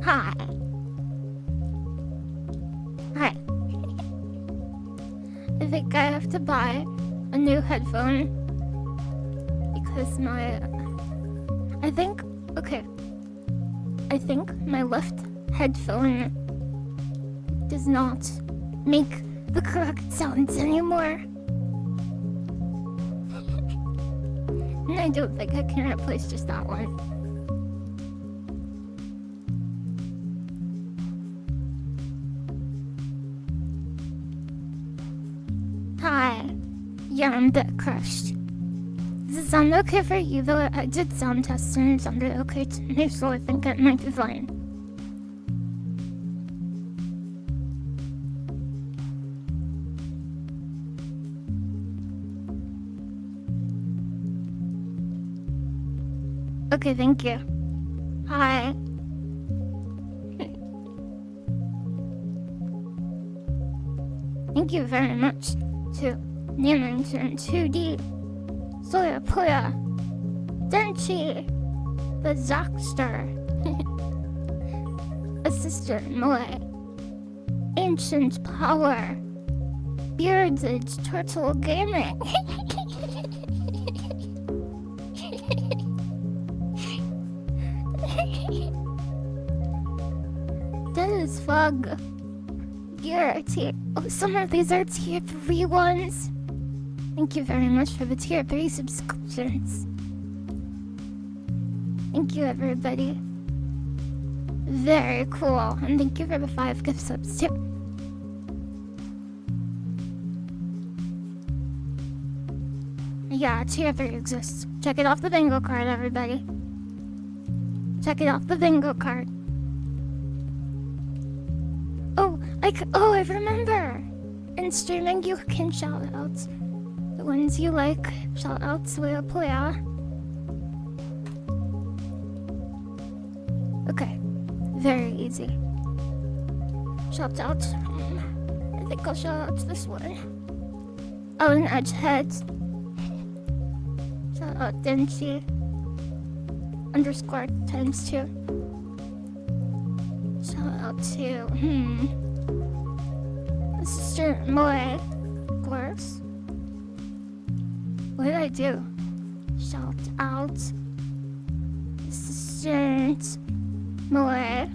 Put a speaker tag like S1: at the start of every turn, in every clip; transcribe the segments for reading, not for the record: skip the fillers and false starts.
S1: Hi. Hi. I think I have to buy a new headphone because I think my left headphone does not make the correct sounds anymore. And I don't think I can replace just that one. Hi. Yeah, I'm a bit crushed. Does it sound okay for you though? I did sound test and it sounded okay to me, so I think it might be fine. Okay, thank you. Hi. Thank you very much to Nanointern 2D, Soya Poya, Denchi, the Zockster, Assistant Moe, Ancient Power, Bearded Turtle Gaming. Dennis Fug, Gear Tier. Oh, some of these are Tier 3 ones. Thank you very much for the Tier 3 subscriptions. Thank you, everybody. Very cool. And thank you for the 5 gift subs, too. Yeah, Tier 3 exists. Check it off the bingo card, everybody. Check it off the bingo card. I remember. In streaming, you can shout out the ones you like. Shout out Soya Poya. Okay, very easy. Shout out. I think I'll shout out this one. Oh, an Edgehead. Shout out Denchi. _2. Shout out to Sister Moe. Course. What did I do? Shout out Assistant Moe.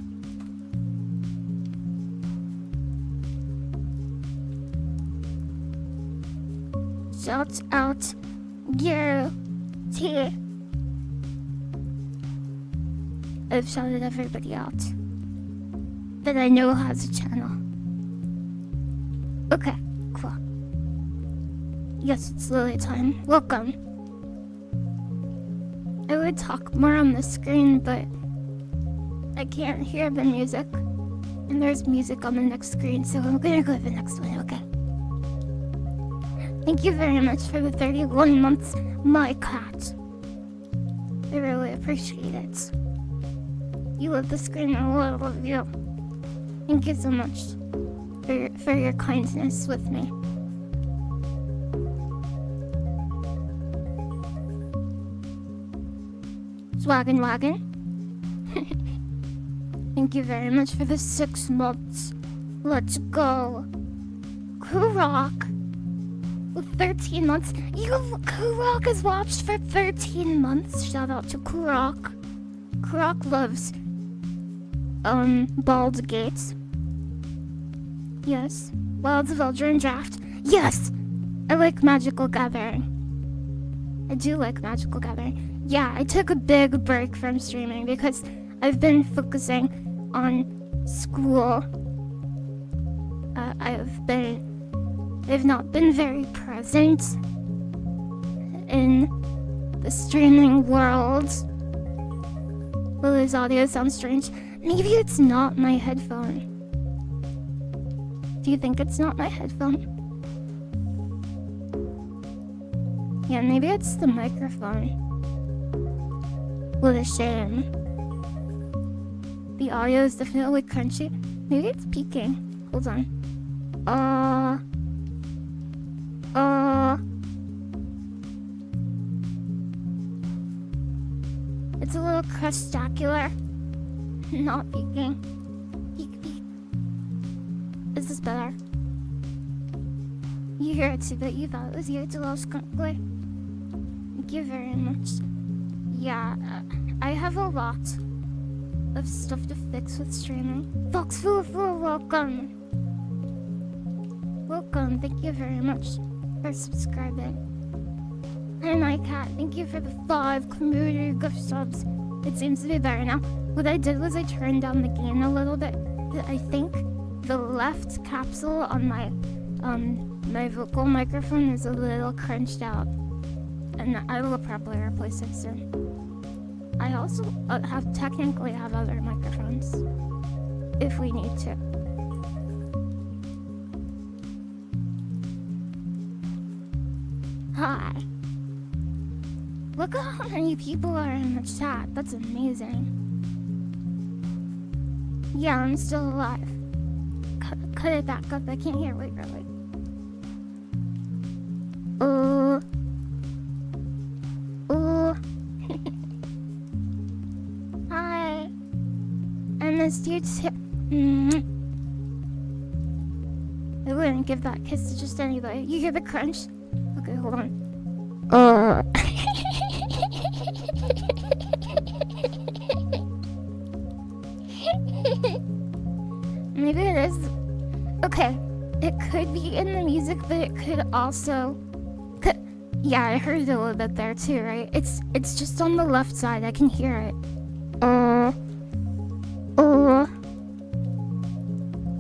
S1: Shout out Gear T. I've shouted everybody out that I know has a channel. Okay, cool. Yes, it's Lily time. Welcome. I would talk more on the screen, but I can't hear the music. And there's music on the next screen, so I'm gonna go to the next one, okay? Thank you very much for the 31 months, my cat. I really appreciate it. You love the screen, I love you. Thank you so much for your kindness with me. Swaggin' wagon. Thank you very much for the 6 months. Let's go. Kurok. With 13 months. Kurok has watched for 13 months. Shout out to Kurok. Kurok loves Baldur's Gate. Yes. Wilds of Eldraine Draft. Yes! I like Magical Gathering. I do like Magical Gathering. Yeah, I took a big break from streaming because I've been focusing on school. I've not been very present in the streaming world. Lily's audio sounds strange. Maybe it's not my headphone. Do you think it's not my headphone? Yeah, maybe it's the microphone. What a shame. The audio is definitely crunchy. Maybe it's peaking. Hold on. It's a little crustacular. Not peaking. Peak. Is this better? You hear it too, but you thought it was you. It's a little squeakly. Thank you very much. Yeah, I have a lot of stuff to fix with streaming. Foxful, welcome. Welcome, thank you very much for subscribing. And iCat, thank you for the 5 community gift subs. It seems to be better now. What I did was I turned down the gain a little bit. I think the left capsule on my my vocal microphone is a little crunched out. And I will probably replace it soon. I also technically have other microphones if we need to. Hi. Look at how many people are in the chat. That's amazing. Yeah, I'm still alive. Cut it back up. I can't hear. Wait, really. Hi. And this dude's here. I wouldn't give that kiss to just anybody. You hear the crunch? Okay, hold on. Maybe it is. Okay, it could be in the music, but it could also. Yeah, I heard it a little bit there too, right? It's just on the left side. I can hear it.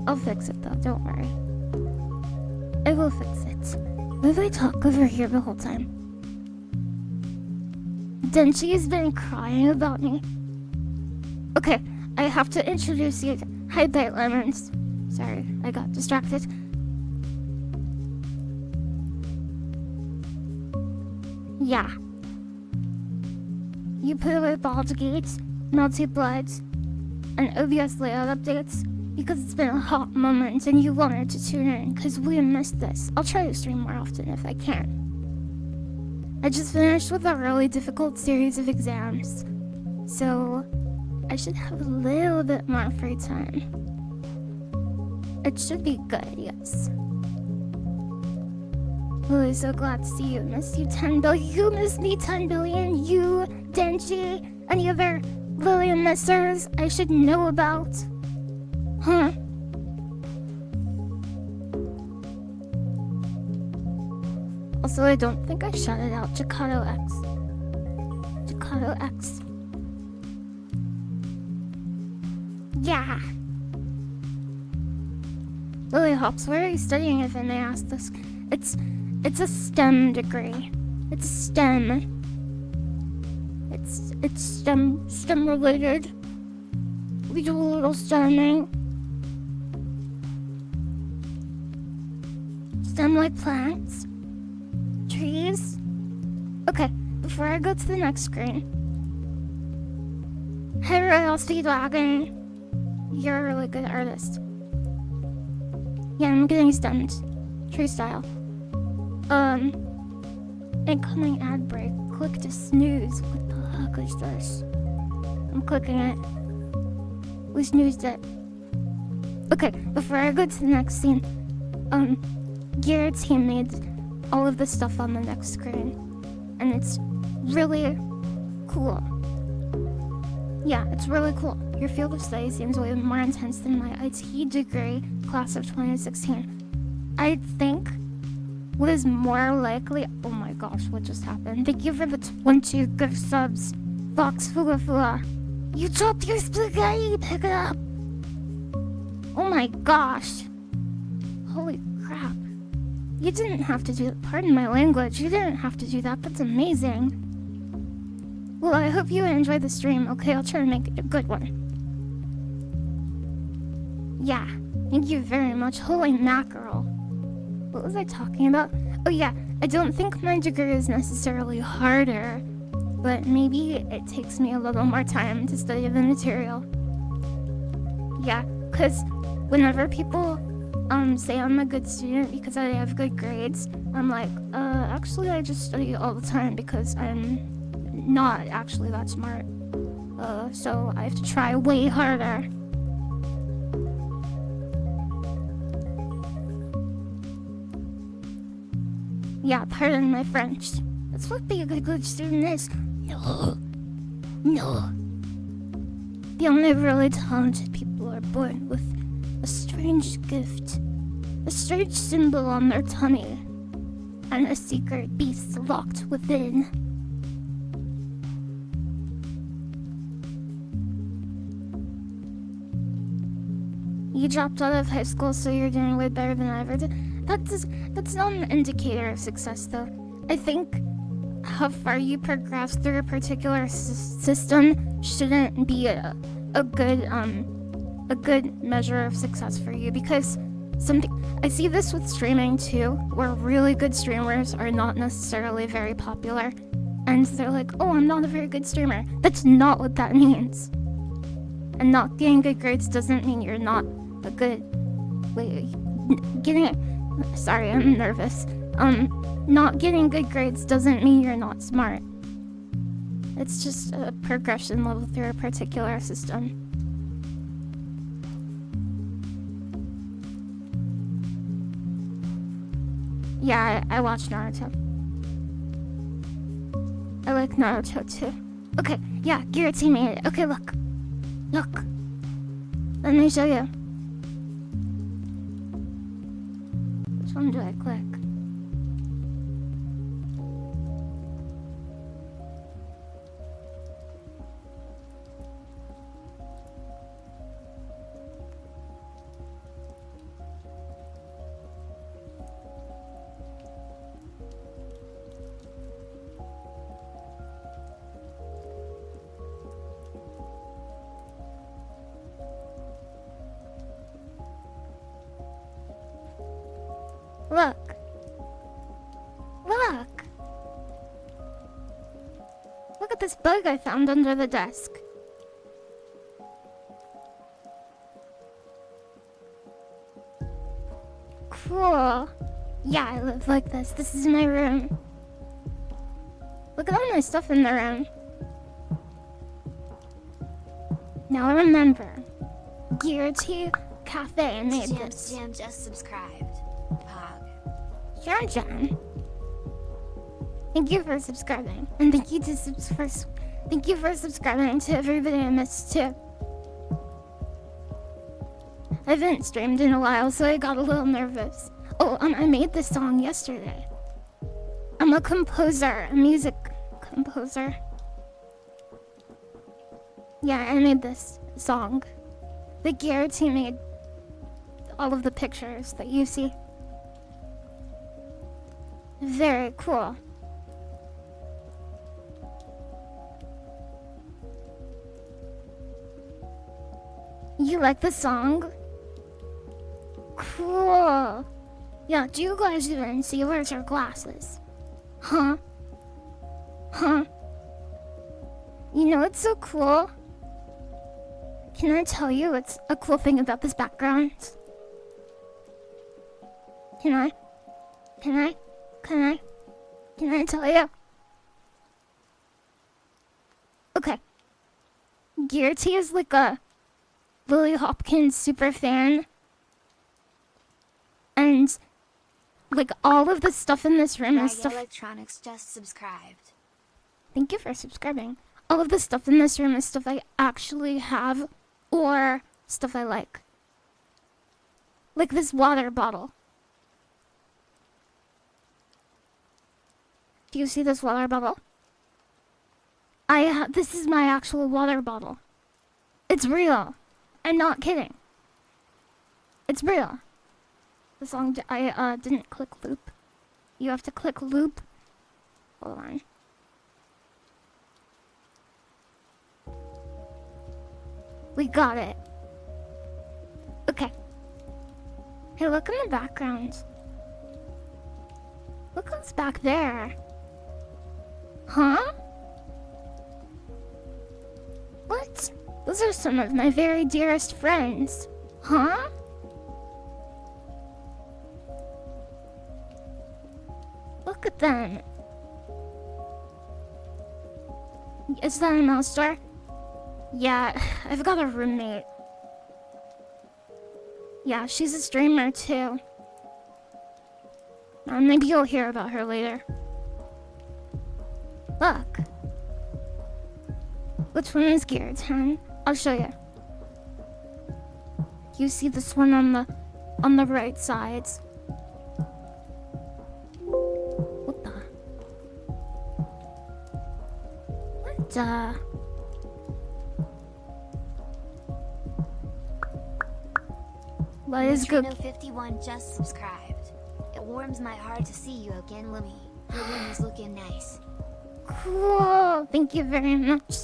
S1: I'll fix it though. Don't worry. I will fix it. Why did I talk over here the whole time? Denchi's been crying about me. Okay, I have to introduce you. Hi, Bite Lemons. Sorry, I got distracted. Yeah. You put away Baldur's Gates, Melty Bloods, and OBS layout updates because it's been a hot moment and you wanted to tune in because we missed this. I'll try to stream more often if I can. I just finished with a really difficult series of exams, so I should have a little bit more free time. It should be good, yes. Really so glad to see you. Missed you 10 billion. You missed me 10 billion. You, Denji, any other Lillian missers I should know about? Huh? Also, I don't think I shouted out Jacato X. Jacato X. Yeah. LilyHops, where are you studying if I may ask this? It's a STEM degree. It's STEM. It's STEM related. We do a little STEMing. STEM like plants. Trees. Okay, before I go to the next screen. Hey Royal Speedwagon. You're a really good artist. Yeah, I'm getting stemmed. Tree style. Incoming ad break. Click to snooze. What the heck is this? I'm clicking it. We snoozed it. Okay, before I go to the next scene, Gear Team made all of the stuff on the next screen. And it's really cool. Yeah, it's really cool. Your field of study seems way more intense than my IT degree class of 2016. I think what is more likely... Oh my gosh, what just happened? Thank you for the 20 gift subs. Fox Fula. You dropped your spaghetti! Pick it up! Oh my gosh. Holy crap. You didn't have to do that. Pardon my language. You didn't have to do that. That's amazing. Well, I hope you enjoy the stream. Okay, I'll try to make it a good one. Yeah. Thank you very much. Holy mackerel. What was I talking about? Oh yeah, I don't think my degree is necessarily harder, but maybe it takes me a little more time to study the material. Yeah, because whenever people say I'm a good student because I have good grades, I'm like, actually I just study all the time because I'm not actually that smart. So I have to try way harder. Yeah, pardon my French. That's what being a good student is. No. The only really talented people are born with a strange gift, a strange symbol on their tummy, and a secret beast locked within. You dropped out of high school, so you're doing way better than I ever did. That's not an indicator of success, though. I think how far you progress through a particular system shouldn't be a good measure of success for you, because I see this with streaming too, where really good streamers are not necessarily very popular, and they're like, oh, I'm not a very good streamer. That's not what that means. And not getting good grades doesn't mean you're not a good... Sorry, I'm nervous. Not getting good grades doesn't mean you're not smart. It's just a progression level through a particular system. Yeah, I watch Naruto. I like Naruto too. Okay, yeah, Guillotine made it. Okay, look. Look. Let me show you. Which one do I click? Look. Look. Look at this bug I found under the desk. Cool. Yeah, I live like this. This is my room. Look at all my stuff in the room. Now remember, Gearty Cafe made this.
S2: Jam just subscribed.
S1: Sure, John. Thank you for subscribing, and thank you for subscribing to everybody I missed too. I haven't streamed in a while, so I got a little nervous. Oh, I made this song yesterday. I'm a composer, a music composer. Yeah, I made this song. The Garrity made all of the pictures that you see. Very cool. You like the song? Cool. Yeah, do you guys even see where's your glasses? Huh? Huh? You know what's so cool? Can I tell you what's a cool thing about this background? Can I tell you? Okay. Gearty is like a LilyHops super fan. And like all of the stuff in this room is stuff.
S2: Electronics just subscribed.
S1: Thank you for subscribing. All of the stuff in this room is stuff I actually have or stuff I like. Like this water bottle. Do you see this water bottle? This is my actual water bottle. It's real. I'm not kidding. It's real. The song, I didn't click loop. You have to click loop. Hold on. We got it. Okay. Hey, look in the background. Look what's back there. Huh? What? Those are some of my very dearest friends. Huh? Look at them. Is that a mouse door? Yeah, I've got a roommate. Yeah, she's a streamer too. Maybe you'll hear about her later. Look. Which one is geared, huh? I'll show you. You see this one on the right sides. What the? What the? Let's go.
S2: Neutrino 51 just subscribed. It warms my heart to see you again, Lemmy. Your room is looking nice.
S1: Cool. Thank you very much.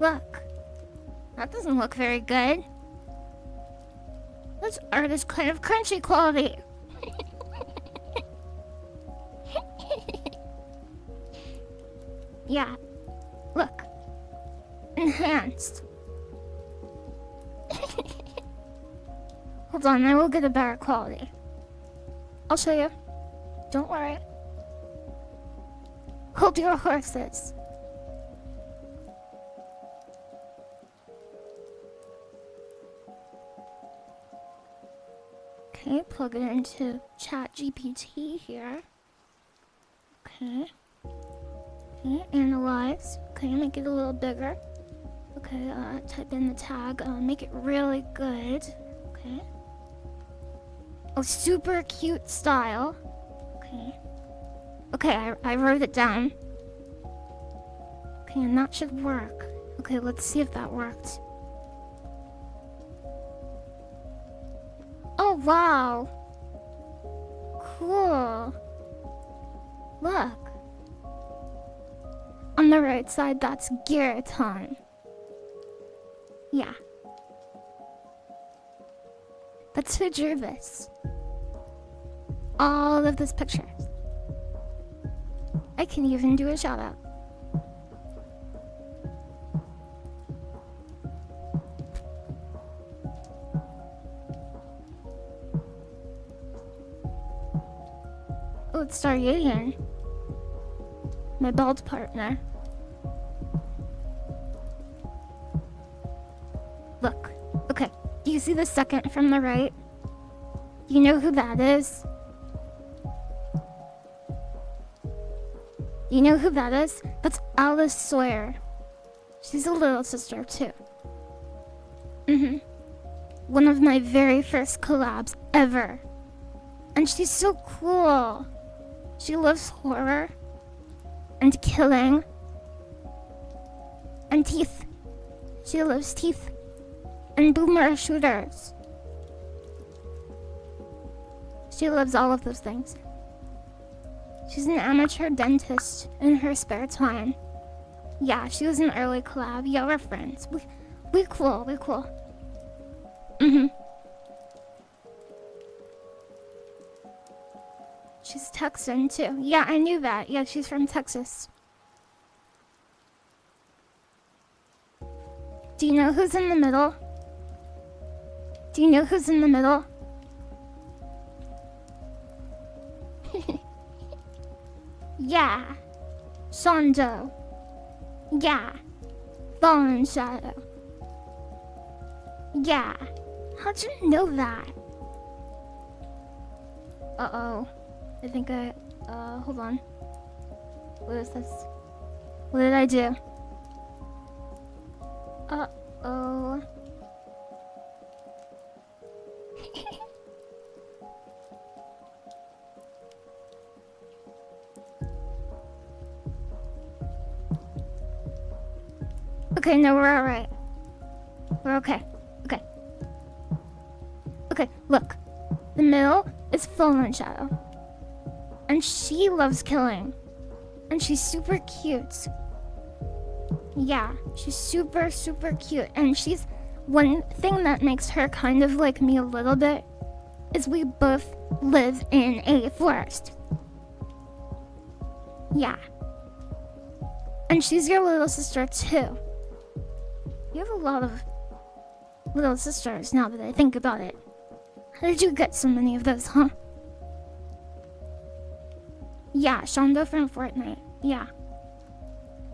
S1: Look. That doesn't look very good. This art is kind of crunchy quality. Yeah. Look. Enhanced. Hold on, I will get a better quality. I'll show you. Don't worry. Hold your horses. Okay, plug it into ChatGPT here. Okay. Okay, analyze. Okay, make it a little bigger. Okay, type in the tag. Make it really good. Okay. Oh, super cute style. Okay. Okay, I wrote it down. Okay, and that should work. Okay, let's see if that worked. Oh, wow. Cool. Look. On the right side, that's Giraton. Yeah. That's who drew this. All of these pictures. I can even do a shout out. Oh, it's Stargadian. My bald partner. Look. Okay. Do you see the second from the right? You know who that is? You know who that is? That's Alice Sawyer. She's a little sister too. One of my very first collabs ever. And she's so cool. She loves horror and killing and teeth. She loves teeth and boomer shooters. She loves all of those things. She's an amateur dentist in her spare time. Yeah, she was an early collab. Yeah, we're friends. We cool. She's Texan too. Yeah, I knew that. Yeah, she's from Texas. Do you know who's in the middle? Do you know who's in the middle? Yeah. Shondo. Yeah. Fallen Shadow. Yeah. How'd you know that? Uh-oh. I think hold on. What is this? What did I do? Uh-oh. Okay, no, we're alright. We're okay. Okay. Okay, look. The middle is Fallen Shadow. And she loves killing. And she's super cute. Yeah, she's super, super cute. And she's... One thing that makes her kind of like me a little bit is we both live in a forest. Yeah. And she's your little sister too. You have a lot of little sisters now that I think about it. How did you get so many of those, huh? Yeah, Shondo from Fortnite. Yeah.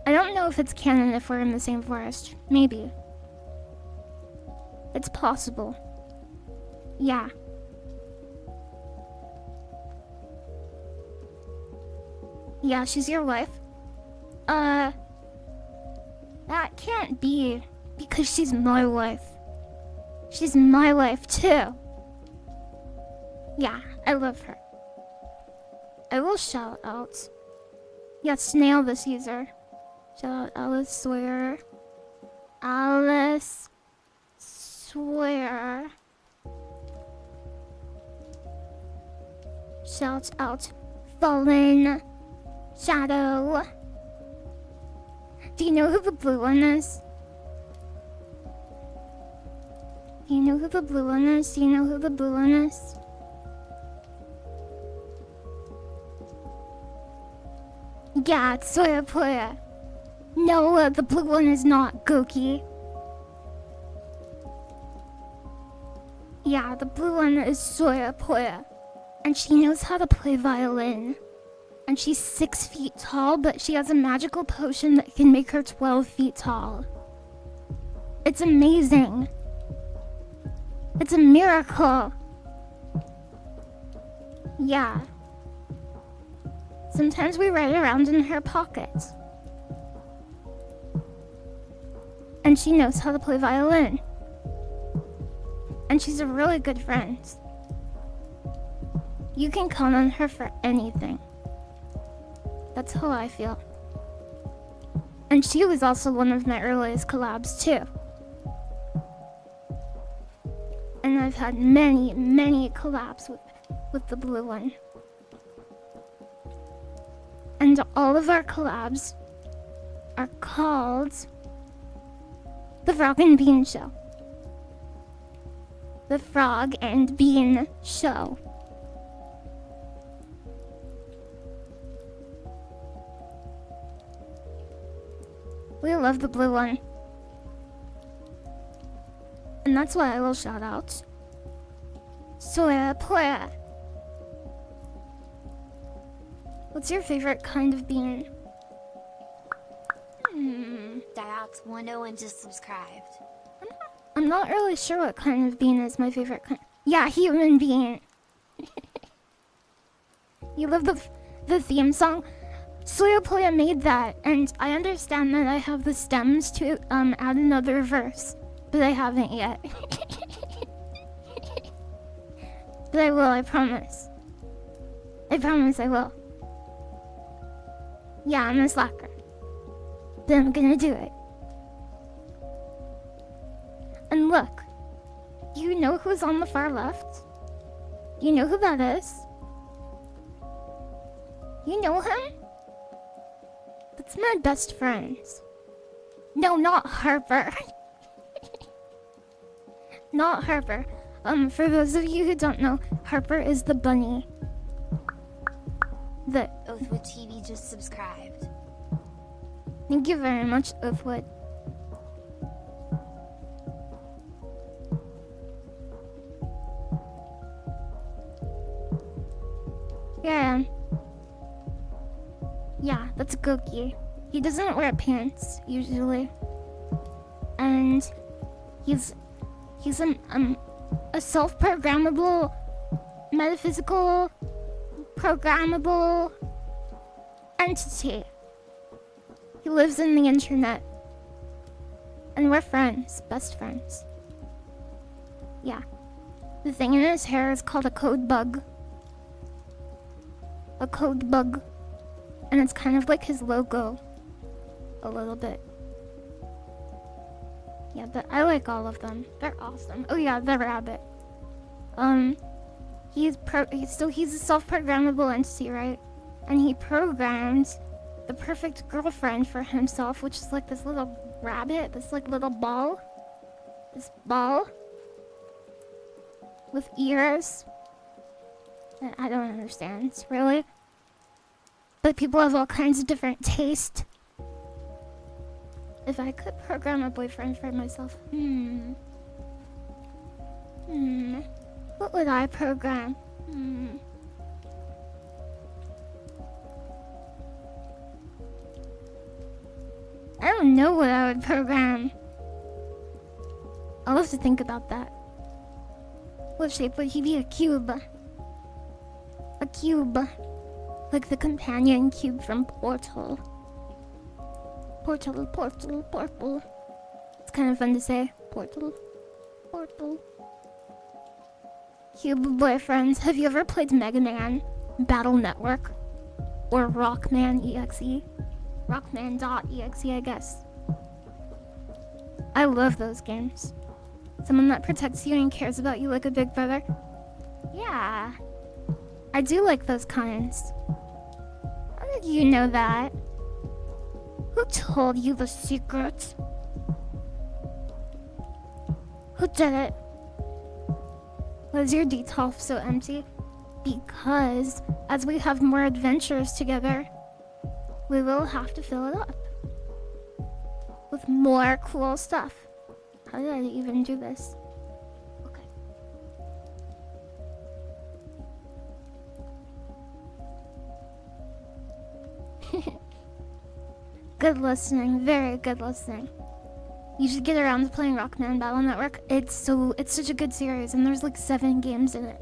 S1: I don't know if it's canon if we're in the same forest. Maybe. It's possible. Yeah. Yeah, she's your wife. That can't be, because she's my wife. She's my wife too. Yeah, I love her. I will shout out. Yeah, snail this user. Shout out Alice Sawyer. Alice Sawyer. Shout out Fallen Shadow. Do you know who the blue one is? Do you know who the blue one is? Do you know who the blue one is? Yeah, it's Soya Poya. No, the blue one is not Goki. Yeah, the blue one is Soya Poya. And she knows how to play violin. And she's 6 feet tall, but she has a magical potion that can make her 12 feet tall. It's amazing. It's a miracle. Yeah. Sometimes we ride around in her pockets. And she knows how to play violin. And she's a really good friend. You can count on her for anything. That's how I feel. And she was also one of my earliest collabs too. And I've had many, many collabs with the blue one. And all of our collabs are called The Frog and Bean Show. The Frog and Bean Show. We love the blue one. And that's why I will shout out Soya Poya. What's your favorite kind of bean?
S2: Diox10 just subscribed.
S1: I'm not really sure what kind of bean is my favorite kind. Yeah, human bean. You love the theme song? Soya Poya made that, and I understand that I have the stems to add another verse, but I haven't yet. But I will, I promise. I promise I will. Yeah, I'm a slacker. But I'm gonna do it. And look, you know who's on the far left? You know who that is? You know him? That's my best friend. No, not Harper. Not Harper. For those of you who don't know, Harper is the bunny. The
S2: Oathwood TV just subscribed.
S1: Thank you very much, Oathwood. Here I am. Yeah, that's Goki. He doesn't wear pants, usually. And he's a self-programmable, metaphysical, programmable entity. He lives in the internet. And we're friends, best friends. Yeah. The thing in his hair is called a code bug. A code bug. And it's kind of like his logo. A little bit. Yeah, but I like all of them. They're awesome. Oh yeah, the rabbit. He's a self-programmable entity, right? And he programmed the perfect girlfriend for himself, which is like this little rabbit, this like little ball. This ball with ears I don't understand, really. But people have all kinds of different taste. If I could program a boyfriend for myself, what would I program? I don't know what I would program. I'll have to think about that. What shape would he be? A cube. A cube. Like the companion cube from Portal. Portal, Portal, Portal. It's kind of fun to say. Portal, Portal. Cube boyfriends. Have you ever played Mega Man Battle Network? Or Rockman EXE? Rockman.exe, I guess. I love those games. Someone that protects you and cares about you like a big brother. Yeah. I do like those kinds. How did you know that? Who told you the secret? Who did it? Why is your detail so empty? Because as we have more adventures together, we will have to fill it up with more cool stuff. How did I even do this? Okay. Good listening, very good listening. You should get around to playing Rockman Battle Network. It's such a good series, and there's like 7 games in it.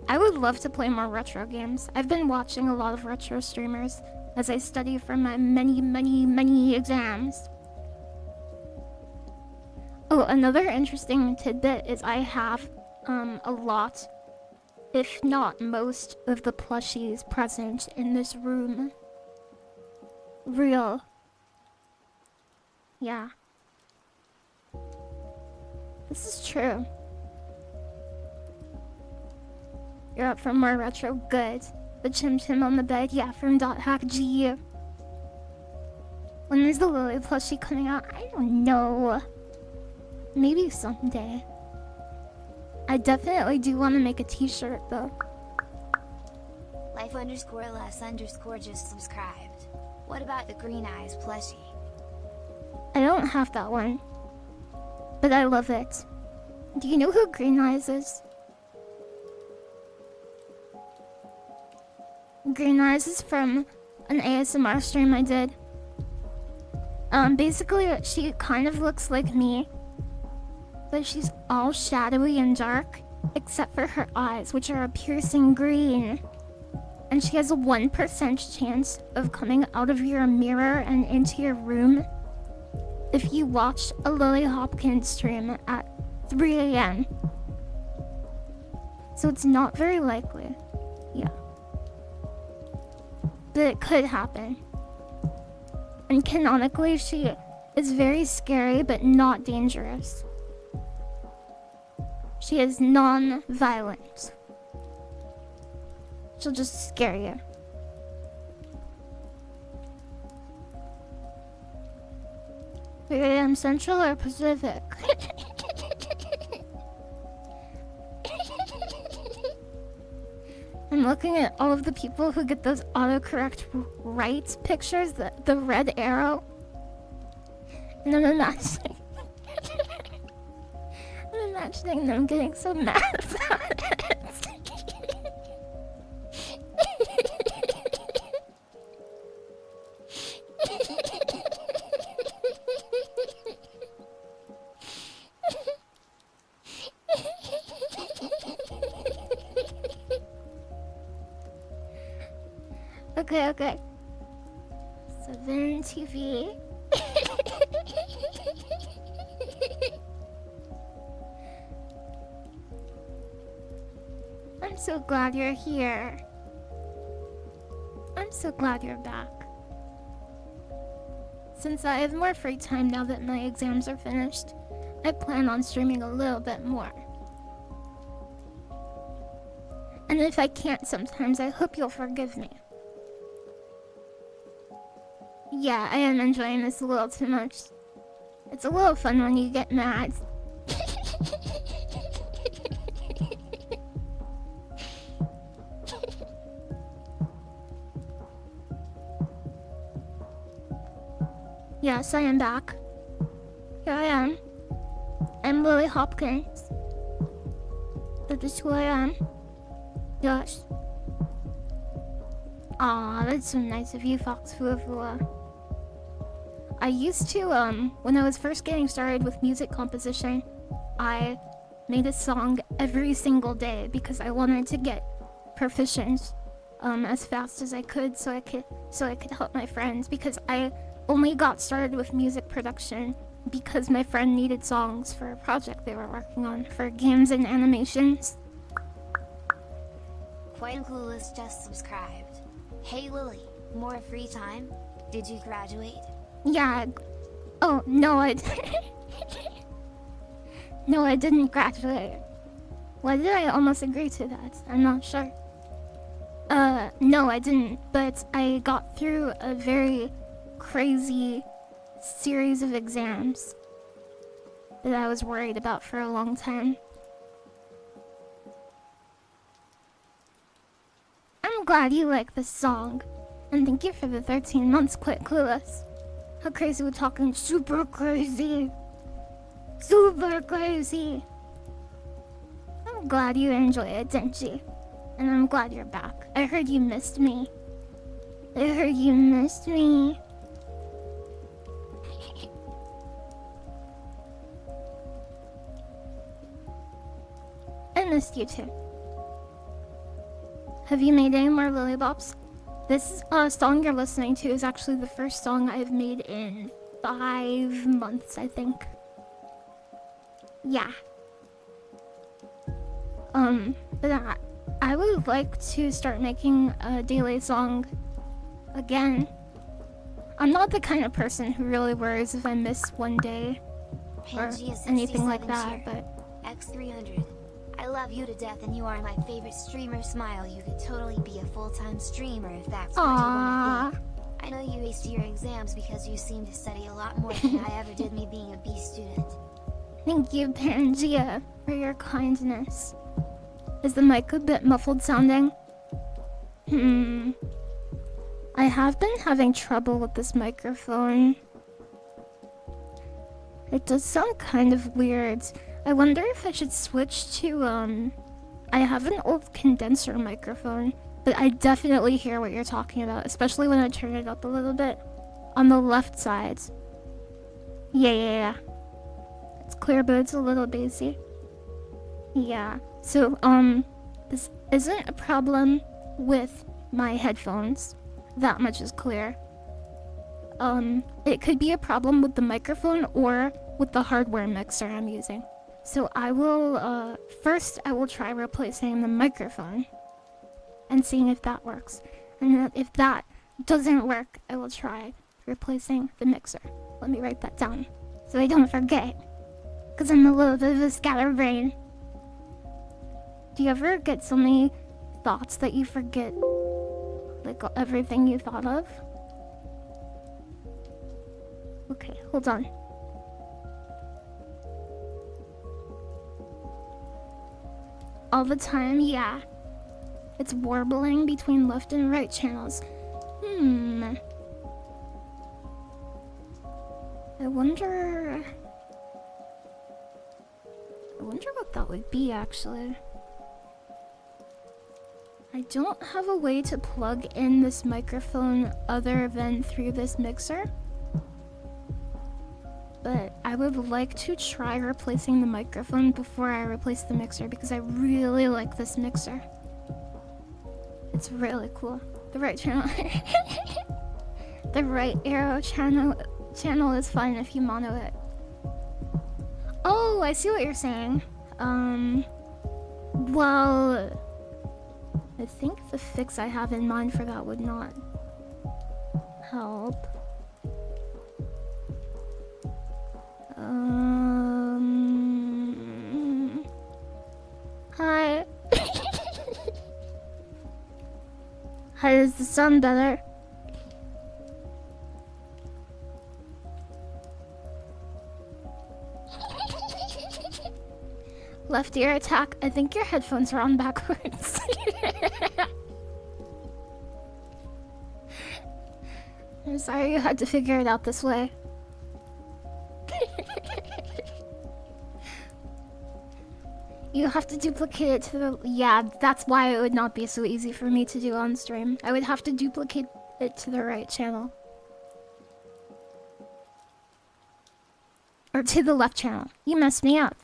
S1: I would love to play more retro games. I've been watching a lot of retro streamers as I study for my many exams. Oh, another interesting tidbit is I have a lot, if not most, of the plushies present in this room. Real. Yeah. This is true. You're up for more retro? Good. The Chim Chim on the bed? Yeah, from .hack.g. When is the Lily plushie coming out? I don't know. Maybe someday. I definitely do want to make a t-shirt though.
S2: Life_less_ just subscribed. What about the Green Eyes plushie?
S1: I don't have that one, but I love it. Do you know who Green Eyes is? Green Eyes is from an ASMR stream I did. Basically, she kind of looks like me, but she's all shadowy and dark, except for her eyes, which are a piercing green. And she has a 1% chance of coming out of your mirror and into your room if you watch a LilyHops stream at 3 a.m. So it's not very likely. Yeah. But it could happen. And canonically, she is very scary but not dangerous. She is non-violent. She'll just scare you. 3 a.m. Central or Pacific? I'm looking at all of the people who get those autocorrect right pictures, the red arrow. And I'm imagining... I'm imagining them getting so mad about it. Okay. 7 TV. I'm so glad you're here. I'm so glad you're back. Since I have more free time now that my exams are finished, I plan on streaming a little bit more. And if I can't sometimes, I hope you'll forgive me. Yeah, I am enjoying this a little too much. It's a little fun when you get mad. Yes, I am back. Here I am. I'm Lily Hopkins. That is who I am. Yes. Aw, that's so nice of you, Fox Fuafua. I used to, when I was first getting started with music composition, I made a song every single day because I wanted to get proficient as fast as I could so I could help my friends, because I only got started with music production because my friend needed songs for a project they were working on for games and animations.
S2: Quite Clueless just subscribed. Hey Lily, more free time? Did you graduate?
S1: Yeah. Oh, no, no, I didn't graduate. Why did I almost agree to that? I'm not sure. No, I didn't, but I got through a very crazy series of exams that I was worried about for a long time. I'm glad you like this song, and thank you for the 13 months, Quite Clueless. How crazy we're talking, super crazy. Super crazy. I'm glad you enjoy it, Denji. And I'm glad you're back. I heard you missed me. I heard you missed me. I missed you too. Have you made any more LilyHops? This song you're listening to is actually the first song I've made in 5 months, I think. Yeah. But I would like to start making a daily song again. I'm not the kind of person who really worries if I miss one day or anything like that, but...
S2: X300. I love you to death and you are my favorite streamer. Smile, you could totally be a full-time streamer if that's what you want to be. I know you aced your exams because you seem to study a lot more than I ever did, me being a B student.
S1: Thank you, Pangea, for your kindness. Is the mic a bit muffled sounding? I have been having trouble with this microphone. It does sound kind of weird. I wonder if I should switch to, I have an old condenser microphone, but I definitely hear what you're talking about, especially when I turn it up a little bit. On the left side. Yeah. It's clear, but it's a little bassy. Yeah. So, this isn't a problem with my headphones. That much is clear. It could be a problem with the microphone or with the hardware mixer I'm using. So I will, first I will try replacing the microphone and seeing if that works. And if that doesn't work, I will try replacing the mixer. Let me write that down so I don't forget, because I'm a little bit of a scatterbrain. Do you ever get so many thoughts that you forget, like, everything you thought of? Okay, hold on. All the time, yeah. It's warbling between left and right channels. I wonder what that would be, actually. I don't have a way to plug in this microphone other than through this mixer. But I would like to try replacing the microphone before I replace the mixer, because I really like this mixer. It's really cool. The right channel. The right arrow channel is fine if you mono it. Oh, I see what you're saying. Well, I think the fix I have in mind for that would not help. Hi. Hi, does this sound better? Left ear attack. I think your headphones are on backwards. I'm sorry you had to figure it out this way. You have to duplicate it to the... Yeah, that's why it would not be so easy for me to do on stream. I would have to duplicate it to the right channel. Or to the left channel. You messed me up.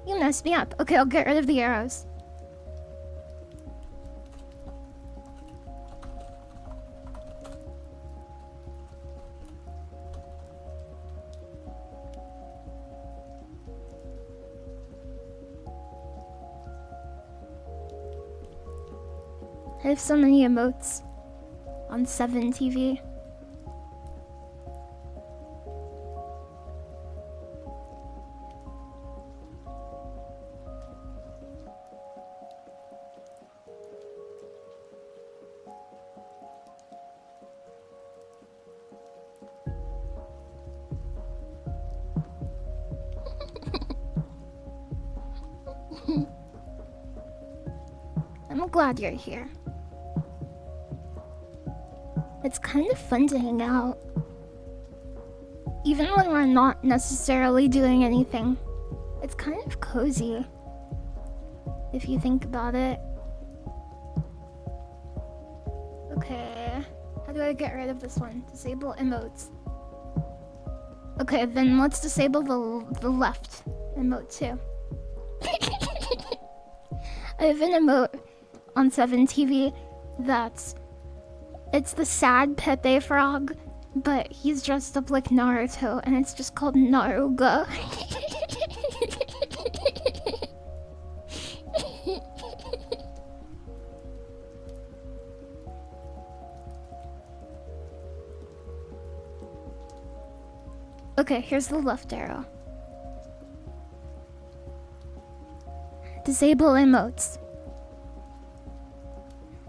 S1: You messed me up. Okay, I'll get rid of the arrows. I have so many emotes on 7 TV. I'm glad you're here. It's kind of fun to hang out. Even when we're not necessarily doing anything. It's kind of cozy. If you think about it. Okay. How do I get rid of this one? Disable emotes. Okay, then let's disable the left emote too. I have an emote on 7 TV that's... It's the sad Pepe frog, but he's dressed up like Naruto, and it's just called Naruga. Okay, here's the left arrow. Disable emotes.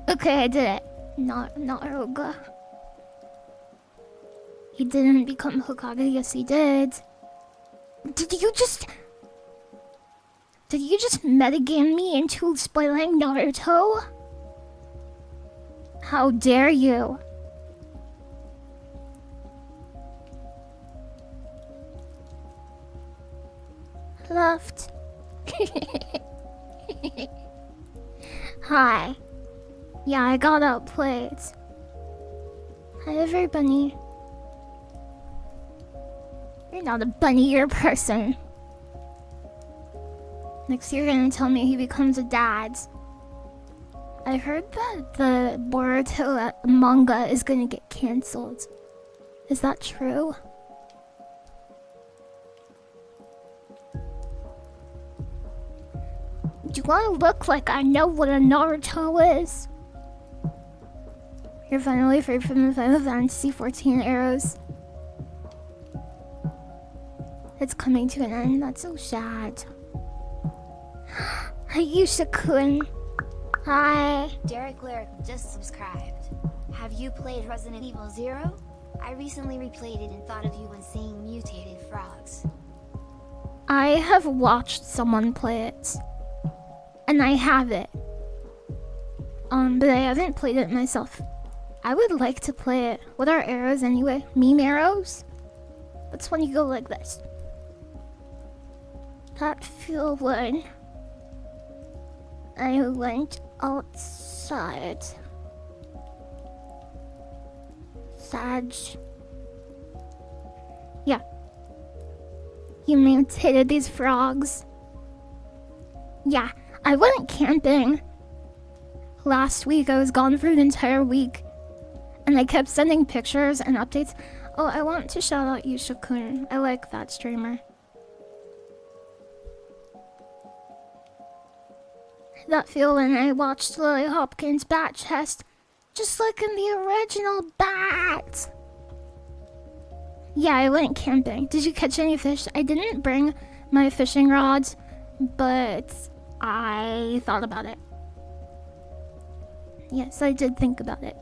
S1: Okay, I did it. Not Naruga. He didn't become Hokage. Yes, he did. Did you just metagame me into spoiling Naruto? How dare you? Left. Hi. Yeah, I got outplayed. Hi, everybody. You're not a bunny, you're a person. Next you're gonna tell me he becomes a dad. I heard that the Boruto manga is gonna get cancelled. Is that true? Do I look like I know what a Naruto is? You're finally free from the 5 Fantasy 14 arrows. It's coming to an end. That's so sad. Ayusha-kun. Hi.
S2: Derek Lyric just subscribed. Have you played Resident Evil 0? I recently replayed it and thought of you when saying mutated frogs.
S1: I have watched someone play it. And I have it. But I haven't played it myself. I would like to play it. What are arrows anyway? Meme arrows? That's when you go like this. That feeling. I went outside. Sag. Yeah. You mutated these frogs. Yeah, I went camping. Last week, I was gone for an entire week. And I kept sending pictures and updates. Oh, I want to shout out Yusha-kun. I like that streamer. That feeling I watched LilyHops bat test. Just like in the original bat. Yeah, I went camping. Did you catch any fish? I didn't bring my fishing rods, but I thought about it. Yes, I did think about it.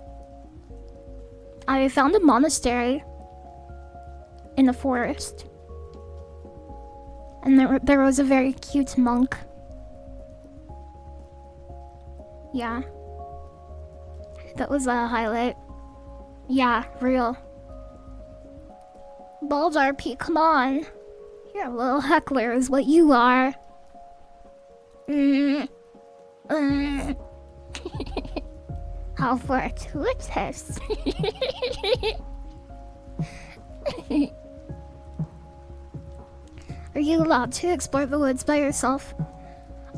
S1: I found a monastery in the forest. And there was a very cute monk. Yeah. That was a highlight. Yeah, real. Bald RP, come on. You're a little heckler is what you are. How fortuitous. Are you allowed to explore the woods by yourself?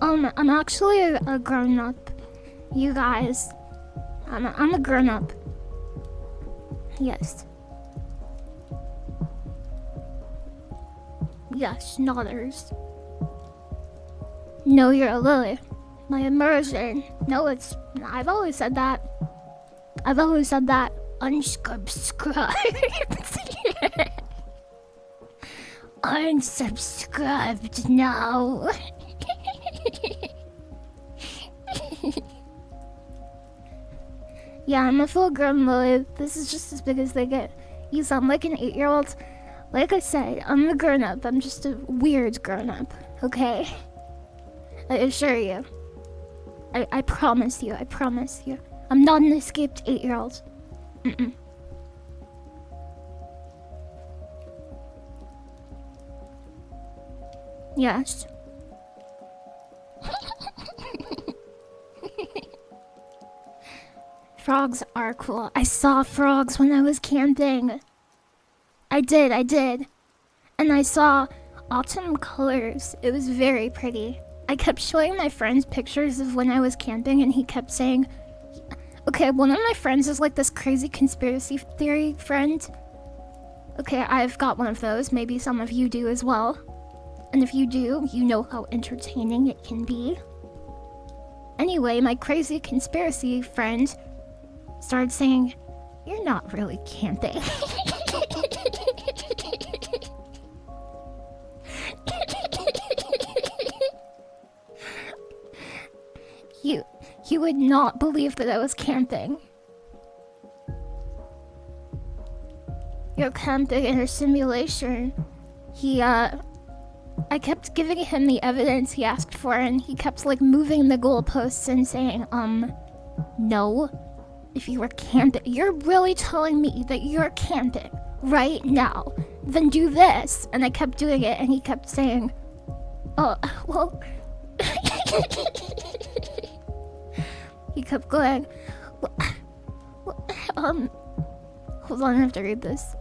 S1: I'm actually a grown-up. You guys. I'm a grown-up. Yes. Yes, nodders. No, you're a lily. My immersion. No, it's... I've always said that. I've always said that. Unsubscribe. Unsubscribed now. Yeah, I'm a full-grown lily. This is just as big as they get. You sound like an 8-year-old. Like I said, I'm a grown-up. I'm just a weird grown-up, okay? I assure you. I promise you, I promise you. I'm not an escaped 8-year-old. Mm-mm. Yes. Frogs are cool. I saw frogs when I was camping. I did. And I saw autumn colors. It was very pretty. I kept showing my friends pictures of when I was camping and he kept saying... Okay, one of my friends is like this crazy conspiracy theory friend. Okay, I've got one of those. Maybe some of you do as well. And if you do, you know how entertaining it can be. Anyway, my crazy conspiracy friend started saying, "You're not really camping." You would not believe that I was camping. You're camping in a simulation. I kept giving him the evidence he asked for, and he kept like moving the goalposts and saying, no. If you were camping, you're really telling me that you're camping right now. Then do this. And I kept doing it, and he kept saying, oh, well... He kept going, hold on, I have to read this.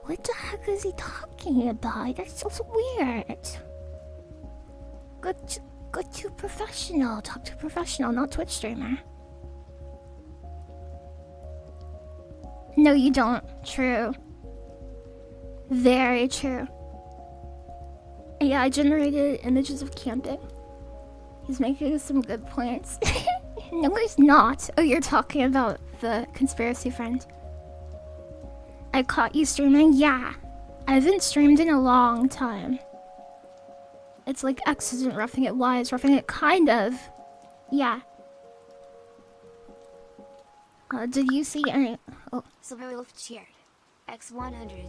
S1: What the heck is he talking about? That's so weird. Go to professional. Talk to professional, not Twitch streamer. No, you don't. True. Very true. Yeah, I generated images of camping. He's making some good points. No, he's not. Oh, you're talking about the conspiracy friend. I caught you streaming? Yeah. I haven't streamed in a long time. It's like X isn't roughing it, Y is roughing it, kind of. Yeah. Did you see any... Oh.
S2: Silverwolf cheered. X100.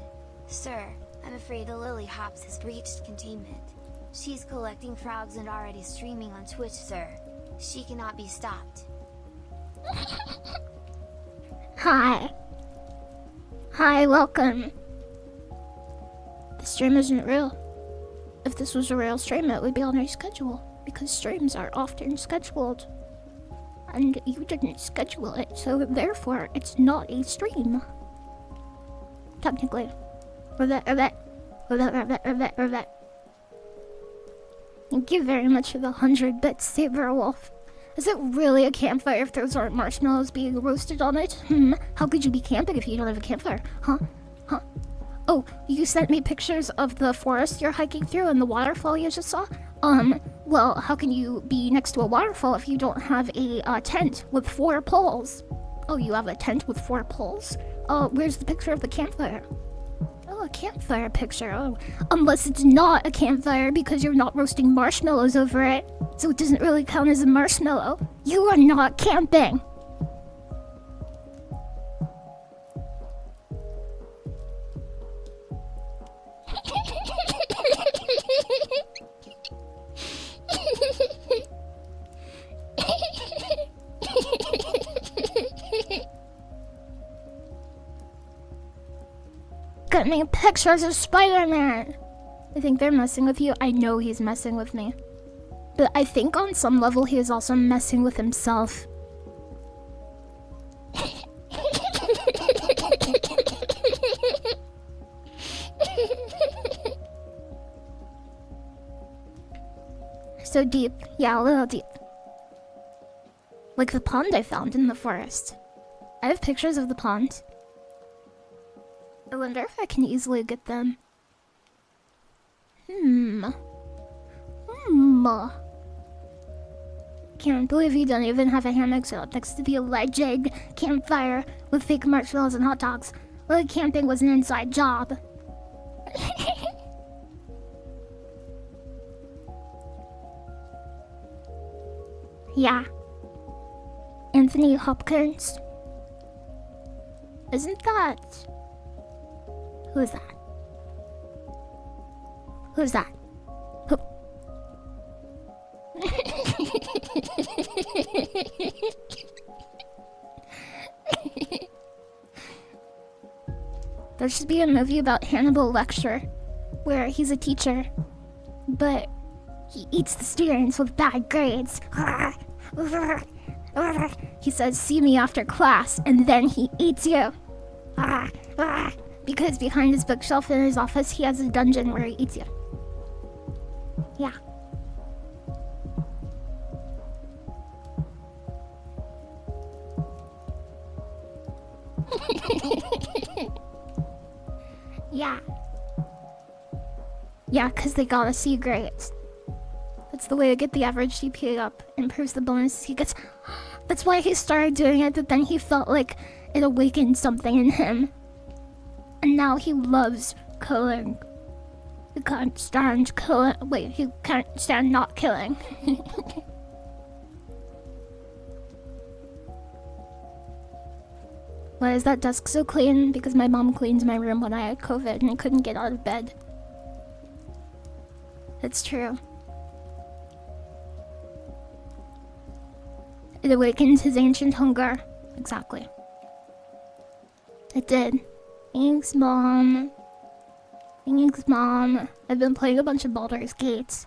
S2: Sir, I'm afraid the LilyHops has breached containment. She's collecting frogs and already streaming on Twitch, sir. She cannot be stopped.
S1: Hi. Hi, welcome. The stream isn't real. If this was a real stream, it would be on our schedule, because streams are often scheduled. And you didn't schedule it, so therefore it's not a stream. Technically. Thank you very much for the 100 bits, Saber Wolf. Is it really a campfire if those aren't marshmallows being roasted on it? How could you be camping if you don't have a campfire? Huh? Oh, you sent me pictures of the forest you're hiking through and the waterfall you just saw? Well, how can you be next to a waterfall if you don't have a tent with 4 poles? Oh, you have a tent with 4 poles? Where's the picture of the campfire? Oh, a campfire picture. Oh, unless it's not a campfire because you're not roasting marshmallows over it. So it doesn't really count as a marshmallow. You are not camping. at me, pictures of Spider-Man! I think they're messing with you. I know he's messing with me. But I think on some level he is also messing with himself. So deep. Yeah, a little deep. Like the pond I found in the forest. I have pictures of the pond. I wonder if I can easily get them. Can't believe you don't even have a hammock set up next to the alleged campfire with fake marshmallows and hot dogs. Like camping was an inside job. Yeah. Anthony Hopkins. Isn't that... Who's that? Who's that? Who? There should be a movie about Hannibal Lecter, where he's a teacher, but he eats the students with bad grades. He says, "See me after class," and then he eats you. Because behind his bookshelf in his office, he has a dungeon where he eats you. Yeah. Yeah. Yeah, because they got a C grades. That's the way to get the average GPA up. Improves the bonuses he gets. That's why he started doing it, but then he felt like it awakened something in him. And now he loves killing. He can't stand killing. Wait, he can't stand not killing. Why is that desk so clean? Because my mom cleaned my room when I had COVID and I couldn't get out of bed. It's true. It awakened his ancient hunger. Exactly. It did. Thanks, Mom. Thanks, Mom. I've been playing a bunch of Baldur's Gate.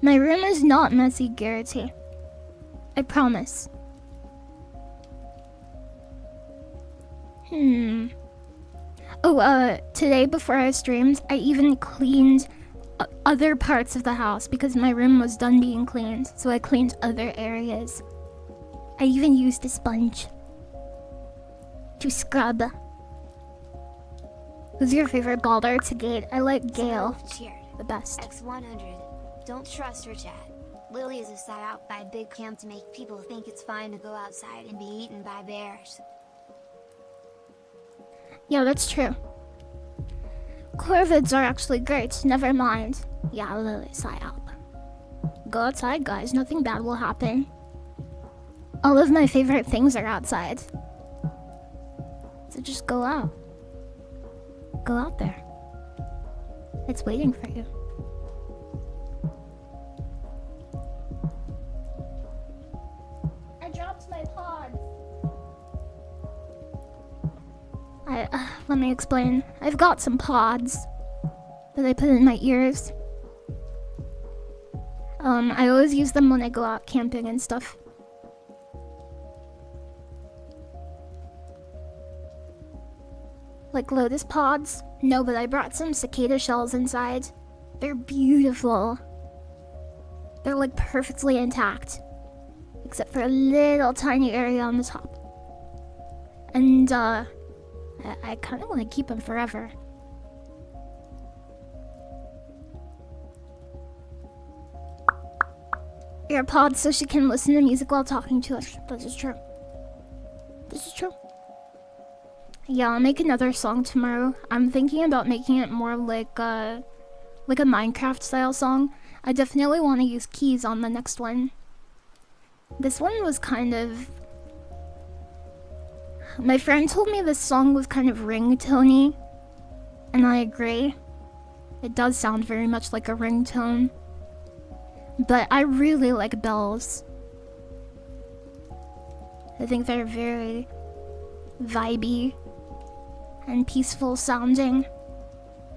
S1: My room is not messy, Garrity. I promise. Oh, today before I streamed, I even cleaned other parts of the house because my room was done being cleaned, so I cleaned other areas. I even used a sponge to scrub. Who's your favorite Baldur to Gate? I like Gale the best.
S2: X100. Don't trust her, chat. Lily is a psyop by Big Cam to make people think it's fine to go outside and be eaten by bears.
S1: Yeah, that's true. Corvids are actually great, never mind. Yeah, Lily psyop. Go outside, guys, nothing bad will happen. All of my favorite things are outside. So just go out. Go out there. It's waiting for you. I dropped my pod. Let me explain. I've got some pods that I put in my ears. I always use them when I go out camping and stuff. Like lotus pods? No, but I brought some cicada shells inside. They're beautiful. They're like perfectly intact. Except for a little tiny area on the top. And, I kind of want to keep them forever. AirPods so she can listen to music while talking to us. This is true. This is true. Yeah, I'll make another song tomorrow. I'm thinking about making it more like a Minecraft style song. I definitely want to use keys on the next one. This one was kind of... My friend told me this song was kind of ringtone-y, and I agree. It does sound very much like a ringtone. But I really like bells. I think they're very, vibey and peaceful sounding.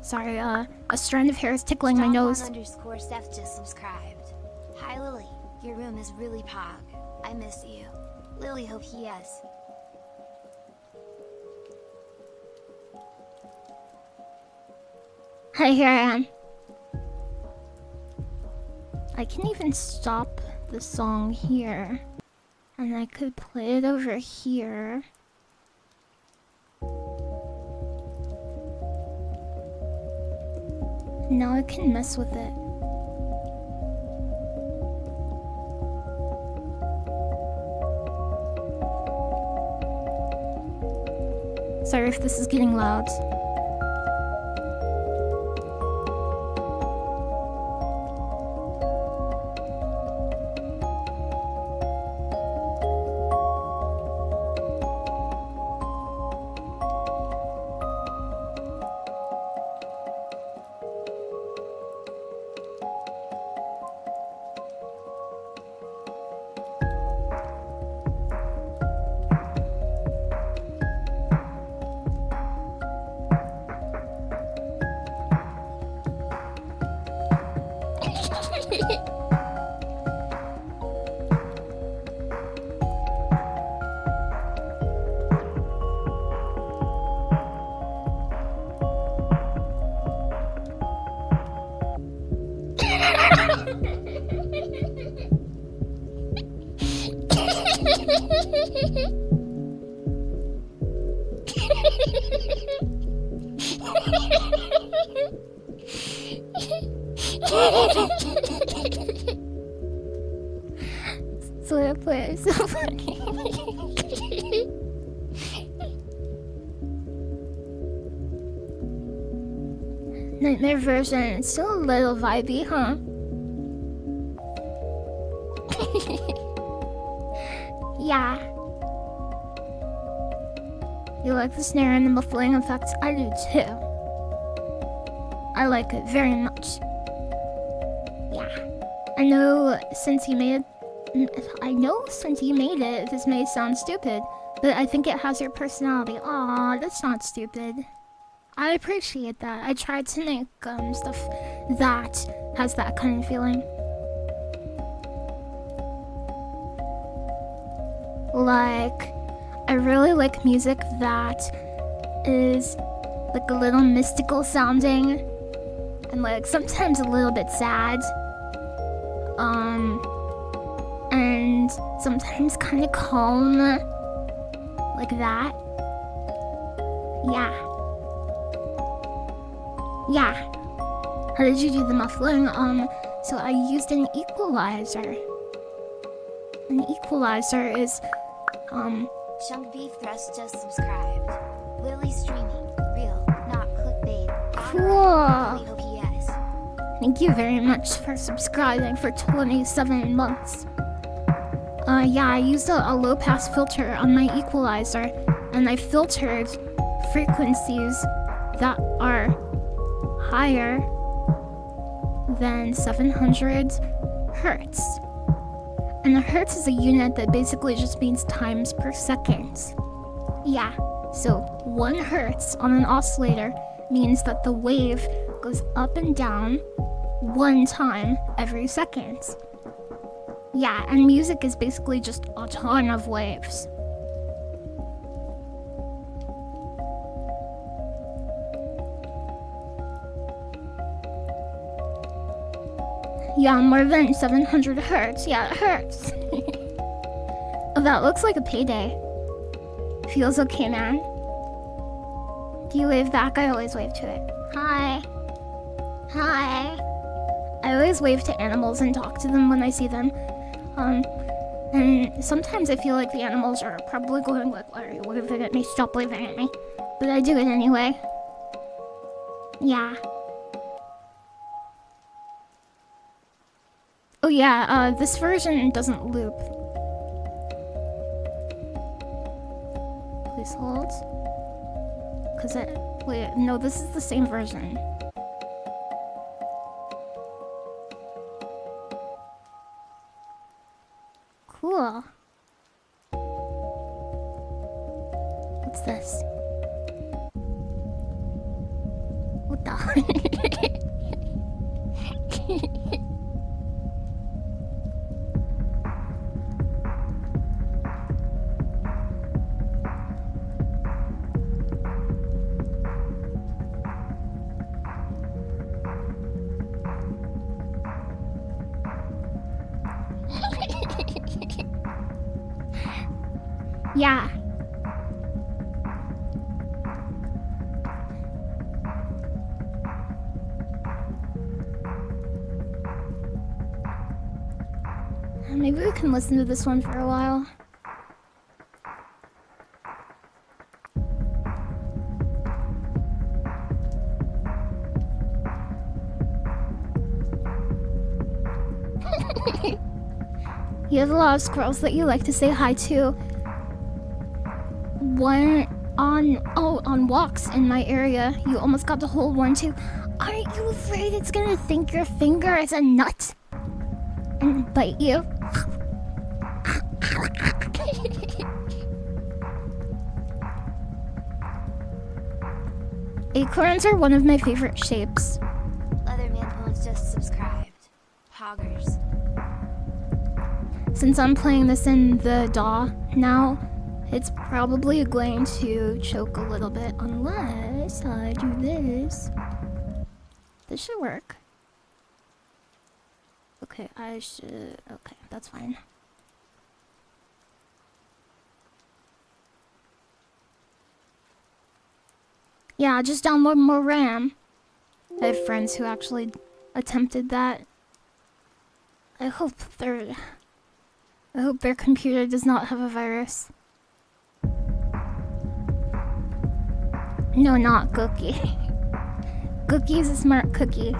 S1: Sorry, a strand of hair is tickling my nose.
S2: _Steph just subscribed. Hi Lily, your room is really pog. I miss you. Lily hope he yes.
S1: Hi, here I am. I can even stop the song here. And I could play it over here. Now I can mess with it. Sorry if this is getting loud. So play so funny. Nightmare version, it's still a little vibey, huh? Yeah. You like the snare and the muffling effects? I do too. I like it very much. Yeah. I know since you made it, this may sound stupid, but I think it has your personality. Aw, that's not stupid. I appreciate that. I tried to make stuff that has that kind of feeling. Like, I really like music that is like a little mystical sounding and like sometimes a little bit sad. And sometimes kind of calm, like that. Yeah. Yeah. How did you do the muffling? So I used an equalizer. An equalizer is,
S2: Chunk Beef Thrust just subscribed. Lily streaming, real, not clickbait.
S1: Cool.
S2: Lily hope he yes.
S1: Thank you very much for subscribing for 27 months. Yeah, I used a low-pass filter on my equalizer, and I filtered frequencies that are higher than 700 hertz. And a hertz is a unit that basically just means times per second. Yeah, so 1 hertz on an oscillator means that the wave goes up and down 1 time every second. Yeah, and music is basically just a ton of waves. Yeah, more than 700 hertz. Yeah, it hurts. Oh, that looks like a payday. Feels okay, man. Do you wave back? I always wave to it. Hi. Hi. I always wave to animals and talk to them when I see them. And sometimes I feel like the animals are probably going like, why are you waving at me? Stop waving at me. But I do it anyway. Yeah. Oh yeah, this version doesn't loop. Please hold. Wait, no, this is the same version. Cool. Let's What's this? What the? Yeah. Maybe we can listen to this one for a while. You have a lot of squirrels that you like to say hi to. One on walks in my area. You almost got to hold one too. Aren't you afraid it's gonna think your finger is a nut and bite you? Acorns are one of my favorite shapes.
S2: Leatherman Bones just subscribed. Poggers.
S1: Since I'm playing this in the DAW now, it's probably going to choke a little bit unless I do this. This should work. Okay, okay, that's fine. Yeah, just download more RAM. I have friends who actually attempted that. I hope their computer does not have a virus. No, not Cookie. Cookie's a smart cookie.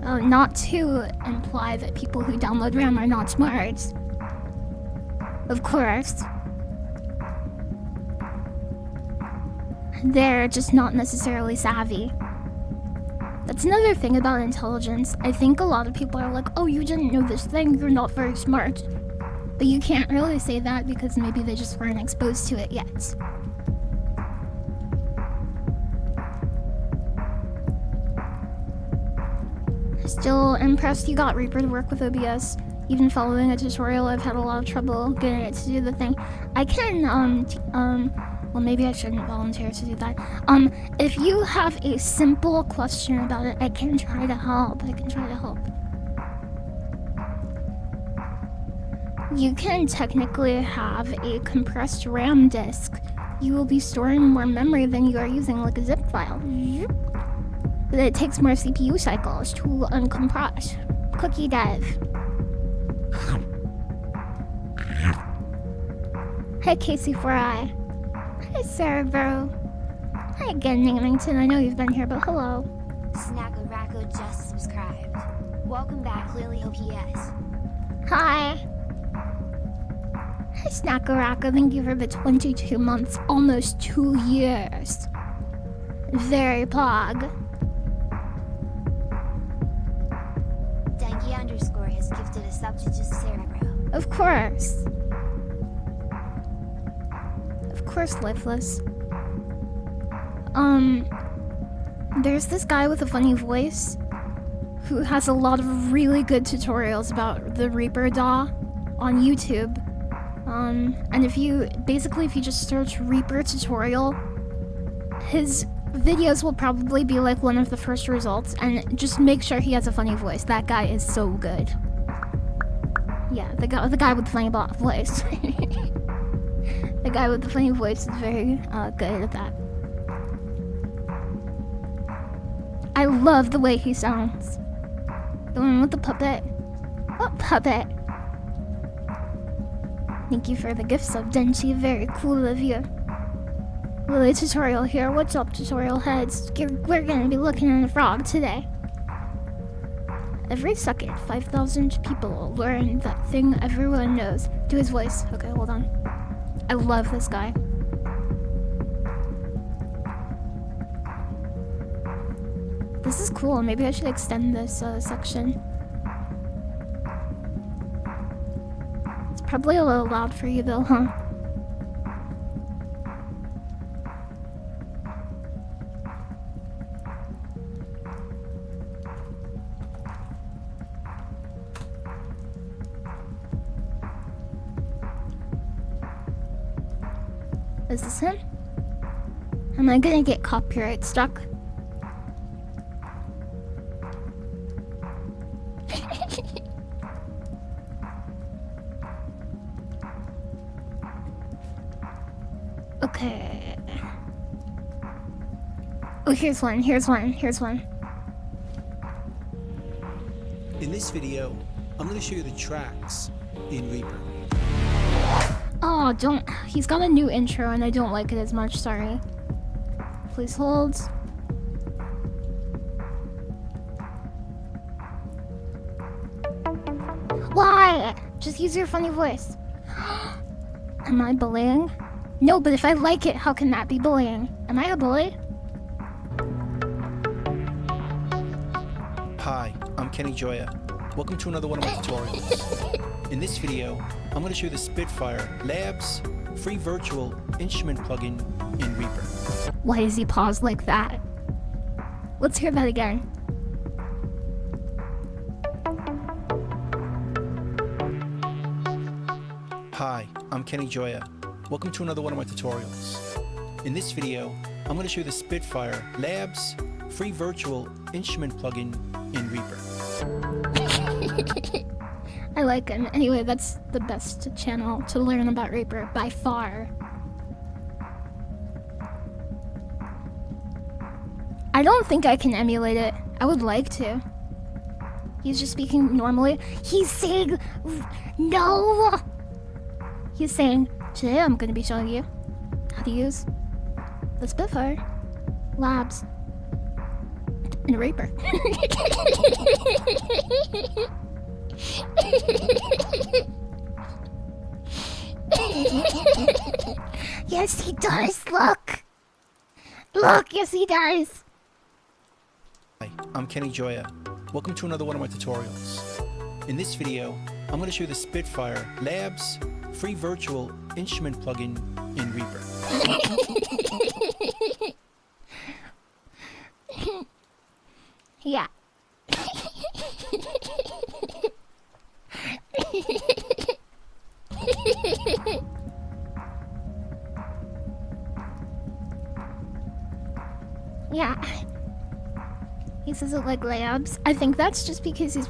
S1: Not to imply that people who download RAM are not smart. Of course. They're just not necessarily savvy. That's another thing about intelligence. I think a lot of people are like, oh, you didn't know this thing, you're not very smart. But you can't really say that because maybe they just weren't exposed to it yet. Still impressed you got Reaper to work with OBS. Even following a tutorial, I've had a lot of trouble getting it to do the thing. I can, well, maybe I shouldn't volunteer to do that. If you have a simple question about it, I can try to help. You can technically have a compressed RAM disk. You will be storing more memory than you are using, like a zip file. But it takes more CPU cycles to uncompress. Cookie dev. Hey, Casey4i. Hi, Cerebro. Hi again, Ningmington. I know you've been here, but hello.
S2: Snackaracko just subscribed. Welcome back, LilyHops.
S1: Hi. Hi, Snackaracko. Thank you for the 22 months, almost 2 years. Very pog.
S2: Danky_ has gifted a sub to just Cerebro.
S1: Of course. Of course, Lifeless. There's this guy with a funny voice who has a lot of really good tutorials about the Reaper DAW on YouTube. And if you just search Reaper tutorial, his videos will probably be like one of the first results, and just make sure he has a funny voice. That guy is so good. Yeah, the guy with the funny voice. The guy with the funny voice is very good at that. I love the way he sounds. The one with the puppet. What puppet? Thank you for the gift sub, Denchi. Very cool of you. Lily tutorial here. What's up, tutorial heads? We're gonna be looking at a frog today. Every second, 5,000 people learn that thing everyone knows. Do his voice. Okay, hold on. I love this guy. This is cool. Maybe I should extend this section. It's probably a little loud for you though, huh? Is this him? Am I gonna get copyright stuck? Okay. Oh, here's one.
S3: In this video, I'm going to show you the tracks in Reaper.
S1: Oh, don't. He's got a new intro and I don't like it as much, sorry. Please hold. Why? Just use your funny voice. Am I bullying? No, but if I like it, how can that be bullying? Am I a bully?
S3: Hi, I'm Kenny Joya. Welcome to another one of my tutorials. In this video, I'm going to show you the Spitfire Labs free virtual instrument plugin in Reaper.
S1: Why does he pause like that? Let's hear that again.
S3: Hi, I'm Kenny Joya. Welcome to another one of my tutorials. In this video, I'm going to show you the Spitfire Labs free virtual instrument plugin in Reaper.
S1: I like him. Anyway, that's the best channel to learn about Reaper by far. I don't think I can emulate it. I would like to. He's just speaking normally. He's saying no. He's saying, today I'm going to be showing you how to use the Spitfire Labs in Reaper. Yes, he does. Look. Look, yes, he does.
S3: Hi, I'm Kenny Joya. Welcome to another one of my tutorials. In this video, I'm going to show you the Spitfire Labs free virtual instrument plugin in Reaper.
S1: Yeah. Yeah. He says it like labs. I think that's just because he's...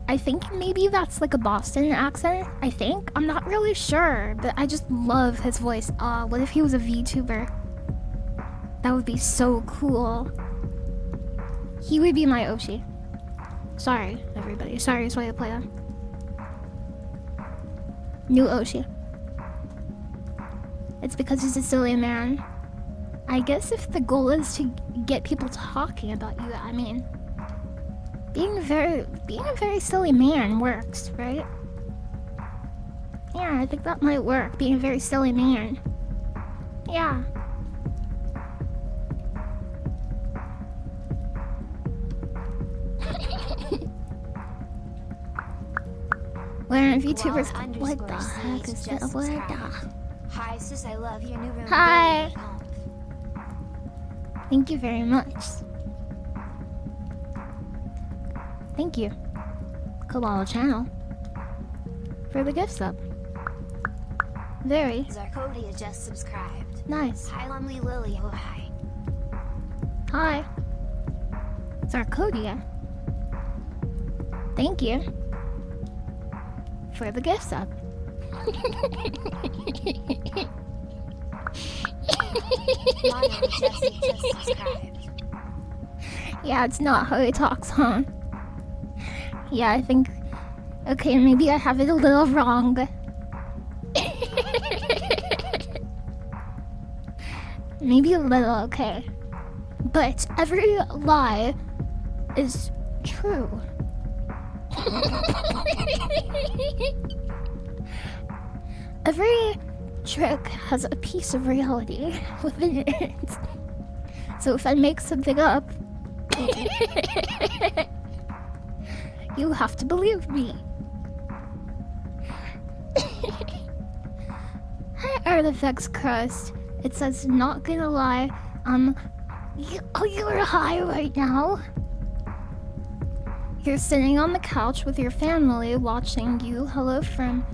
S1: I think maybe that's like a Boston accent. I think. I'm not really sure, but I just love his voice. What if he was a VTuber? That would be so cool. He would be my Oshi. Sorry, everybody. Sorry, it's why I play him. New Oshi. It's because he's a silly man. I guess if the goal is to get people talking about you, I mean, being a very silly man works, right? Yeah, I think that might work. Being a very silly man. Yeah. Where VTubers, what the heck is that? What the?
S2: Hi sis, I love your new room.
S1: Hi. Thank you very much. Thank you, Collab channel, for the gift sub. Very
S2: Zarkodia just subscribed.
S1: nice.
S2: Hi Lonely Lily, oh hi.
S1: Hi, Zarkodia. Thank you for the gift sub.
S2: Mono Jesse just subscribed.
S1: Yeah, it's not how he talks, huh? Yeah, I think... Okay, maybe I have it a little wrong. Maybe a little, okay. But every lie is true. Every trick has a piece of reality within it. So if I make something up, you have to believe me. Hi, Artifacts Crust. It says, not gonna lie, you're high right now. You're sitting on the couch with your family watching you. Hello from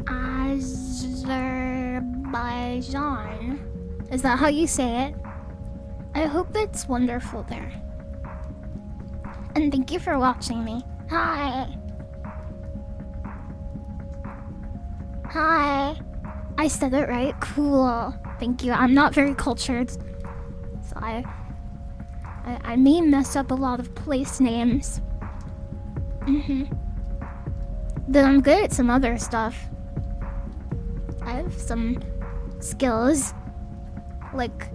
S1: Azerbaijan. Azerbaijan. Is that how you say it? I hope it's wonderful there. And thank you for watching me. Hi. Hi. I said it right. Cool. Thank you. I'm not very cultured. So I may mess up a lot of place names. But I'm good at some other stuff. I have some skills. Like,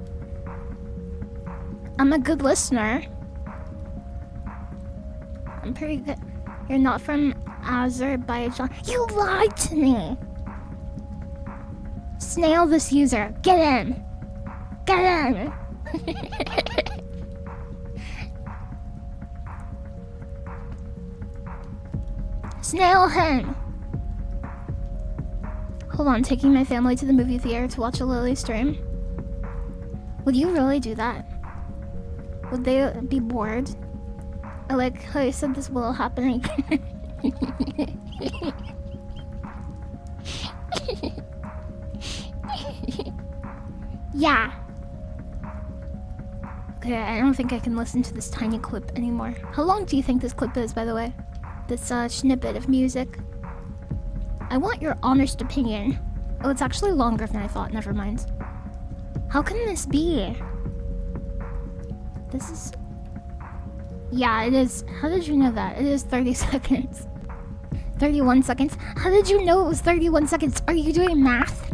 S1: I'm a good listener. I'm pretty good. You're not from Azerbaijan. You lied to me! Snail this user. Get in! Get in! Snail him! Hold on, taking my family to the movie theater to watch a Lily stream. Would you really do that? Would they be bored? I like how you said this will happen again. Yeah. Okay, I don't think I can listen to this tiny clip anymore. How long do you think this clip is, by the way? This snippet of music. I want your honest opinion. Oh, it's actually longer than I thought. Never mind. How can this be? This is... Yeah, it is. How did you know that? It is 30 seconds. 31 seconds. How did you know it was 31 seconds? Are you doing math?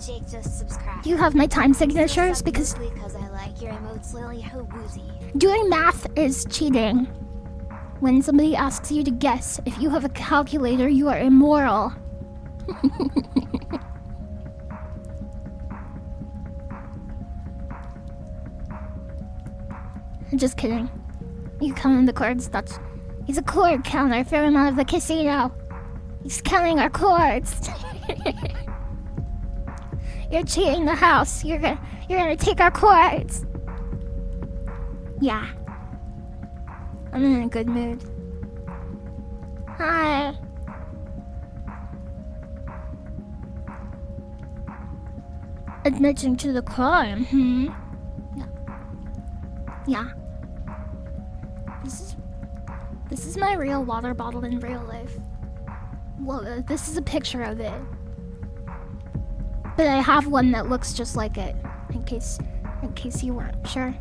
S2: Jake just subscribed.
S1: You have my time signatures because
S2: I like your emotes, LilyHops.
S1: doing math is cheating. When somebody asks you to guess if you have a calculator, you are immoral. Just kidding. You counting the cards? He's a chord counter. Throw him out of the casino. He's counting our chords. You're cheating the house. You're gonna take our chords. Yeah. I'm in a good mood. Hi. Admitting to the crime, Yeah. Yeah. This is my real water bottle in real life. Well, this is a picture of it. But I have one that looks just like it, in case you weren't sure.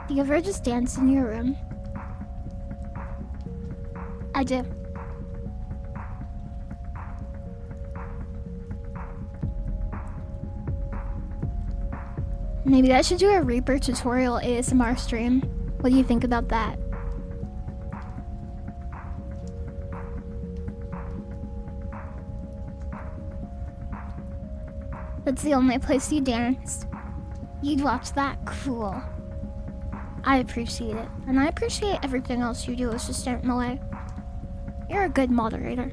S1: Do you ever just dance in your room? I do. Maybe I should do a Reaper tutorial ASMR stream. What do you think about that? That's the only place you danced. You'd watch that? Cool. I appreciate it. And I appreciate everything else you do. It's just get in the way. You're a good moderator.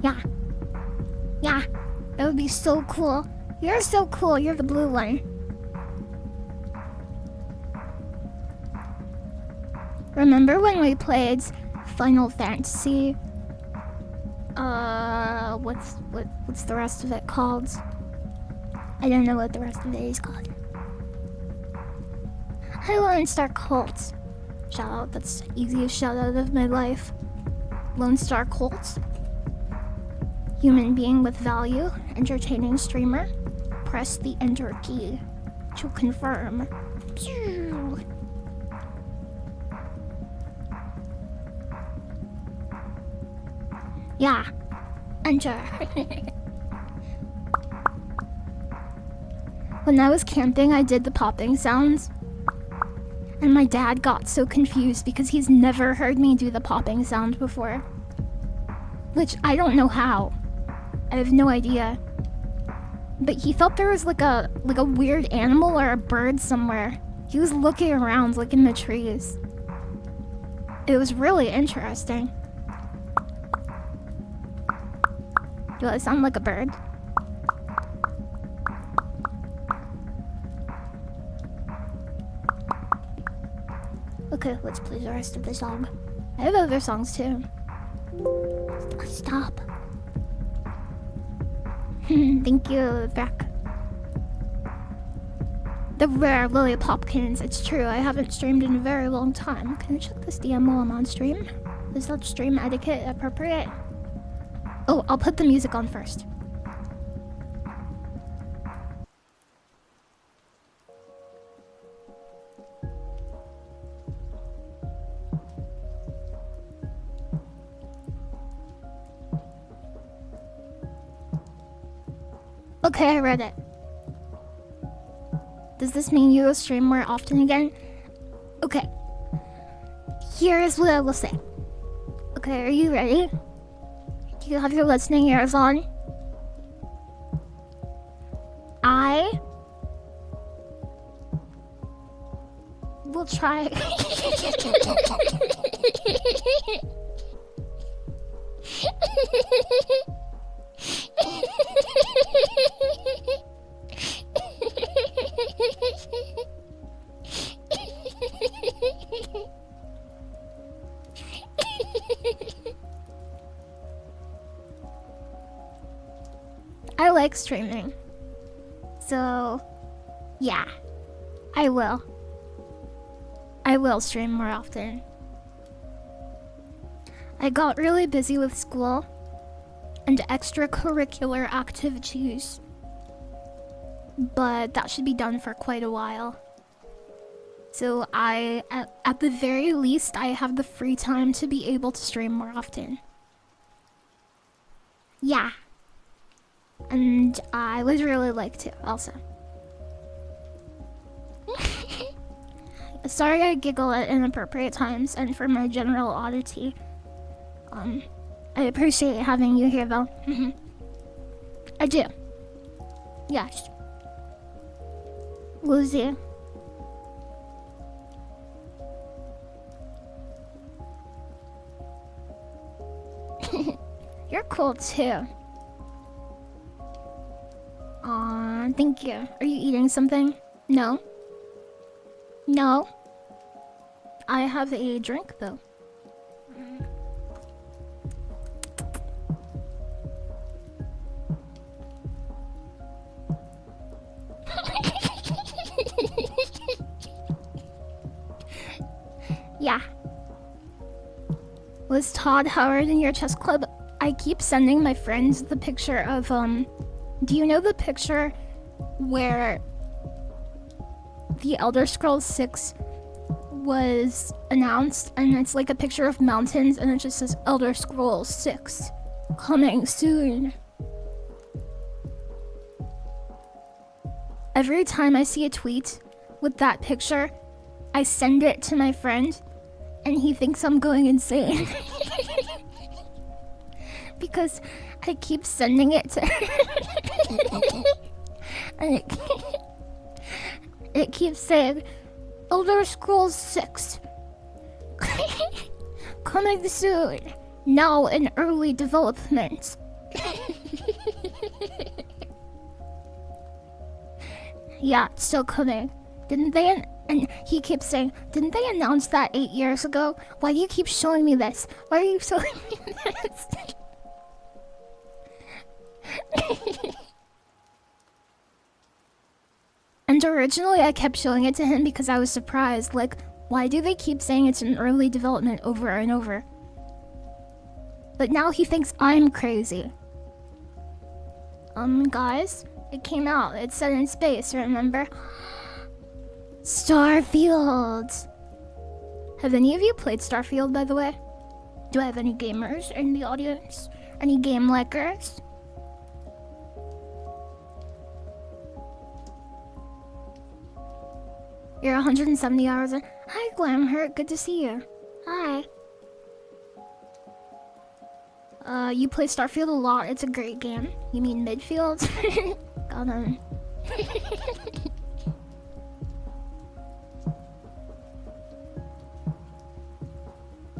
S1: Yeah. Yeah. That would be so cool. You're so cool. You're the blue one. Remember when we played Final Fantasy? What's the rest of it called? I don't know what the rest of it is called. Hi, Lone Star Colt. Shout out. That's the easiest shout out of my life. Lone Star Colt. Human being with value. Entertaining streamer. Press the enter key to confirm. Pew. Yeah. Enter. When I was camping, I did the popping sounds. And my dad got so confused because he's never heard me do the popping sound before. Which I don't know how. I have no idea. but he thought there was like a weird animal or a bird somewhere. He was looking around, like in the trees. It was really interesting. Do I sound like a bird? Okay, let's play the rest of the song. I have other songs too. Stop. Thank you, Beck. The rare Lily Popkins. It's true, I haven't streamed in a very long time. Can I check this DM while I'm on stream? Is that stream etiquette appropriate? Oh, I'll put the music on first. Okay, I read it. Does this mean you will stream more often again? Okay. Here's what I will say. Okay, are you ready? Do you have your listening ears on? I will try. I like streaming. So, yeah. I will. I will stream more often. I got really busy with school and extracurricular activities, but that should be done for quite a while. So at the very least, I have the free time to be able to stream more often. Yeah. And I would really like to, also. Sorry I giggle at inappropriate times and for my general oddity. I appreciate having you here, though. I do. Yes. Woozy. You're cool, too. Aw, thank you. Are you eating something? No? No? I have a drink, though. Yeah. Was Todd Howard in your chess club? I keep sending my friends the picture of, do you know the picture where the Elder Scrolls 6 was announced, and it's like a picture of mountains, and it just says Elder Scrolls 6 coming soon? Every time I see a tweet with that picture, I send it to my friend, and he thinks I'm going insane. Because I keep sending it to her. And it keeps saying, Elder Scrolls 6. Coming soon. Now in early development. Yeah, it's still coming. Didn't they? And he keeps saying, didn't they announce that 8 years ago? Why do you keep showing me this? Why are you showing me this? And originally I kept showing it to him because I was surprised. Like, why do they keep saying it's in early development over and over? But now he thinks I'm crazy. Guys, it came out. It's set in space, remember? Starfield! Have any of you played Starfield, by the way? Do I have any gamers in the audience? Any game likers? You're 170 hours in. Hi, Glamhurt. Good to see you. Hi. You play Starfield a lot. It's a great game. You mean Midfield? Got him.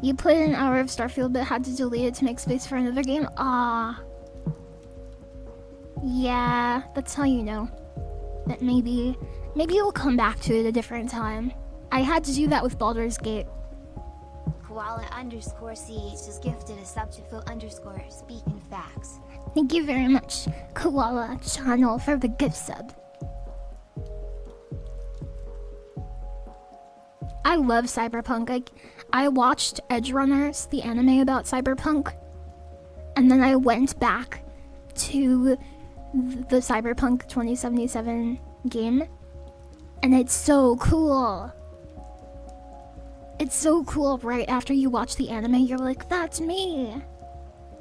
S1: You played an hour of Starfield but had to delete it to make space for another game? Ah. Yeah, that's how you know. That maybe you'll come back to it a different time. I had to do that with Baldur's Gate.
S2: Koala_CH is gifted a sub to Phil_ speaking facts.
S1: Thank you very much, Koala Channel, for the gift sub. I love Cyberpunk. I watched Edge Runners, the anime about Cyberpunk, and then I went back to the Cyberpunk 2077 game, and it's so cool. It's so cool. Right after you watch the anime, you're like, that's me.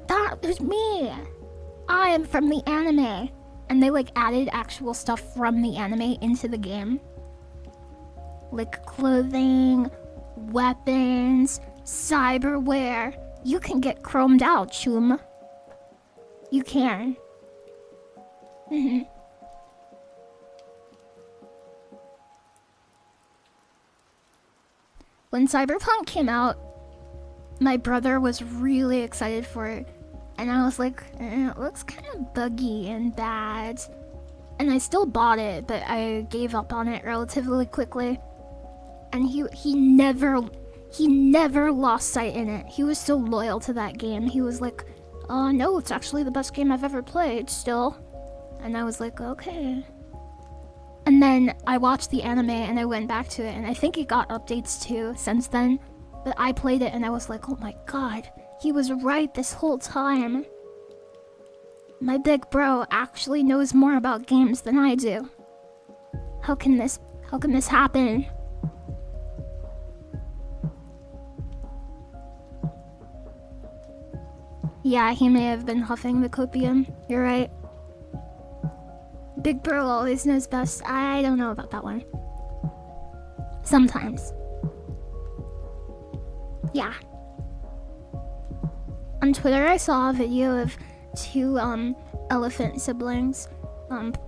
S1: That is me. I am from the anime. And they like added actual stuff from the anime into the game. Like clothing, weapons, cyberware. You can get chromed out, Chum. You can. When Cyberpunk came out, my brother was really excited for it. And I was like, it looks kind of buggy and bad. And I still bought it, but I gave up on it relatively quickly. And he never lost sight in it. He was so loyal to that game. He was like, oh no, it's actually the best game I've ever played still. And I was like, okay. And then I watched the anime and I went back to it, and I think it got updates too since then. But I played it and I was like, oh my god, he was right this whole time. My big bro actually knows more about games than I do. How can this happen? Yeah, he may have been huffing the copium. You're right. Big bro always knows best. I don't know about that one. Sometimes. Yeah. On Twitter, I saw a video of two elephant siblings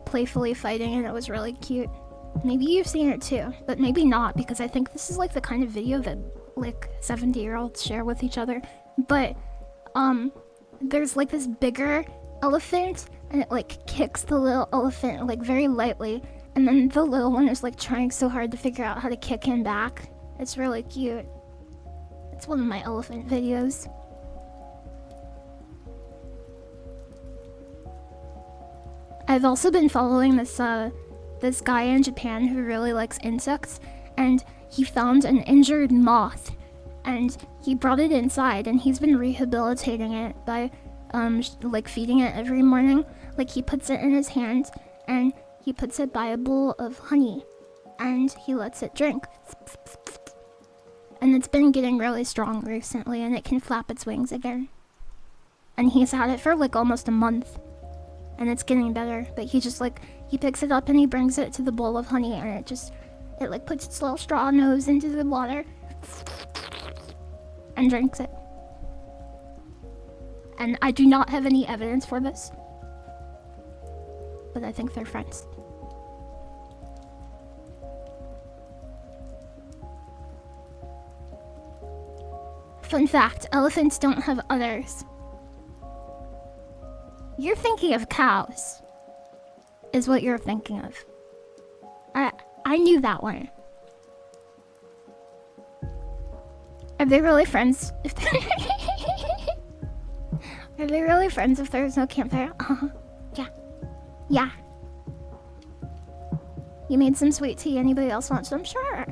S1: playfully fighting, and it was really cute. Maybe you've seen it too, but maybe not, because I think this is like the kind of video that like 70-year-olds share with each other. But there's like this bigger elephant, and it like kicks the little elephant like very lightly, and then the little one is like trying so hard to figure out how to kick him back. It's really cute. It's one of my elephant videos. I've also been following this guy in Japan who really likes insects, and he found an injured moth, and he brought it inside, and he's been rehabilitating it by like feeding it every morning. Like he puts it in his hand and he puts it by a bowl of honey and he lets it drink. And it's been getting really strong recently, and it can flap its wings again. And he's had it for like almost a month, and it's getting better. But he just like, he picks it up and he brings it to the bowl of honey, and it like puts its little straw nose into the water and drinks it. And I do not have any evidence for this, but I think they're friends. Fun fact, elephants don't have udders. You're thinking of cows, is what you're thinking of. I knew that one. Are they really friends? Are they really friends if there's no campfire? Yeah. Yeah. You made some sweet tea. Anybody else want some? Sure.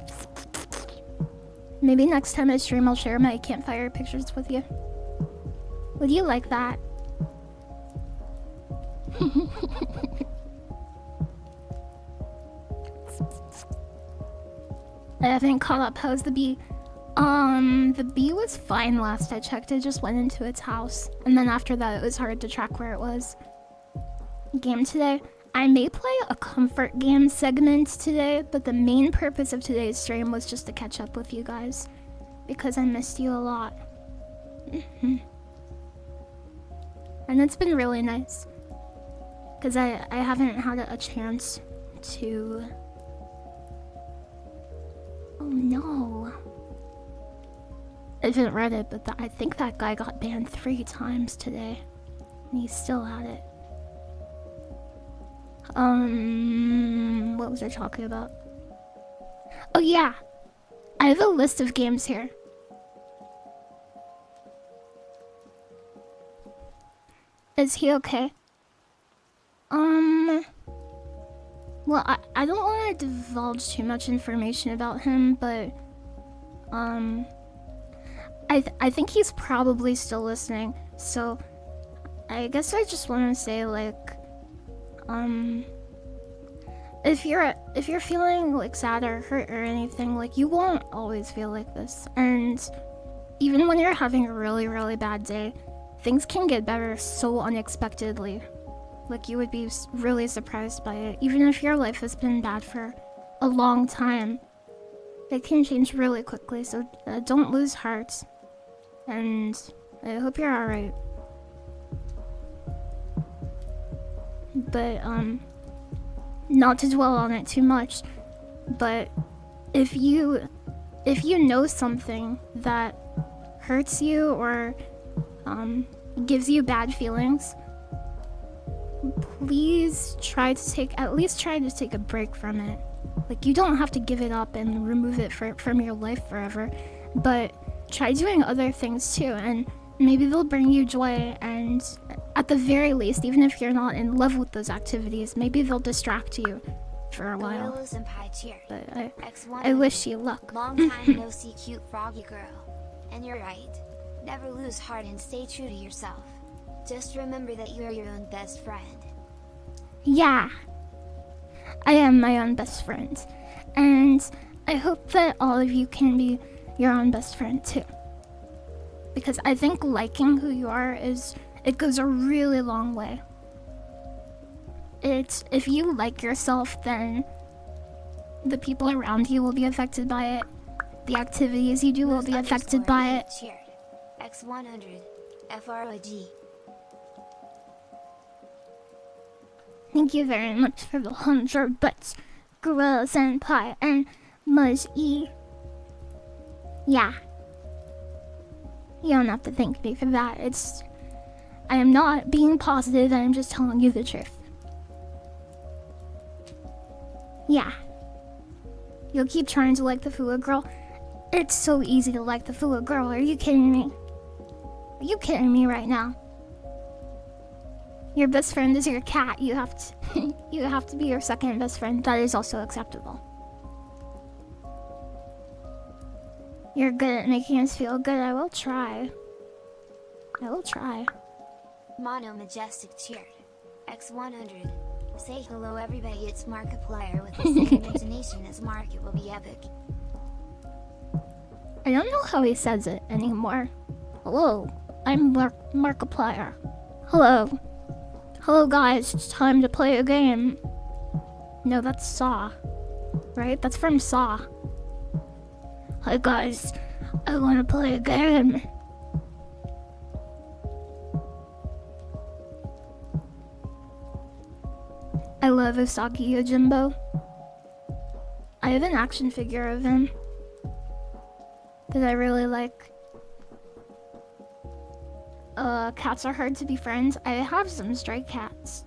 S1: Maybe next time I stream, I'll share my campfire pictures with you. Would you like that? I haven't caught up. How's the bee? The bee was fine last I checked. It just went into its house. And then after that, it was hard to track where it was. Game today. I may play a comfort game segment today, but the main purpose of today's stream was just to catch up with you guys, because I missed you a lot. And it's been really nice. because I haven't had a chance to... Oh no. I didn't read it, but I think that guy got banned 3 times today. And he's still at it. What was I talking about? Oh yeah! I have a list of games here. Is he okay? Well, I don't want to divulge too much information about him, but, I think he's probably still listening, so I guess I just want to say, like, if you're feeling, like, sad or hurt or anything, like, you won't always feel like this, and even when you're having a really, really bad day, things can get better so unexpectedly. Like, you would be really surprised by it. Even if your life has been bad for a long time, it can change really quickly, so don't lose heart. And I hope you're alright. But, not to dwell on it too much, but if you know something that hurts you or gives you bad feelings, please at least try to take a break from it. Like, you don't have to give it up and remove it from your life forever, but try doing other things too, and maybe they'll bring you joy, and at the very least, even if you're not in love with those activities, maybe they'll distract you for a while. But I wish you luck.
S2: Long time no see, cute froggy girl. And you're right. Never lose heart and stay true to yourself. Just remember that you're your own best friend.
S1: Yeah, I am my own best friend, and I hope that all of you can be your own best friend too. Because I think liking who you are it goes a really long way. If you like yourself, then the people around you will be affected by it. The activities you do will be affected by it.
S2: Cheered. X100 FROG.
S1: Thank you very much for the 100 bits, Gorilla Senpai and Muzz E. Yeah. You don't have to thank me for that. I am not being positive, I am just telling you the truth. Yeah. You'll keep trying to like the Fua girl. It's so easy to like the Fua girl, are you kidding me? Are you kidding me right now? Your best friend is your cat. You have to be your second best friend. That is also acceptable. You're good at making us feel good. I will try.
S2: Mono Majestic cheered. X100. Say hello everybody, it's Markiplier with the same intonation as Mark. It will be epic.
S1: I don't know how he says it anymore. Hello, I'm Markiplier. Hello. Hello guys, it's time to play a game. No, that's Saw. Right? That's from Saw. Hi guys, I wanna play a game. I love Usagi Yojimbo. I have an action figure of him that I really like. Cats are hard to befriend. I have some stray cats.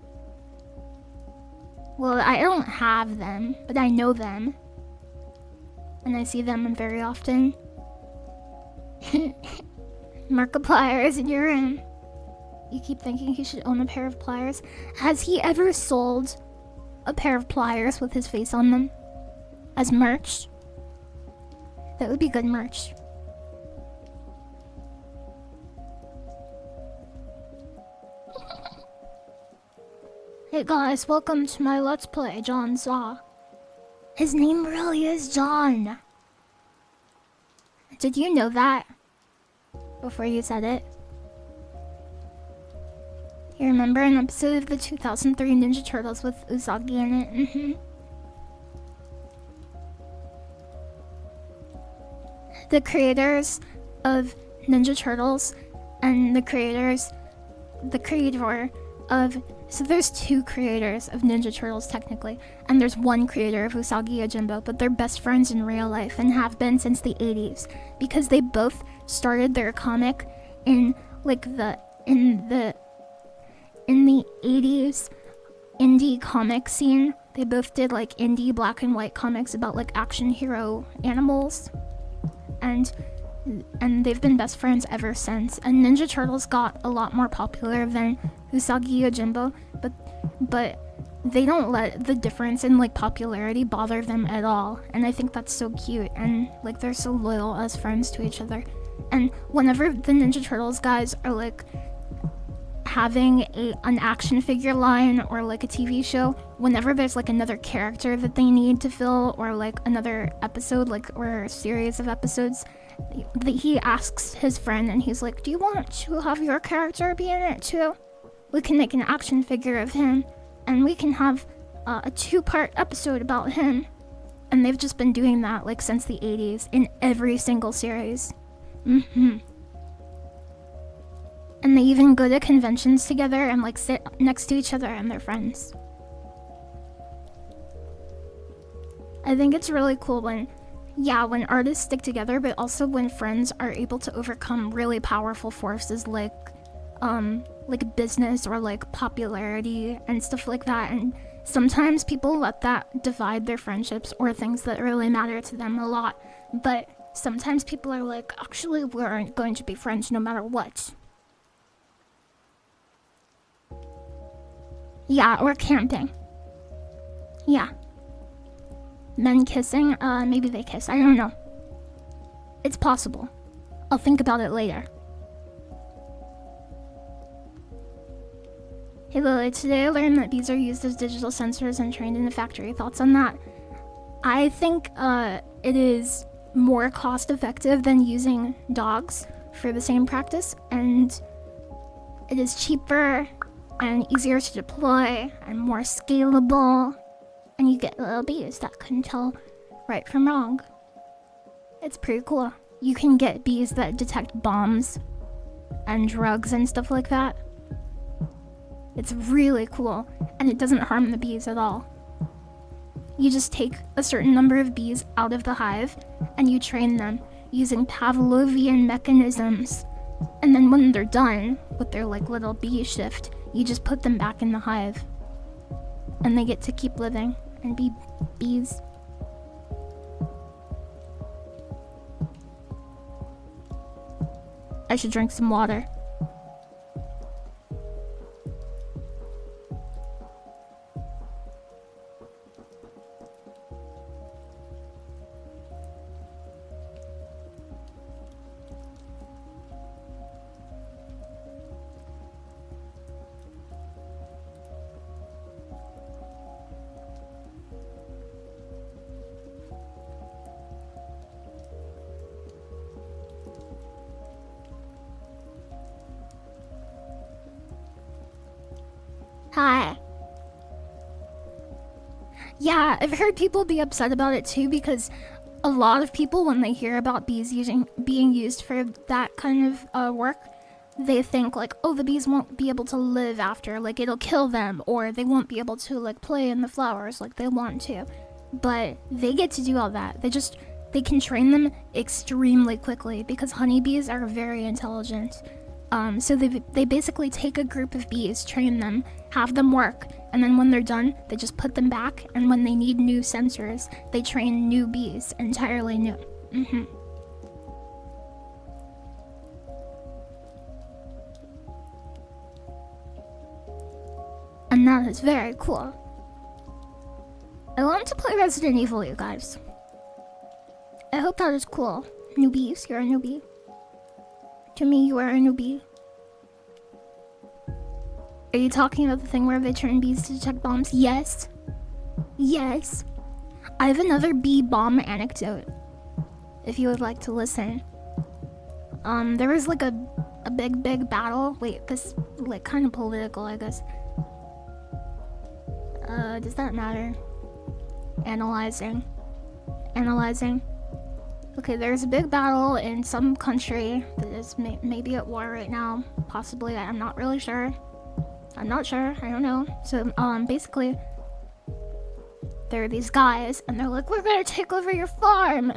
S1: Well, I don't have them, but I know them. And I see them very often. Markiplier is in your room. You keep thinking he should own a pair of pliers. Has he ever sold a pair of pliers with his face on them? As merch? That would be good merch. Hey guys, welcome to my Let's Play, John Saw. His name really is John. Did you know that? Before you said it? You remember an episode of the 2003 Ninja Turtles with Usagi in it? The creators of Ninja Turtles and the creator So there's 2 creators of Ninja Turtles technically, and there's 1 creator of Usagi Yojimbo, but they're best friends in real life and have been since the 80s because they both started their comic in like in the 80s indie comic scene. They both did like indie black and white comics about like action hero animals, and they've been best friends ever since. And Ninja Turtles got a lot more popular than Usagi Yojimbo, but they don't let the difference in like popularity bother them at all, and I think that's so cute, and like they're so loyal as friends to each other. And whenever the Ninja Turtles guys are like having an action figure line or like a TV show, whenever there's like another character that they need to fill or like another episode, like or a series of episodes, he asks his friend and he's like, do you want to have your character be in it too? We can make an action figure of him and we can have a 2-part episode about him. And they've just been doing that like since the 80s in every single series. And they even go to conventions together and like sit next to each other and they're friends. I think it's really cool when artists stick together, but also when friends are able to overcome really powerful forces like business or like popularity and stuff like that. And sometimes people let that divide their friendships or things that really matter to them a lot. But sometimes people are like, actually, we're going to be friends no matter what. Yeah, or camping. Yeah. Men kissing? Maybe they kiss. I don't know. It's possible. I'll think about it later. Hey Lily, today I learned that bees are used as digital sensors and trained in a factory. Thoughts on that? I think it is more cost effective than using dogs for the same practice, and it is cheaper and easier to deploy and more scalable, and you get little bees that can tell right from wrong. It's pretty cool. You can get bees that detect bombs and drugs and stuff like that. It's really cool, and it doesn't harm the bees at all. You just take a certain number of bees out of the hive and you train them using Pavlovian mechanisms, and then when they're done with their like little bee shift, you just put them back in the hive and they get to keep living and be bees. I should drink some water. Hi. Yeah, I've heard people be upset about it too, because a lot of people, when they hear about bees being used for that kind of work, they think like, oh, the bees won't be able to live after, like it'll kill them, or they won't be able to like play in the flowers like they want to. But they get to do all that. They can train them extremely quickly because honeybees are very intelligent. So they basically take a group of bees, train them, have them work, and then when they're done, they just put them back, and when they need new sensors, they train new bees, entirely new. And that is very cool. I want to play Resident Evil, you guys. I hope that is cool. Newbies, you're a newbie. To me, you are a newbie. Are you talking about the thing where they train bees to detect bombs? Yes. Yes. I have another bee bomb anecdote, if you would like to listen. There was like a big battle. Wait, this like kind of political, I guess. Does that matter? Analyzing. Okay, there's a big battle in some country that is maybe at war right now. Possibly, I'm not really sure. I'm not sure. I don't know. So, basically, there are these guys, and they're like, we're gonna take over your farm.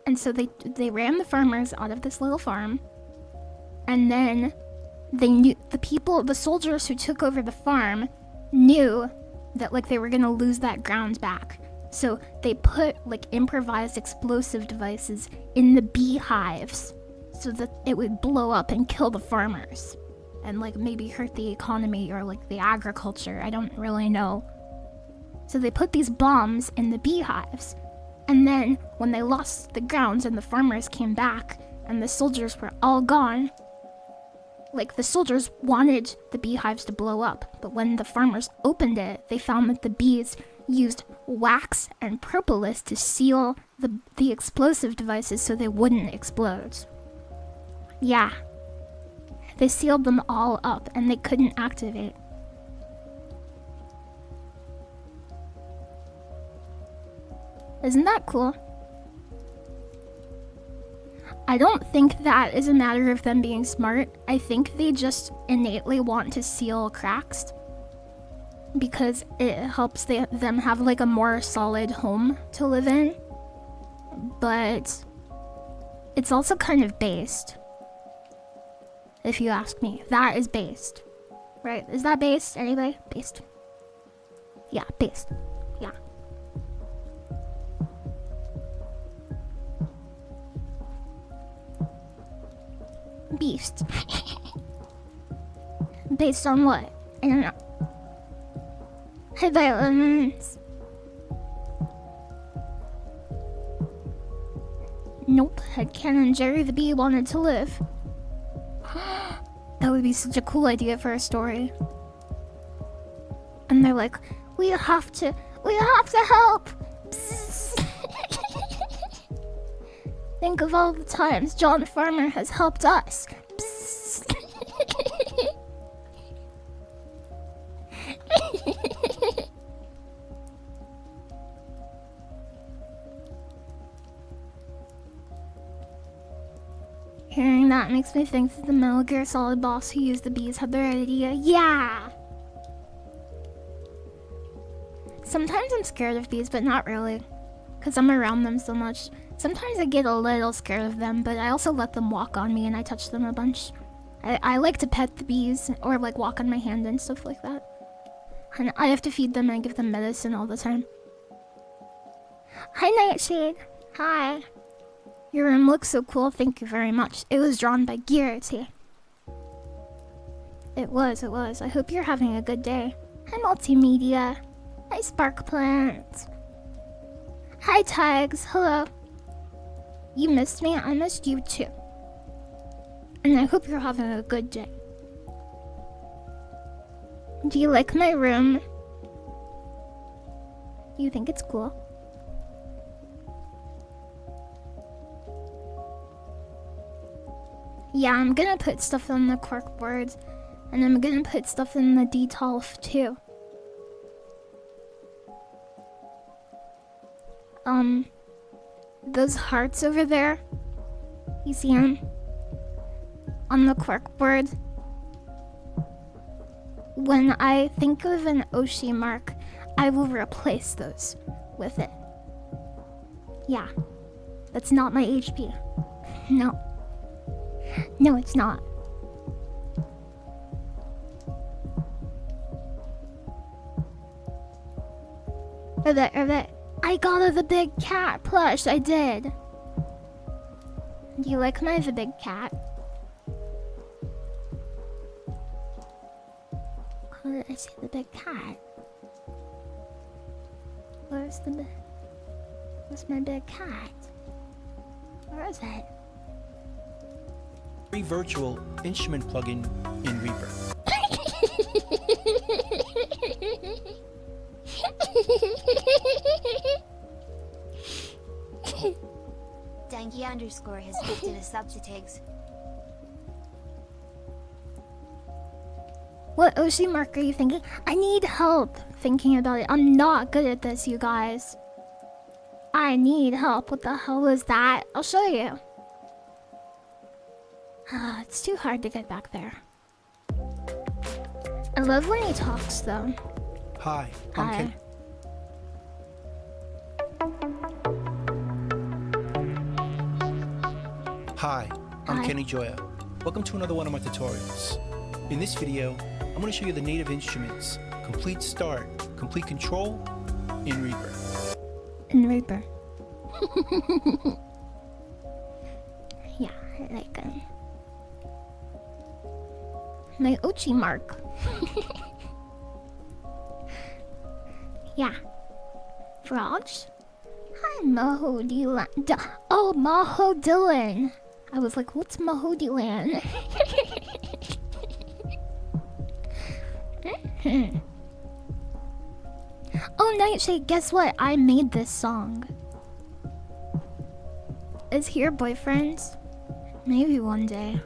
S1: And so they ran the farmers out of this little farm. And then they knew, the soldiers who took over the farm knew that, like, they were gonna lose that ground back. So they put, like, improvised explosive devices in the beehives so that it would blow up and kill the farmers. And, like, maybe hurt the economy or, like, the agriculture. I don't really know. So they put these bombs in the beehives. And then, when they lost the grounds and the farmers came back, and the soldiers were all gone, like, the soldiers wanted the beehives to blow up. But when the farmers opened it, they found that the bees used wax and propolis to seal the explosive devices so they wouldn't explode. Yeah. They sealed them all up, and they couldn't activate. Isn't that cool? I don't think that is a matter of them being smart. I think they just innately want to seal cracks because it helps them have, like, a more solid home to live in. But it's also kind of based, if you ask me. That is based, right? Is that based? Anybody? Based. Yeah, based. Yeah. Beast. Based on what? I don't know. Violence. Nope. Had Ken and Jerry the Bee wanted to live. That would be such a cool idea for a story. And they're like, we have to help. Think of all the times John Farmer has helped us. Hearing that makes me think that the Metal Gear Solid boss who used the bees had the right idea. Yeah! Sometimes I'm scared of bees, but not really. Because I'm around them so much. Sometimes I get a little scared of them, but I also let them walk on me and I touch them a bunch. I like to pet the bees, or, like, walk on my hand and stuff like that. And I have to feed them and give them medicine all the time. Hi, Nightshade. Hi. Your room looks so cool, thank you very much. It was drawn by Gearty. It was. I hope you're having a good day. Hi, Multimedia. Hi, Spark Plant. Hi, Tags. Hello. You missed me, I missed you too. And I hope you're having a good day. Do you like my room? You think it's cool? Yeah, I'm gonna put stuff on the corkboard, and I'm gonna put stuff in the detolf too. Those hearts over there, you see them? On the corkboard. When I think of an Oshi mark, I will replace those with it. Yeah, that's not my HP. No. No, it's not. I got her the big cat plush, I did. Do you like my the big cat? How did I see the big cat? Where's my big cat? Where is it?
S3: Free virtual instrument plugin in Reaper.
S2: Danky _ has gifted a sub to Tiggs.
S1: What Oshi mark are you thinking? I need help thinking about it. I'm not good at this, you guys. I need help. What the hell is that? I'll show you. It's too hard to get back there. I love when he talks though.
S3: Hi,
S1: Hi.
S3: Hi, I'm
S1: Hi.
S3: Kenny Joya. Welcome to another one of my tutorials. In this video, I'm going to show you the native instruments, complete start, complete control, in Reaper.
S1: In Reaper. Yeah, I like him. My Ochi mark. Yeah. Frogs? Hi, Maho Dylan. Oh, Maho Dylan. I was like, what's Maho Dylan? Oh, Nightshade, guess what? I made this song. Is he your boyfriend? Maybe one day.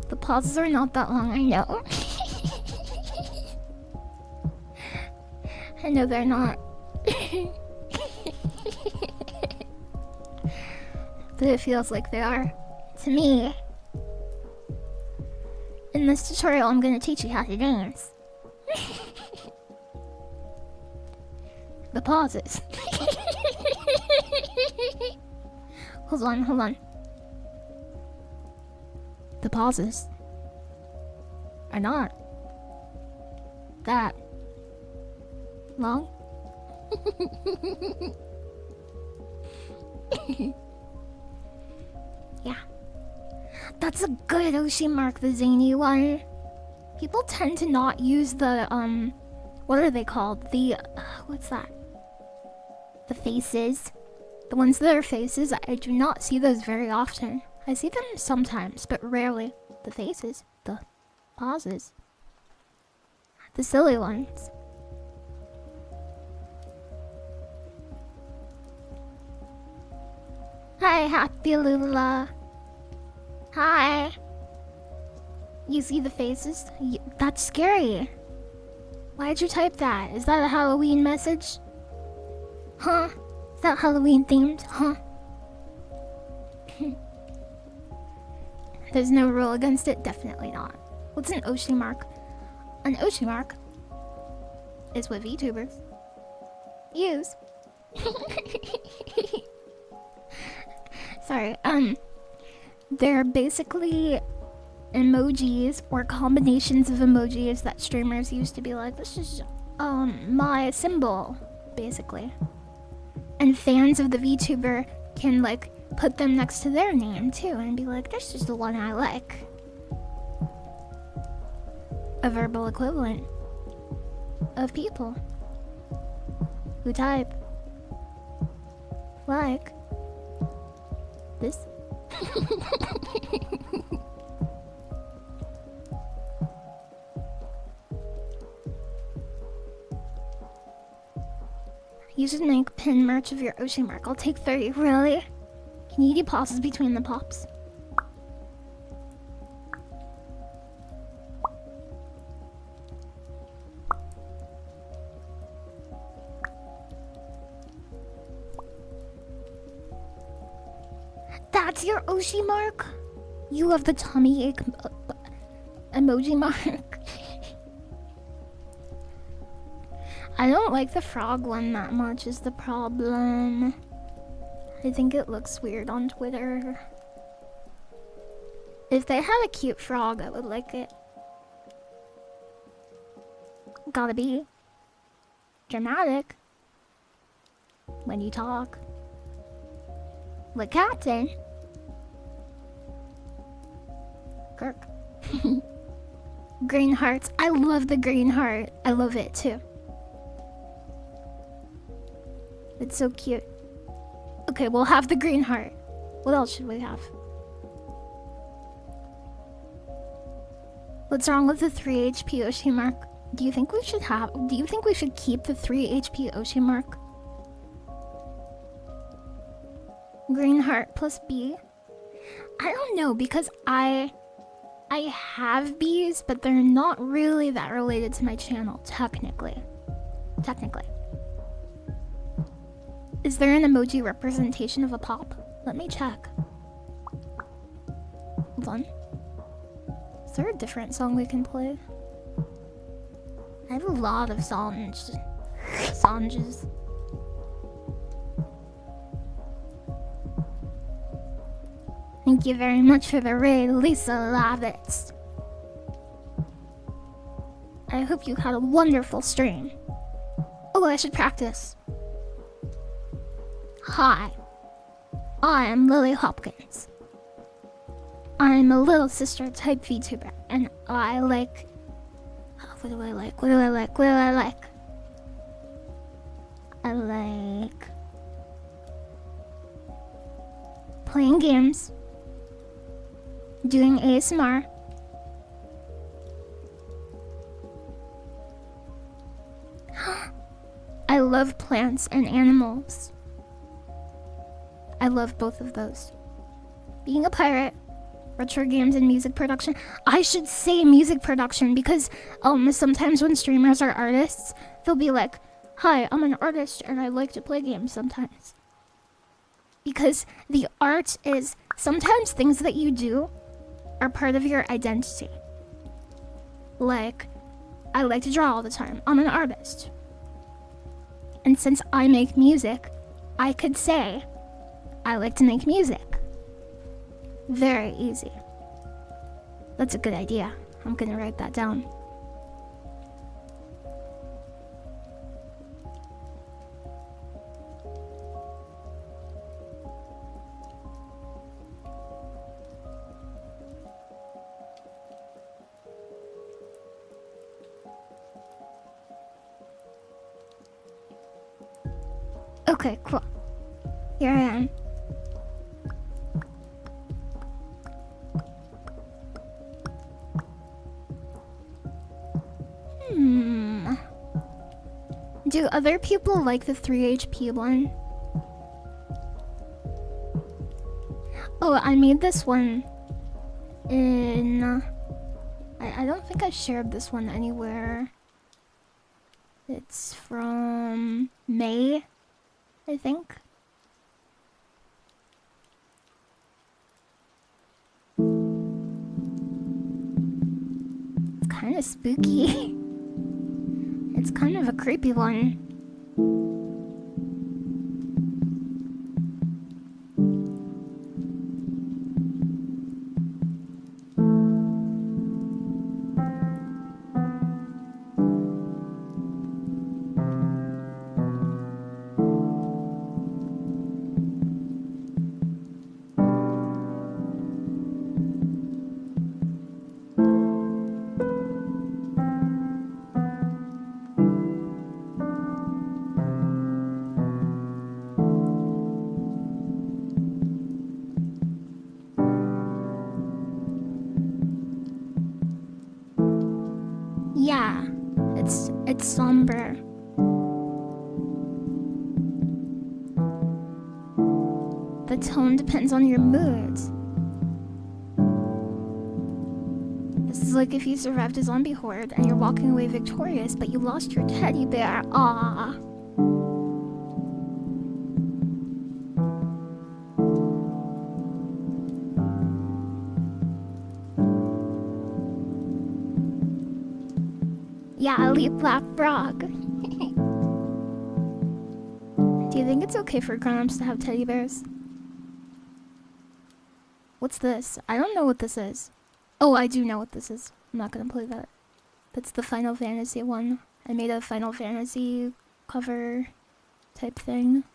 S1: The pauses are not that long, I know. I know they're not. But it feels like they are. To me. In this tutorial, I'm gonna teach you how to dance. The pauses. Hold on. The pauses are not that long. Yeah. That's a good Oshi mark, the zany one. People tend to not use the, what are they called? The, what's that? The faces. The ones that are faces, I do not see those very often. I see them sometimes, but rarely. The faces, the pauses. The silly ones. Hi, Happy Lula. Hi. You see the faces? That's scary. Why'd you type that? Is that a Halloween message? Huh? Is that Halloween themed? Huh? There's no rule against it? Definitely not. What's an Oshi mark? An Oshi mark is what VTubers use. Sorry, they're basically emojis or combinations of emojis that streamers used to be like, this is my symbol, basically. And fans of the VTuber can like put them next to their name too and be like, this is the one I like. A verbal equivalent of people who type like this. You should make pin merch of your Oshi mark. I'll take 30. Really? Can you do pauses between the pops? That's your Oshi mark? You have the tummy ache emoji mark. I don't like the frog one that much is the problem. I think it looks weird on Twitter. If they had a cute frog, I would like it. Gotta be dramatic when you talk. Like Captain Kirk. Green hearts. I love the green heart. I love it too. It's so cute. Okay, we'll have the green heart. What else should we have? What's wrong with the 3 HP Oshi mark? Do you think we should keep the 3 HP Oshi mark? Green heart plus B? I don't know, because I have bees, but they're not really that related to my channel, technically. Is there an emoji representation of a pop? Let me check. Hold on. Is there a different song we can play? I have a lot of songs. Thank you very much for the raid, Lisa Lavitz. I hope you had a wonderful stream. Oh, I should practice. Hi, I am Lily Hopkins. I'm a little sister type VTuber, and I like... What do I like? I like... playing games, doing ASMR, I love plants and animals. I love both of those. Being a pirate, retro games, and music production. I should say music production because sometimes when streamers are artists, they'll be like, hi, I'm an artist and I like to play games sometimes. Because the art is sometimes things that you do are part of your identity. Like, I like to draw all the time. I'm an artist. And since I make music, I could say, I like to make music. Very easy. That's a good idea. I'm gonna write that down. Okay, cool. Here I am. Do other people like the 3 HP one? Oh, I made this one in... I don't think I shared this one anywhere. It's from May, I think. It's kind of spooky. It's kind of a creepy one. Yeah, it's somber. The tone depends on your mood. This is like if you survived a zombie horde and you're walking away victorious, but you lost your teddy bear. Ah. Yeah, leap black frog. Do you think it's okay for grown-ups to have teddy bears? What's this? I don't know what this is. Oh, I do know what this is. I'm not gonna play that. That's the Final Fantasy one. I made a Final Fantasy cover type thing.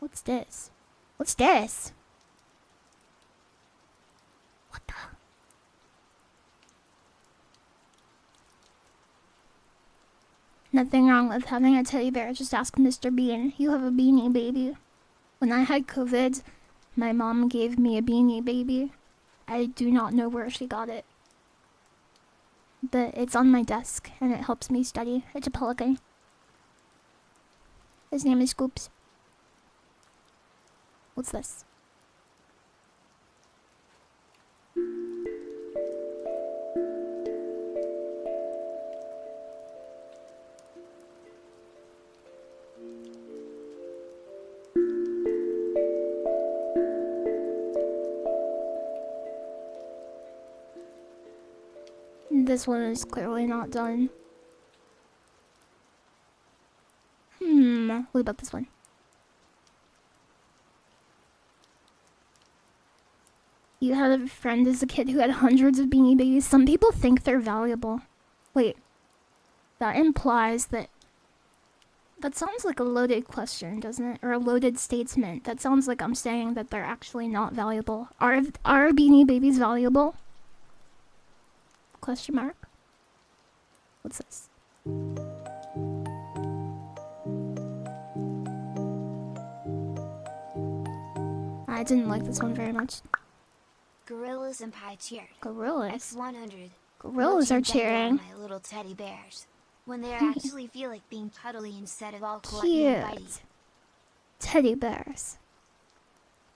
S1: What's this? What's this? What the? Nothing wrong with having a teddy bear, just ask Mr. Bean. You have a beanie baby. When I had COVID, my mom gave me a beanie baby. I do not know where she got it. But it's on my desk, and it helps me study. It's a pelican. His name is Scoops. What's this? This one is clearly not done. What about this one? You had a friend as a kid who had hundreds of Beanie Babies. Some people think they're valuable. Wait, that implies that... That sounds like a loaded question, doesn't it? Or a loaded statement. That sounds like I'm saying that they're actually not valuable. Are Beanie Babies valuable? Question mark? What's this? I didn't like this one very much.
S2: Gorillas and pie cheer.
S1: Gorillas?
S2: X100.
S1: Gorillas are cheering.
S2: My little teddy bears. When they actually feel like being cuddly instead of all collecting and fighting.
S1: Cute. Teddy bears.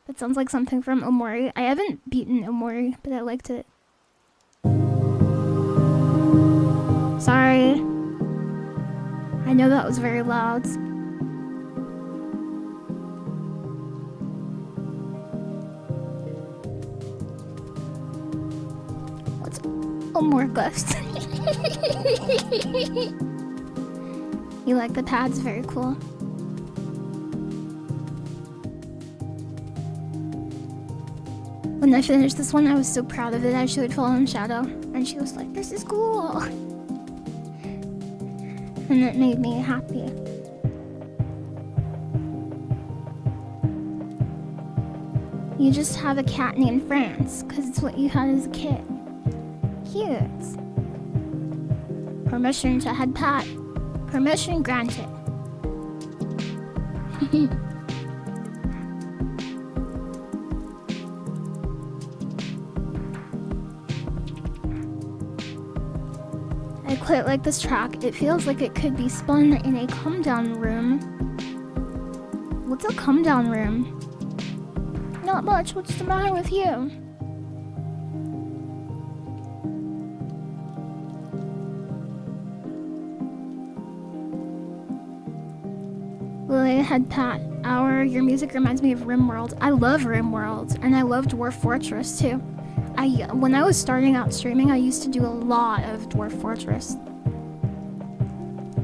S1: That sounds like something from Omori. I haven't beaten Omori, but I liked it. Sorry. I know that was very loud. What's Omorgus? You like the pads? Very cool. When I finished this one, I was so proud of it. I showed Fallen Shadow, and she was like, "This is cool," and it made me happy. You just have a cat named France, because it's what you had as a kid. Cute. Permission to head pat. Permission granted. I quite like this track. It feels like it could be spun in a come down room. What's a come down room? Not much. What's the matter with you? Lily had Pat. Your music reminds me of RimWorld. I love RimWorld, and I love Dwarf Fortress too. When I was starting out streaming, I used to do a lot of Dwarf Fortress.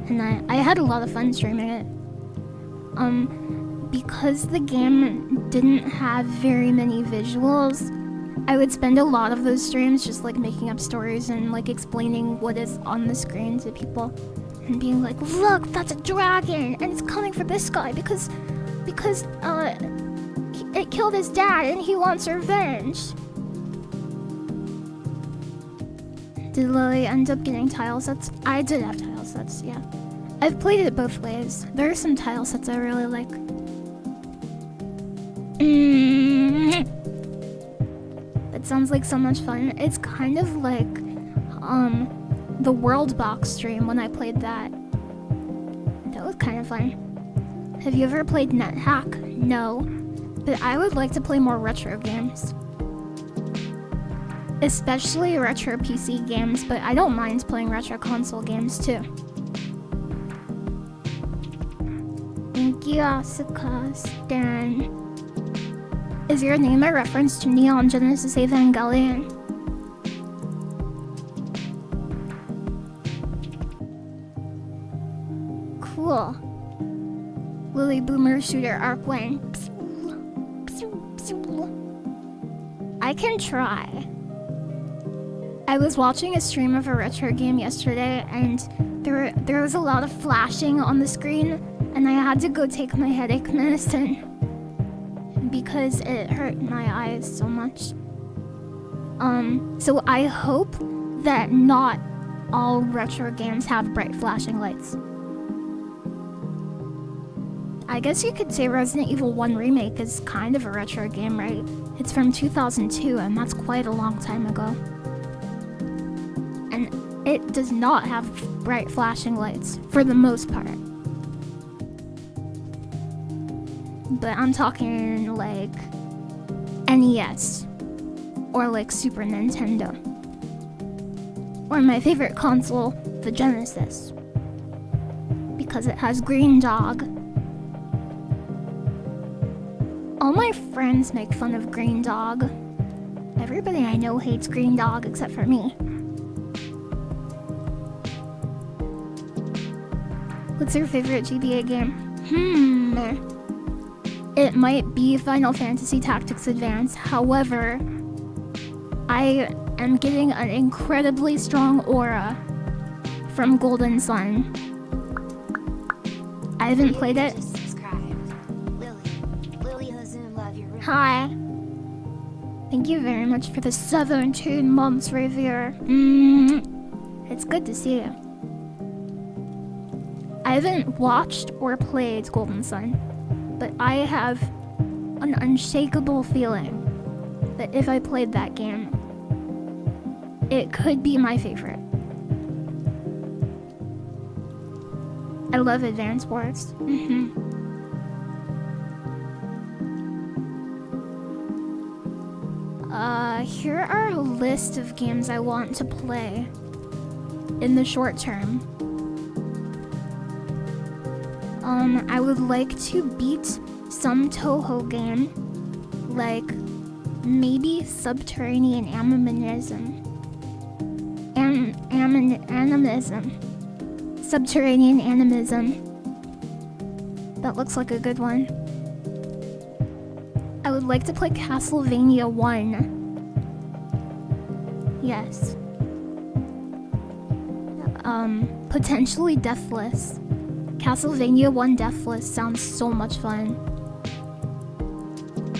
S1: And I had a lot of fun streaming it. Because the game didn't have very many visuals, I would spend a lot of those streams just like making up stories and like explaining what is on the screen to people. And being like, look, that's a dragon, and it's coming for this guy because it killed his dad and he wants revenge. Did Lily end up getting tile sets? I did have tile sets, yeah. I've played it both ways. There are some tile sets I really like. It sounds like so much fun. It's kind of like, the World Box stream when I played that. That was kind of fun. Have you ever played NetHack? No. But I would like to play more retro games. Especially retro PC games, but I don't mind playing retro console games too. Thank you, Asuka Stan. Is your name a reference to Neon Genesis Evangelion? Cool. Lily Boomer Shooter Arc 1. I can try. I was watching a stream of a retro game yesterday, and there was a lot of flashing on the screen, and I had to go take my headache medicine because it hurt my eyes so much. So I hope that not all retro games have bright flashing lights. I guess you could say Resident Evil 1 Remake is kind of a retro game, right? It's from 2002, and that's quite a long time ago. And it does not have bright flashing lights, for the most part. But I'm talking like NES, or like Super Nintendo. Or my favorite console, the Genesis. Because it has Green Dog. All my friends make fun of Green Dog. Everybody I know hates Green Dog except for me. What's your favorite GBA game? It might be Final Fantasy Tactics Advance. However, I am getting an incredibly strong aura from Golden Sun. I haven't played it.
S2: Just subscribed. Lily Hazoon, love your room.
S1: Hi. Thank you very much for the 17 months, Ravier. It's good to see you. I haven't watched or played Golden Sun, but I have an unshakable feeling that if I played that game, it could be my favorite. I love Advance Wars. Here are a list of games I want to play in the short term. I would like to beat some Toho game, like maybe Subterranean Animism. Subterranean Animism. That looks like a good one. I would like to play Castlevania 1. Yes. Potentially Deathless. Castlevania 1 Deathless sounds so much fun.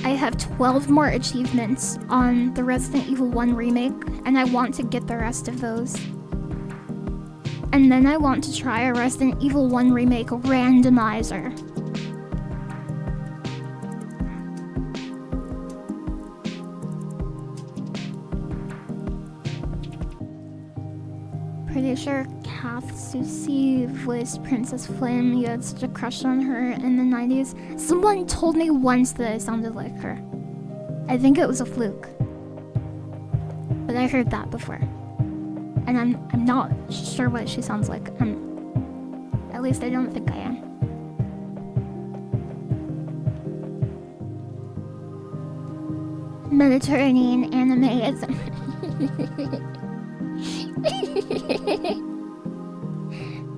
S1: I have 12 more achievements on the Resident Evil 1 remake, and I want to get the rest of those. And then I want to try a Resident Evil 1 remake randomizer. Pretty sure Kath Susie voiced Princess Flynn. You had such a crush on her in the 90s. Someone told me once that I sounded like her. I think it was a fluke. But I heard that before. And I'm not sure what she sounds like. At least I don't think I am. Mediterranean animism.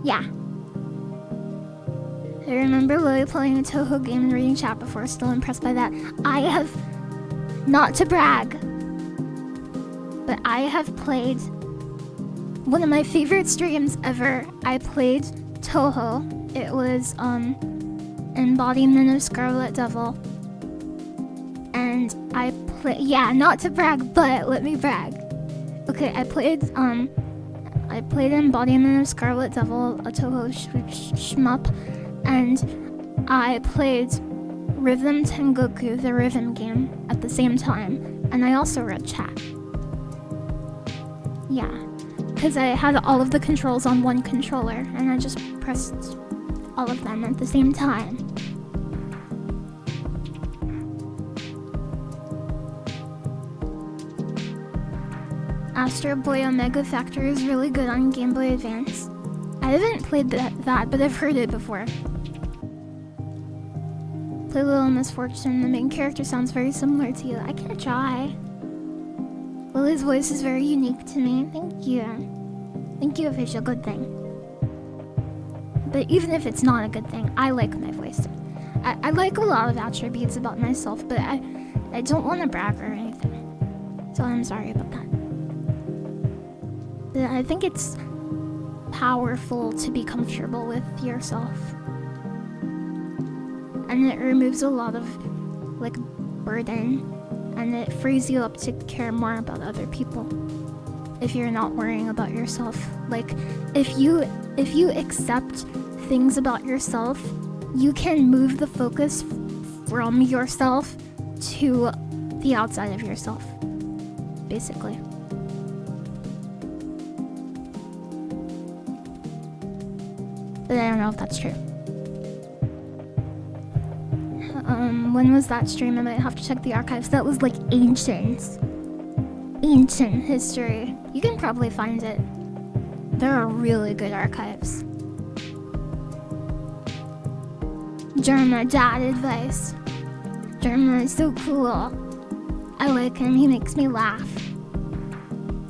S1: Yeah. I remember Lily playing a Toho game and reading chat before, still impressed by that. I have, not to brag, but I have played one of my favorite streams ever. I played Toho. It was Embodiment of Scarlet Devil. And I played, yeah, not to brag, but let me brag. Okay, I played Embodiment of Scarlet Devil, a Toho shmup, and I played Rhythm Tengoku, the rhythm game, at the same time, and I also read chat. Yeah, because I had all of the controls on one controller, and I just pressed all of them at the same time. Astro Boy Omega Factor is really good on Game Boy Advance. I haven't played that, but I've heard it before. Play Little Misfortune. The main character sounds very similar to you. I can try. Lily's voice is very unique to me. Thank you. Thank you if it's a good thing. But even if it's not a good thing, I like my voice. I like a lot of attributes about myself, but I don't want to brag or anything. So I'm sorry about that. But I think it's powerful to be comfortable with yourself. And it removes a lot of, like, burden. And it frees you up to care more about other people. If you're not worrying about yourself. Like, if you accept things about yourself, you can move the focus from yourself to the outside of yourself. Basically. But I don't know if that's true. When was that stream? I might have to check the archives. That was like ancient history. You can probably find it. There are really good archives. Germa, dad advice. Germa is so cool. I like him, he makes me laugh.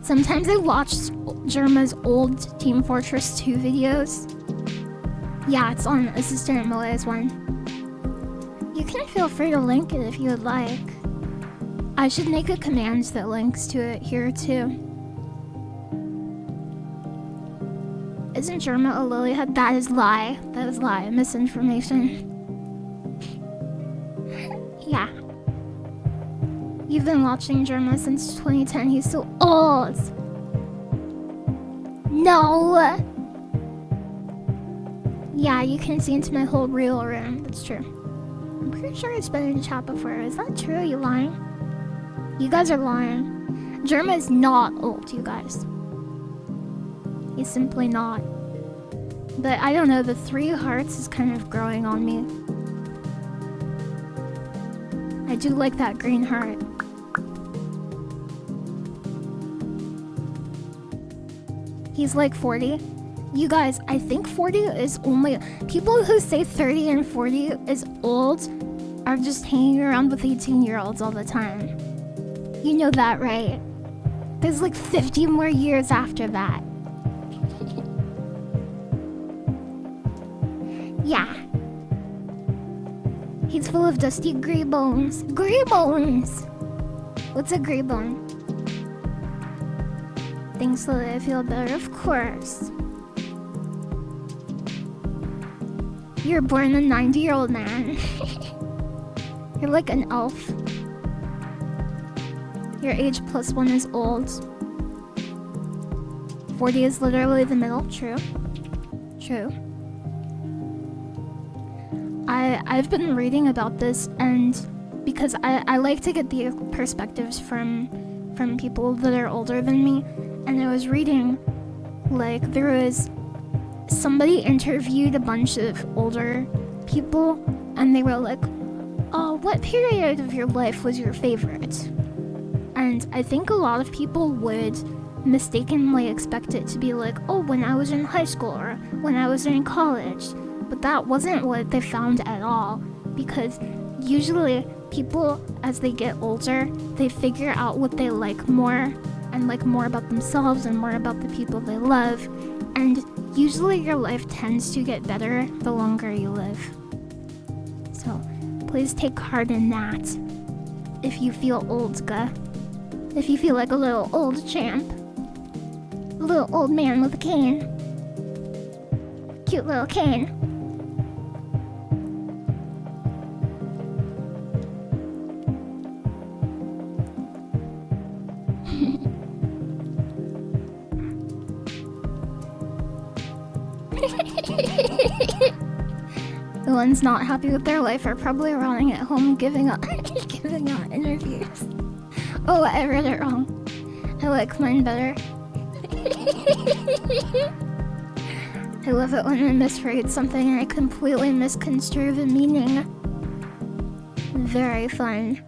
S1: Sometimes I watch Germa's old Team Fortress 2 videos. Yeah, it's on Assistant Malays one. You can feel free to link it if you would like. I should make a command that links to it here too. Isn't Germa a lilyhead? That is lie. That is lie. Misinformation. Yeah. You've been watching Germa since 2010. He's so old. No. Yeah, you can see into my whole real room. That's true. I'm pretty sure it's been in chat before. Is that true? Are you lying? You guys are lying. Germa is not old, you guys. He's simply not. But I don't know, the 3 hearts is kind of growing on me. I do like that green heart. He's like 40. You guys, I think 40 is only... People who say 30 and 40 is old are just hanging around with 18-year-olds all the time. You know that, right? There's like 50 more years after that. Yeah. He's full of dusty gray bones. Gray bones! What's a gray bone? Thanks, Lily. I feel better, of course. You're born a 90-year-old man. You're like an elf. Your age plus 1 is old. 40 is literally the middle. True. True. I've been reading about this, and because I like to get the perspectives from people that are older than me, and I was reading, like, there was somebody interviewed a bunch of older people, and they were like, oh, what period of your life was your favorite? And I think a lot of people would mistakenly expect it to be like, oh, when I was in high school or when I was in college. But that wasn't what they found at all, because usually people, as they get older, they figure out what they like more, and like more about themselves and more about the people they love, and usually your life tends to get better the longer you live. So please take heart in that if you feel old, if you feel like a little old champ, a little old man with a cane, cute little cane. The ones not happy with their life are probably running at home giving out interviews. Oh, I read it wrong. I like mine better. I love it when I misread something and I completely misconstrue the meaning. Very fun.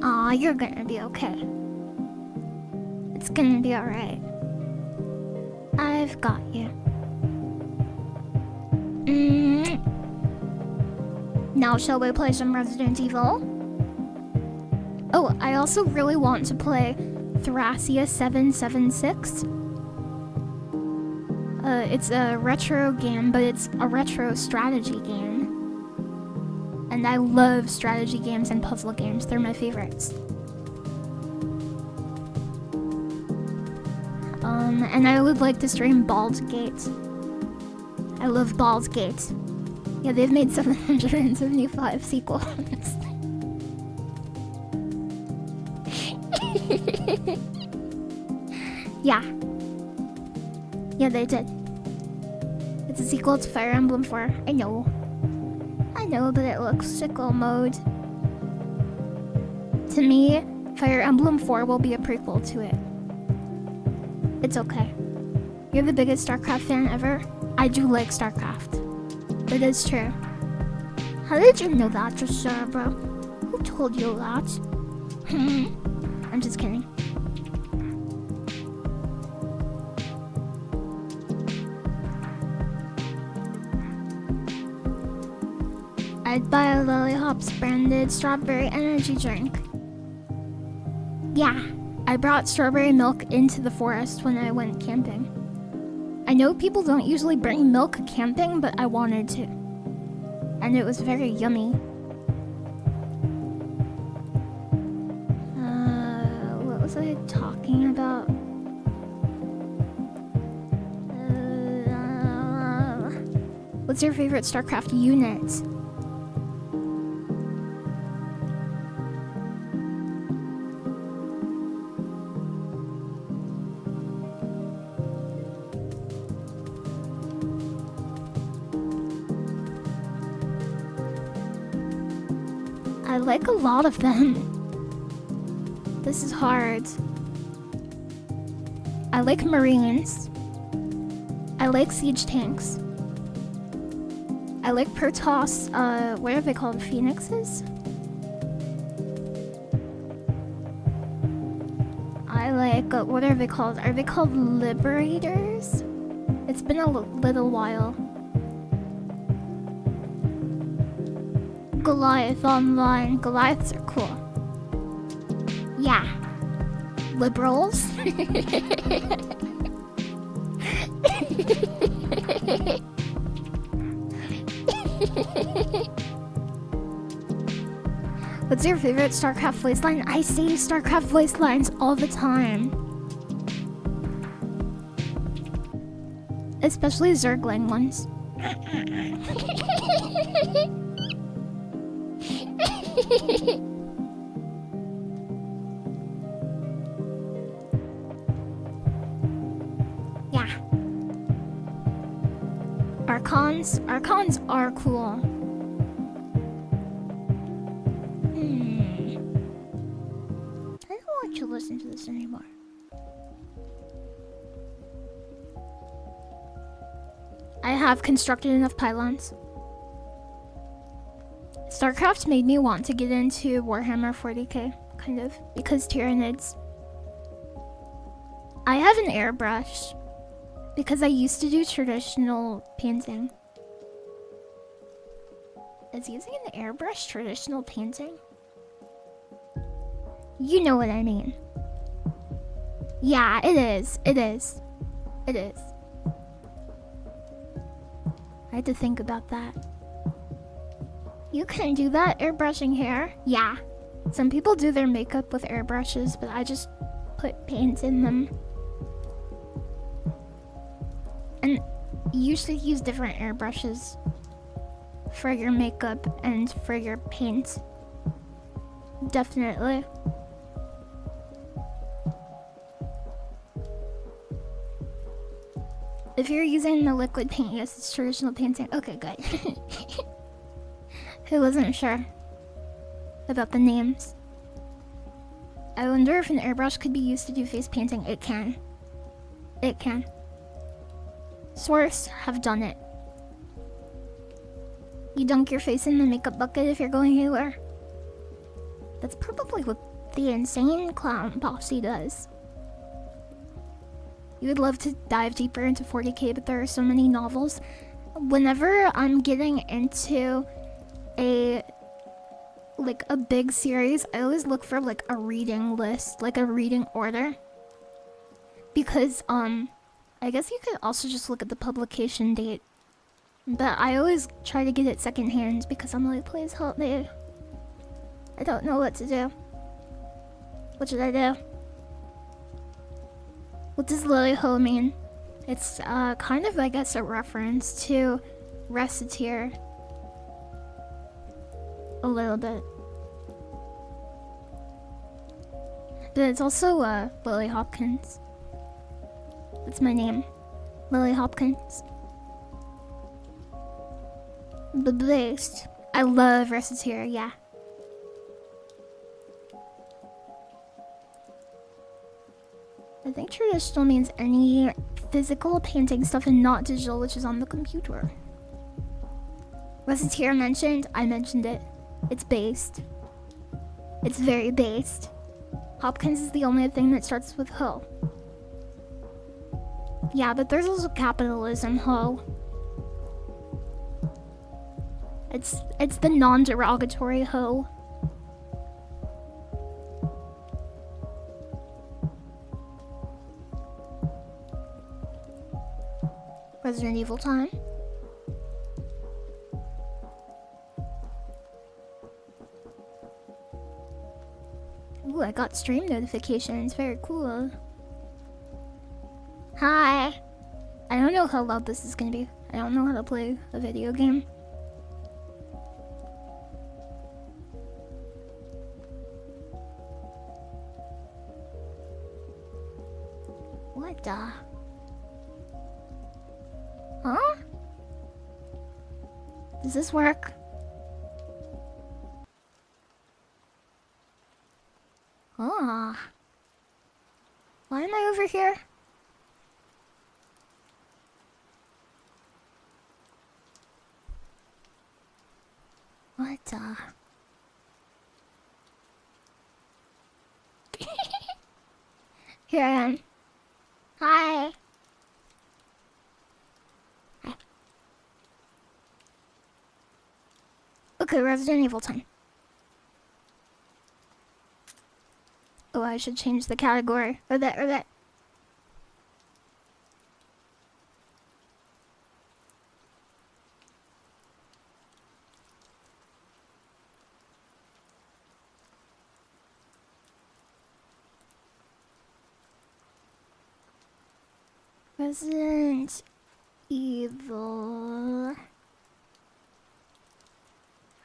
S1: Aw, you're gonna be okay. It's gonna be alright. I've got you. Now shall we play some Resident Evil? Oh, I also really want to play Thracia 776. It's a retro game, but it's a retro strategy game. And I love strategy games and puzzle games. They're my favorites. And I would like to stream Baldur's Gate. I love Baldur's Gate. Yeah, they've made 775 sequels. Yeah. Yeah, they did. It's a sequel to Fire Emblem 4. I know, but it looks sicko mode. To me, Fire Emblem 4 will be a prequel to it. It's okay. You're the biggest StarCraft fan ever? I do like StarCraft. It is true. How did you know that, Sarah? Who told you that? I'm just kidding. I'd buy a LilyHops branded strawberry energy drink. Yeah, I brought strawberry milk into the forest when I went camping. I know people don't usually bring milk camping, but I wanted to. And it was very yummy. What was I talking about? What's your favorite StarCraft unit? I like a lot of them. This is hard. I like Marines. I like siege tanks. I like Protoss, what are they called? Phoenixes? I like, what are they called? Are they called Liberators? It's been a little while. Goliath online. Goliaths are cool. Yeah. Liberals? What's your favorite StarCraft voice line? I say StarCraft voice lines all the time. Especially Zergling ones. Yeah. Archons are cool. I don't want you to listen to this anymore. I have constructed enough pylons. StarCraft made me want to get into Warhammer 40k, kind of, because Tyranids. I have an airbrush, because I used to do traditional painting. Is using an airbrush traditional painting? You know what I mean. Yeah, it is. It is. It is. I had to think about that. You can do that, airbrushing hair? Yeah. Some people do their makeup with airbrushes, but I just put paint in them. And you should use different airbrushes for your makeup and for your paint. Definitely. If you're using the liquid paint, yes, it's traditional painting. Okay, good. I wasn't sure about the names. I wonder if an airbrush could be used to do face painting. It can. It can. Swords have done it. You dunk your face in the makeup bucket if you're going anywhere. That's probably what the insane clown posse does. You would love to dive deeper into 40k, but there are so many novels. Whenever I'm getting into a big series, I always look for like a reading list, like a reading order. Because I guess you could also just look at the publication date. But I always try to get it secondhand because I'm like, please help me. I don't know what to do. What should I do? What does LilyHops mean? It's kind of, I guess, a reference to Reciteer. A little bit. But it's also Lily Hopkins. That's my name. Lily Hopkins. The best. I love Reciteer, yeah. I think traditional means any physical painting stuff and not digital, which is on the computer. Reciteer mentioned, I mentioned it. It's based. It's very based. Hopkins is the only thing that starts with ho. Yeah, but there's also capitalism, ho. It's the non-derogatory ho. Resident Evil time. Ooh, I got stream notifications. Very cool. Hi. I don't know how loud this is gonna be. I don't know how to play a video game. What the? Huh? Does this work? Ah. Why am I over here? What the? Here I am. Hi. Hi. Okay, Resident Evil time. Oh, I should change the category. Or that. Resident Evil.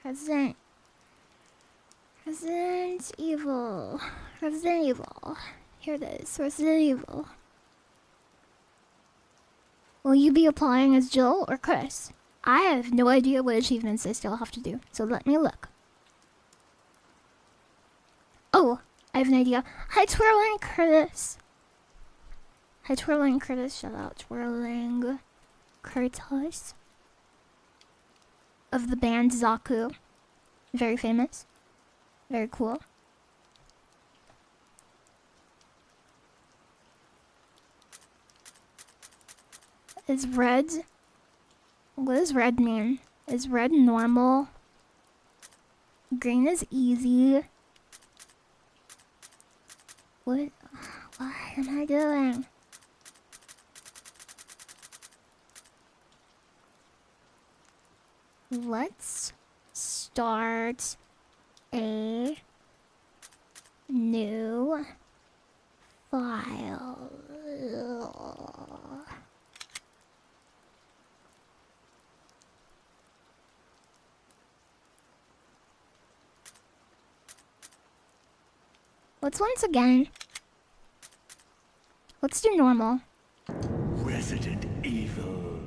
S1: Resident Evil. Resident Evil. Here it is. Resident Evil. Will you be applying as Jill or Chris? I have no idea what achievements I still have to do, so let me look. Oh, I have an idea. Hi, Twirling Curtis. Hi, Twirling Curtis. Shout out Twirling Curtis. Of the band Zaku. Very famous. Very cool. Is red... What does red mean? Is red normal? Green is easy. What am I doing? Let's start a new file. Let's once again. Let's do normal.
S4: Resident Evil.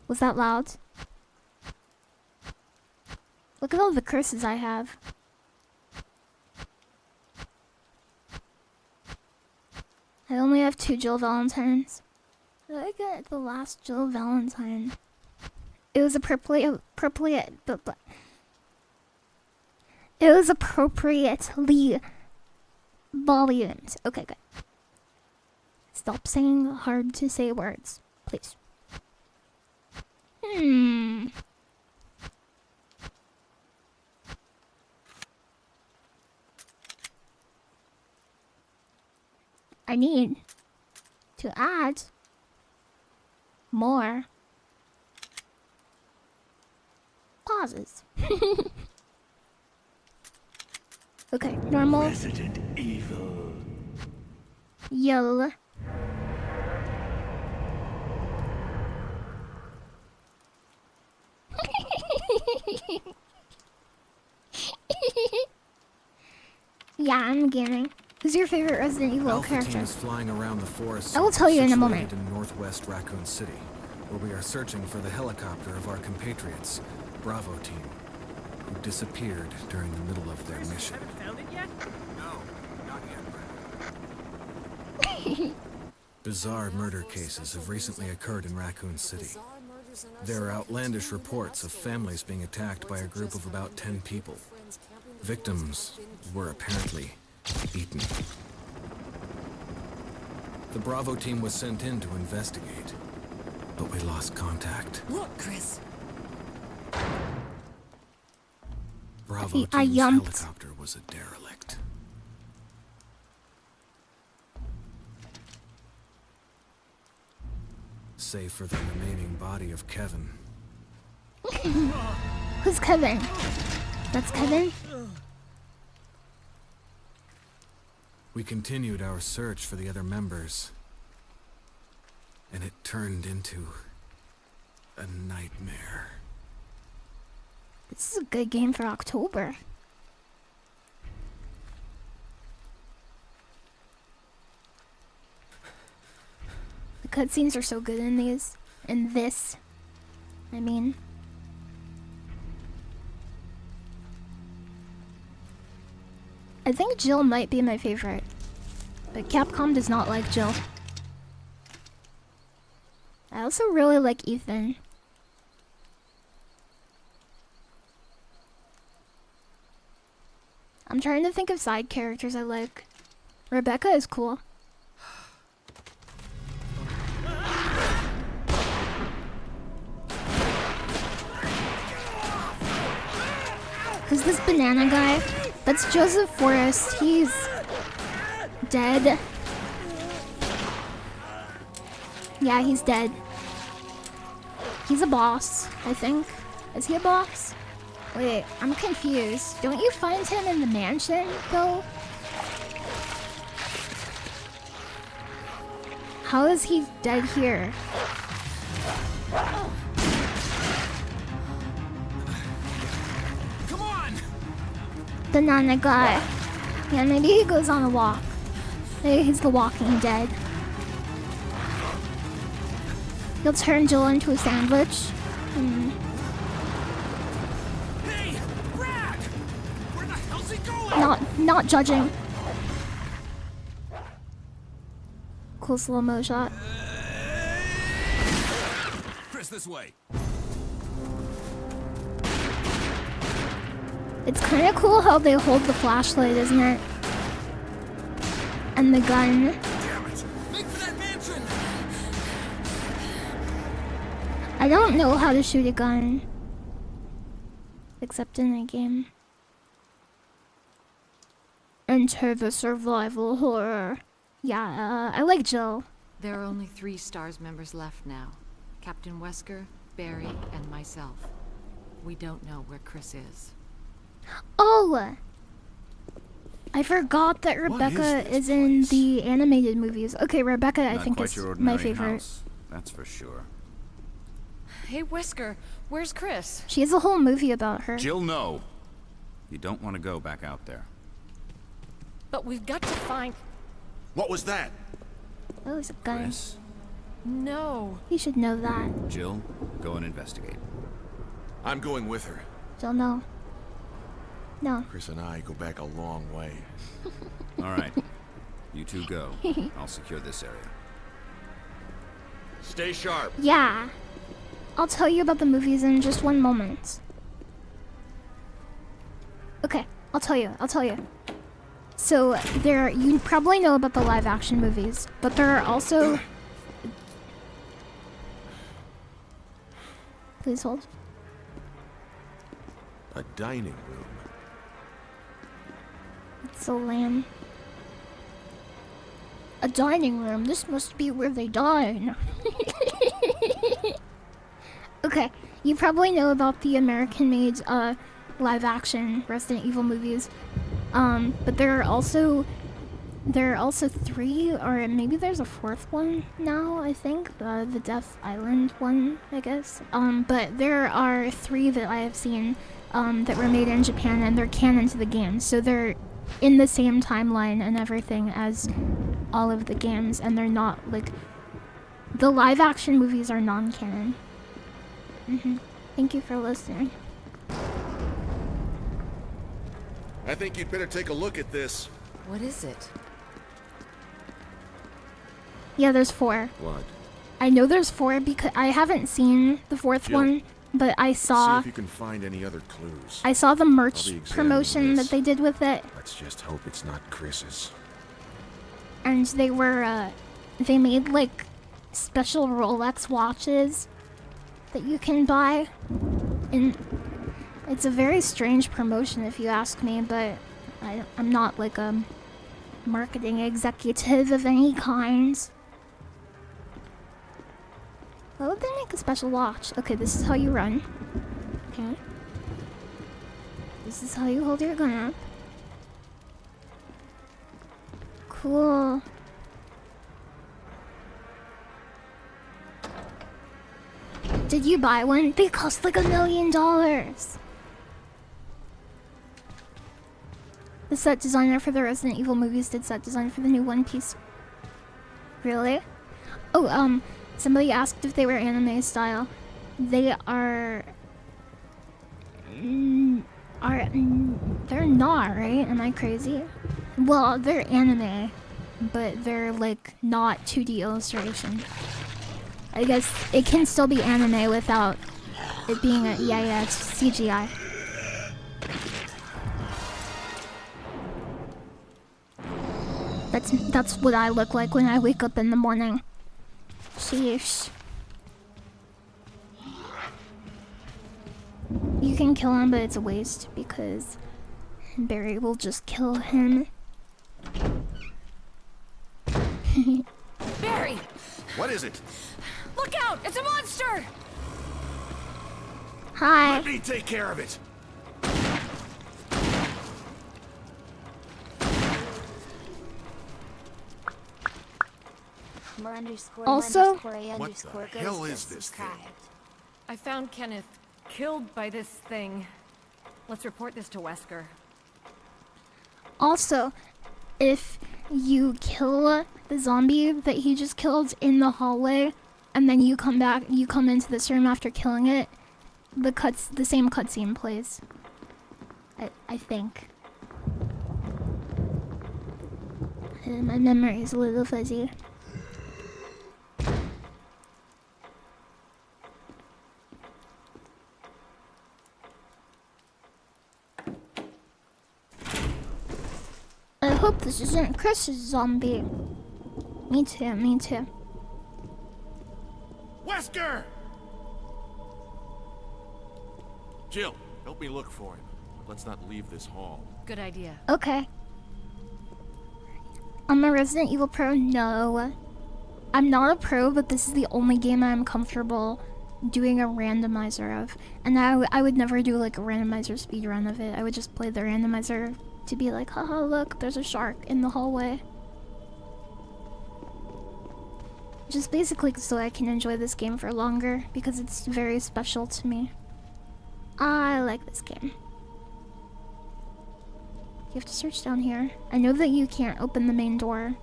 S1: Was that loud? Look at all the curses I have. I only have 2 Jill Valentines. Did I get the last Jill Valentine? It was appropriately volumed. Okay, good. Stop saying hard to say words, please. I need to add more pauses. Okay, normal.
S4: Resident Evil.
S1: Yell. Yeah, I'm gaming. Who's your favorite Resident Evil
S5: Alpha
S1: character?
S5: team is flying around the forest.
S1: I will tell you in a moment.
S5: In northwest Raccoon City, where we are searching for the helicopter of our compatriots, Bravo team, who disappeared during the middle of their mission.
S6: Found it yet?
S5: No, not yet, Brad. Bizarre murder cases have recently occurred in Raccoon City. There are outlandish reports of families being attacked by a group of about 10 people. Victims were apparently eaten. The Bravo team was sent in to investigate, but we lost contact.
S6: Look, Chris.
S5: Bravo
S1: I
S5: team's
S1: yumped.
S5: helicopter was a derelict. save for the remaining body of Kevin.
S1: Who's Kevin? That's Kevin?
S5: We continued our search for the other members, and it turned into a nightmare.
S1: This is a good game for October. The cutscenes are so good in these. In this. I mean. I think Jill might be my favorite. But Capcom does not like Jill. I also really like Ethan. I'm trying to think of side characters I like. Rebecca is cool. Who's this banana guy? That's Joseph Forrest. He's dead. Yeah, he's dead. He's a boss, I think. Is he a boss? Wait, I'm confused. Don't you find him in the mansion, though? How is he dead here?
S5: Come on!
S1: Banana guy. Yeah, maybe he goes on a walk. Maybe he's the Walking Dead. He'll turn Jill into a sandwich.
S5: Hey, Brad! Where the hell's he going?
S1: Not judging. Cool slow-mo shot.
S5: Chris, this way.
S1: It's kind of cool how they hold the flashlight, isn't it? And the gun.
S5: Damn it! Make for that mansion!
S1: I don't know how to shoot a gun. Except in a game. Enter the survival horror. Yeah, I like Jill.
S6: There are only 3 STARS members left now. Captain Wesker, Barry, and myself. We don't know where Chris is.
S1: Oh! I forgot that Rebecca is in the animated movies. Okay, Rebecca I think is my favorite.
S7: House, that's for sure.
S6: Hey, Wesker, where's Chris?
S1: She has a whole movie about her.
S7: Jill, no. You don't want to go back out there.
S6: But we've got to find...
S4: What was that?
S1: Oh, it's a gun.
S7: Chris,
S6: No.
S1: You should know that.
S7: Jill, go and investigate.
S4: I'm going with her.
S1: Jill, no. No.
S4: Chris and I go back a long way.
S7: All right. You two go. I'll secure this area.
S4: Stay sharp.
S1: Yeah. I'll tell you about the movies in just one moment. Okay, I'll tell you. So, you probably know about the live action movies, but there are also... Please hold.
S4: A dining room.
S1: It's so lame. A dining room? This must be where they dine. Okay, you probably know about the American-made live action Resident Evil movies. But there are also 3, or maybe there's a 4th one now, I think. The Death Island one, I guess. But there are 3 that I have seen that were made in Japan, and they're canon to the game. So they're in the same timeline and everything as all of the games, and they're not, like... The live action movies are non-canon. Thank you for listening.
S4: I think you'd better take a look at this.
S6: What is it?
S1: Yeah, there's 4.
S4: What?
S1: I know there's 4 because I haven't seen the 4th
S4: Jill,
S1: one, but I
S4: See
S1: saw
S4: if you can find any other clues.
S1: I saw the
S4: I'll
S1: merch
S4: be examining
S1: promotion
S4: this.
S1: that they did with it,
S4: Let's just hope it's not Chris's.
S1: and they were they made like special Rolex watches that you can buy, and it's a very strange promotion if you ask me, but I'm not like a marketing executive of any kind. Why would they make a special watch? Okay, this is how you run. Okay. This is how you hold your gun up. Cool. Did you buy one? They cost like $1 million. The set designer for the Resident Evil movies did set design for the new One Piece. Really? Oh, somebody asked if they were anime style. They are... they're not, right? Am I crazy? Well, they're anime, but they're like not 2D illustration. I guess it can still be anime without it being a... Yeah, it's CGI. That's what I look like when I wake up in the morning. Sheesh. You can kill him, but it's a waste because Barry will just kill him.
S6: Barry!
S4: What is it?
S6: Look out! It's a monster!
S1: Hi.
S4: Let me take care of it.
S1: Also,
S4: What the hell is this thing?
S6: I found Kenneth killed by this thing. Let's report this to Wesker.
S1: also, if you kill the zombie that he just killed in the hallway, and then you come back, you come into this room after killing it, the same cutscene plays. I think. My memory is a little fuzzy. I hope this isn't Chris's zombie. Me too, me too.
S4: Wesker! Jill, help me look for him. Let's not leave this hall.
S6: Good idea.
S1: Okay. I'm a Resident Evil pro? No. I'm not a pro, but this is the only game I'm comfortable doing a randomizer of. And I would never do like a randomizer speedrun of it. I would just play the randomizer to be like, haha, look, there's a shark in the hallway. Just basically so I can enjoy this game for longer, because it's very special to me. I like this game. You have to search down here. I know that you can't open the main door,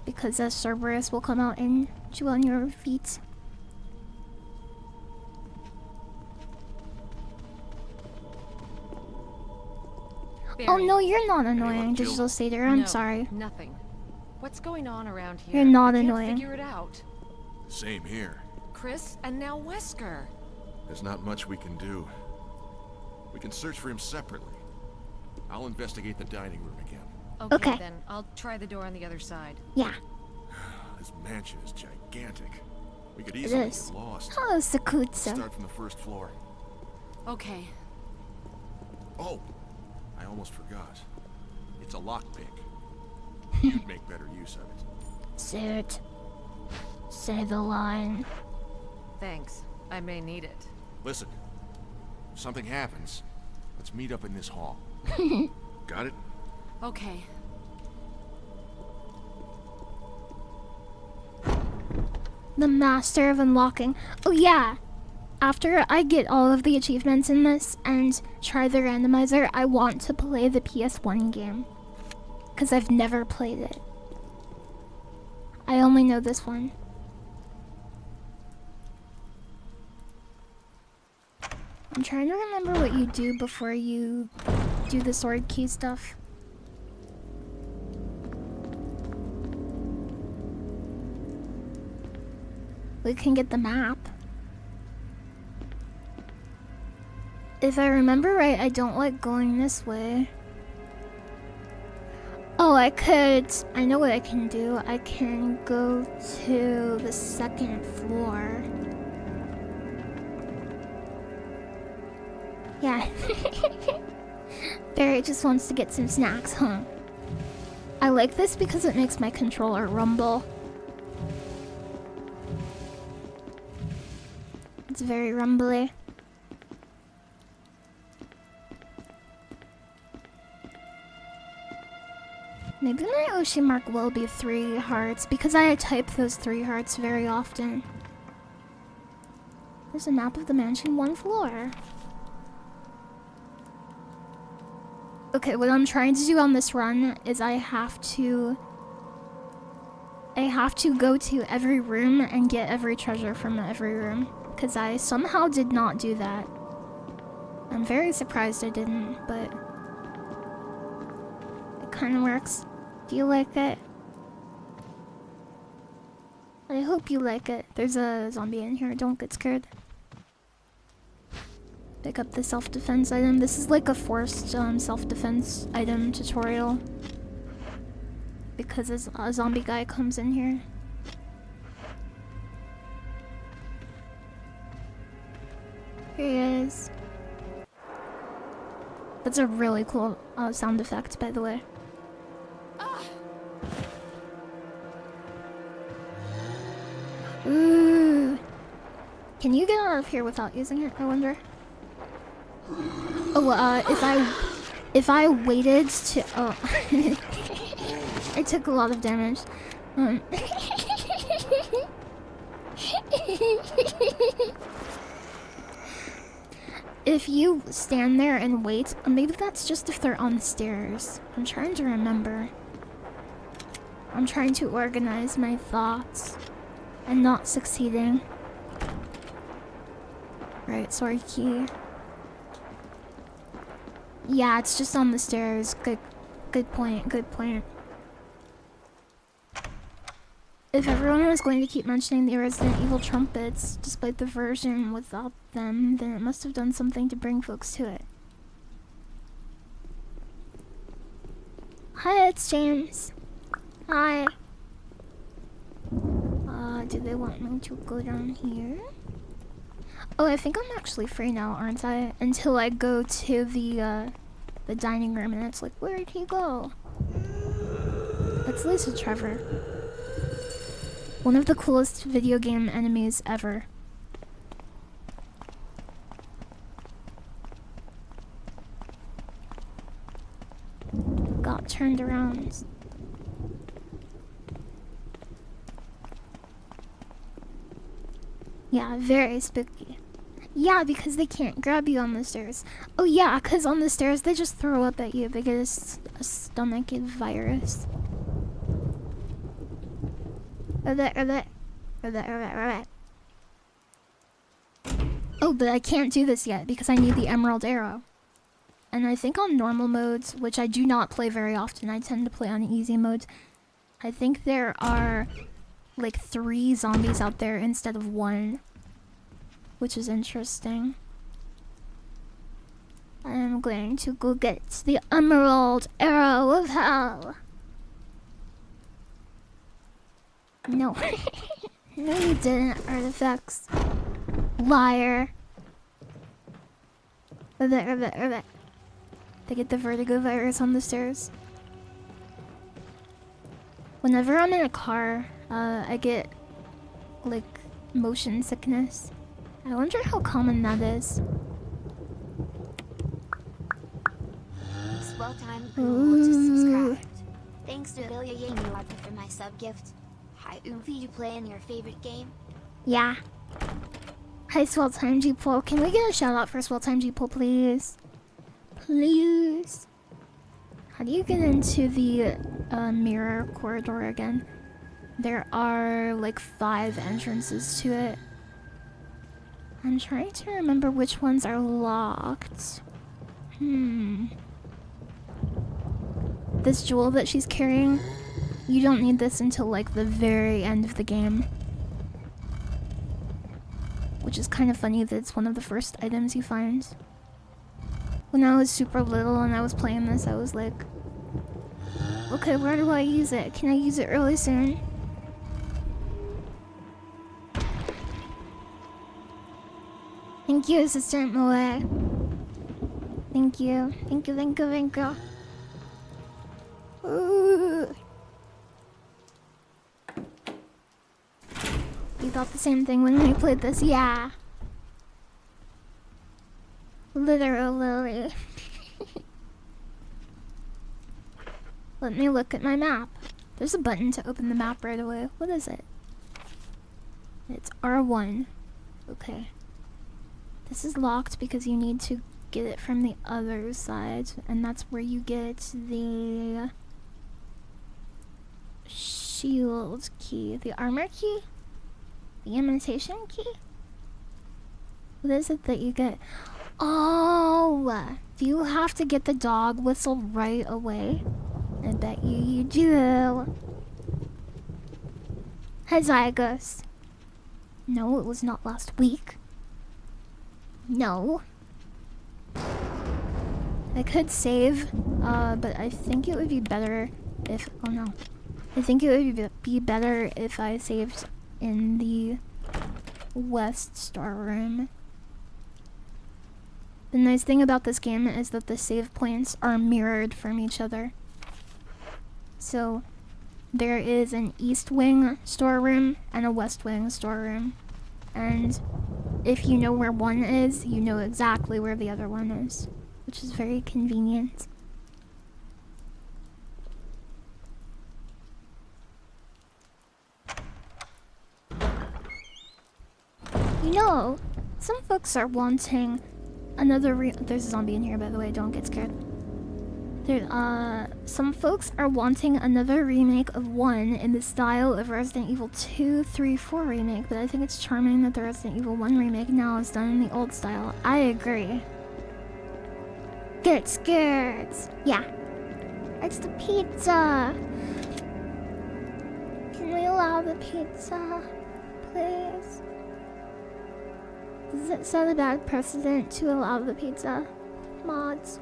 S1: because Cerberus will come out and chew on your feet.
S6: Barry.
S1: Oh no, you're not annoying,
S4: Jill?
S1: Digital Satyr. I'm
S6: No,
S1: sorry.
S6: Nothing. What's going on around here?
S1: You're not
S6: I can't
S1: annoying.
S6: Figure it out.
S4: Same here.
S6: Chris and now Wesker.
S4: There's not much we can do. We can search for him separately. I'll investigate the dining room again.
S1: Okay.
S6: Then I'll try the door on the other side.
S1: Yeah.
S4: This mansion is gigantic. We could easily
S1: is.
S4: get lost.
S1: Oh, Sakutsu.
S4: Start from the first floor.
S6: Okay.
S4: Oh, I almost forgot. It's a lockpick. You'd make better use of it.
S1: Say it. Say the line.
S6: Thanks. I may need it.
S4: Listen, if something happens, let's meet up in this hall. Got it?
S6: Okay.
S1: The master of unlocking. Oh yeah. After I get all of the achievements in this and try the randomizer, I want to play the PS1 game. Because I've never played it. I only know this one. I'm trying to remember what you do before you do the sword key stuff. We can get the map. If I remember right, I don't like going this way. Oh, I know what I can do. I can go to the second floor. Yeah. Barry just wants to get some snacks, huh? I like this because it makes my controller rumble. It's very rumbly. Maybe my Oshi mark will be 3 hearts because I type those 3 hearts very often. There's a map of the mansion, 1 floor. Okay, what I'm trying to do on this run is I have to go to every room and get every treasure from every room. Because I somehow did not do that. I'm very surprised I didn't, but it kind of works. Do you like it? I hope you like it. There's a zombie in here, don't get scared. Pick up the self-defense item. This is like a forced self-defense item tutorial. Because a zombie guy comes in here. Here he is. That's a really cool sound effect, by the way. Ooh. Can you get out of here without using it, I wonder? Oh, if I waited to... Oh. I took a lot of damage. If you stand there and wait, maybe that's just if they're on the stairs. I'm trying to remember. I'm trying to organize my thoughts and not succeeding. Right, sorry, key. Yeah, it's just on the stairs. Good point, good point. If everyone was going to keep mentioning the Resident Evil trumpets, despite the version without them, then it must have done something to bring folks to it. Hi, it's James. Hi. Do they want me to go down here? Oh, I think I'm actually free now, aren't I? Until I go to the dining room and it's like, where did he go? That's Lisa Trevor. One of the coolest video game enemies ever. Got turned around. Yeah, very spooky. Yeah, because they can't grab you on the stairs. Oh yeah, because on the stairs they just throw up at you because a stomach virus. Oh, but I can't do this yet because I need the emerald arrow. And I think on normal modes, which I do not play very often, I tend to play on easy modes. I think there are like 3 zombies out there instead of 1. Which is interesting. I'm going to go get the emerald arrow of hell. No. No, you didn't, artifacts. Liar. They get the vertigo virus on the stairs. Whenever I'm in a car, I get, like, motion sickness. I wonder how common that is.
S2: Swell time cool just subscribed. Thanks to LilyHops for my sub gift. Hi Oomfy, you play in your favorite game?
S1: Yeah. Hi Swell Time G-Pole. Can we get a shout out for Swell Time G-Pole, please? Please. How do you get into the mirror corridor again? There are like 5 entrances to it. I'm trying to remember which ones are locked. This jewel that she's carrying, you don't need this until like the very end of the game. Which is kind of funny that it's one of the first items you find. When I was super little and I was playing this, I was like, okay, where do I use it? Can I use it really soon? Thank you, Assistant Moe. Thank you. Thank you, thank you, thank you. Ooh. You thought the same thing when we played this? Yeah. Literally. Let me look at my map. There's a button to open the map right away. What is it? It's R1. Okay. This is locked because you need to get it from the other side, and that's where you get the shield key. The armor key? The imitation key? What is it that you get? Oh! Do you have to get the dog whistle right away? I bet you do. Hezygos. No, it was not last week. No. I could save, but I think it would be better if... Oh no. I think it would be better if I saved in the West storeroom. The nice thing about this game is that the save points are mirrored from each other. So, there is an East Wing storeroom and a West Wing storeroom. And if you know where one is, you know exactly where the other one is, which is very convenient. You know, some folks are wanting another there's a zombie in here, by the way, don't get scared. Some folks are wanting another remake of 1 in the style of Resident Evil 2, 3, 4 remake, but I think it's charming that the Resident Evil 1 remake now is done in the old style. I agree. Get scared! Yeah. It's the pizza! Can we allow the pizza, please? Does it set a bad precedent to allow the pizza? Mods.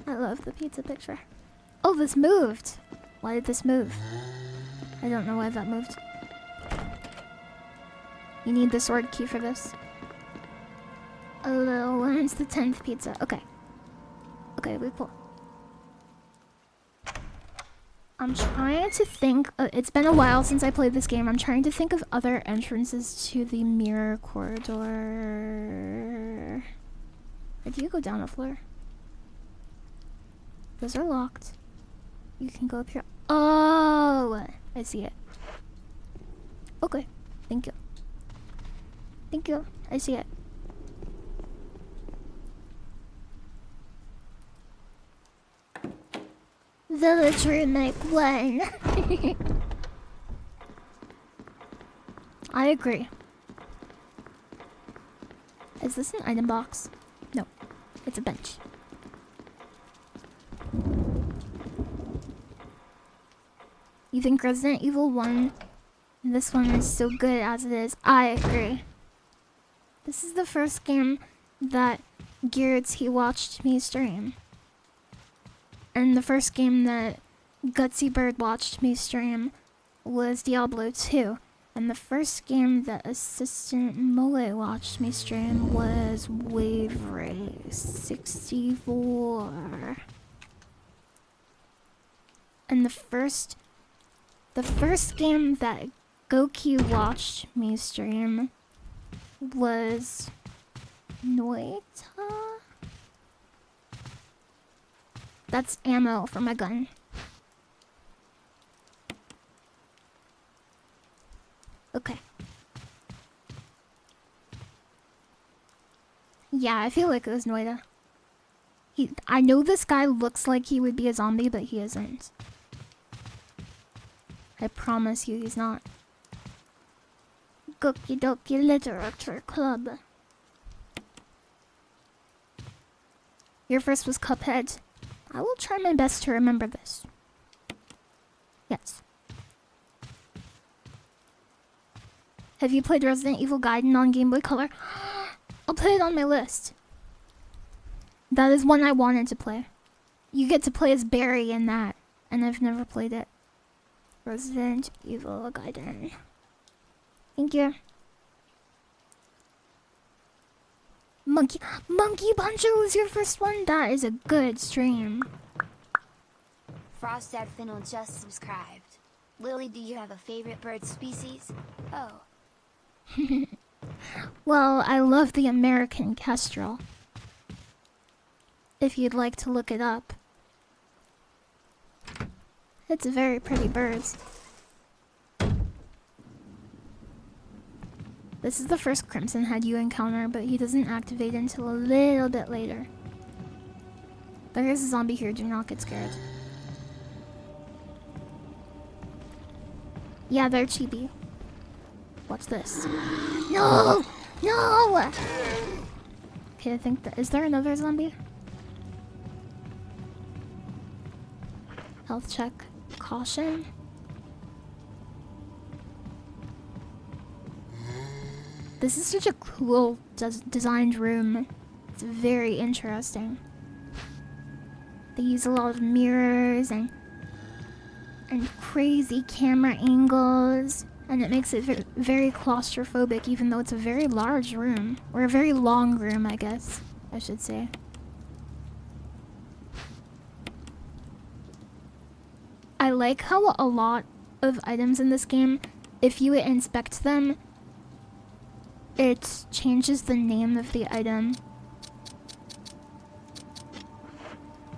S1: I love the pizza picture. Oh, this moved! Why did this move? I don't know why that moved. You need the sword key for this. Oh, when's the 10th pizza? Okay. Okay, we pull. I'm trying to think... it's been a while since I played this game. I'm trying to think of other entrances to the mirror corridor. Or do you go down a floor? Those are locked. You can go up here. Oh! I see it. Okay. Thank you. Thank you. I see it. Village Remake 1. I agree. Is this an item box? No. It's a bench. You think Resident Evil 1, this one is so good as it is? I agree. This is the first game that Garrett's watched me stream. And the first game that Gutsy Bird watched me stream was Diablo 2. And the first game that Assistant Mole watched me stream was Wave Race 64. And the first game that Goki watched me stream was Noita? That's ammo for my gun. Okay. Yeah, I feel like it was Noita. I know this guy looks like he would be a zombie, but he isn't. I promise you he's not. Goki Doki Literature Club. Your first was Cuphead. I will try my best to remember this. Yes. Have you played Resident Evil Gaiden on Game Boy Color? I'll put it on my list. That is one I wanted to play. You get to play as Barry in that, and I've never played it. Resident Evil Gaiden. Thank you. Monkey Puncher was your first one? That is a good stream.
S2: Frostad Finnell just subscribed. Lily, do you have a favorite bird species? Oh,
S1: Well, I love the American kestrel. If you'd like to look it up. It's a very pretty bird. This is the first Crimson Head you encounter, but he doesn't activate until a little bit later. There is a zombie here, do not get scared. Yeah, they're chibi. Watch this. No! No! Okay, I think that... Is there another zombie? Health check. Caution. This is such a cool designed room. It's very interesting. They use a lot of mirrors and crazy camera angles, and it makes it very claustrophobic, even though it's a very large room, or a very long room, I guess I should say. I like how a lot of items in this game, if you inspect them, it changes the name of the item.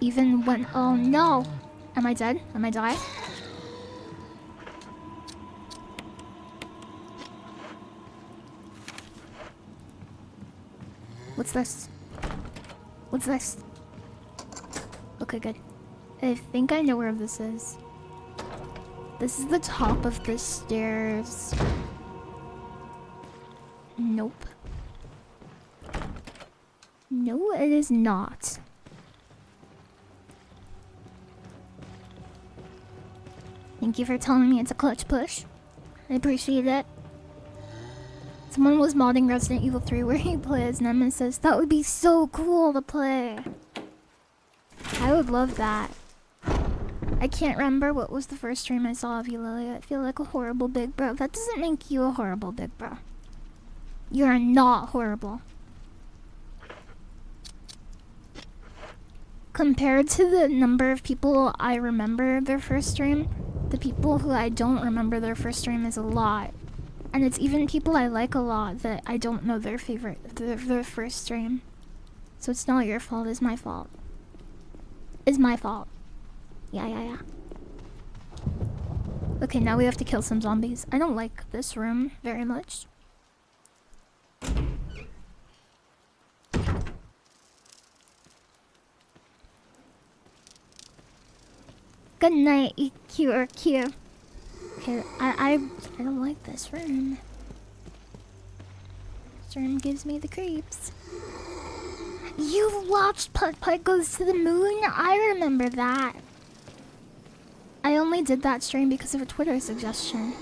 S1: Even when... Oh no! Am I dead? Am I die? What's this? What's this? Okay, good. I think I know where this is. This is the top of the stairs. Nope. No, it is not. Thank you for telling me it's a clutch push. I appreciate it. Someone was modding Resident Evil 3 where he plays Nemesis. That would be so cool to play. I would love that. I can't remember what was the first stream I saw of you, Lily. I feel like a horrible big bro. That doesn't make you a horrible big bro. You are not horrible. Compared to the number of people I remember their first stream, the people who I don't remember their first stream is a lot. And it's even people I like a lot that I don't know their first stream. So it's not your fault, it's my fault. It's my fault. Yeah. Okay, now we have to kill some zombies. I don't like this room very much. Good night, EQ or Q. Okay, I don't like this room. This room gives me the creeps. You watched Putt Putt Goes to the Moon? I remember that. I only did that stream because of a Twitter suggestion.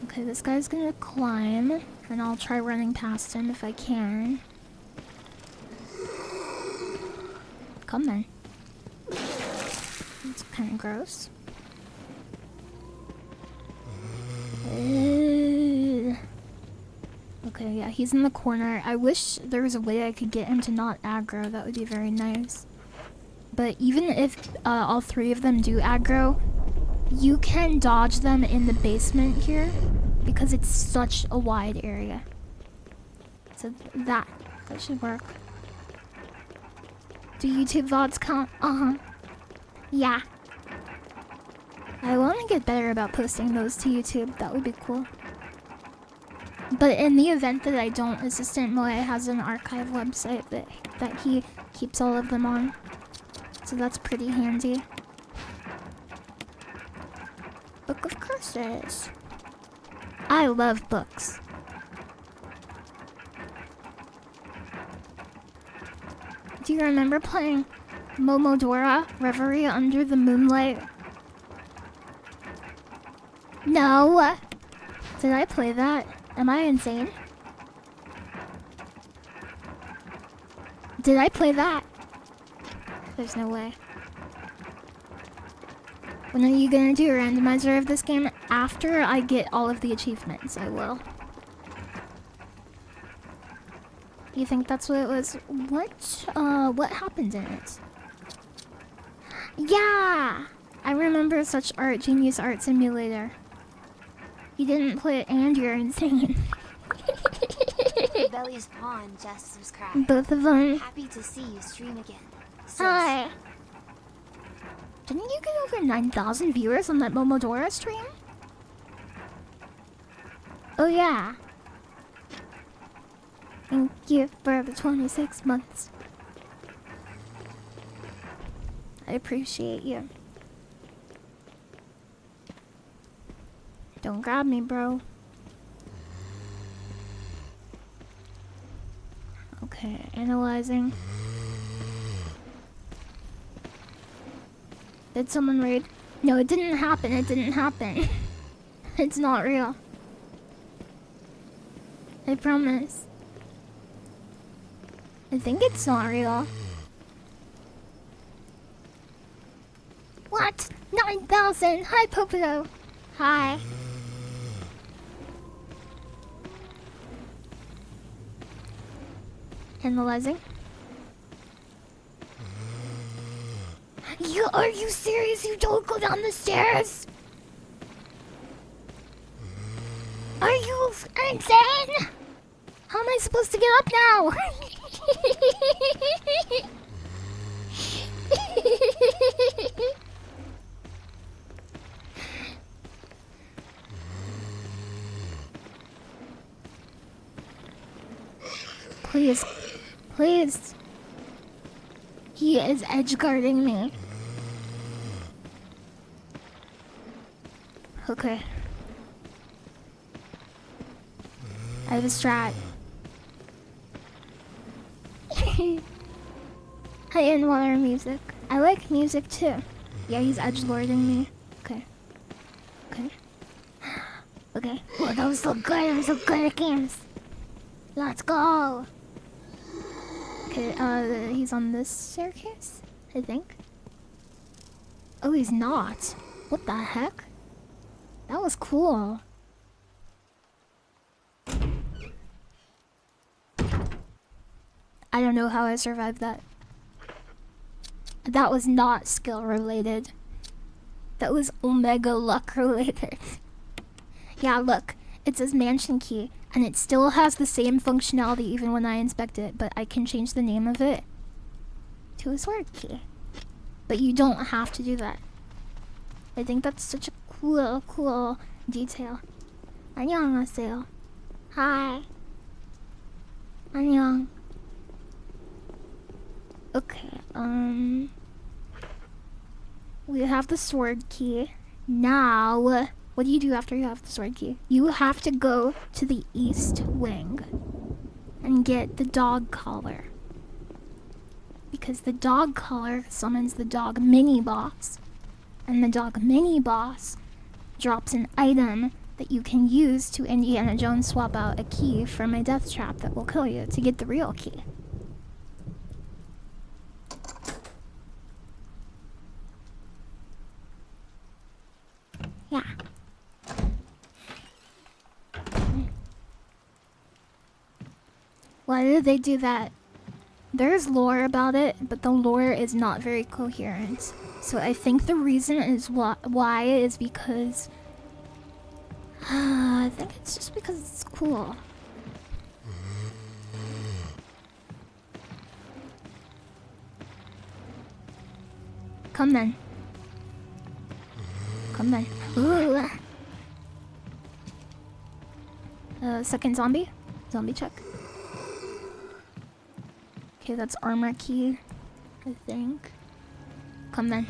S1: Okay, this guy's gonna climb, and I'll try running past him if I can. Come then. It's kind of gross. Okay, yeah, he's in the corner. I wish there was a way I could get him to not aggro. That would be very nice. But even if all three of them do aggro, you can dodge them in the basement here because it's such a wide area. So that should work. Do YouTube VODs count? Yeah. I want to get better about posting those to YouTube. That would be cool. But in the event that I don't, Assistant Moe has an archive website that he keeps all of them on. So that's pretty handy. Book of Curses. I love books. Do you remember playing Momodora Reverie Under the Moonlight? No! Did I play that? Am I insane? Did I play that? There's no way. When are you gonna do a randomizer of this game? After I get all of the achievements, I will. You think that's what it was? What happened in it? Yeah! I remember such art, Genius Art Simulator. You didn't play it and you're insane.
S2: Belly's pawn just subscribed.
S1: Both of them.
S2: Happy to see you stream again. Sis.
S1: Hi. Didn't you get over 9,000 viewers on that Momodora stream? Oh yeah. Thank you for the 26 months. I appreciate you. Don't grab me, bro. Okay, analyzing. Did someone raid? No, it didn't happen. It didn't happen. It's not real. I promise. I think it's not real. What? 9,000! Hi, Popoto! Hi. Analyzing. Are you serious? You don't go down the stairs? Are you insane? How am I supposed to get up now? Please. Please. He is edge guarding me. Okay. I have a strat. High-end water music. I like music too. Yeah, he's edgelording me. Okay. Okay. Okay. Oh, that was so good. I'm so good at games. Let's go. Okay, he's on this staircase, I think. Oh, he's not. What the heck? That was cool. I don't know how I survived that. That was not skill related. That was omega luck related. Yeah, look. It says mansion key, and it still has the same functionality even when I inspect it, but I can change the name of it to a sword key. But you don't have to do that. I think that's such a cool detail. 안녕하세요. Hi. 안녕. Okay, we have the sword key. Now, what do you do after you have the sword key? You have to go to the east wing and get the dog collar. Because the dog collar summons the dog mini-boss. And the dog mini-boss drops an item that you can use to Indiana Jones swap out a key from a death trap that will kill you to get the real key. Yeah. Why did they do that? There's lore about it, but the lore is not very coherent. So I think the reason is why is because I think it's just because it's cool. Come then. Come then. Ooh. Second zombie. Zombie check. Okay, that's armor key, I think. Come then.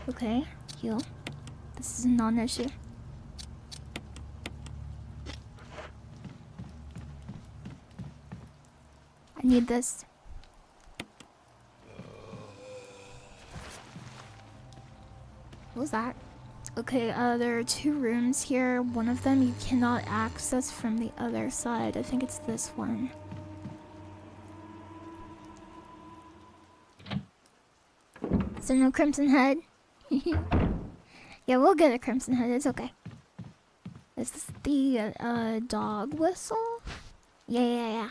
S1: Okay, heal. This is a non-issue. I need this. What was that? Okay, there are 2 rooms here. One of them you cannot access from the other side. I think it's this one. Is there no Crimson Head? Yeah, we'll get a Crimson Head. It's okay. Is this the dog whistle? Yeah.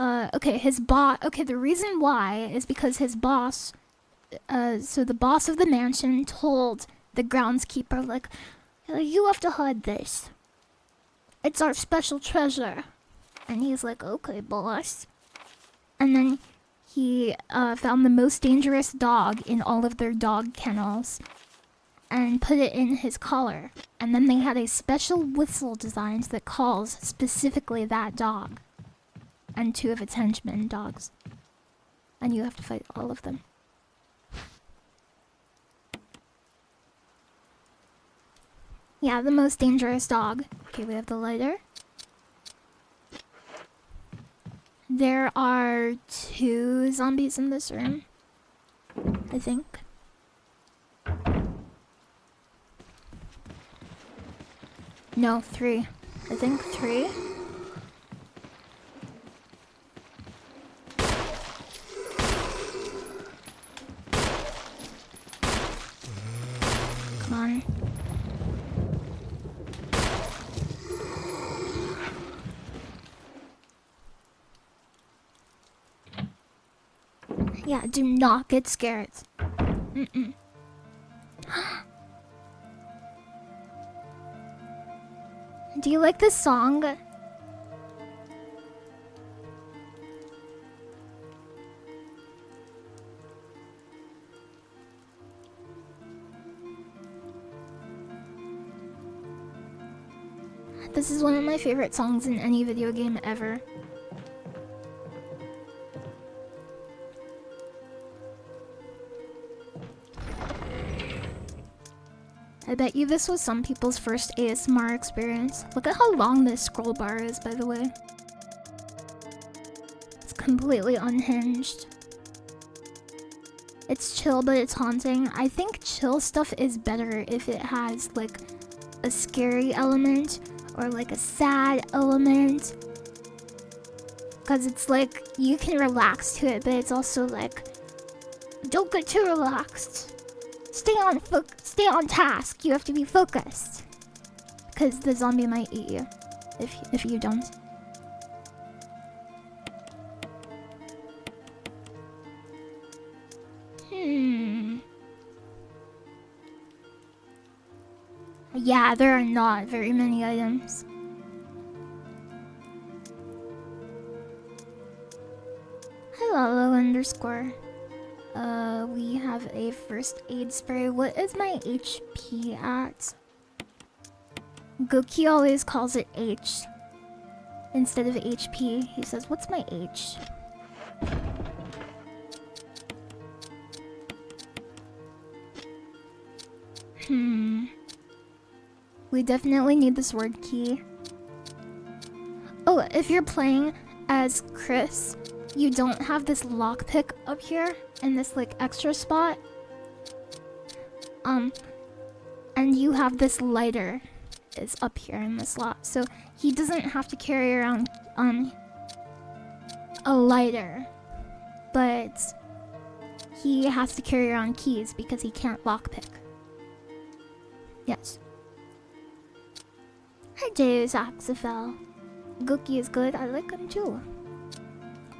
S1: Okay, his boss. Okay, the reason why is because his boss. So the boss of the mansion told the groundskeeper, like, you have to hide this. It's our special treasure. And he's like, okay, boss. And then he found the most dangerous dog in all of their dog kennels and put it in his collar. And then they had a special whistle designed that calls specifically that dog. And 2 of its henchmen dogs. And you have to fight all of them. Yeah, the most dangerous dog. Okay, we have the lighter. There are 2 zombies in this room, I think. No, 3. I think 3. Come on. Yeah, do not get scared. Mm-mm. Do you like this song? This is one of my favorite songs in any video game ever. I bet you this was some people's first ASMR experience. Look at how long this scroll bar is, by the way. It's completely unhinged. It's chill, but it's haunting. I think chill stuff is better if it has, like, a scary element or, like, a sad element. Because it's like, you can relax to it, but it's also like, don't get too relaxed. Stay on task. You have to be focused, because the zombie might eat you if you don't. Yeah, there are not very many items. Hello underscore. We have a first aid spray. What is my HP at? Goki always calls it H instead of HP. He says, what's my H? We definitely need this word key. Oh, if you're playing as Chris, you don't have this lockpick up here in this like extra spot. And you have this lighter is up here in the slot. So he doesn't have to carry around a lighter, but he has to carry around keys because he can't lockpick. Yes. Hi Deus Axifel. Gookie is good. I like him too.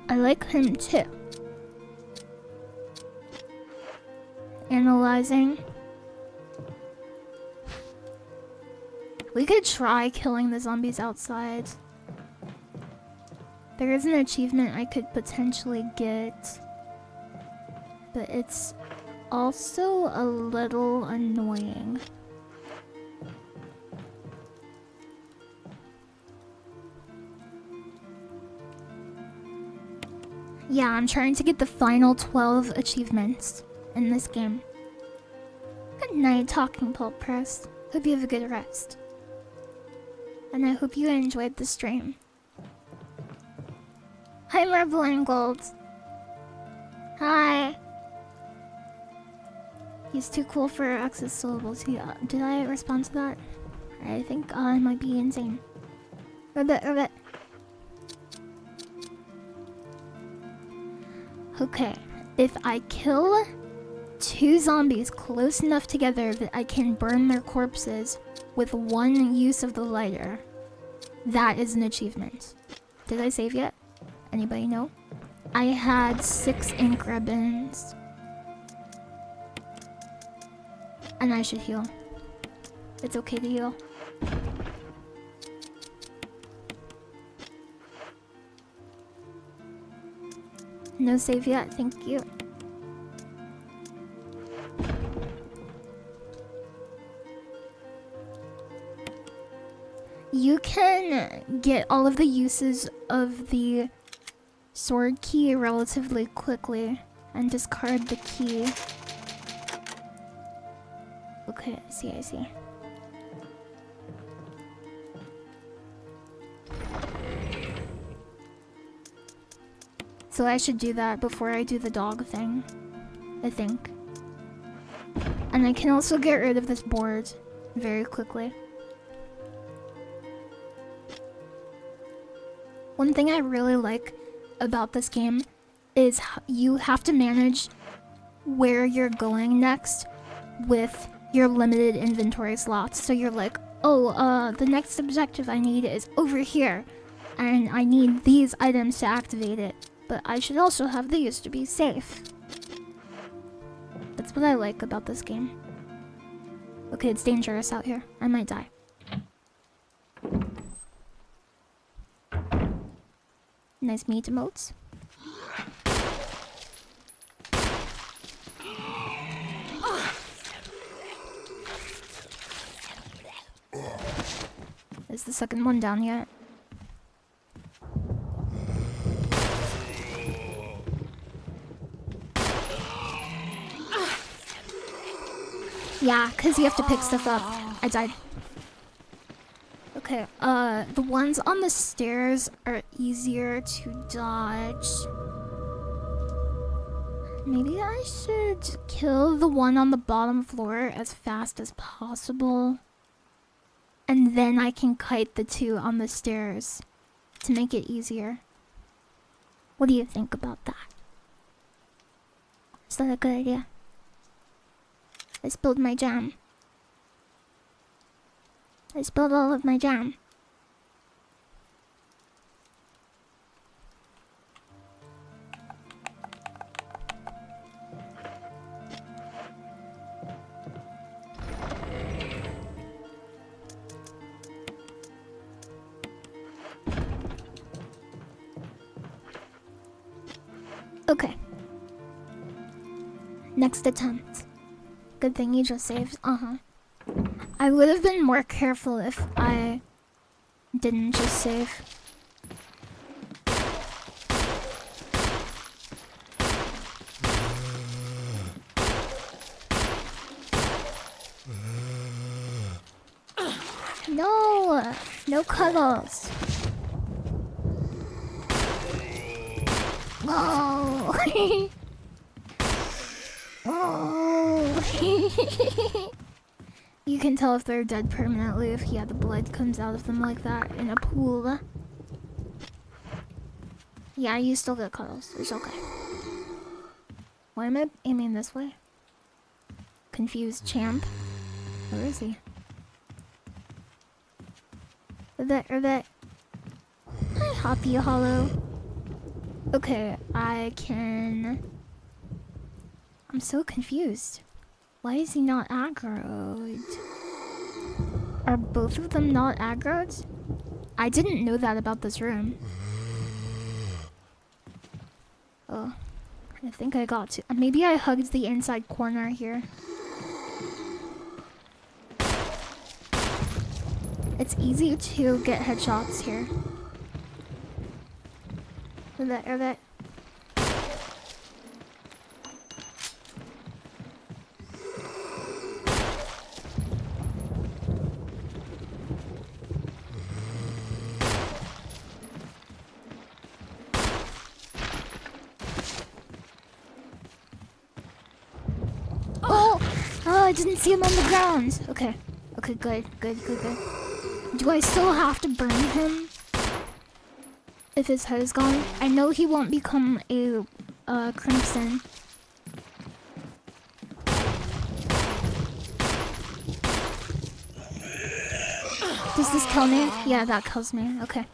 S1: I like him too. Analyzing. We could try killing the zombies outside. There is an achievement I could potentially get, but it's also a little annoying. Yeah, I'm trying to get the final 12 achievements in this game. Good night, Talking Pulp Press. Hope you have a good rest. And I hope you enjoyed the stream. Hi, Marble and Gold. Hi. He's too cool for access syllables. Did I respond to that? I think I might be insane. Ribbit. Okay, if I kill 2 zombies close enough together that I can burn their corpses with 1 use of the lighter, that is an achievement. Did I save yet? Anybody know? I had 6 ink ribbons. And I should heal. It's okay to heal. No save yet, thank you. You can get all of the uses of the sword key relatively quickly and discard the key. Okay, I see. So I should do that before I do the dog thing, I think. And I can also get rid of this board very quickly. One thing I really like about this game is you have to manage where you're going next with your limited inventory slots. So you're like, oh, the next objective I need is over here, and I need these items to activate it, but I should also have these to be safe. That's what I like about this game. Okay, it's dangerous out here. I might die. Nice meat emotes. Is the second one down yet? Yeah, because you have to pick stuff up. I died. Okay, the ones on the stairs are easier to dodge. Maybe I should kill the one on the bottom floor as fast as possible. And then I can kite the 2 on the stairs to make it easier. What do you think about that? Is that a good idea? I spilled my jam. I spilled all of my jam. Okay. Next attempt. Good thing you just saved. I would have been more careful if I didn't just save. No! No cuddles. Oh! Oh! You can tell if they're dead permanently if the blood comes out of them like that in a pool. Yeah, you still get cuddles. It's okay. Why am I aiming this way? Confused champ. Where is he? That. Hi, Hoppy Hollow. Okay, I can... I'm so confused. Why is he not aggroed? Are both of them not aggroed? I didn't know that about this room. Oh, I think I got to. Maybe I hugged the inside corner here. It's easy to get headshots here. Are that? I didn't see him on the ground. Okay, good. Do I still have to burn him if his head is gone? I know he won't become a crimson. Does this kill me? Yeah, that kills me. Okay.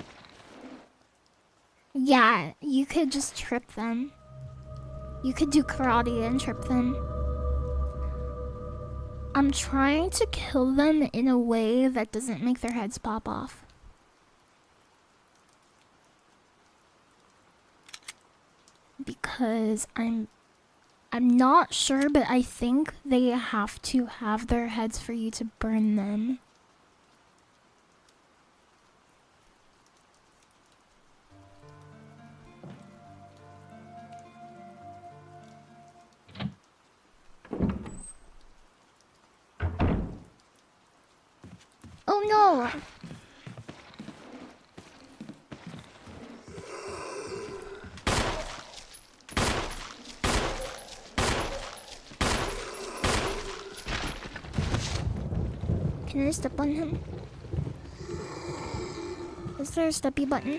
S1: Yeah, you could just trip them. You could do karate and trip them. I'm trying to kill them in a way that doesn't make their heads pop off. Because I'm not sure, but I think they have to have their heads for you to burn them. Oh no! Can I step on him? Is there a steppy button?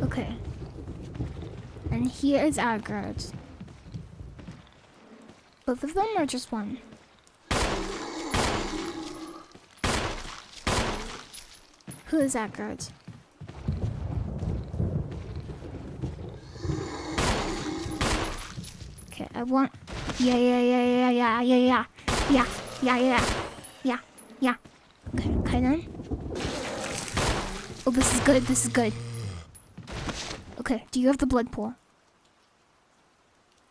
S1: Okay. And he is aggroed. Both of them or just one? Who is aggroed? Okay, I want... Yeah. Okay, then. Oh, this is good. Okay, do you have the blood pool?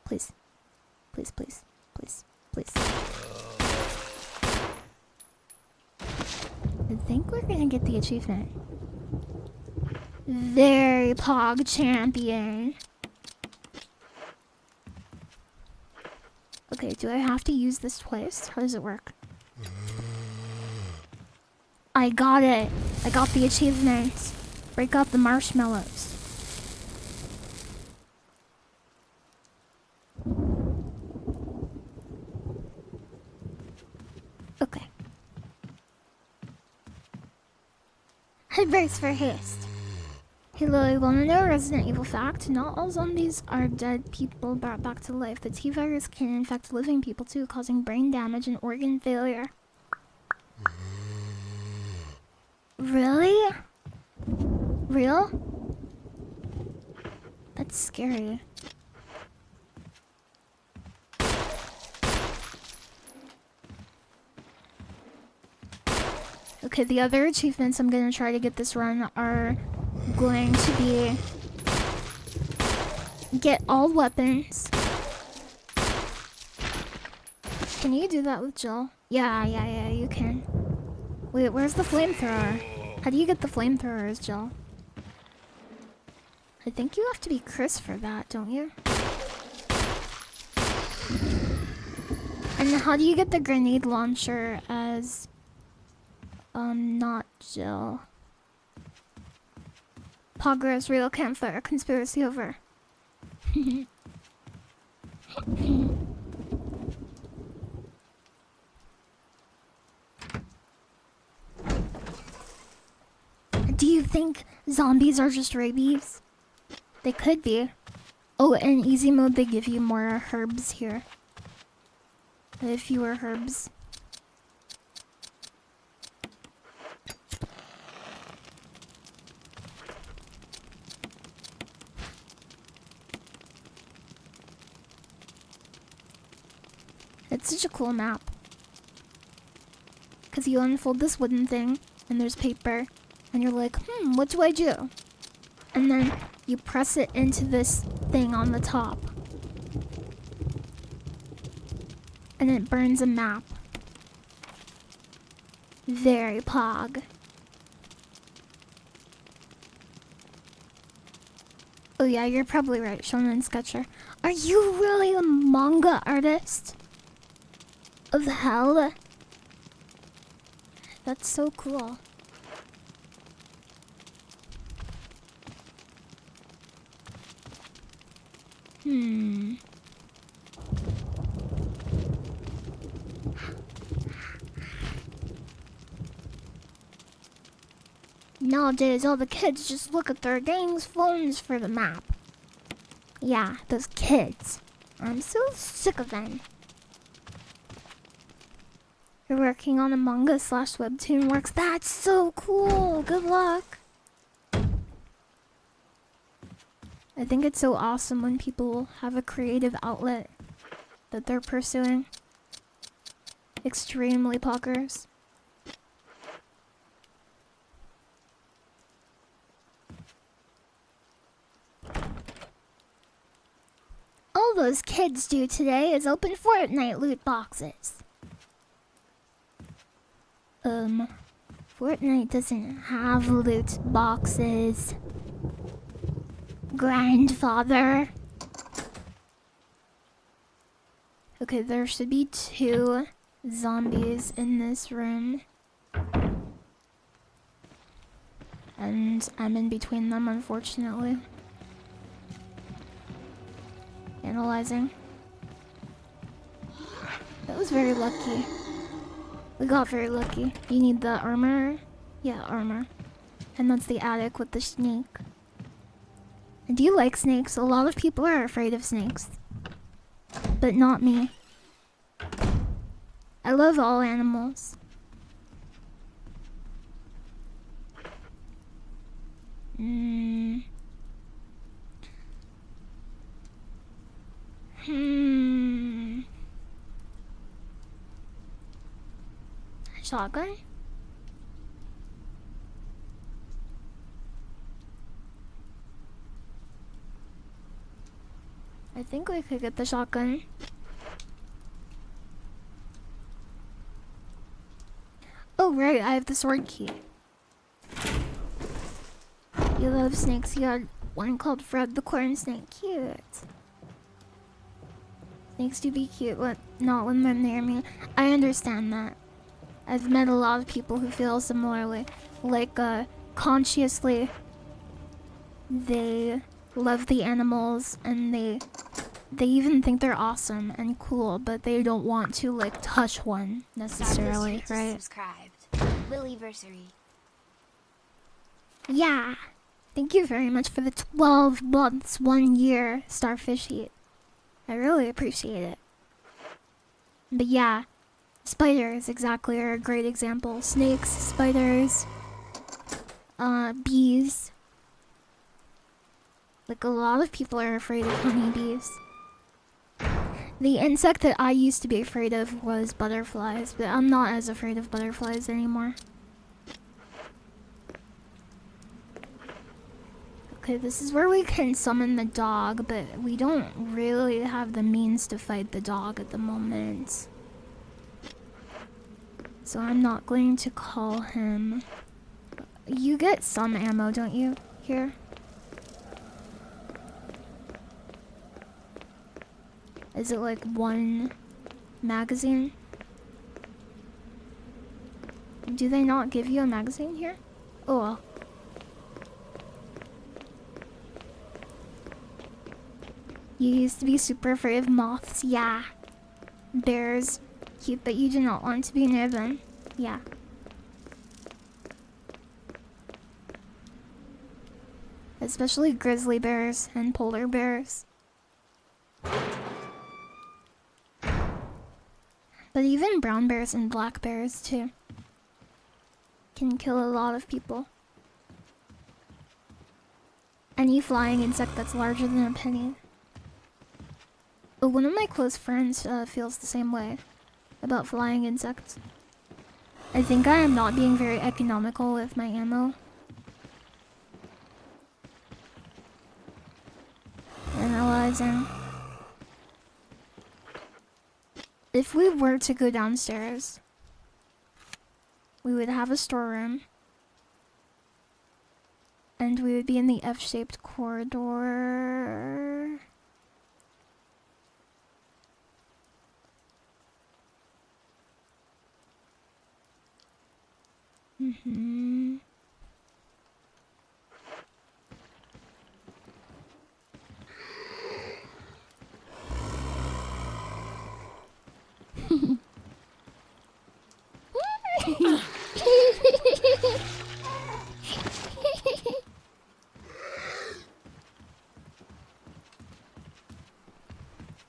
S1: Please. Please. I think we're gonna get the achievement. Very Pog champion. Okay, do I have to use this twice? How does it work? I got it. I got the achievement. Break up the marshmallows. Okay. I brace for haste. Hey Lily, wanna know a Resident Evil fact? Not all zombies are dead people brought back to life. The T-virus can infect living people too, causing brain damage and organ failure. Really? Real? That's scary. Okay, the other achievements I'm gonna try to get this run are going to be get all weapons. Can you do that with Jill? Yeah, you can. Wait, where's the flamethrower? How do you get the flamethrowers, Jill? I think you have to be Chris for that, don't you? And how do you get the grenade launcher as... not Jill. Progress, real campfire, conspiracy over. Do you think zombies are just rabies? They could be. Oh, in easy mode they give you more herbs here. Fewer herbs. It's such a cool map. Because you unfold this wooden thing, and there's paper, and you're like, what do I do? And then you press it into this thing on the top. And it burns a map. Very Pog. Oh yeah, you're probably right, Shonen Sketcher. Are you really a manga artist? Of hell? That's so cool. Nowadays, all the kids just look at their dang phones for the map. Yeah, those kids. I'm so sick of them. You're working on a manga / webtoon works. That's so cool. Good luck. I think it's so awesome when people have a creative outlet that they're pursuing. Extremely poggers. All those kids do today is open Fortnite loot boxes. Fortnite doesn't have loot boxes. Grandfather. Okay, there should be 2 zombies in this room. And I'm in between them, unfortunately. Analyzing. That was very lucky. We got very lucky. You need the armor? Yeah, armor. And that's the attic with the snake. And do you like snakes? A lot of people are afraid of snakes. But not me. I love all animals. Shotgun? I think we could get the shotgun. Oh right, I have the sword key. You love snakes. You got one called Fred the corn snake. Cute. Snakes do be cute, but not when they're near me. I understand that. I've met a lot of people who feel similarly. Like, consciously, they love the animals and they even think they're awesome and cool, but they don't want to, like, touch one necessarily, right?
S2: Subscribed. Lilyversary.
S1: Yeah. Thank you very much for the 12 months, 1 year starfish heat. I really appreciate it. But yeah, spiders exactly are a great example. Snakes, spiders, bees. Like a lot of people are afraid of honeybees. The insect that I used to be afraid of was butterflies, but I'm not as afraid of butterflies anymore. Okay, this is where we can summon the dog, but we don't really have the means to fight the dog at the moment. So I'm not going to call him. You get some ammo, don't you? Here. Is it like 1 magazine? Do they not give you a magazine here? Oh well. You used to be super afraid of moths, yeah. Bears, cute, but you do not want to be near them, yeah. Especially grizzly bears and polar bears. But even brown bears and black bears too can kill a lot of people. Any flying insect that's larger than a penny. Oh, one of my close friends feels the same way about flying insects. I think I am not being very economical with my ammo. Analyzing. If we were to go downstairs, we would have a storeroom. And we would be in the F-shaped corridor. Mm-hmm.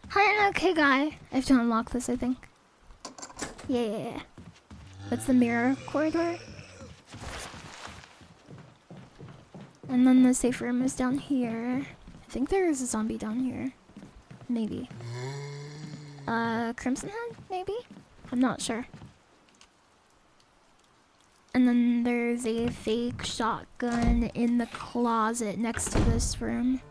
S1: Hi, okay, guy. I have to unlock this, I think. Yeah. That's the mirror corridor. And then the safe room is down here. I think there is a zombie down here. Maybe. Crimson Head? Maybe? I'm not sure. And then there's a fake shotgun in the closet next to this room.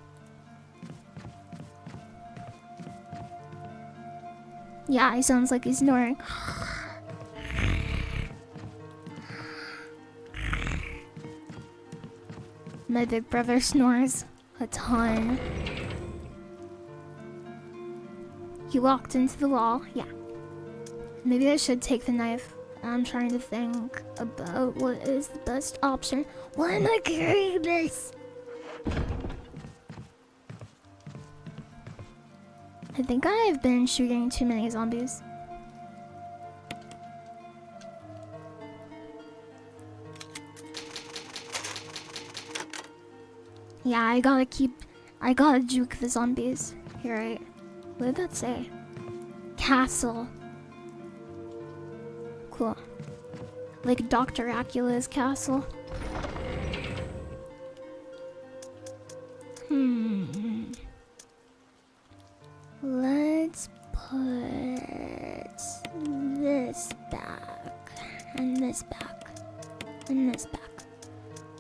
S1: Yeah, he sounds like he's snoring. My big brother snores a ton. He walked into the wall. Yeah. Maybe I should take the knife. I'm trying to think about what is the best option. Why am I carrying this? I think I've been shooting too many zombies. Yeah, I gotta juke the zombies. Here, right? What did that say? Castle. Cool. Like Dr. Acula's castle. Let's put this back. And this back. And this back.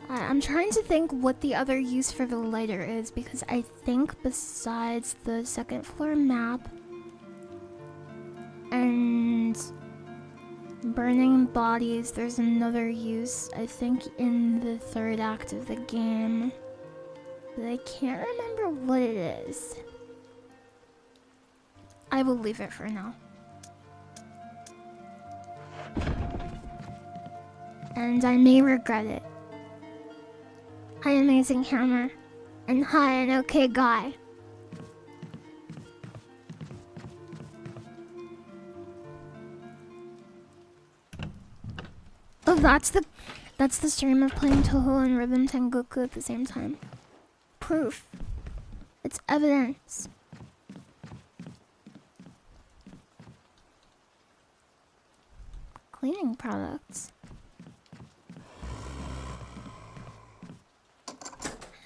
S1: I'm trying to think what the other use for the lighter is, because I think besides the second floor map and burning bodies, there's another use, I think, in the third act of the game. But I can't remember what it is. I will leave it for now. And I may regret it. Hi, Amazing Hammer. And hi, an okay guy. Oh, that's the stream of playing Toho and Rhythm Tengoku at the same time. Proof. It's evidence. Cleaning products.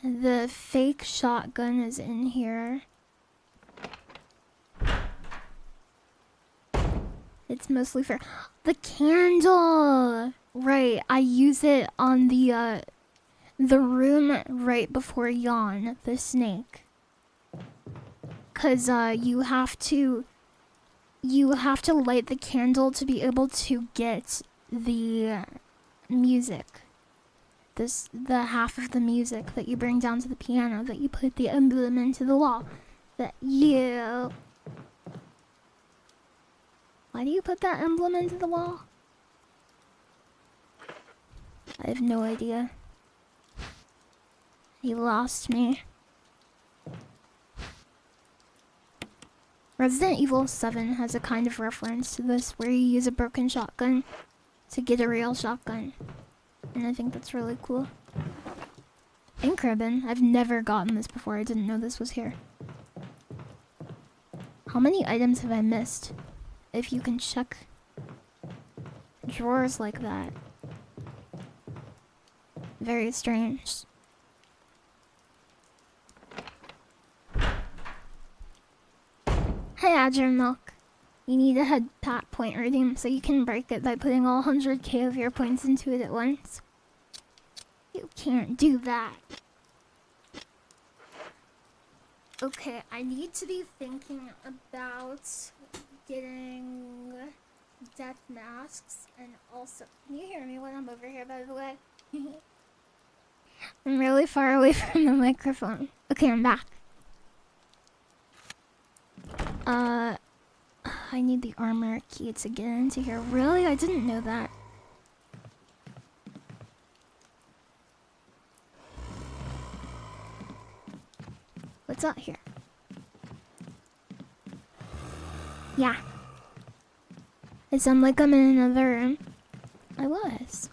S1: The fake shotgun is in here. It's mostly for the candle. Right, I use it on the room right before Yawn, the snake. 'Cause you have to light the candle to be able to get the music. The half of the music that you bring down to the piano, that you put the emblem into the wall. Why do you put that emblem into the wall? I have no idea. He lost me. Resident Evil 7 has a kind of reference to this where you use a broken shotgun to get a real shotgun. And I think that's really cool. Ink ribbon. I've never gotten this before. I didn't know this was here. How many items have I missed? If you can check drawers like that. Very strange. Hey, Adger Milk. You need a head pat point redeem so you can break it by putting all 100k of your points into it at once. You can't do that. Okay, I need to be thinking about getting death masks and also... Can you hear me when I'm over here, by the way? I'm really far away from the microphone. Okay, I'm back. I need the armor key to get into here. Really? I didn't know that. What's up here? Yeah. It sounded like I'm in another room. I was.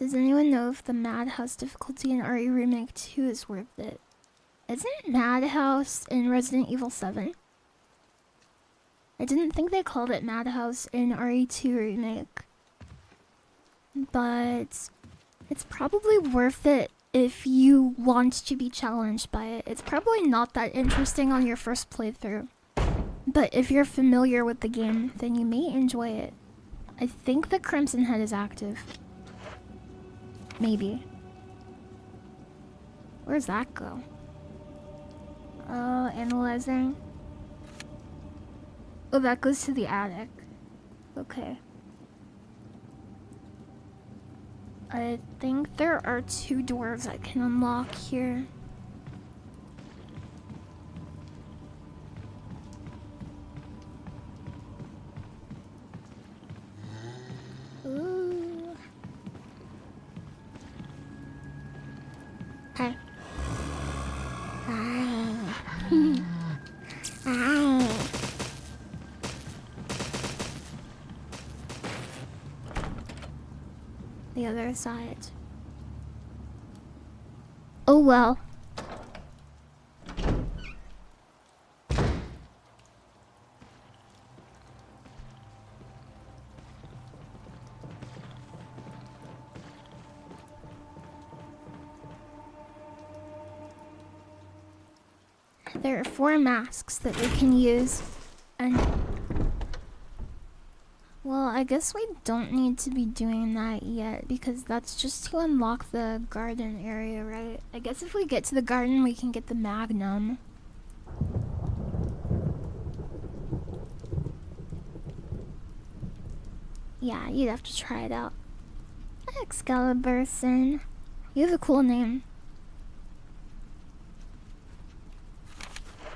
S1: Does anyone know if the Madhouse difficulty in RE Remake 2 is worth it? Isn't Madhouse in Resident Evil 7? I didn't think they called it Madhouse in RE2 Remake. But it's probably worth it if you want to be challenged by it. It's probably not that interesting on your first playthrough. But if you're familiar with the game, then you may enjoy it. I think the Crimson Head is active. Maybe. Where's that go? Oh, analyzing. Oh, that goes to the attic. Okay. I think there are 2 doors I can unlock here. Ooh. Hi. Hi. Hi. The other side. Oh well. There are 4 masks that we can use, and well, I guess we don't need to be doing that yet because that's just to unlock the garden area, right? I guess if we get to the garden, we can get the Magnum. Yeah, you'd have to try it out. Excaliburson. You have a cool name.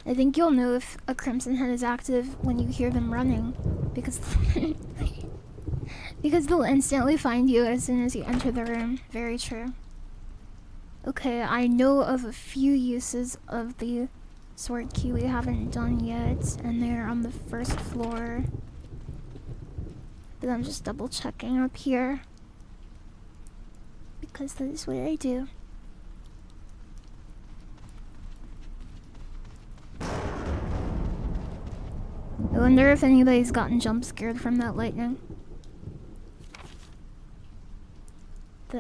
S1: I think you'll know if a Crimson Head is active when you hear them running, because because they'll instantly find you as soon as you enter the room. Very true. Okay, I know of a few uses of the sword key we haven't done yet, and they're on the first floor. But I'm just double checking up here, because that is what I do. I wonder if anybody's gotten jump scared from that lightning.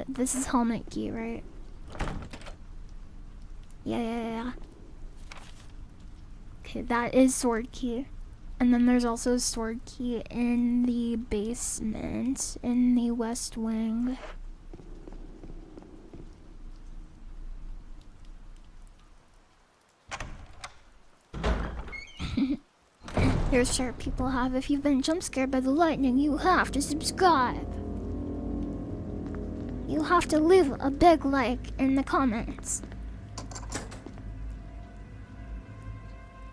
S1: This is helmet key, right? Yeah. Okay, that is sword key. And then there's also a sword key in the basement, in the west wing. Here's sharp people have. If you've been jump scared by the lightning, you have to subscribe. You have to leave a big like in the comments.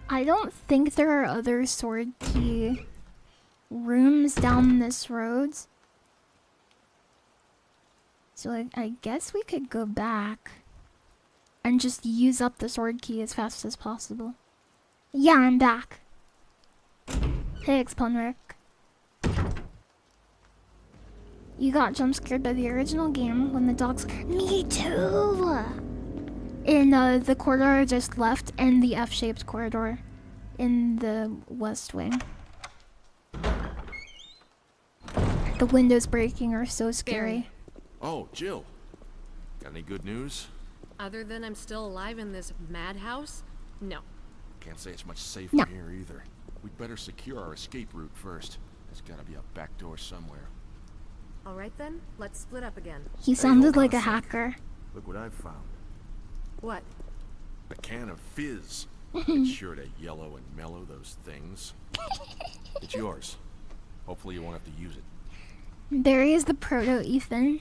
S1: I don't think there are other sword key rooms down this road. So I guess we could go back and just use up the sword key as fast as possible. Yeah, I'm back. Hey, Exponric. You got jump scared by the original game when the dogs. Me too! In the corridor I just left, and the F-shaped corridor in the west wing. The windows breaking are so scary.
S4: Oh, Jill. Got any good news?
S8: Other than I'm still alive in this madhouse? No.
S4: Can't say it's much safer here either. We'd better secure our escape route first. There's gotta be a back door somewhere.
S8: All right then, let's split up again.
S1: He sounded like a hacker.
S4: Look what I've found.
S8: What?
S4: A can of fizz. It's sure to yellow and mellow those things. It's yours. Hopefully you won't have to use it.
S1: Barry is the proto-Ethan.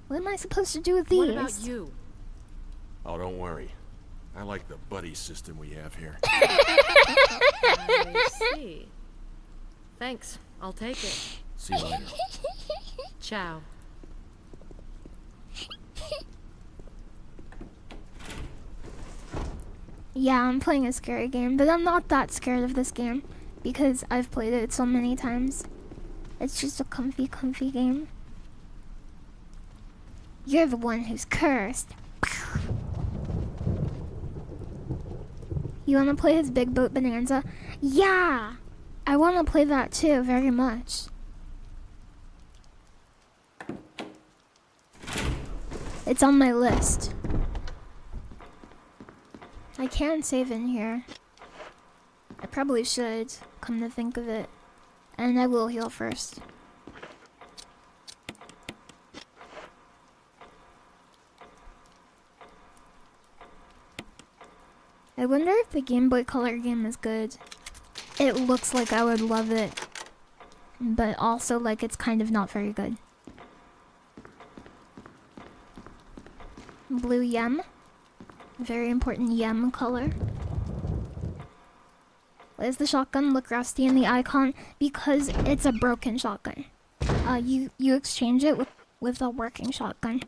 S1: What am I supposed to do with these?
S8: What about you?
S4: Oh, don't worry. I like the buddy system we have here.
S8: I see. Thanks. I'll take it.
S4: See you later.
S8: Ciao.
S1: Yeah, I'm playing a scary game, but I'm not that scared of this game because I've played it so many times. It's just a comfy game. You're the one who's cursed. You wanna play his Big Boat Bonanza? Yeah! I wanna play that too, very much. It's on my list. I can save in here. I probably should, come to think of it. And I will heal first. I wonder if the Game Boy Color game is good. It looks like I would love it. But also like it's kind of not very good. Blue Yem. Very important Yem color. Why does the shotgun look rusty in the icon? Because it's a broken shotgun. You exchange it with a working shotgun.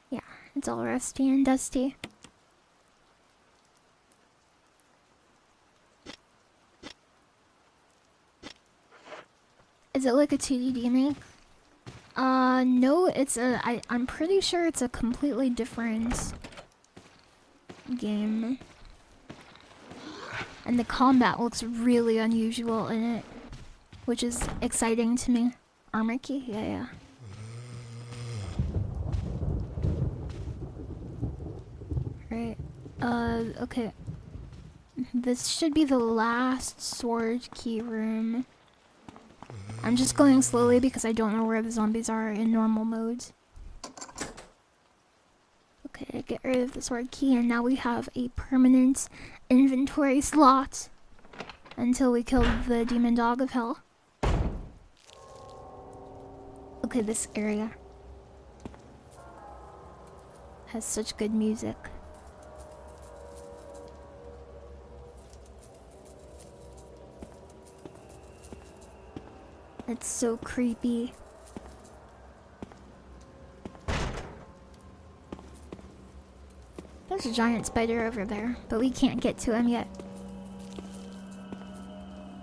S1: Yeah, it's all rusty and dusty. Is it like a 2D remake? No, it's I'm pretty sure it's a completely different game. And the combat looks really unusual in it, which is exciting to me. Armor key? Yeah. Right. Okay. This should be the last sword key room. I'm just going slowly because I don't know where the zombies are in normal mode. Okay, get rid of the sword key, and now we have a permanent inventory slot until we kill the demon dog of hell. Okay, this area has such good music. It's so creepy. There's a giant spider over there, but we can't get to him yet.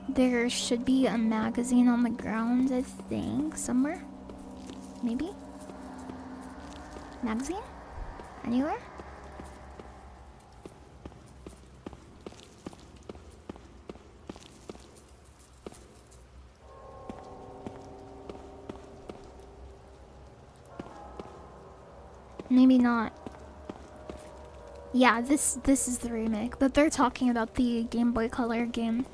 S1: There should be a magazine on the ground, I think, somewhere. Maybe? Magazine? Anywhere? Maybe not. Yeah, this is the remake, but they're talking about the Game Boy Color game.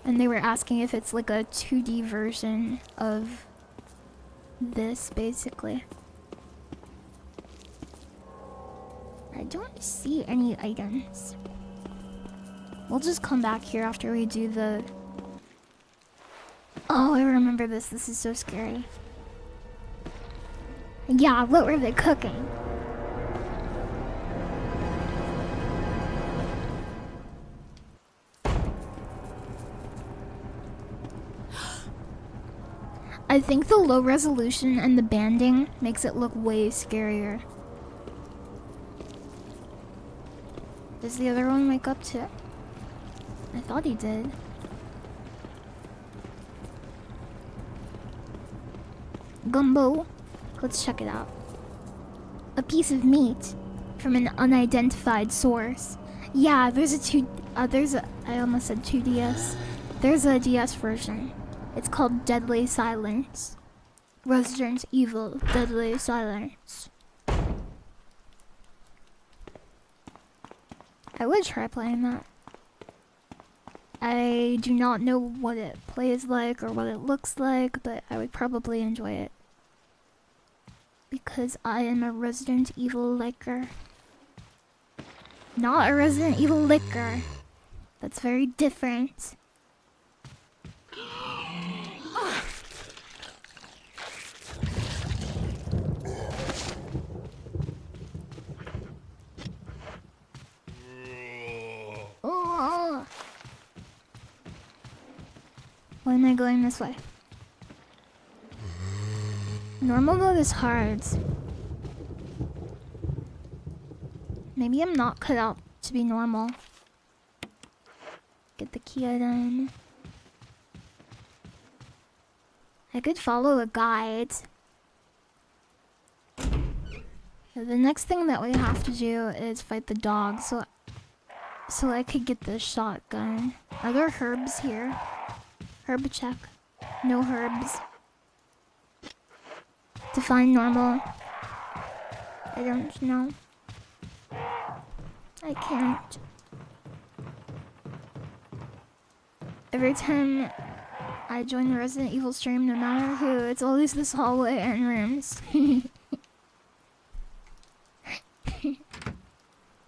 S1: And they were asking if it's like a 2D version of this, basically. I don't see any items. We'll just come back here after we do the... Oh, I remember this. This is so scary. Yeah, what were they cooking? I think the low resolution and the banding makes it look way scarier. Does the other one wake up too? I thought he did. Gumbo. Let's check it out. A piece of meat from an unidentified source. Yeah, there's I almost said 2DS. There's a DS version. It's called Deadly Silence. Resident Evil Deadly Silence. I would try playing that. I do not know what it plays like or what it looks like, but I would probably enjoy it. Because I am a Resident Evil liker. Not a Resident Evil licker. That's very different. Oh. Why am I going this way? Normal mode is hard. Maybe I'm not cut out to be normal. Get the key item. I could follow a guide. The next thing that we have to do is fight the dog, so I could get the shotgun. Are there herbs here? Herb check. No herbs. Define normal. I don't know. I can't. Every time I join the Resident Evil stream, no matter who, it's always this hallway and rooms.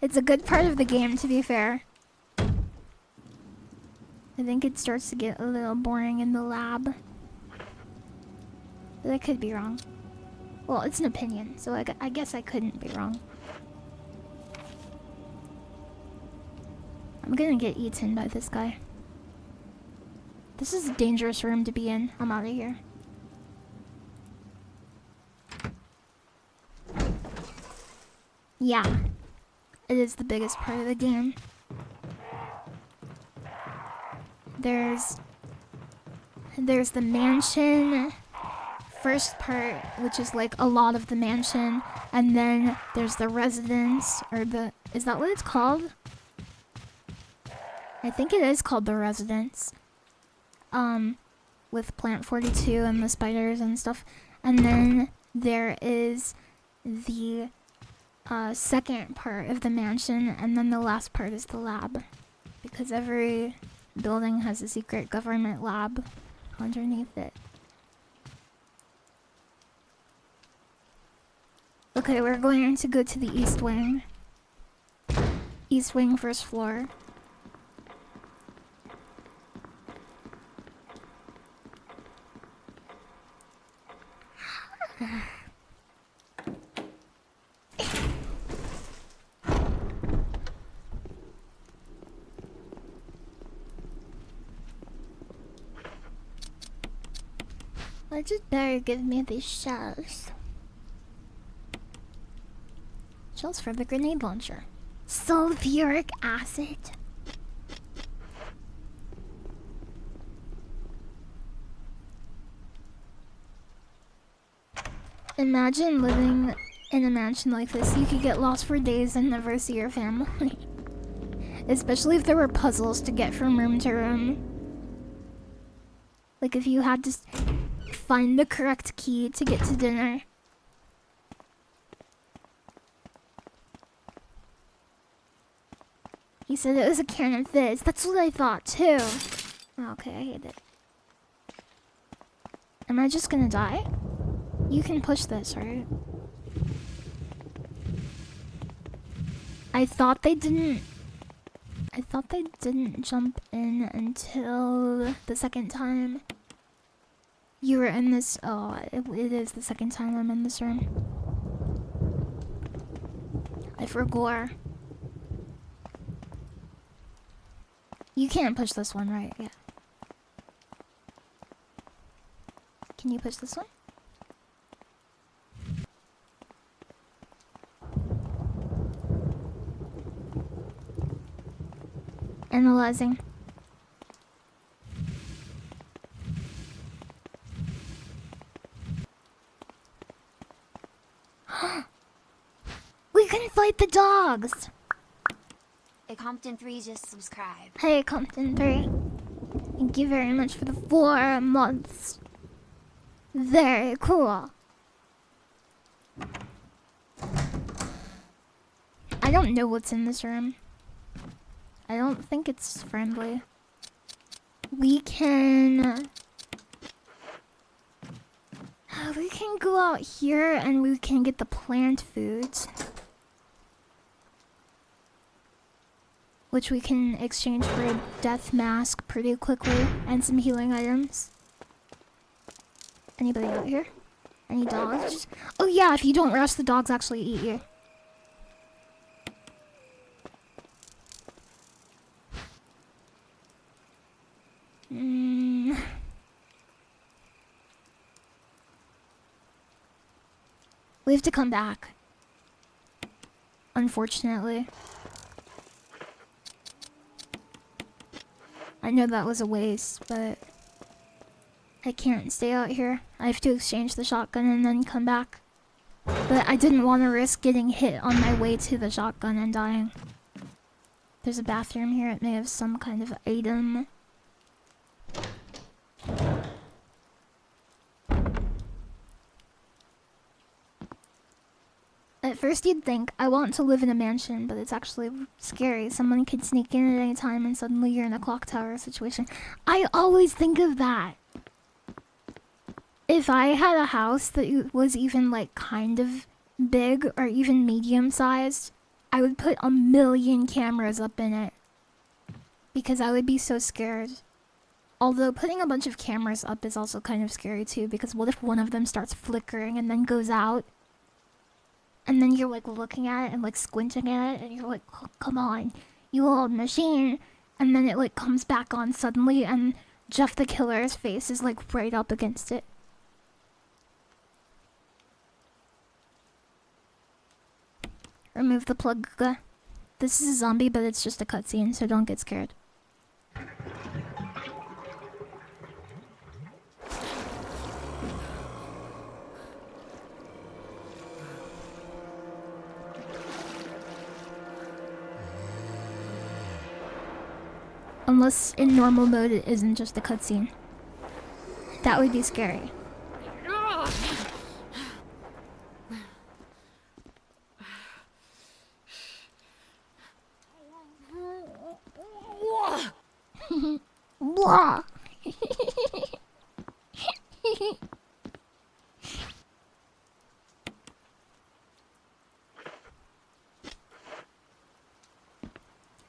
S1: It's a good part of the game, to be fair. I think it starts to get a little boring in the lab. But I could be wrong. Well, it's an opinion, so I guess I couldn't be wrong. I'm gonna get eaten by this guy. This is a dangerous room to be in. I'm out of here. Yeah. It is the biggest part of the game. There's the mansion first part, which is like a lot of the mansion, and then there's the residence, or is that what it's called? I think it is called the residence. With Plant 42 and the spiders and stuff. And then there is the second part of the mansion, and then the last part is the lab. Because every building has a secret government lab underneath it. Okay, we're going to go to the East Wing. East Wing, first floor. Just better give me these shells. Shells for the grenade launcher. Sulfuric acid. Imagine living in a mansion like this. You could get lost for days and never see your family. Especially if there were puzzles to get from room to room. Like if you had to find the correct key to get to dinner. He said it was a can of fizz. That's what I thought too. Okay, I hate it. Am I just gonna die? You can push this, right? I thought they didn't jump in until the second time you were in this. Oh, it is the second time I'm in this room. I forgot. You can't push this one, right? Yeah. Can you push this one? Analyzing. We can fight the dogs!
S2: Hey, Compton3 just subscribed.
S1: Hey, Compton3. Thank you very much for the 4 months. Very cool. I don't know what's in this room. I don't think it's friendly. We can go out here and we can get the plant foods, which we can exchange for a death mask pretty quickly and some healing items. Anybody out here? Any dogs? Oh yeah, if you don't rush, the dogs actually eat you. We have to come back. Unfortunately. I know that was a waste, but I can't stay out here. I have to exchange the shotgun and then come back. But I didn't want to risk getting hit on my way to the shotgun and dying. There's a bathroom here. It may have some kind of item. At first you'd think, I want to live in a mansion, but it's actually scary. Someone could sneak in at any time and suddenly you're in a clock tower situation. I always think of that. If I had a house that was even like kind of big or even medium sized, I would put 1,000,000 cameras up in it. Because I would be so scared. Although putting a bunch of cameras up is also kind of scary too, because what if one of them starts flickering and then goes out? And then you're like looking at it and like squinting at it and you're like, oh, come on, you old machine. And then it like comes back on suddenly and Jeff the Killer's face is like right up against it. Remove the plug. This is a zombie, but it's just a cutscene, so don't get scared. Unless in normal mode it isn't just a cutscene. That would be scary. Blah.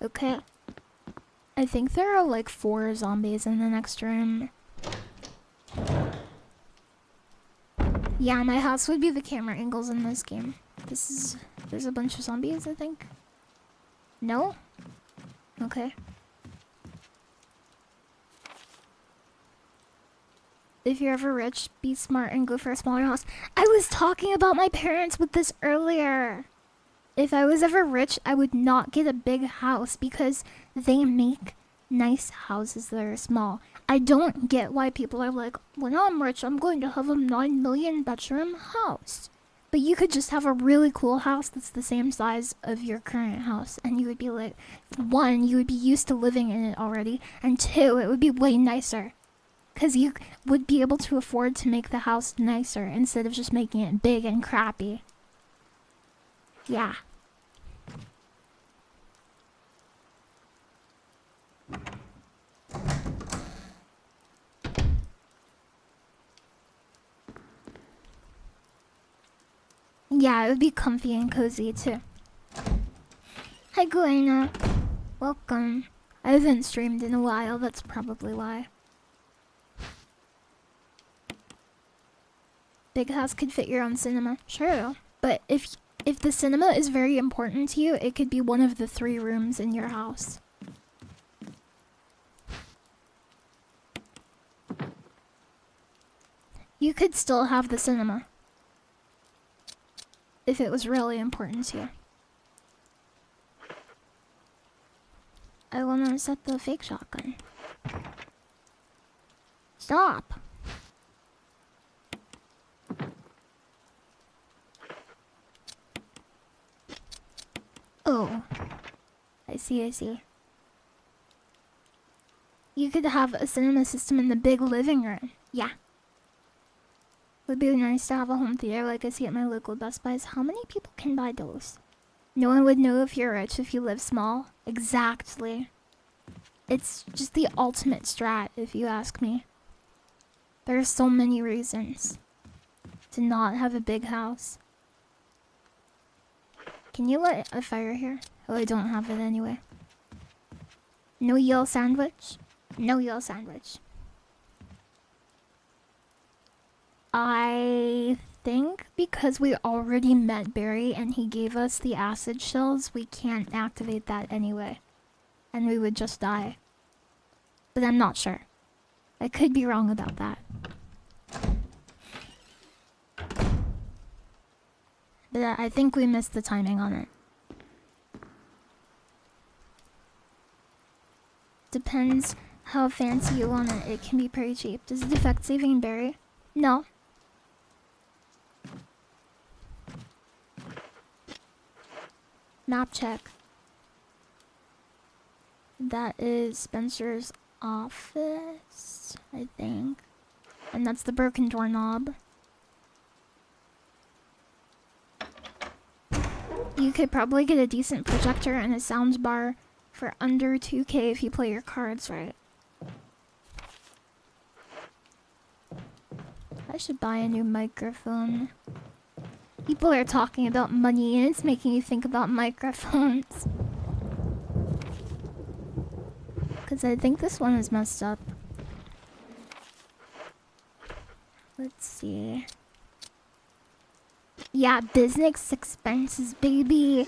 S1: Okay. I think there are like 4 zombies in the next room. Yeah, my house would be the camera angles in this game. There's a bunch of zombies, I think. No? Okay. If you're ever rich, be smart and go for a smaller house. I was talking about my parents with this earlier. If I was ever rich, I would not get a big house because they make nice houses that are small. I don't get why people are like, when I'm rich, I'm going to have a 9,000,000 bedroom house. But you could just have a really cool house that's the same size of your current house. And you would be like, 1, you would be used to living in it already. And 2, it would be way nicer. Because you would be able to afford to make the house nicer instead of just making it big and crappy. Yeah. Yeah, it would be comfy and cozy too. Hi Guena. Welcome. I haven't streamed in a while, that's probably why. Big house could fit your own cinema. Sure. But if the cinema is very important to you, it could be one of the 3 rooms in your house. You could still have the cinema. If it was really important to you. I wanna set the fake shotgun. Stop! Oh. I see. You could have a cinema system in the big living room. Yeah. Would be nice to have a home theater like I see at my local Best Buys. How many people can buy those? No one would know if you're rich if you live small. Exactly. It's just the ultimate strat, if you ask me. There are so many reasons to not have a big house. Can you light a fire here? Oh, I don't have it anyway. No yellow sandwich? No yellow sandwich. I think because we already met Barry and he gave us the acid shells, we can't activate that anyway. And we would just die. But I'm not sure. I could be wrong about that. But I think we missed the timing on it. Depends how fancy you want it. It can be pretty cheap. Does it affect saving Barry? No. Map check. That is Spencer's office, I think. And that's the broken doorknob. You could probably get a decent projector and a sound bar for under 2K if you play your cards right. I should buy a new microphone. People are talking about money and it's making you think about microphones. Because I think this one is messed up. Let's see. Yeah, business expenses, baby.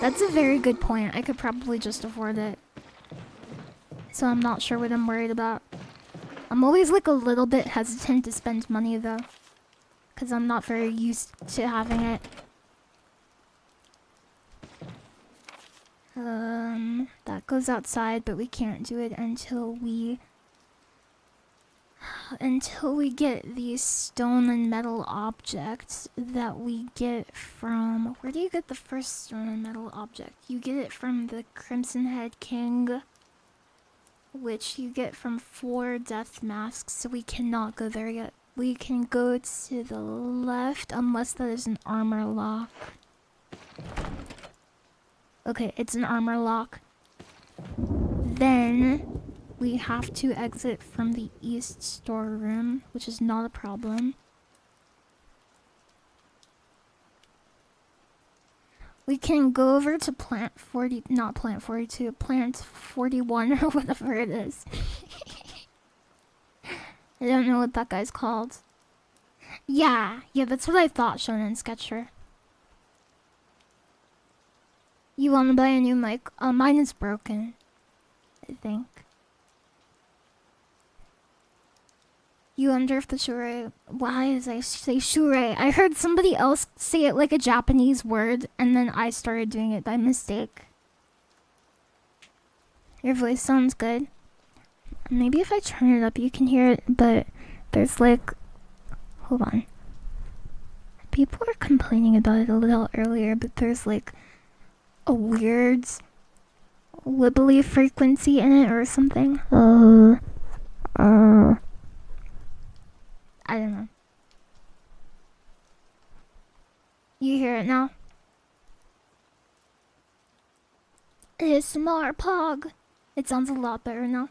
S1: That's a very good point. I could probably just afford it. So I'm not sure what I'm worried about. I'm always like a little bit hesitant to spend money though. Because I'm not very used to having it. That goes outside, but we can't do it until we get these stone and metal objects that we get from... Where do you get the first stone and metal object? You get it from the Crimson Head King, which you get from 4 death masks, so we cannot go there yet. We can go to the left unless that is an armor lock. Okay, it's an armor lock. Then we have to exit from the east storeroom, which is not a problem. We can go over to plant 40, not plant 42, plant 41 or whatever it is. I don't know what that guy's called. Yeah, that's what I thought, Shonen Sketcher. You want to buy a new mic? Mine is broken, I think. You wonder if the shure... Why did I say shure? I heard somebody else say it like a Japanese word, and then I started doing it by mistake. Your voice sounds good. Maybe if I turn it up you can hear it, but there's like... Hold on. People were complaining about it a little earlier, but there's like a weird wibbly frequency in it or something. I don't know. You hear it now? ASMR Pog. It sounds a lot better now.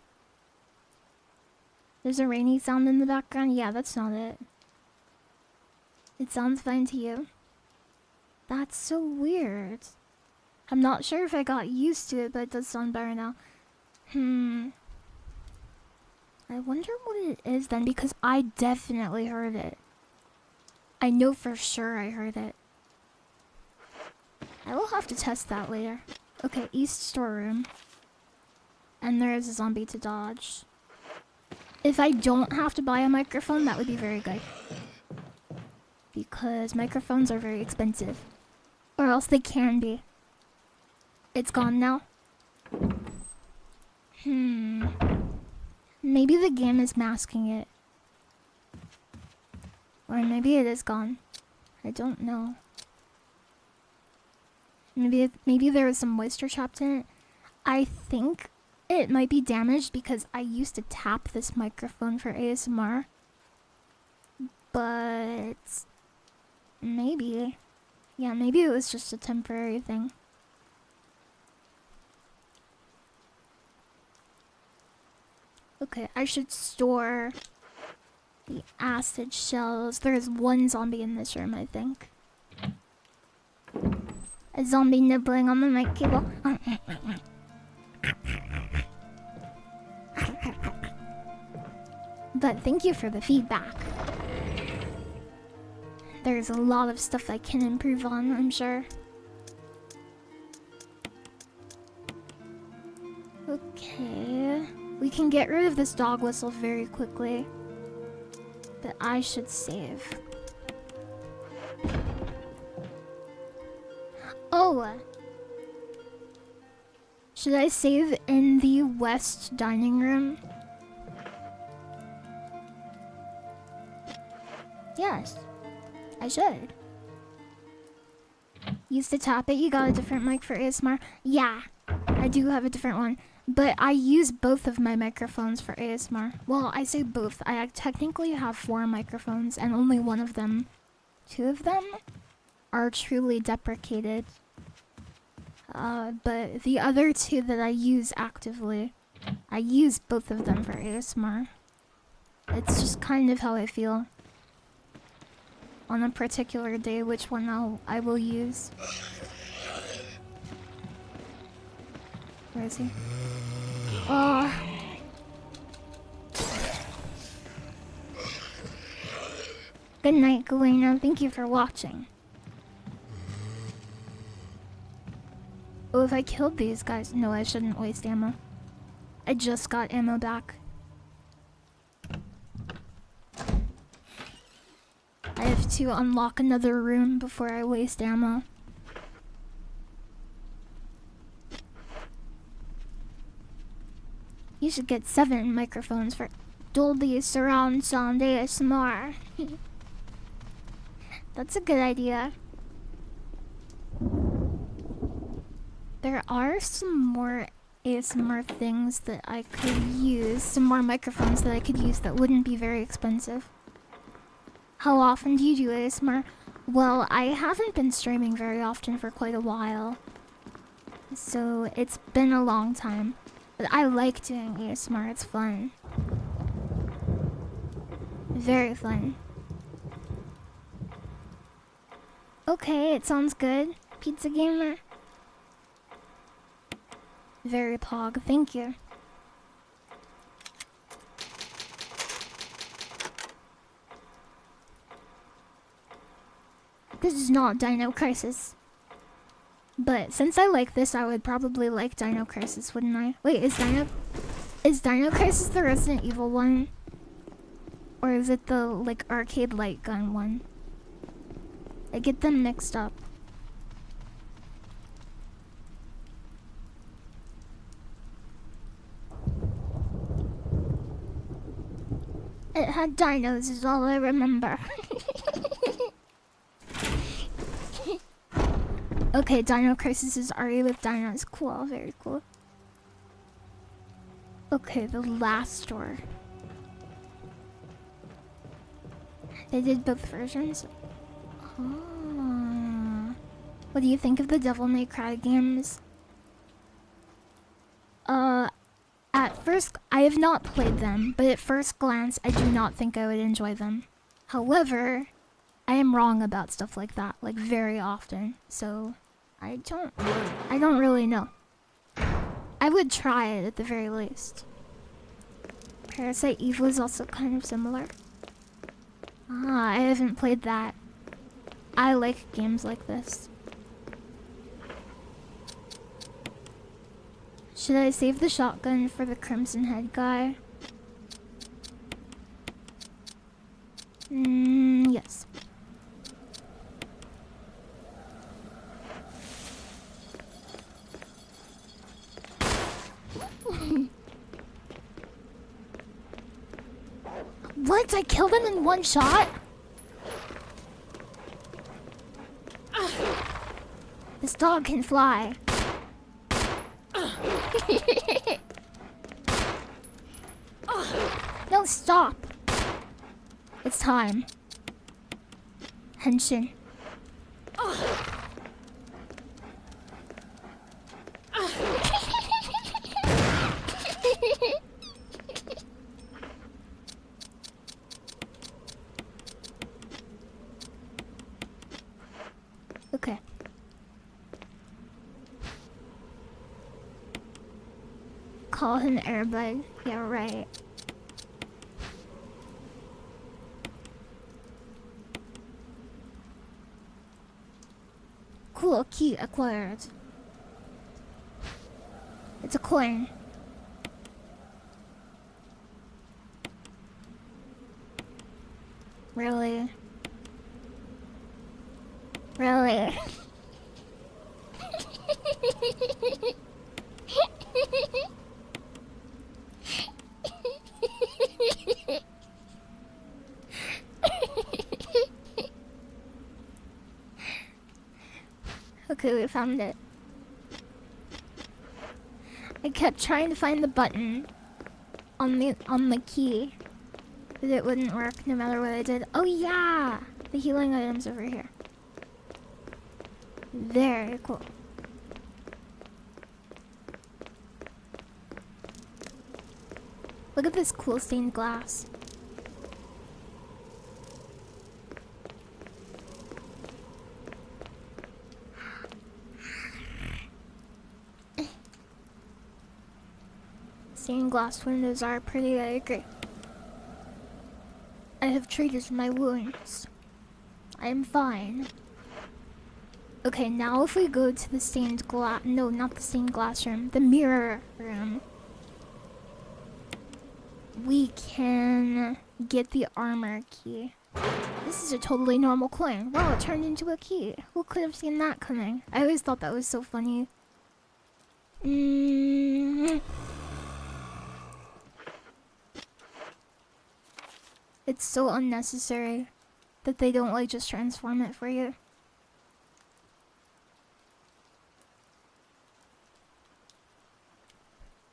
S1: There's a rainy sound in the background. Yeah, that's not it. It sounds fine to you. That's so weird. I'm not sure if I got used to it, but it does sound better now. I wonder what it is then, because I definitely heard it. I know for sure I heard it. I will have to test that later. Okay, east storeroom. And there is a zombie to dodge. If I don't have to buy a microphone, that would be very good. Because microphones are very expensive. Or else they can be. It's gone now. Maybe the game is masking it. Or maybe it is gone. I don't know. Maybe there was some moisture trapped in it. I think it might be damaged because I used to tap this microphone for ASMR. But maybe. Yeah, maybe it was just a temporary thing. Okay, I should store the acid shells. There's one zombie in this room, I think. A zombie nibbling on the mic cable. But thank you for the feedback. There's a lot of stuff I can improve on, I'm sure. Okay. We can get rid of this dog whistle very quickly. But I should save. Oh! Should I save in the west dining room? Yes, I should. Used to tap it. You got a different mic for ASMR? Yeah, I do have a different one. But I use both of my microphones for ASMR. Well, I say both. I technically have 4 microphones and only one of them. 2 of them are truly deprecated. But the other 2 that I use actively, I use both of them for ASMR. It's just kind of how I feel on a particular day, which one I will use. Where is he? Oh. Good night, Galena. Thank you for watching. Oh, if I killed these guys... No, I shouldn't waste ammo. I just got ammo back. I have to unlock another room before I waste ammo. You should get 7 microphones for Dolby Surround Sound ASMR. That's a good idea. There are some more ASMR things that I could use, some more microphones that I could use that wouldn't be very expensive. How often do you do ASMR? Well, I haven't been streaming very often for quite a while. So it's been a long time. But I like doing ASMR, it's fun. Very fun. Okay, it sounds good. Pizza Gamer. Very pog, thank you. This is not Dino Crisis. But since I like this, I would probably like Dino Crisis, wouldn't I? Wait, is Dino Crisis the Resident Evil one? Or is it the, like, arcade light gun one? I get them mixed up. It had dinos is all I remember. Okay, Dino Crisis is already with dinos. Cool, very cool. Okay, the last door. They did both versions. Oh. What do you think of the Devil May Cry games? At first, I have not played them, but at first glance, I do not think I would enjoy them. However, I am wrong about stuff like that, like very often, so I don't really know. I would try it at the very least. Parasite Eve was also kind of similar. Ah, I haven't played that. I like games like this. Should I save the shotgun for the Crimson Head guy? Yes. What? I killed him in one shot? This dog can fly. No, stop. It's time. Henshin. Okay. Call him Airbud. Yeah, right. Cool key acquired. It's a coin. Really? Really? Okay, we found it. I kept trying to find the button on the key, but it wouldn't work no matter what I did. Oh yeah! The healing item's over here. Very cool. Look at this cool stained glass. Stained glass windows are pretty, I agree. I have treated my wounds. I am fine. Okay, now if we go to the stained glass... No, not the stained glass room. The mirror room. We can get the armor key. This is a totally normal coin. Wow, it turned into a key. Who could have seen that coming? I always thought that was so funny. It's so unnecessary that they don't like just transform it for you.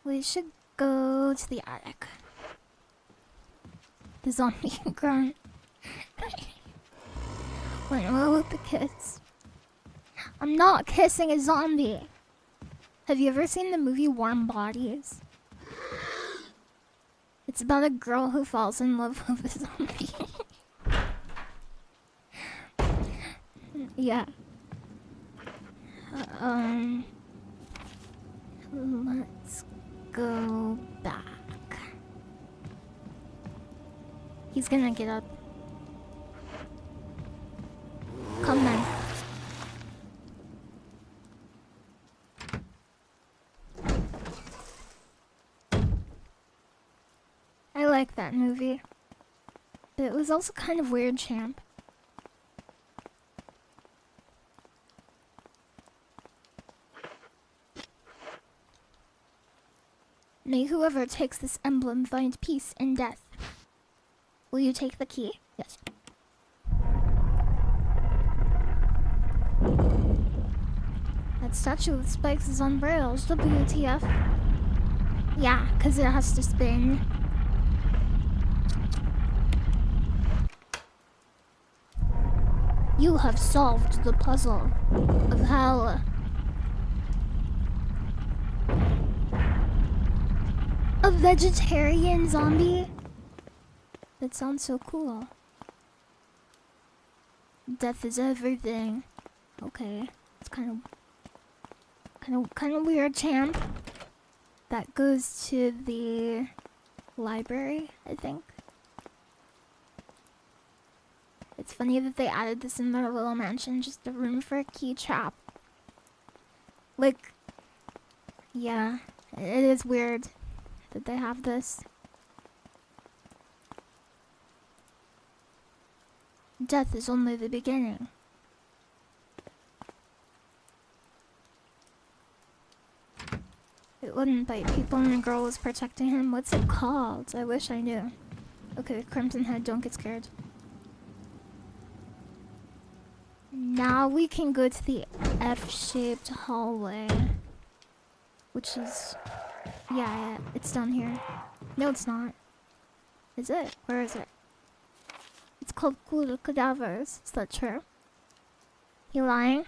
S1: We should go to the attic. The zombie grunt. Went well with the kiss. I'm not kissing a zombie. Have you ever seen the movie Warm Bodies? It's about a girl who falls in love with a zombie. Yeah. Let's go back. He's gonna get up. Come then. I like that movie. But it was also kind of weird, champ. May whoever takes this emblem find peace in death. Will you take the key? Yes. That statue with spikes is on rails. WTF? Yeah, because it has to spin. You have solved the puzzle of hell. A vegetarian zombie? That sounds so cool. Death is everything. Okay, it's kind of weird, champ. That goes to the library, I think. It's funny that they added this in their little mansion, just a room for a key trap. Like, yeah, it is weird that they have this. Death is only the beginning. It wouldn't bite people and the girl was protecting him. What's it called? I wish I knew. Okay, Crimson Head, don't get scared. Now we can go to the F-shaped hallway. Which is... yeah, it's down here. No, it's not. Is it? Where is it? It's called Collaborators. Is that true? You lying?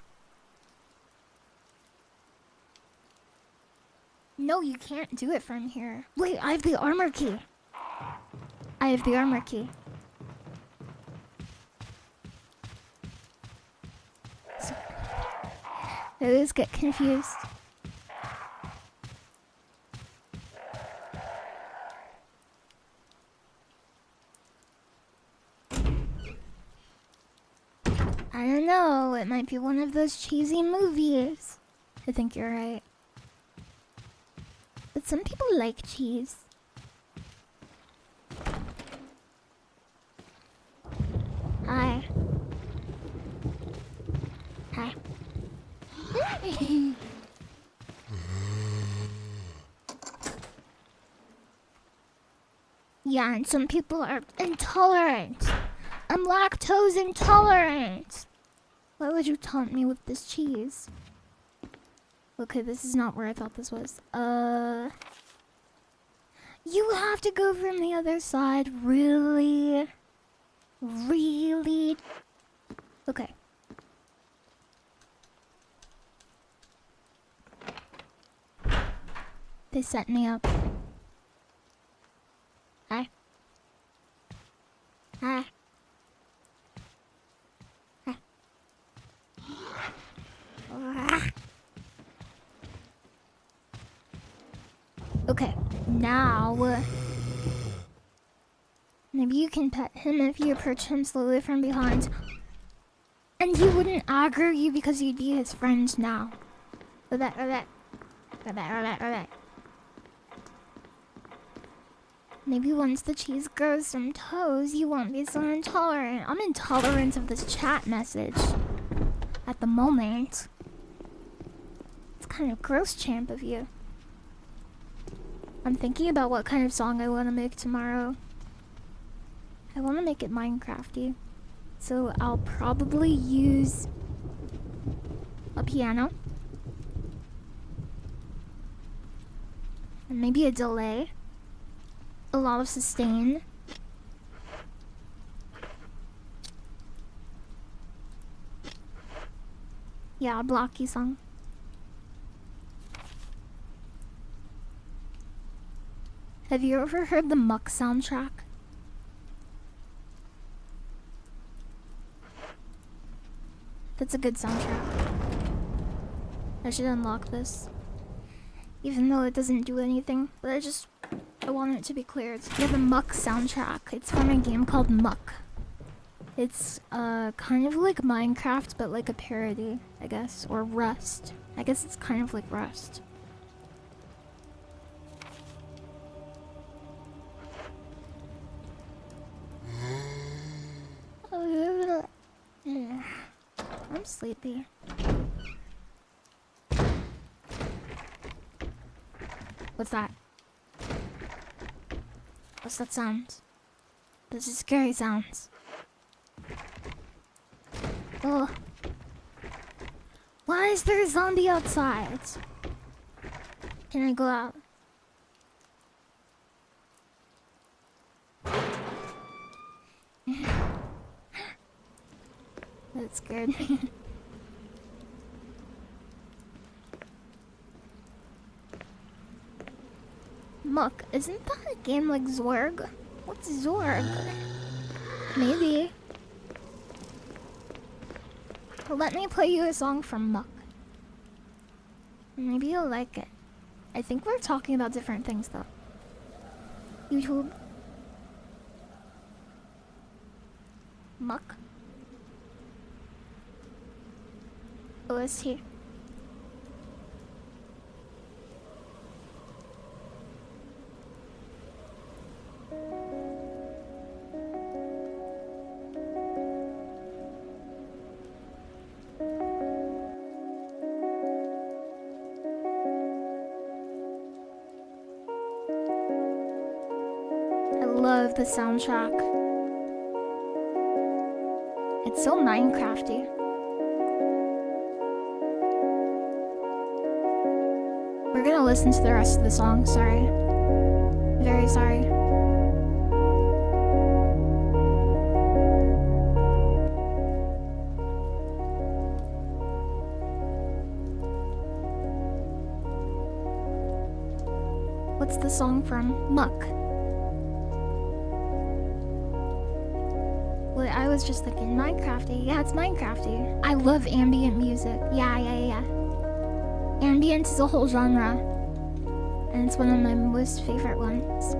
S1: No, you can't do it from here. Wait, I have the armor key. I have the armor key. So, I always get confused. I don't know, it might be one of those cheesy movies. I think you're right. But some people like cheese. Hi. Hi. Yeah, and some people are intolerant. I'm lactose intolerant. Why would you taunt me with this cheese? Okay, this is not where I thought this was. You have to go from the other side. Really? Really? Okay. They set me up. Hi. Hi. Hi. Okay, now maybe you can pet him if you approach him slowly from behind. And he wouldn't aggro you because you'd be his friend now. Alright. Maybe once the cheese grows some toes, you won't be so intolerant. I'm intolerant of this chat message at the moment. It's kind of gross, champ, of you. I'm thinking about what kind of song I want to make tomorrow. I want to make it Minecrafty. So I'll probably use a piano. And maybe a delay. A lot of sustain. Yeah, a blocky song. Have you ever heard the Muck soundtrack? That's a good soundtrack. I should unlock this. Even though it doesn't do anything. But I want it to be clear. It's the Muck soundtrack. It's from a game called Muck. It's kind of like Minecraft, but like a parody, I guess. Or Rust. I guess it's kind of like Rust. I'm sleepy. What's that? What's that sound? Those are scary sounds. Oh. Why is there a zombie outside? Can I go out? That scared me. Muck, isn't that a game like Zorg? What's Zorg? Maybe. Let me play you a song from Muck. Maybe you'll like it. I think we're talking about different things though. YouTube. Muck. OST. I love the soundtrack. It's so Minecrafty. We're gonna listen to the rest of the song, sorry. Very sorry. What's the song from? Muck. Well, I was just thinking Minecrafty. Yeah, it's Minecrafty. I love ambient music. Yeah. Ambient is a whole genre, and it's one of my most favorite ones.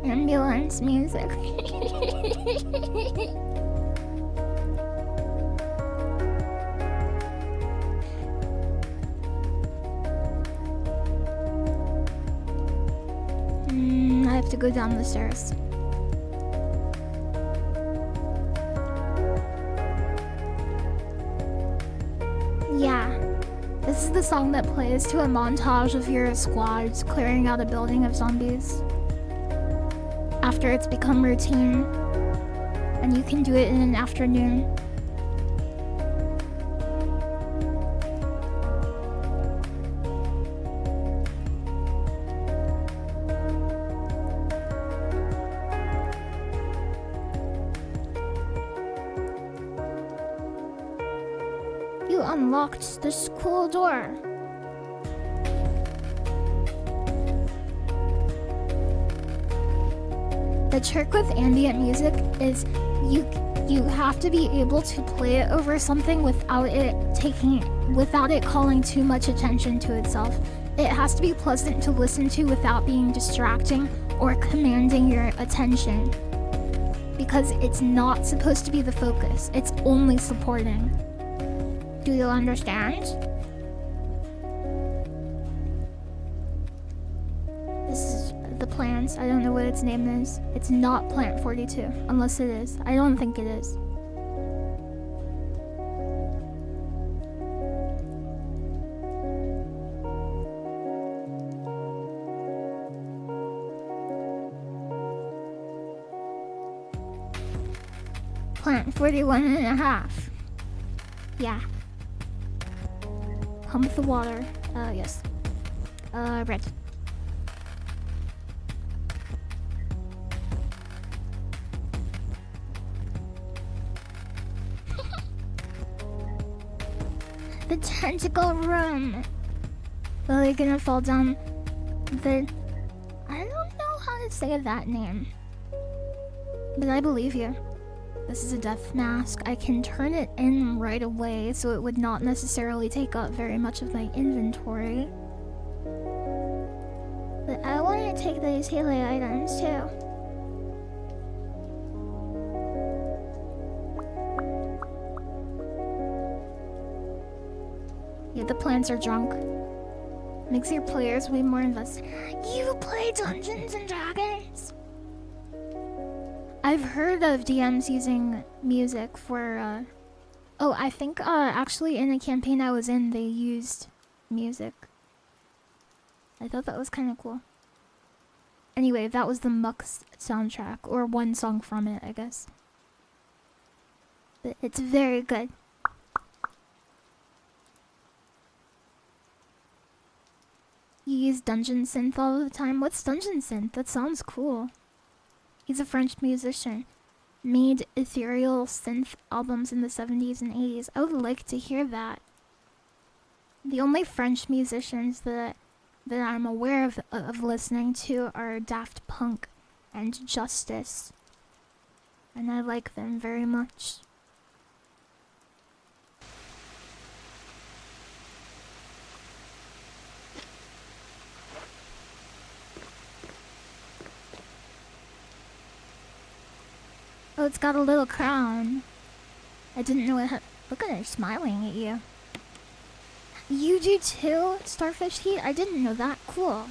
S1: Ambulance music. I have to go down the stairs. Yeah, this is is the song that plays to a montage of your squads clearing out a building of zombies. After it's become routine, and you can do it in an afternoon. You unlocked the school door. The trick with ambient music is you have to be able to play it over something without it calling too much attention to itself. It has to be pleasant to listen to without being distracting or commanding your attention. Because it's not supposed to be the focus, it's only supporting. Do you understand? This is the plants. I don't know what its name is. It's not Plant 42, unless it is. I don't think it is. Plant 41 and a half. Yeah. Pump the water. Yes. Red. The tentacle room. Lily gonna fall down the... I don't know how to say that name. But I believe you. This is a death mask. I can turn it in right away, so it would not necessarily take up very much of my inventory. But I want to take these Haley items too. Yeah, the plants are drunk. Makes your players way more invested. You play Dungeons and Dragons? I've heard of DMs using music for, oh, I think, actually in a campaign I was in, they used music. I thought that was kind of cool. Anyway, that was the Mux soundtrack, or one song from it, I guess. But it's very good. You use Dungeon Synth all the time? What's Dungeon Synth? That sounds cool. He's a French musician. Made ethereal synth albums in the 70s and 80s. I would like to hear that. The only French musicians that I'm aware of listening to are Daft Punk and Justice. And I like them very much. Oh, it's got a little crown. I didn't know it had... Look at her smiling at you. You do too, Starfish Heat? I didn't know that. Cool.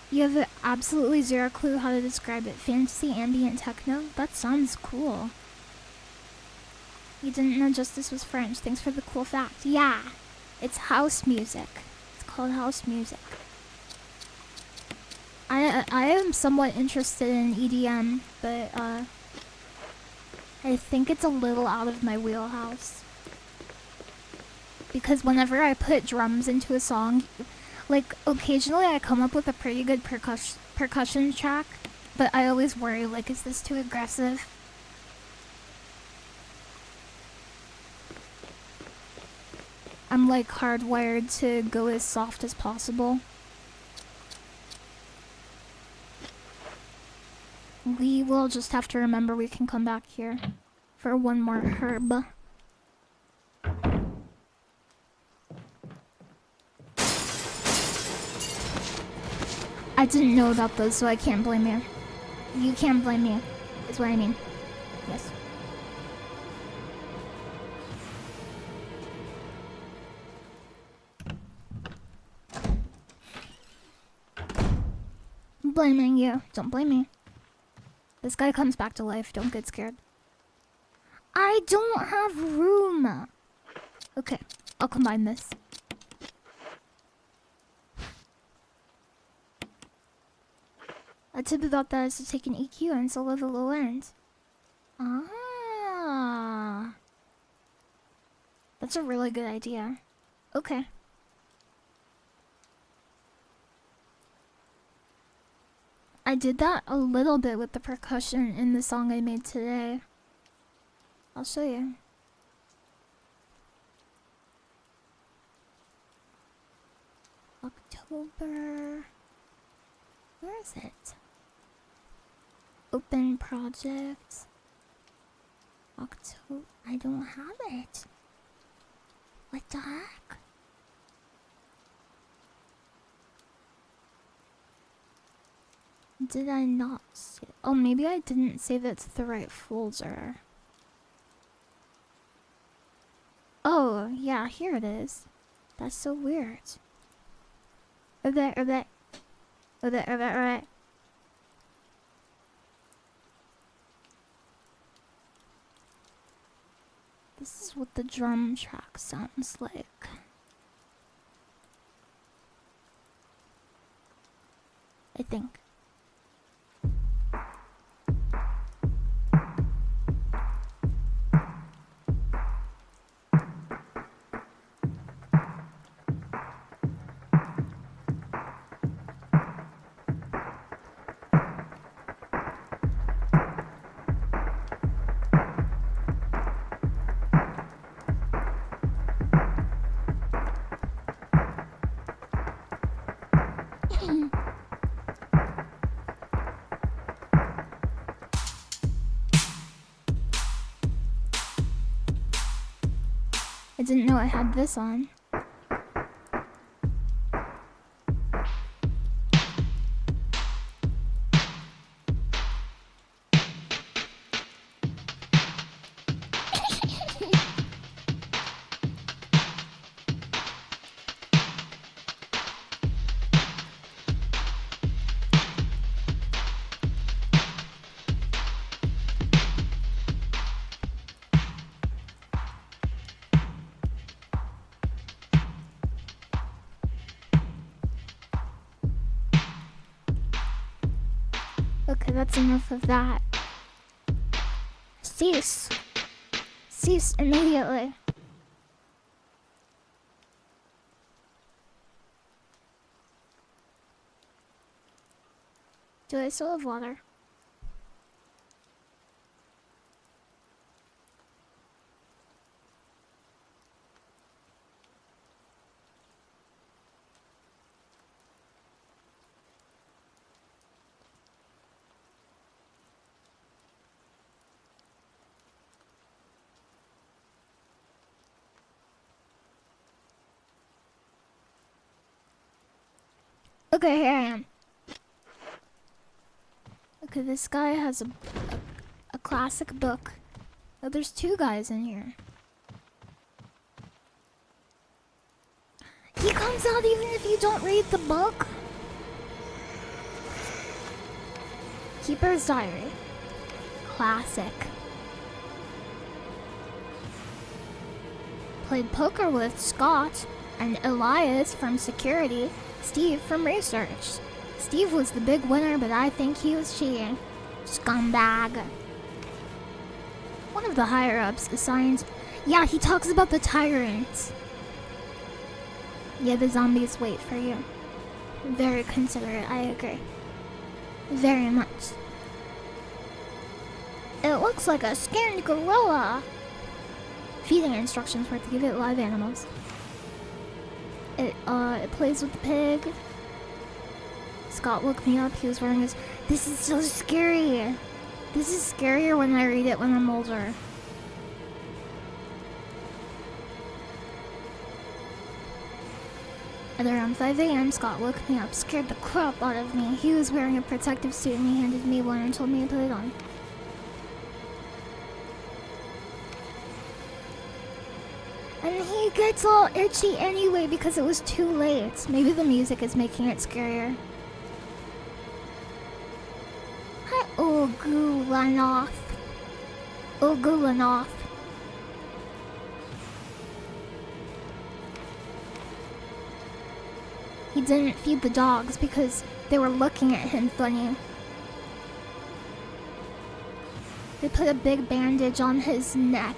S1: You have absolutely zero clue how to describe it. Fantasy ambient techno? That sounds cool. You didn't know Justice was French. Thanks for the cool fact. Yeah, it's house music. It's called house music. I am somewhat interested in EDM, but I think it's a little out of my wheelhouse. Because whenever I put drums into a song, like occasionally I come up with a pretty good percussion track, but I always worry, like, is this too aggressive? I'm like hardwired to go as soft as possible. We will just have to remember we can come back here for one more herb. I didn't know about those, so I can't blame you. You can't blame me, is what I mean. Yes. I'm blaming you. Don't blame me. This guy comes back to life. Don't get scared. I don't have room. Okay, I'll combine this. A tip about that is to take an EQ and solo the low end. Ah. That's a really good idea. Okay. I did that a little bit with the percussion in the song I made today. I'll show you. October. Where is it? Open project. October. I don't have it. What the heck? Did I not save? Oh, maybe I didn't save it to the right folder. Oh, yeah, here it is. That's so weird. Okay. This is what the drum track sounds like. I think. I didn't know I had this on. Okay, that's enough of that. Cease. Cease immediately. Do I still have water? Okay, here I am. Okay, this guy has a classic book. Oh, there's two guys in here. He comes out even if you don't read the book. Keeper's Diary. Classic. Played poker with Scott and Elias from security. Steve from research. Steve was the big winner, but I think he was cheating. Scumbag. One of the higher-ups assigned... Yeah, he talks about the tyrants. Yeah, the zombies wait for you. Very considerate, I agree. Very much. It looks like a skinned gorilla. Feeding instructions were to give it live animals. It plays with the pig. Scott woke me up. He was wearing his... This is so scary. This is scarier when I read it when I'm older. At around 5 a.m., Scott woke me up, scared the crap out of me. He was wearing a protective suit and he handed me one and told me to put it on. And he gets all itchy anyway because it was too late. Maybe the music is making it scarier. Hi, Ogulanoth. Ogulanoth. He didn't feed the dogs because they were looking at him funny. They put a big bandage on his neck,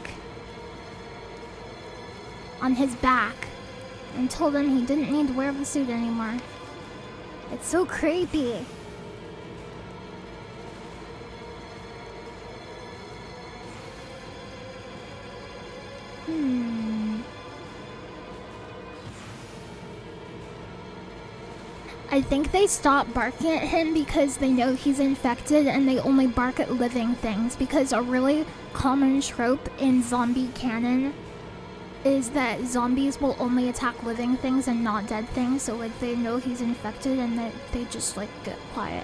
S1: on his back, and told him he didn't need to wear the suit anymore. It's so creepy. I think they stop barking at him because they know he's infected and they only bark at living things, because a really common trope in zombie canon is that zombies will only attack living things and not dead things, so like they know he's infected and they just like get quiet.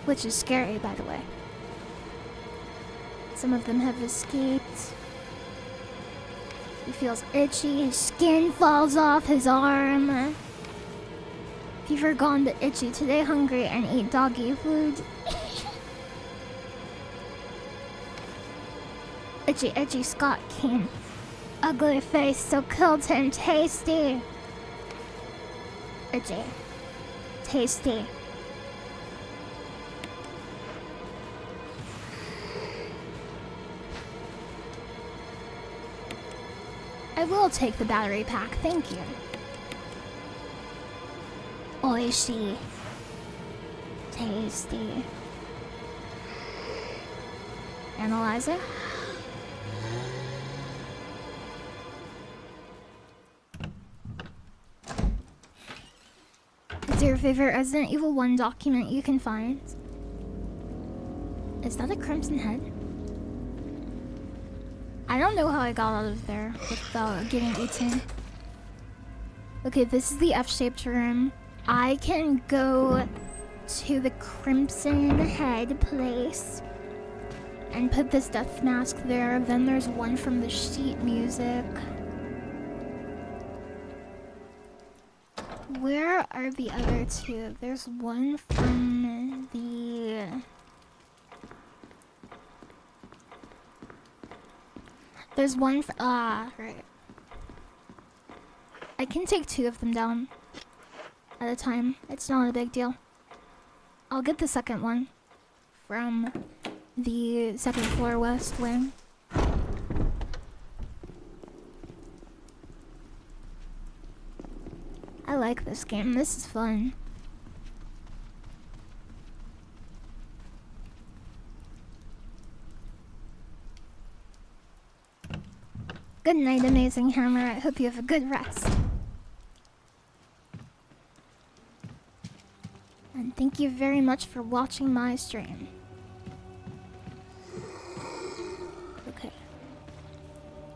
S1: Which is scary, by the way. Some of them have escaped. He feels itchy, his skin falls off his arm. Fever gone but itchy, today hungry and eat doggy food. Itchy, itchy Scott King. Ugly face, so killed him, tasty. Itchy. Tasty. I will take the battery pack, thank you. Oishi. Tasty. Analyzer. What's your favorite Resident Evil 1 document you can find? Is that a Crimson Head? I don't know how I got out of there without getting eaten. Okay, this is the F-shaped room. I can go to the Crimson Head place and put this death mask there. Then there's one from the sheet music. Where are the other two? There's one from the... There's one for... right. I can take two of them down at a time. It's not a big deal. I'll get the second one from the second floor west wing. I like this game. This is fun. Good night, Amazing Hammer. I hope you have a good rest. And thank you very much for watching my stream. Okay.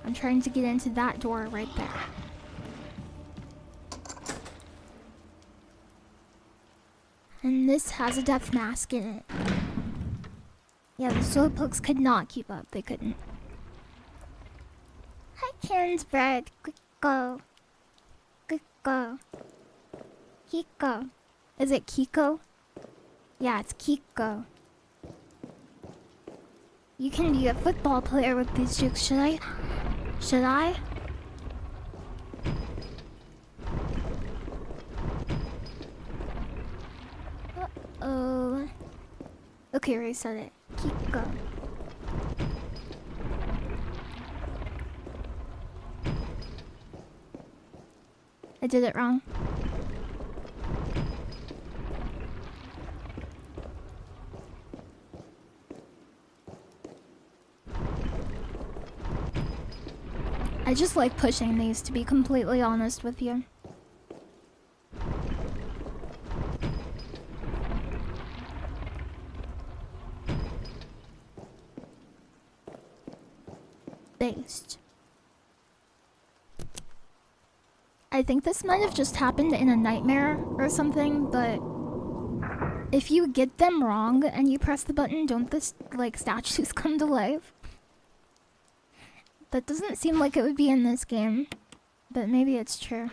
S1: I'm trying to get into that door right there. And this has a death mask in it. Yeah, the slowpokes could not keep up. They couldn't. Hi, Karen's bread. Quick go. Quick go. Kiko. Is it Kiko? Yeah, it's Kiko. You can be a football player with these jukes. Should I? Should I? Uh-oh. Okay, reset it. Kiko. I did it wrong. I just like pushing these, to be completely honest with you. Based. I think this might have just happened in a nightmare or something, but if you get them wrong and you press the button, don't the like statues come to life? That doesn't seem like it would be in this game, but maybe it's true.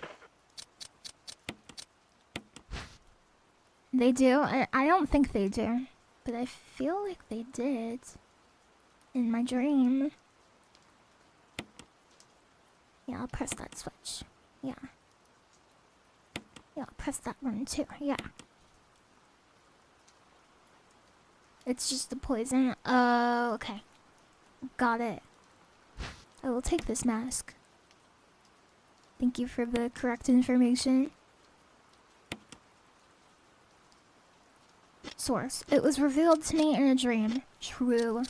S1: They do? I don't think they do, but I feel like they did in my dream. Yeah, I'll press that switch. Yeah. Yeah, I'll press that one too. Yeah. It's just the poison. Oh, okay. Got it. I will take this mask. Thank you for the correct information. Source. It was revealed to me in a dream. True.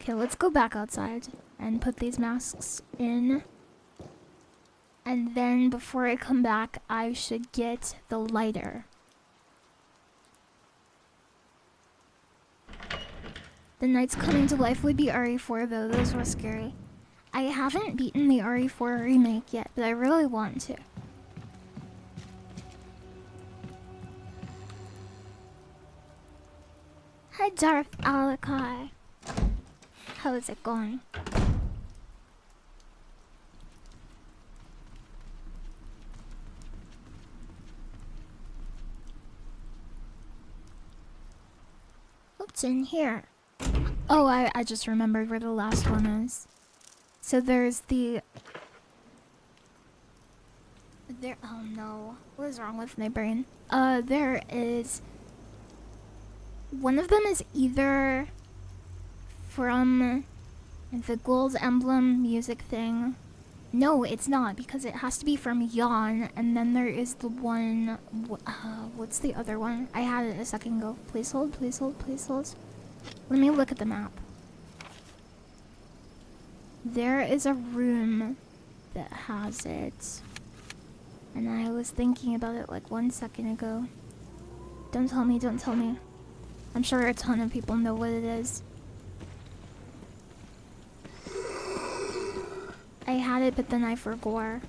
S1: Okay, let's go back outside and put these masks in. And then before I come back, I should get the lighter. The Knights Coming to Life would be RE4 though, those were scary. I haven't beaten the RE4 remake yet, but I really want to. Hi Darth Alakai. How is it going? What's in here? Oh, I just remembered where the last one is. So there's the... oh no. What is wrong with my brain? There is... One of them is either from the gold emblem music thing. No, it's not, because it has to be from Yon. And then there is the one... what's the other one? I had it a second ago. Please hold, please hold, please hold. Let me look at the map. There is a room that has it. And I was thinking about it like 1 second ago. Don't tell me, don't tell me. I'm sure a ton of people know what it is. I had it, but then I forgot.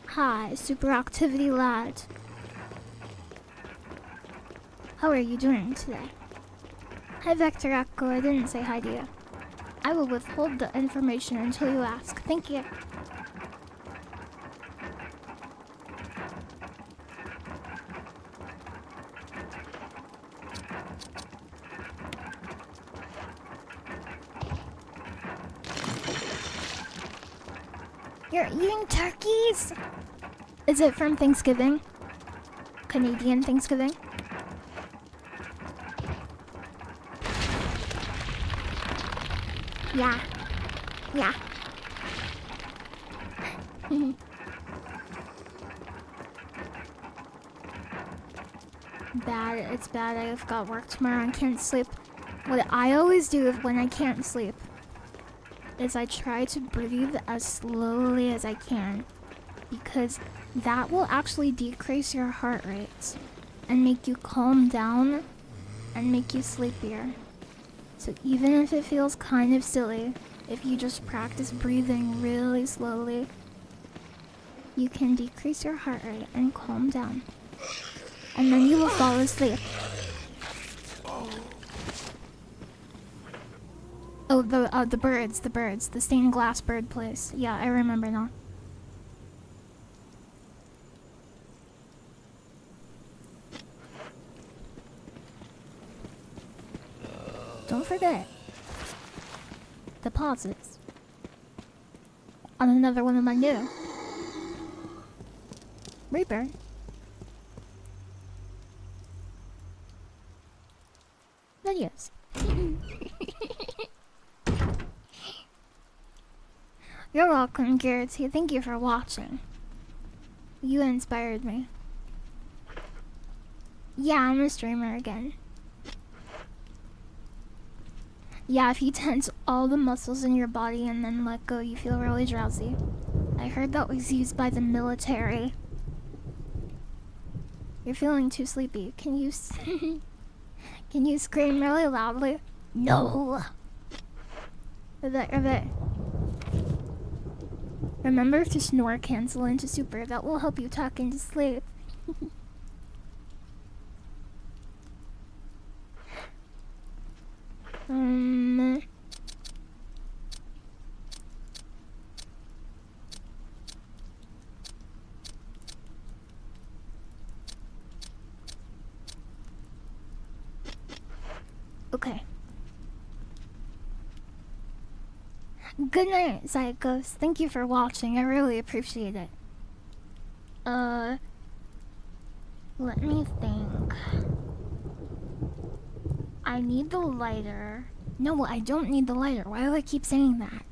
S1: Hi, super activity lad. How are you doing today? Hi Vector Echo, I didn't say hi to you. I will withhold the information until you ask. Thank you. You're eating turkeys? Is it from Thanksgiving? Canadian Thanksgiving? Yeah. Yeah. Bad. It's bad. I've got work tomorrow and can't sleep. What I always do when I can't sleep is I try to breathe as slowly as I can, because that will actually decrease your heart rate and make you calm down and make you sleepier. So even if it feels kind of silly, if you just practice breathing really slowly, you can decrease your heart rate and calm down. And then you will fall asleep. Oh, the birds, the stained glass bird place. Yeah, I remember now. Don't forget deposits on another one of my new Reaper. Videos. You're welcome, Garrity. Thank you for watching. You inspired me. Yeah, I'm a streamer again. Yeah, if you tense all the muscles in your body and then let go, you feel really drowsy. I heard that was used by the military. You're feeling too sleepy. Can you can you scream really loudly? No. A bit. Remember to snore cancel into super. That will help you tuck into sleep. Okay. Good night, Psychos. Thank you for watching. I really appreciate it. Let me think. I need the lighter. No, I don't need the lighter. Why do I keep saying that?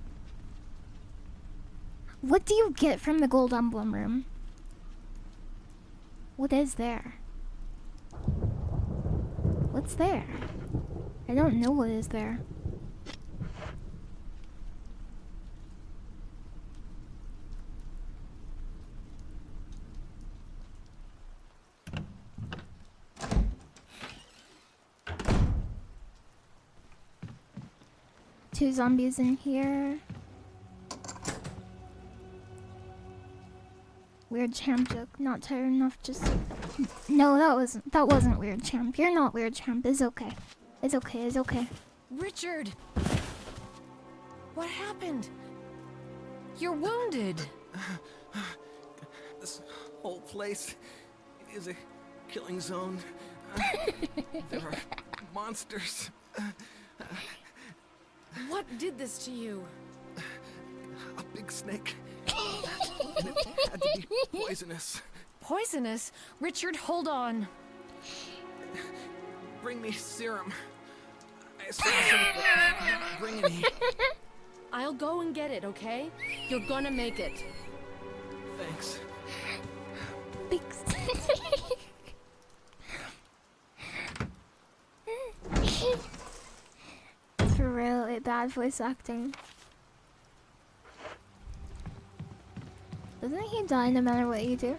S1: What do you get from the gold emblem room? What is there? What's there? I don't know what is there. Two zombies in here. Weird champ joke. Not tired enough. Just no. That wasn't weird champ. You're not weird champ. It's okay. It's okay. It's okay.
S6: Richard! What happened? You're wounded.
S5: This whole place is a killing zone. There are monsters.
S8: What did this to you?
S5: A big snake. And it had to be poisonous.
S6: Poisonous? Richard, hold on.
S5: Bring me serum. I saw something. Bring it.
S8: I'll go and get it, okay? You're gonna make it.
S5: Thanks.
S1: Big It's really bad voice acting. Doesn't he die no matter what you do?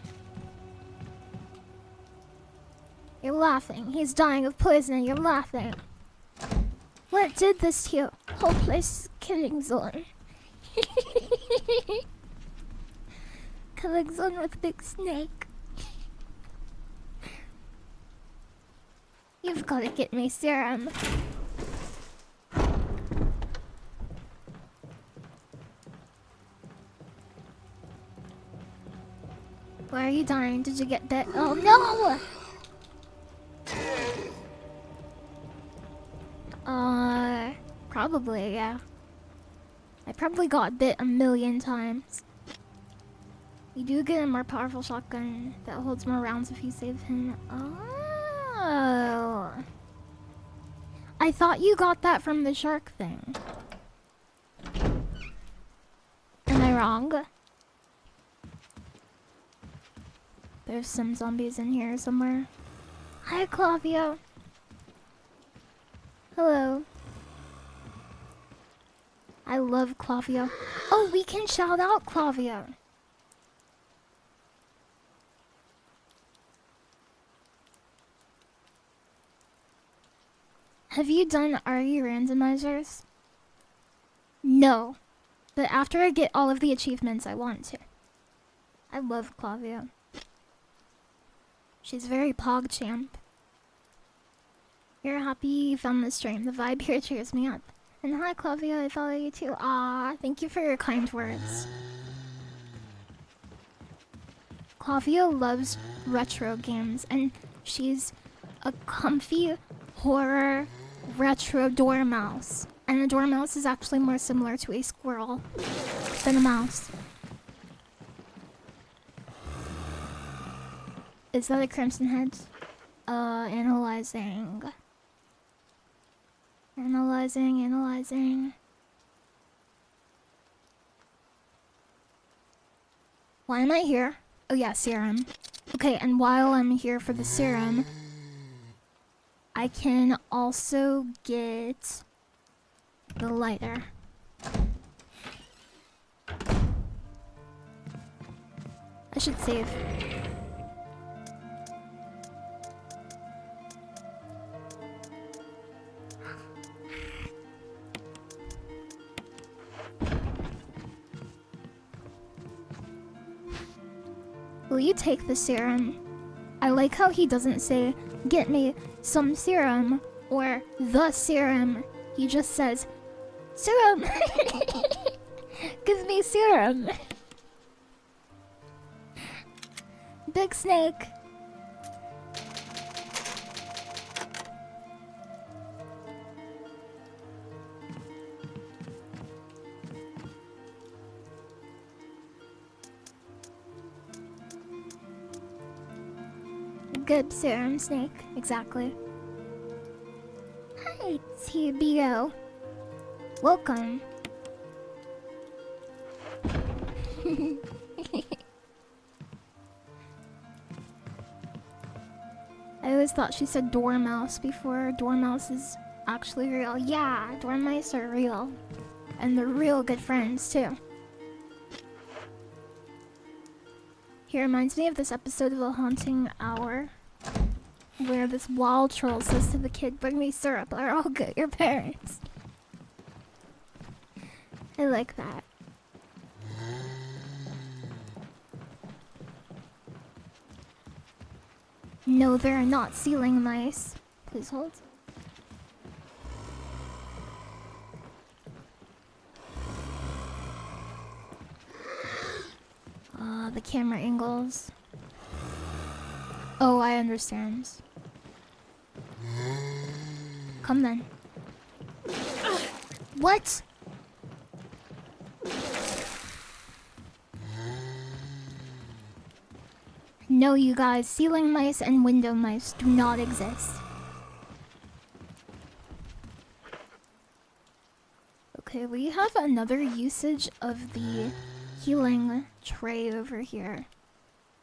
S1: You're laughing. He's dying of poison and you're laughing. What did this to you? Whole place is killing zone. Killing zone with big snake. You've got to get me serum. Why are you dying? Did you get bit? Oh no! Probably, yeah. I probably got bit a million times. You do get a more powerful shotgun that holds more rounds if you save him. Oh. I thought you got that from the shark thing. Am I wrong? There's some zombies in here somewhere. Hi, Clavio. Hello. I love Clavio. Oh, we can shout out Clavio. Have you done RE randomizers? No. But after I get all of the achievements, I want to. I love Clavio. She's very pog champ. You're happy you found the stream. The vibe here cheers me up. And hi, Clavia, I follow you too. Ah, thank you for your kind words. Clavia loves retro games, and she's a comfy horror retro dormouse. And a dormouse is actually more similar to a squirrel than a mouse. Is that a Crimson Head? Analyzing. Analyzing. Why am I here? Oh yeah, serum. Okay, and while I'm here for the serum, I can also get the lighter. I should save. Will you take the serum? I like how he doesn't say, get me some serum, or the serum. He just says, serum! Give me serum! Big snake! good serum, Snake. Exactly. Hi, TBO. Welcome. I always thought she said dormouse before. Dormouse is actually real. Yeah, dormice are real. And they're real good friends, too. He reminds me of this episode of A Haunting Hour, where this wild troll says to the kid, "Bring me syrup or I'll get your parents." I like that. No, there are not ceiling mice. Please hold. The camera angles. Oh, I understand. Come then. What? No, you guys, ceiling mice and window mice do not exist. Okay, we have another usage of the healing tray over here.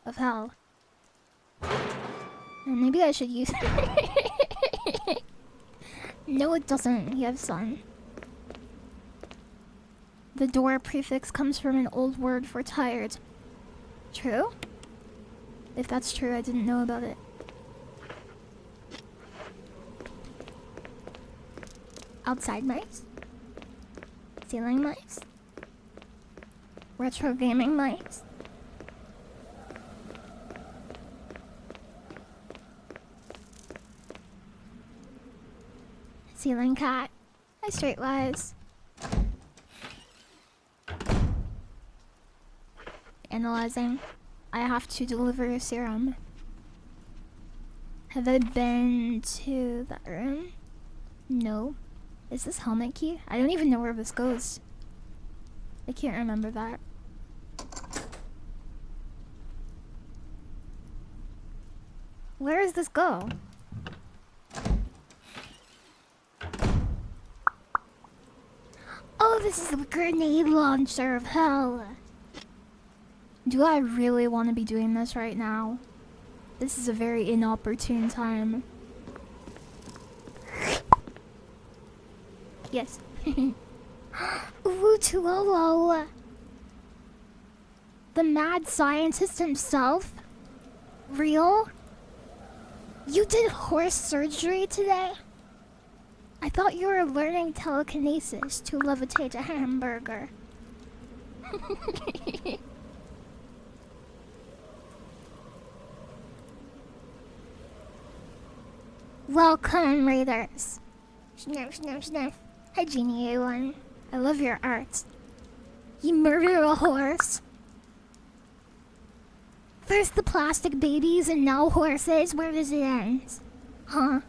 S1: Of hell. And maybe I should use it. No, it doesn't. You have sun. The door prefix comes from an old word for tired. True? If that's true, I didn't know about it. Outside mice? Ceiling mice? Retro gaming mice? Ceiling cat? Hi, Streetwise. Analyzing. I have to deliver a serum. Have I been to that room? No. Is this helmet key? I don't even know where this goes. I can't remember that. Where does this go? Oh, this is the grenade launcher of hell. Do I really want to be doing this right now? This is a very inopportune time. Yes. Uwutuolo. The mad scientist himself? Real? You did horse surgery today? I thought you were learning telekinesis to levitate a hamburger. Welcome, Raiders. Snurf, snurf, snurf. Hi, Genie A1. I love your art. You murder a horse. First the plastic babies and now horses. Where does it end? Huh?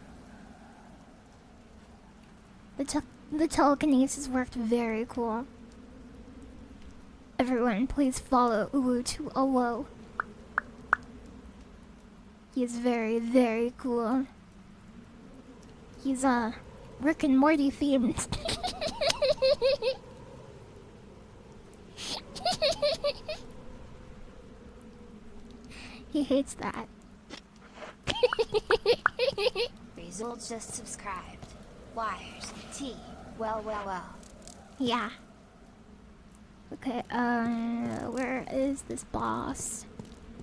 S1: The telekinesis worked very cool. Everyone, please follow Uwu2Owo. He is very, very cool. He's Rick and Morty themed. He hates that.
S2: Results just subscribed. Wires. T. Well.
S1: Yeah. Okay, where is this boss?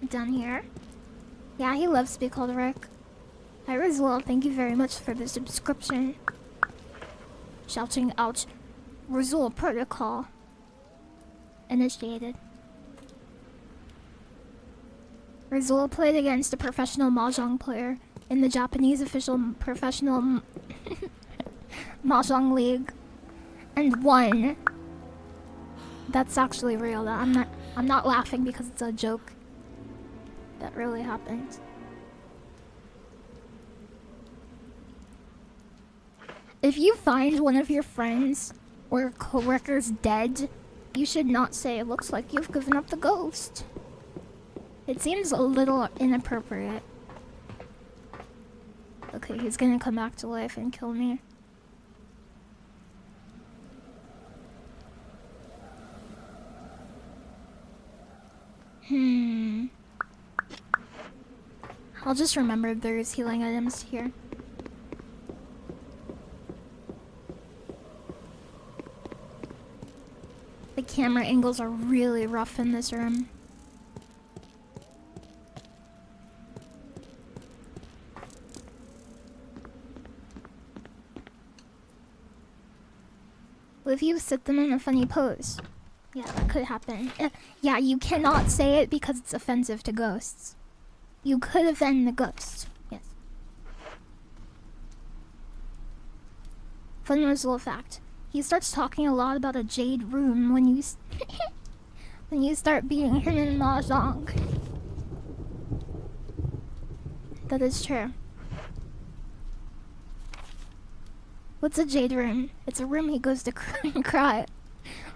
S1: Down here? Yeah, he loves to be called Rick. Hi, Rizal, thank you very much for the subscription. Shouting out, Rizal protocol. Initiated. Rizal played against a professional mahjong player in the Japanese official professional mahjong league and won. That's actually real. I'm not laughing because it's a joke. That really happened. If you find one of your friends or coworkers dead, you should not say, "It looks like you've given up the ghost." It seems a little inappropriate. Okay, he's gonna come back to life and kill me. I'll just remember there's healing items here. The camera angles are really rough in this room. What if you sit them in a funny pose? Yeah, that could happen. Yeah, you cannot say it because it's offensive to ghosts. You could offend the ghost. Yes. Fun little fact. He starts talking a lot about a jade room when you when you start beating him in mahjong. That is true. What's a jade room? It's a room he goes to cry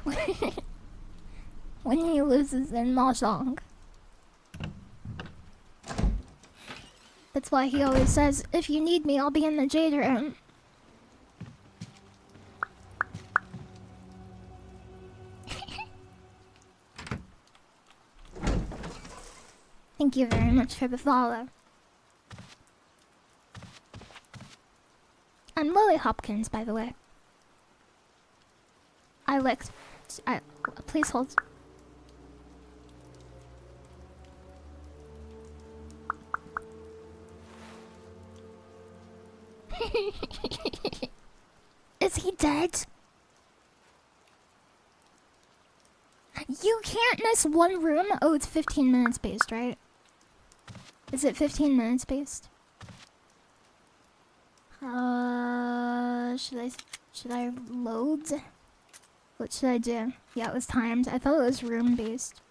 S1: when he loses in mahjong. That's why he always says, if you need me, I'll be in the jade room. Thank you very much for the follow. I'm Lily Hopkins, by the way. Please hold. Is he dead? You can't miss one room? Oh, it's 15 minutes based, right? Is it 15 minutes based? Should I load? What should I do? Yeah, it was timed. I thought it was room based.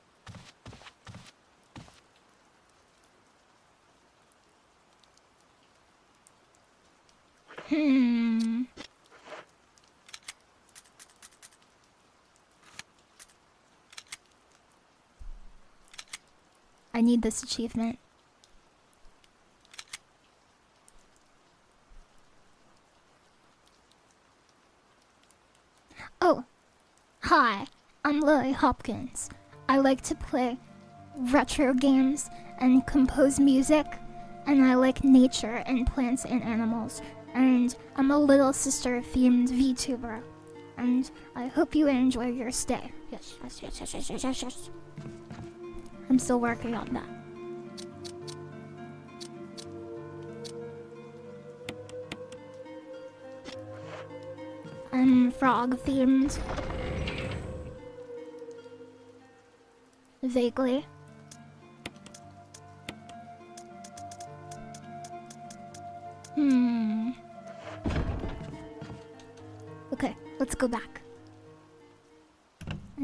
S1: I need this achievement. Oh, hi, I'm Lily Hopkins. I like to play retro games and compose music, and I like nature and plants and animals. And I'm a little sister themed VTuber. And I hope you enjoy your stay. Yes. I'm still working on that. I'm frog themed. Vaguely. Okay, let's go back.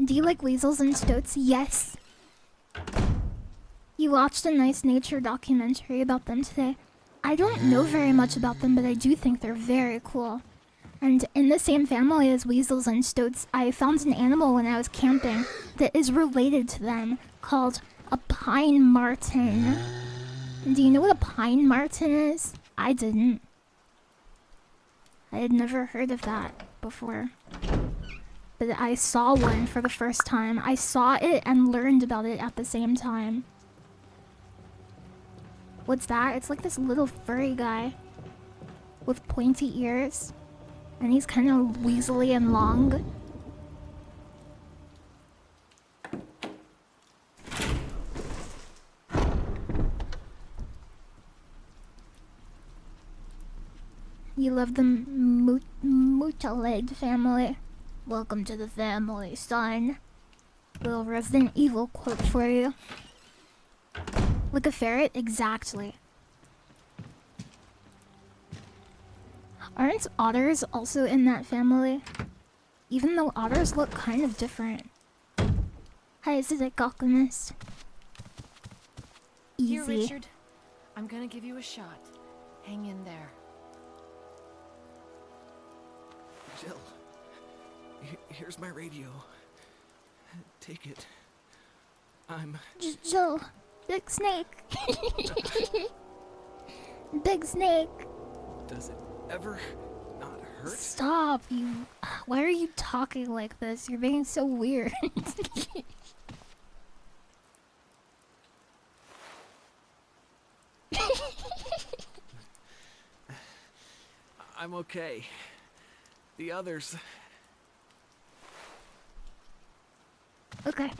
S1: Do you like weasels and stoats? Yes. You watched a nice nature documentary about them today. I don't know very much about them, but I do think they're very cool. And in the same family as weasels and stoats, I found an animal when I was camping that is related to them, called a pine marten. Do you know what a pine marten is? I didn't. I had never heard of that before. But I saw one for the first time. I saw it and learned about it at the same time. What's that? It's like this little furry guy with pointy ears. And he's kind of weaselly and long. You love the Mutalid family. Welcome to the family, son. Little Resident Evil quote for you. Like a ferret? Exactly. Aren't otters also in that family? Even though otters look kind of different. Hi, this is Alchemist. Easy.
S6: Here, Richard. I'm gonna give you a shot. Hang in there.
S5: Jill, here's my radio. Take it. I'm...
S1: Jill. Big snake. Big snake.
S5: Does it ever not hurt?
S1: Stop, you. Why are you talking like this? You're being so weird.
S5: I'm okay. The others...
S1: Okay.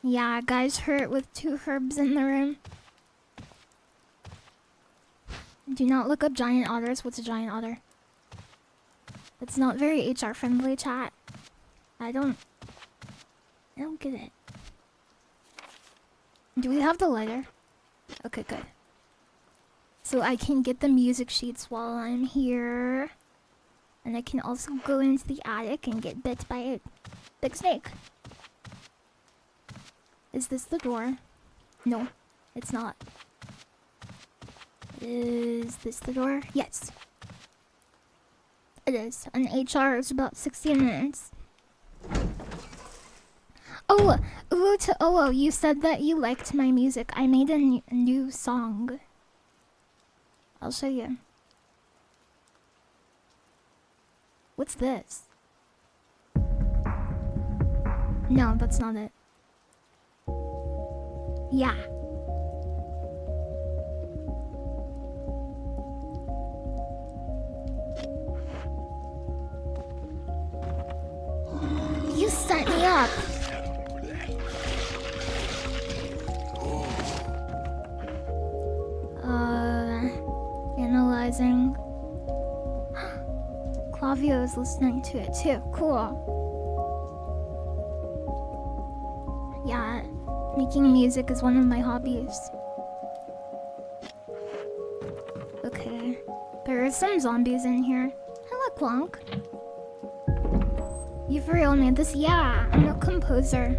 S1: Yeah, guys hurt with 2 herbs in the room. Do not look up giant otters. What's a giant otter? That's not very HR friendly, chat. I don't get it. Do we have the lighter? Okay, good. So I can get the music sheets while I'm here. And I can also go into the attic and get bit by a big snake. Is this the door? No, it's not. Is this the door? Yes. It is. And HR is about 16 minutes. Oh, Uwu to Owo, you said that you liked my music. I made a new song. I'll show you. What's this? No, that's not it. Yeah. You set me up. Analyzing. Clavio is listening to it too. Cool. Yeah, making music is one of my hobbies. Okay. There are some zombies in here. Hello, Clonk. You for real made this? Yeah, I'm a composer.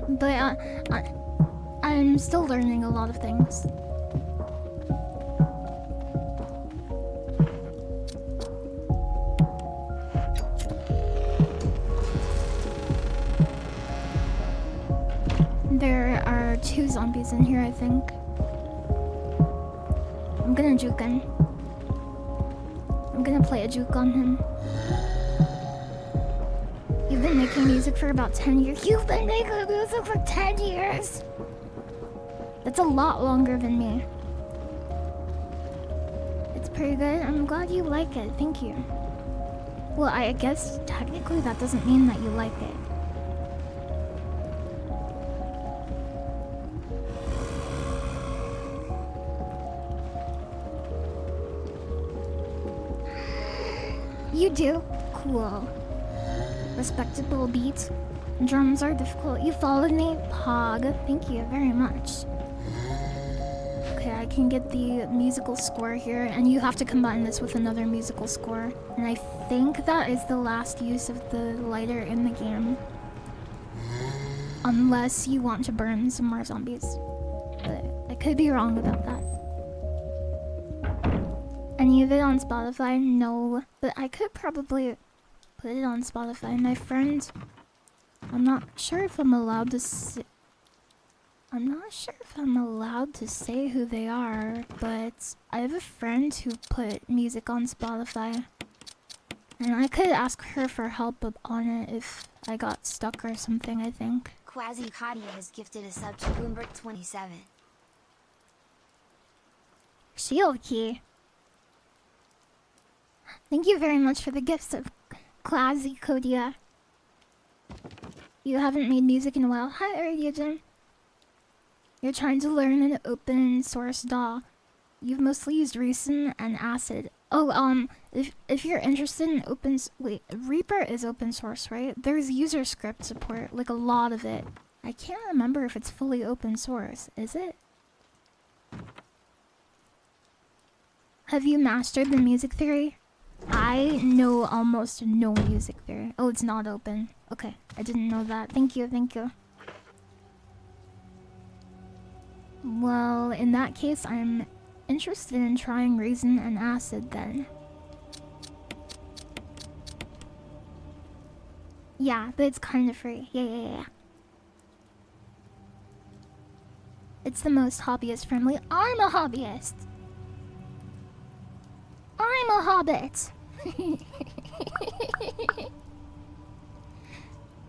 S1: But I'm still learning a lot of things. There are 2 zombies in here, I think. I'm gonna juke him. I'm gonna play a juke on him. You've been making music for about 10 years. You've been making music for 10 years? That's a lot longer than me. It's pretty good. I'm glad you like it. Thank you. Well, I guess technically that doesn't mean that you like it. You do? Cool. Respectable beat. Drums are difficult. You followed me? Pog. Thank you very much. Okay, I can get the musical score here, and you have to combine this with another musical score. And I think that is the last use of the lighter in the game. Unless you want to burn some more zombies. But I could be wrong about that. Any of it on Spotify? No. But I could probably put it on Spotify. My friend... I'm not sure if I'm allowed to say... I'm not sure if I'm allowed to say who they are, but I have a friend who put music on Spotify. And I could ask her for help on it if I got stuck or something, I think.
S2: Quasi Kadia has gifted a sub to Bloomberg27.
S1: Shield key. Thank you very much for the gifts of Quasi Kodia. You haven't made music in a while. Hi, Jim. You're trying to learn an open source DAW. You've mostly used Reason and Acid. Oh, if you're interested in wait, Reaper is open source, right? There's user script support, like a lot of it. I can't remember if it's fully open source. Is it? Have you mastered the music theory? I know almost no music theory. Oh, it's not open. Okay, I didn't know that. Thank you, thank you. Well, in that case, I'm interested in trying Reason and Acid then. Yeah, but it's kind of free. Yeah. It's the most hobbyist friendly. I'm a hobbyist. I'm a hobbit.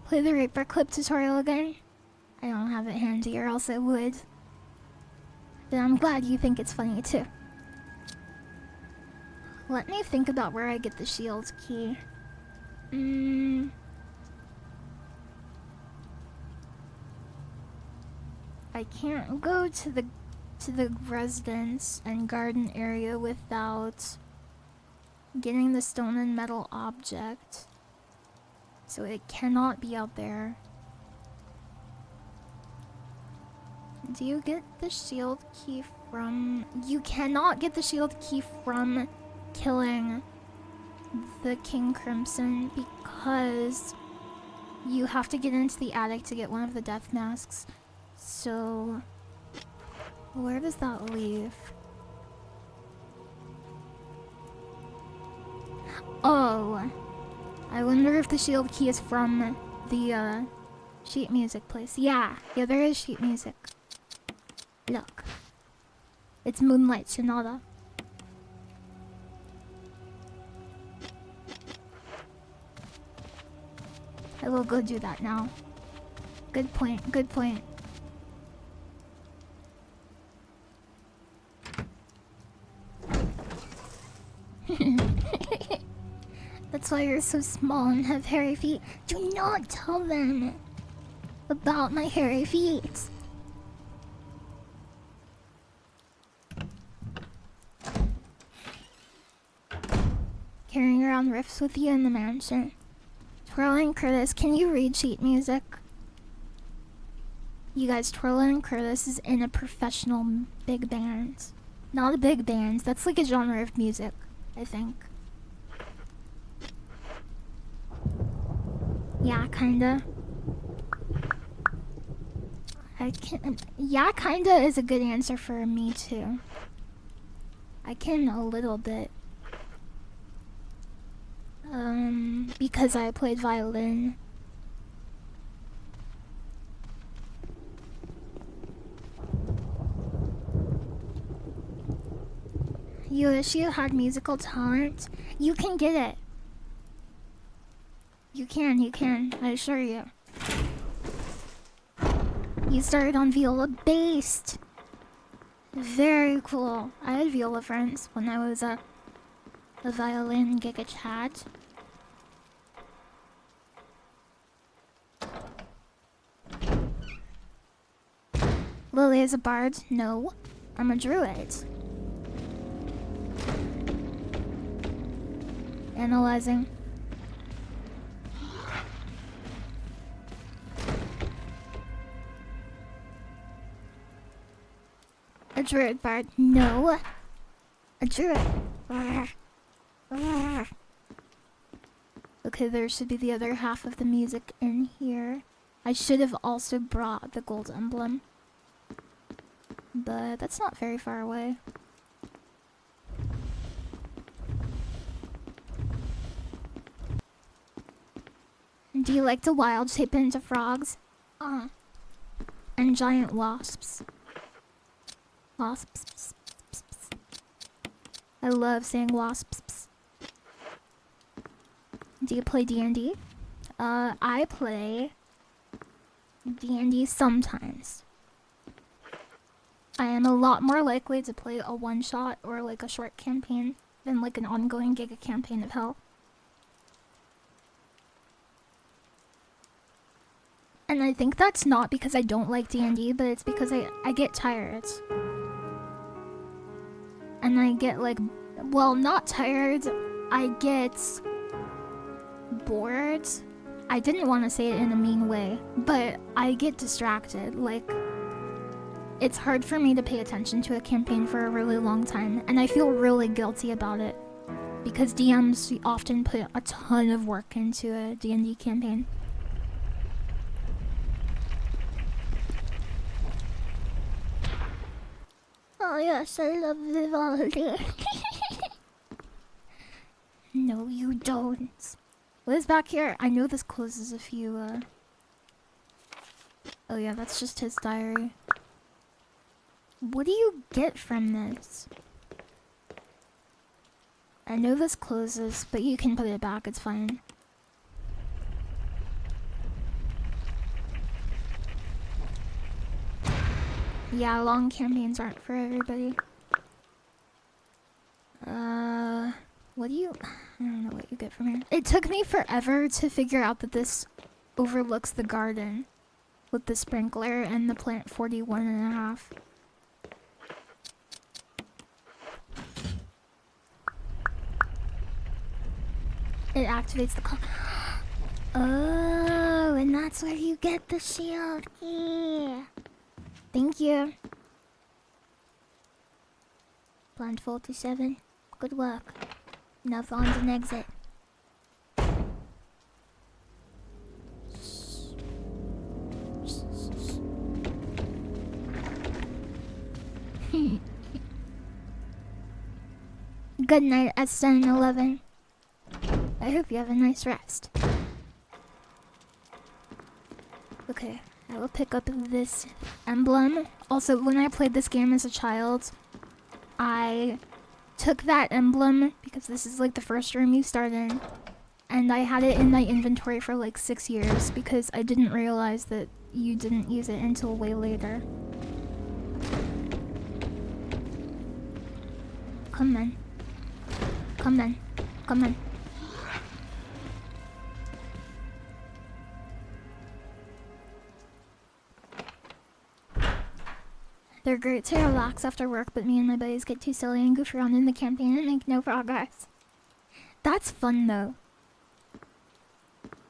S1: Play the Reaper clip tutorial again. I don't have it handy or else I would. But I'm glad you think it's funny too. Let me think about where I get the shield key. I can't go to the residence and garden area without getting the stone and metal object. So it cannot be out there. Do you get the shield key from... You cannot get the shield key from killing the King Crimson because you have to get into the attic to get one of the death masks. So where does that leave? Oh, I wonder if the shield key is from the sheet music place. Yeah, there is sheet music. Look, it's Moonlight Sonata. I will go do that now. Good point, good point. That's why you're so small and have hairy feet. Do not tell them about my hairy feet. Carrying around riffs with you in the mansion. Twirling and Curtis, can you read sheet music? You guys, Twirling and Curtis is in a professional big band. Not a big band, that's like a genre of music, I think. Yeah, kinda. Yeah, kinda is a good answer for me too. I can a little bit. Because I played violin. You wish you had musical talent? You can get it. You can, I assure you. You started on viola based. Very cool. I had viola friends when I was a violin giga chat. Lily is a bard? No, I'm a druid. Analyzing. A druid bard? No, a druid. Okay, there should be the other half of the music in here. I should have also brought the gold emblem. But that's not very far away. Do you like to wild shape into frogs? And giant wasps. Wasps. I love saying wasps. Do you play D&D? I play D&D sometimes. I am a lot more likely to play a one-shot or like a short campaign than like an ongoing giga campaign of hell. And I think that's not because I don't like D&D, but it's because I get tired. And I get like, well, not tired, I get bored. I didn't want to say it in a mean way, but I get distracted. Like, it's hard for me to pay attention to a campaign for a really long time, and I feel really guilty about it. Because DMs often put a ton of work into a D&D campaign. Oh yes, I love Vivaldi. No, you don't. What is back here? I know this closes if you, Oh yeah, that's just his diary. What do you get from this? I know this closes, but you can put it back, it's fine. Yeah, long campaigns aren't for everybody. What do you... I don't know what you get from here. It took me forever to figure out that this overlooks the garden with the sprinkler and the plant 41.5. It activates the Oh, and that's where you get the shield. Yeah. Thank you. Plant 47. Good work. Now find an exit. Good night, S1011. I hope you have a nice rest. Okay, I will pick up this emblem. Also, when I played this game as a child, I took that emblem, because this is like the first room you start in, and I had it in my inventory for like 6 years because I didn't realize that you didn't use it until way later. Come then. Come then. Come then. They're great to relax after work, but me and my buddies get too silly and goof around in the campaign and make no progress. That's fun though.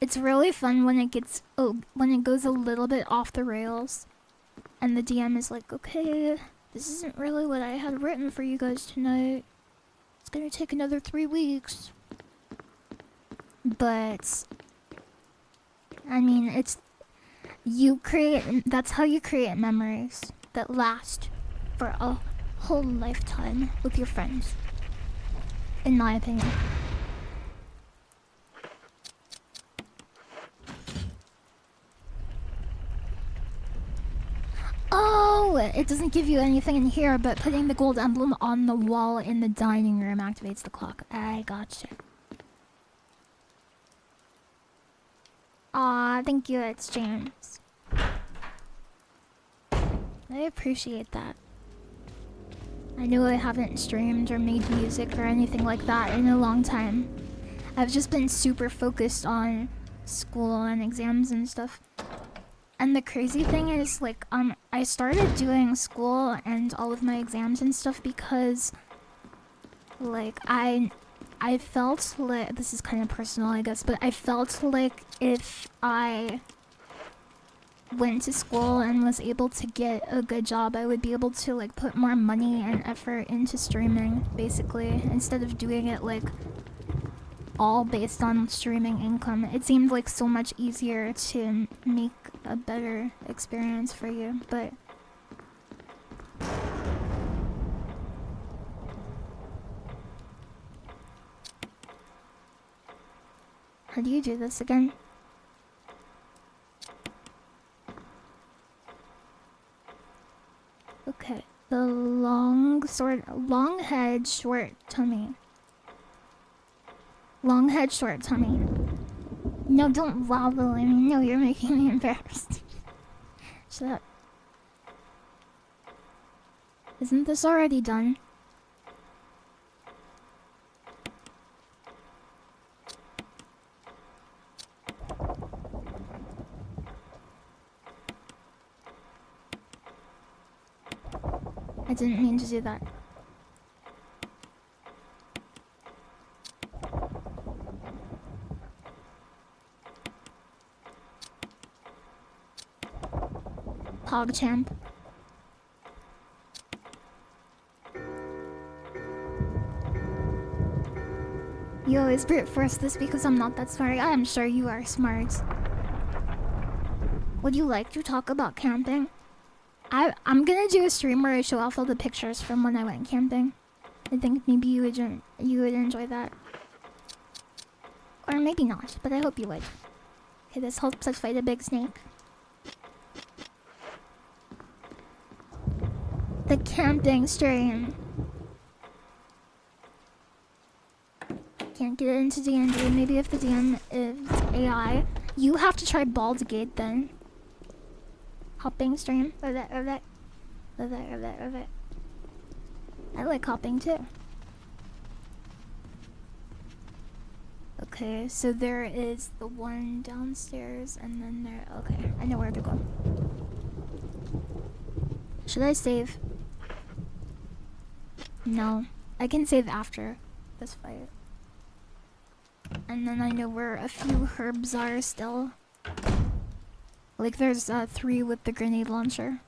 S1: It's really fun when it gets when it goes a little bit off the rails and the DM is like, okay, this isn't really what I had written for you guys tonight. It's gonna take another 3 weeks. But I mean, that's how you create memories that last for a whole lifetime with your friends, in my opinion. Oh, it doesn't give you anything in here, but putting the gold emblem on the wall in the dining room activates the clock. I gotcha. Aw, thank you, it's James. I appreciate that. I know I haven't streamed or made music or anything like that in a long time. I've just been super focused on school and exams and stuff. And the crazy thing is, like, I started doing school and all of my exams and stuff because, like, I felt like, this is kind of personal, I guess, but I felt like if I went to school and was able to get a good job, I would be able to like put more money and effort into streaming, basically, instead of doing it like all based on streaming income. It seemed like so much easier to make a better experience for you, but how do you do this again? Okay, the long head, short tummy. Long head, short tummy. No, don't wobble at me. No, you're making me embarrassed. Shut up. Isn't this already done? I didn't mean to do that. PogChamp. You always brute force this because I'm not that smart. I am sure you are smart. Would you like to talk about camping? I'm gonna do a stream where I show off all the pictures from when I went camping. I think maybe you would enjoy that. Or maybe not, but I hope you would. Okay, this helps us fight a big snake. The camping stream. Can't get into D&D. Maybe if the DM is AI. You have to try Baldur's Gate then. Hopping stream. Love it, love it. Love it, love it, love it. I like hopping too. Okay, so there is the one downstairs and then there. Okay, I know where to go. Should I save? No. I can save after this fight. And then I know where a few herbs are still. Like there's 3 with the grenade launcher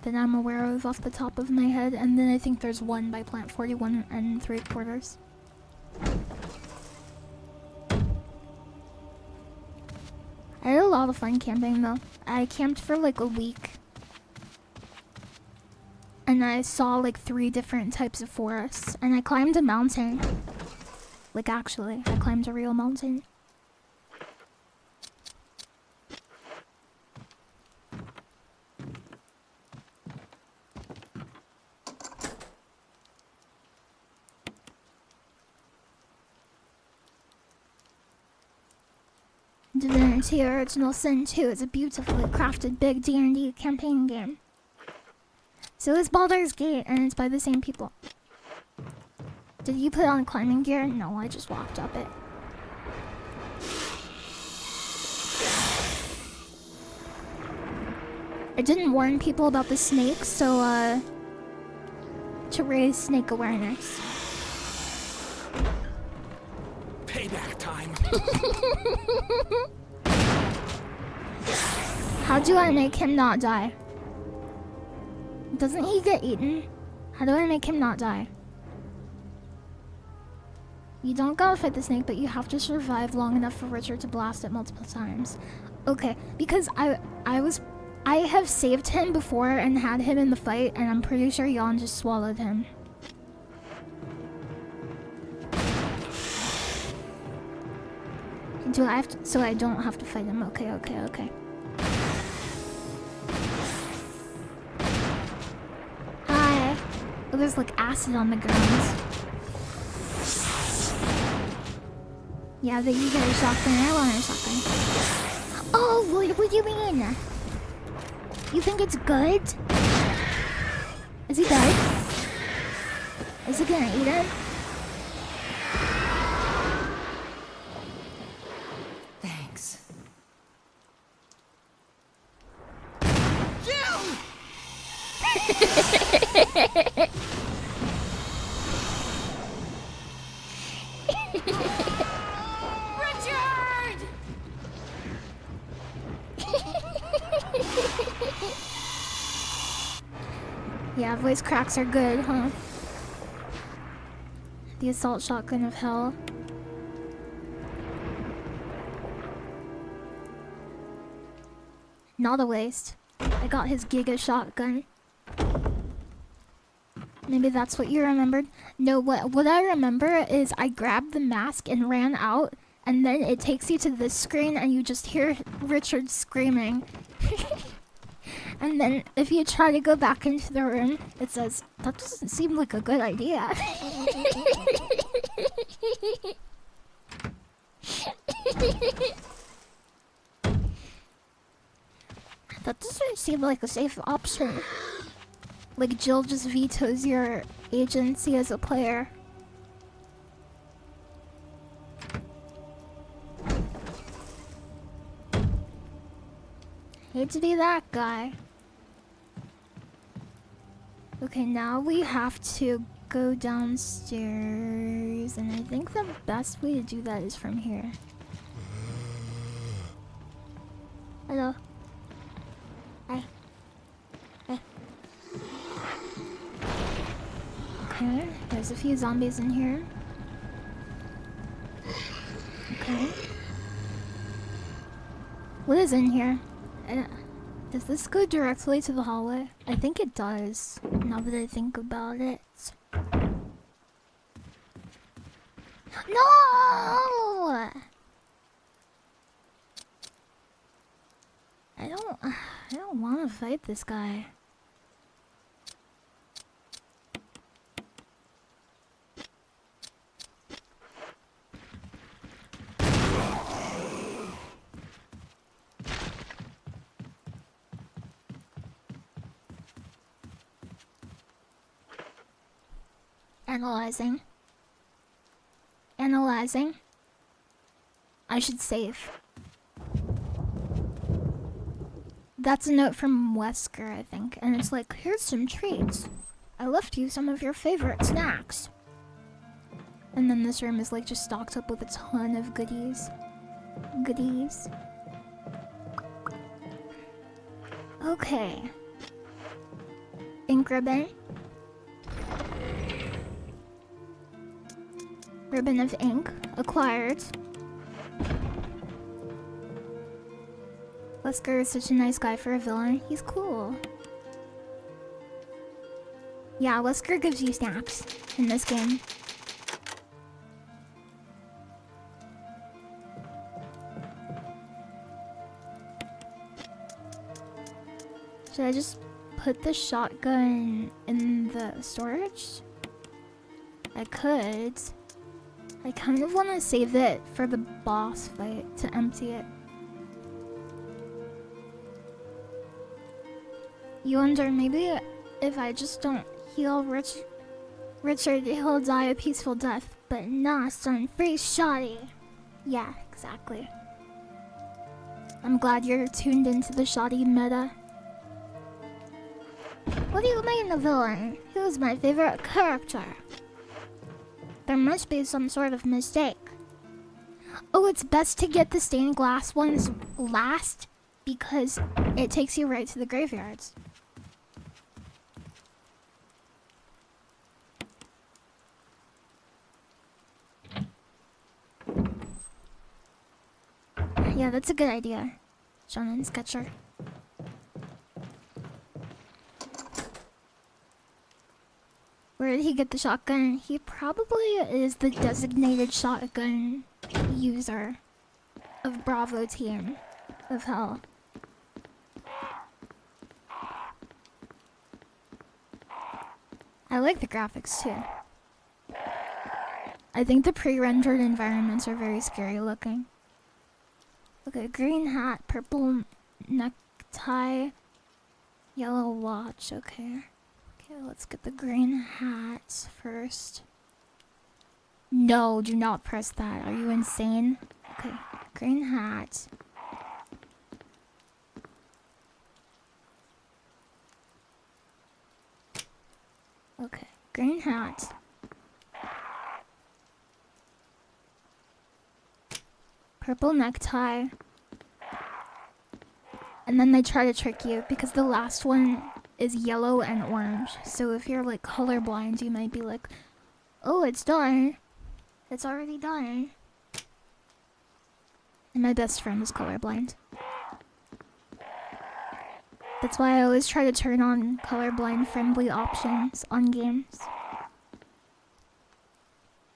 S1: that I'm aware of off the top of my head. And then I think there's 1 by plant 41 and 3/4. I had a lot of fun camping though. I camped for like a week. And I saw like 3 different types of forests. And I climbed a mountain. Like actually, I climbed a real mountain. Divinity Original Sin 2 is a beautifully crafted big D&D campaign game. So is Baldur's Gate, and it's by the same people. Did you put on climbing gear? No, I just walked up it. I didn't warn people about the snakes, so to raise snake awareness.
S9: Payback time.
S1: How do I make him not die? Doesn't he get eaten? How do I make him not die? You don't gotta fight the snake, but you have to survive long enough for Richard to blast it multiple times. Okay, because I have saved him before and had him in the fight, and I'm pretty sure Jan just swallowed him. Do I have to, so I don't have to fight him? Okay, okay, okay. Hi. Oh, there's like acid on the ground. Yeah, that you get a shotgun. I want a shotgun. Oh, what do you mean? You think it's good? Is he dead? Is he gonna eat him?
S6: Thanks.
S1: Richard! Yeah, voice cracks are good, huh? The assault shotgun of hell. Not a waste. I got his Giga shotgun. Maybe that's what you remembered. No, what I remember is I grabbed the mask and ran out, and then it takes you to this screen and you just hear Richard screaming. And then if you try to go back into the room, it says, that doesn't seem like a good idea. That doesn't seem like a safe option. Like Jill just vetoes your agency as a player. Hate to be that guy. Okay, now we have to go downstairs, and I think the best way to do that is from here. Hello. Hi. Hi. Okay, there's a few zombies in here. Okay. What is in here? Does this go directly to the hallway? I think it does, now that I think about it. No! wanna fight this guy. Analyzing. Analyzing. I should save. That's a note from Wesker, I think, and it's like, here's some treats. I left you some of your favorite snacks. And then this room is like just stocked up with a ton of goodies. Goodies. Okay. Ink ribbon. Ribbon of ink acquired. Wesker is such a nice guy for a villain. He's cool. Yeah, Wesker gives you snacks in this game. Should I just put the shotgun in the storage? I could. I kind of want to save it for the boss fight to empty it. You wonder, maybe if I just don't heal Richard, he'll die a peaceful death. But nah, son, free shoddy. Yeah, exactly. I'm glad you're tuned into the shoddy meta. What do you mean a villain? He was my favorite character. There must be some sort of mistake. Oh, it's best to get the stained glass ones last because it takes you right to the graveyards. Yeah, that's a good idea, Shonen Sketcher. Where did he get the shotgun? He probably is the designated shotgun user of Bravo Team of Hell. I like the graphics too. I think the pre-rendered environments are very scary looking. Okay, green hat, purple necktie, yellow watch, okay. Okay, let's get the green hat first. No, do not press that. Are you insane? Okay, green hat. Okay, green hat. Purple necktie. And then they try to trick you because the last one is yellow and orange. So if you're like colorblind, you might be like, oh, it's done. It's already done. And my best friend is colorblind. That's why I always try to turn on colorblind friendly options on games.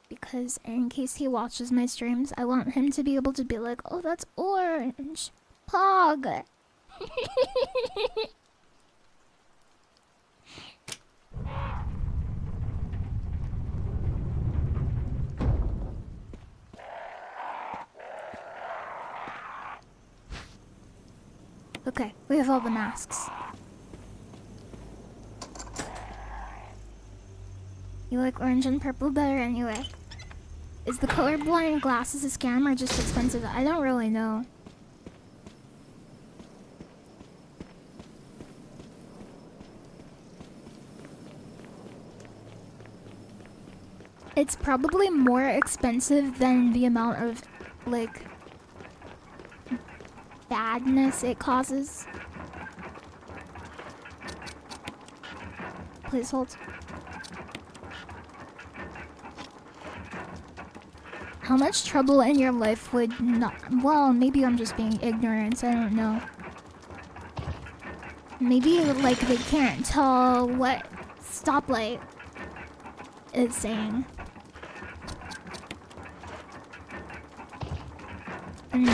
S1: Because in case he watches my streams, I want him to be able to be like, oh, that's orange. Pog. Okay, we have all the masks. You like orange and purple better anyway. Is the colorblind glasses a scam or just expensive? I don't really know. It's probably more expensive than the amount of, like, badness it causes. Please hold. How much trouble in your life would not... Well, maybe I'm just being ignorant, I don't know. Maybe, like, they can't tell what stoplight is saying. And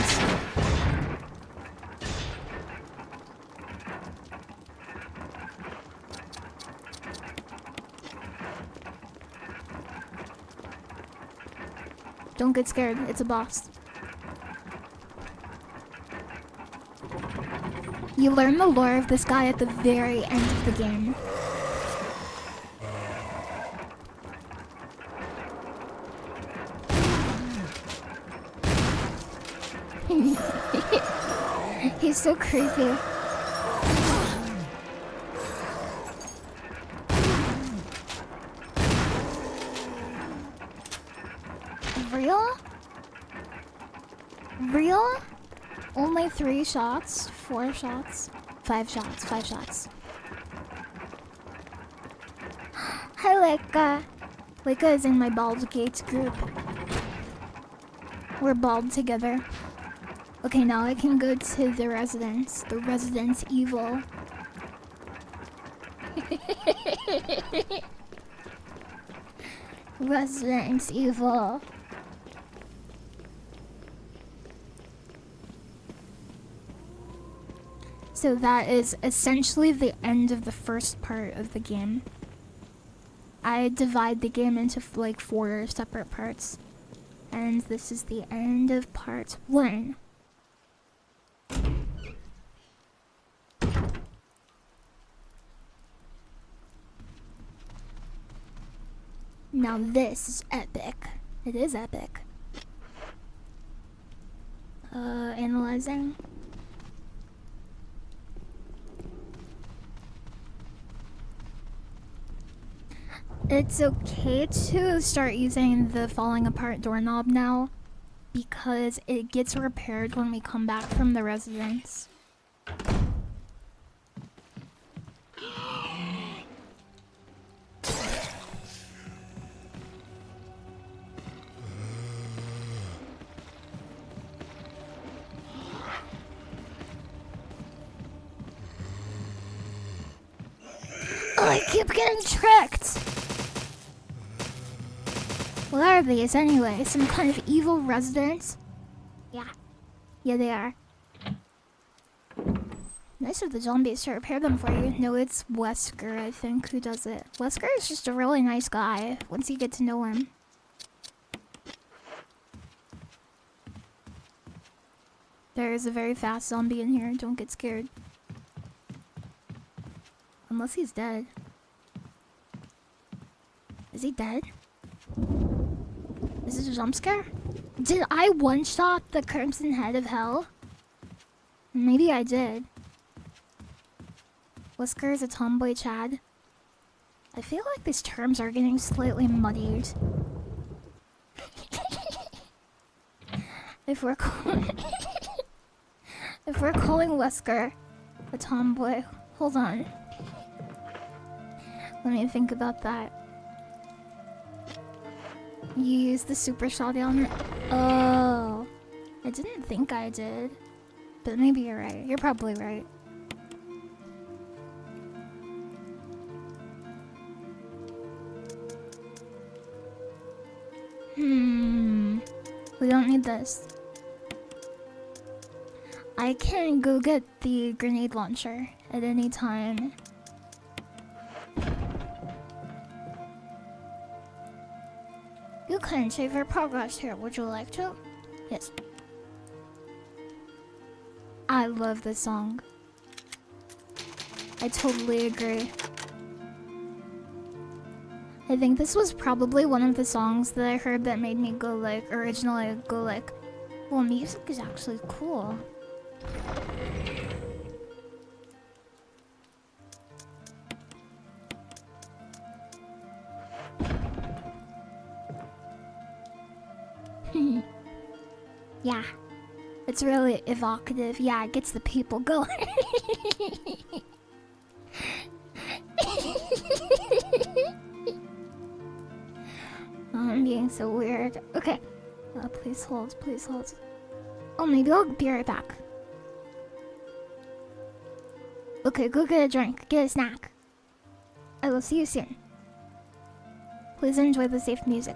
S1: Don't get scared. It's a boss. You learn the lore of this guy at the very end of the game. He's so creepy. Real? Real? Only 3 shots? 4 shots? 5 shots. 5 shots. Hi, Leica. Leica is in my Bald Gates group. We're bald together. Okay, now I can go to the residence. The residence evil. Residence evil. So that is essentially the end of the first part of the game. I divide the game into like 4 separate parts. And this is the end of part 1. Now this is epic. It is epic. Analyzing. It's okay to start using the falling apart doorknob now because it gets repaired when we come back from the residence. Oh, I keep getting tricked! What are these anyway? Some kind of evil residents? Yeah. Yeah, they are. Nice of the zombies to repair them for you. No, it's Wesker, I think, who does it. Wesker is just a really nice guy, once you get to know him. There is a very fast zombie in here, don't get scared. Unless he's dead. Is he dead? Is this a jump scare? Did I one-shot the Crimson Head of Hell? Maybe I did. Wesker is a tomboy Chad. I feel like these terms are getting slightly muddied. If we're calling Wesker a tomboy, hold on. Let me think about that. You use the super shot on it? Oh. I didn't think I did. But maybe you're right. You're probably right. We don't need this. I can go get the grenade launcher at any time. You can save your progress here. Would you like to? Yes. I love this song. I totally agree. I think this was probably one of the songs that I heard that made me go like, originally go like, well, music is actually cool. Yeah, it's really evocative. Yeah, it gets the people going. Oh, I'm being so weird. Okay, please hold, please hold. Oh, maybe I'll be right back. Okay, go get a drink, get a snack. I will see you soon. Please enjoy the safe music.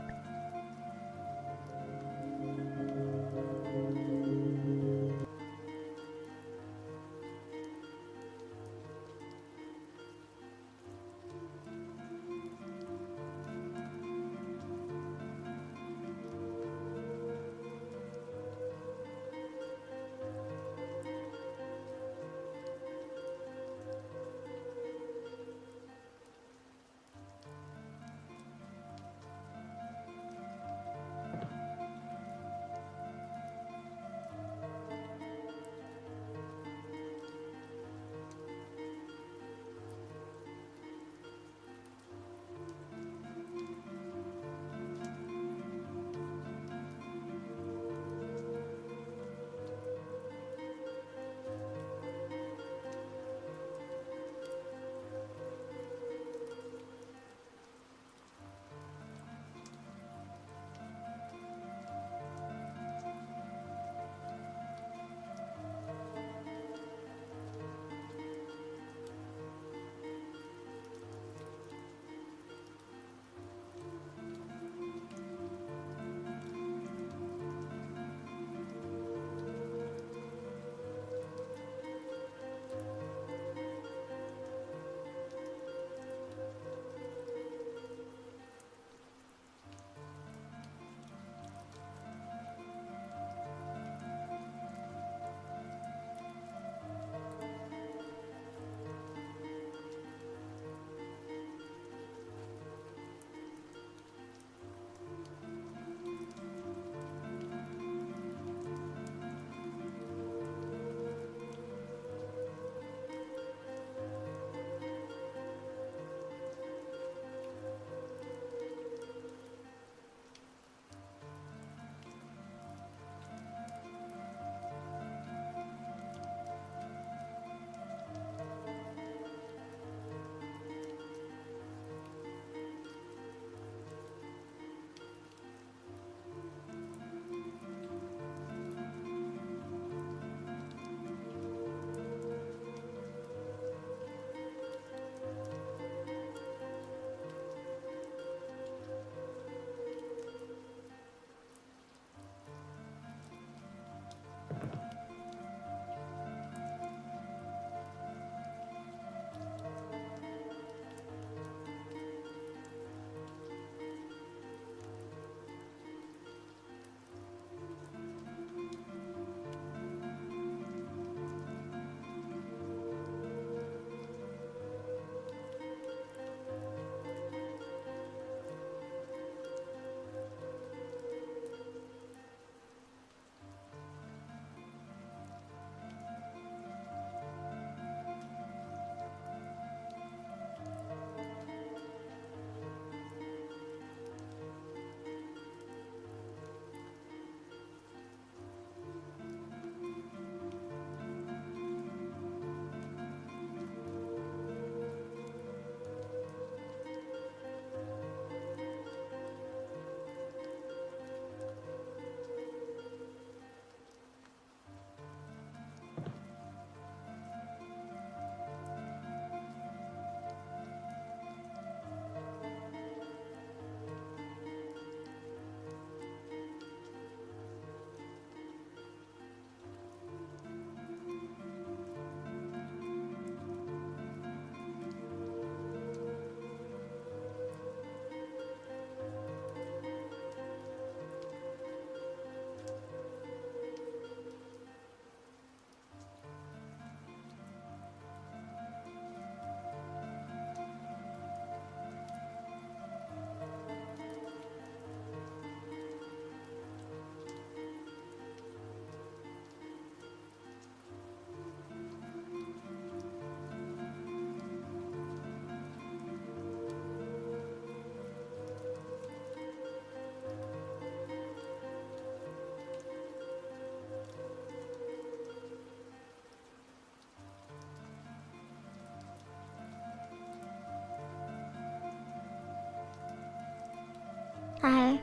S1: Hi.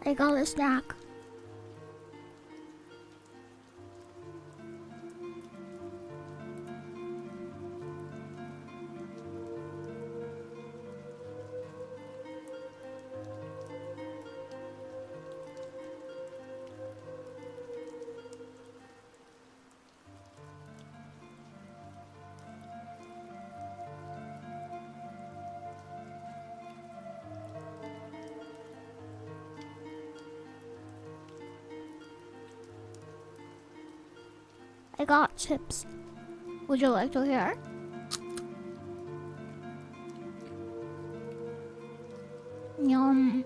S1: I got a snack. I got chips. Would you like to hear? Yum.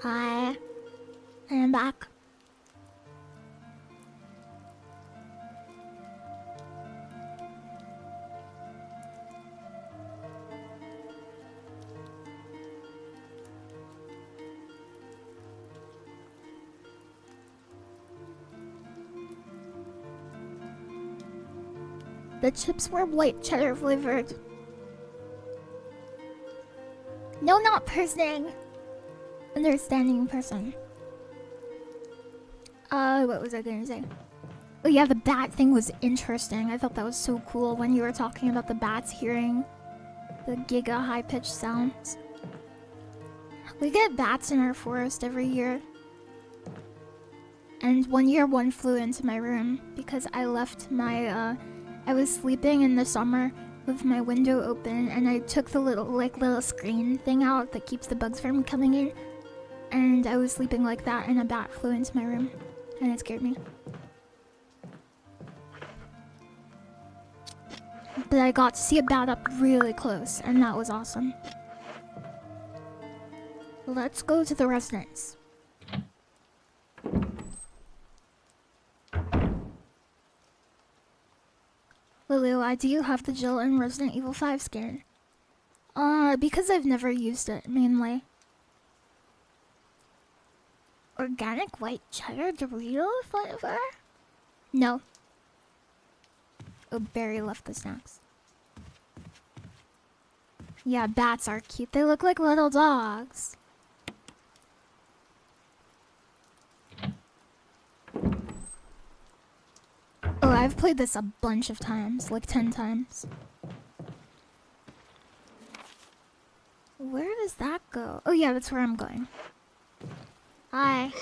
S1: Hi. I'm back. The chips were white cheddar flavored. No, not person. Understanding person. What was I gonna say? Oh yeah, the bat thing was interesting. I thought that was so cool when you were talking about the bats hearing the giga high-pitched sounds. We get bats in our forest every year. And one year one flew into my room because I left my, I was sleeping in the summer with my window open and I took the little screen thing out that keeps the bugs from coming in. and I was sleeping like that, and a bat flew into my room, and it scared me. But I got to see a bat up really close, and that was awesome. Let's go to the residence. Lulu, why do you have the Jill in Resident Evil 5 skin? Because I've never used it, mainly. Organic white cheddar Dorito flavor? No. Oh, Barry left the snacks. Yeah, bats are cute. They look like little dogs. Oh, I've played this a bunch of times, like 10 times. Where does that go? Oh yeah, that's where I'm going. Hi.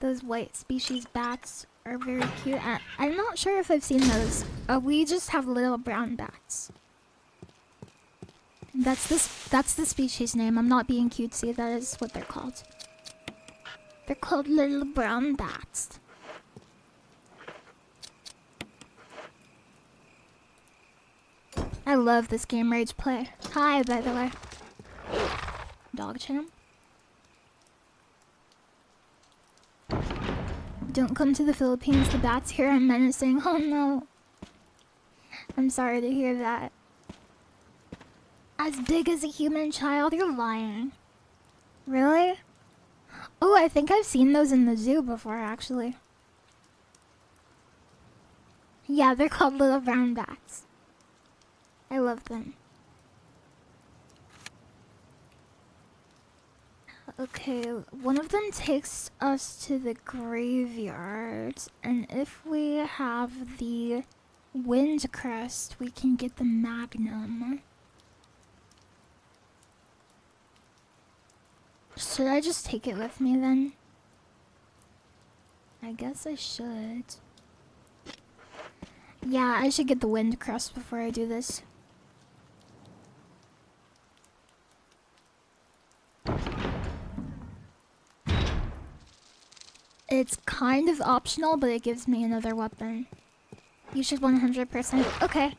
S1: Those white species bats are very cute. I'm not sure if I've seen those. We just have little brown bats. That's the species name. I'm not being cutesy. That is what they're called. They're called little brown bats. I love this game Rage Play. Hi, by the way. Dog champ. Don't come to the Philippines, the bats here are menacing. Oh no. I'm sorry to hear that. As big as a human child? You're lying. Really? Oh, I think I've seen those in the zoo before, actually. Yeah, they're called little brown bats. I love them. Okay, one of them takes us to the graveyard, and if we have the wind crest, we can get the magnum. Should I just take it with me then? I guess I should. Yeah, I should get the wind crest before I do this. It's kind of optional, but it gives me another weapon. You should 100%. Okay.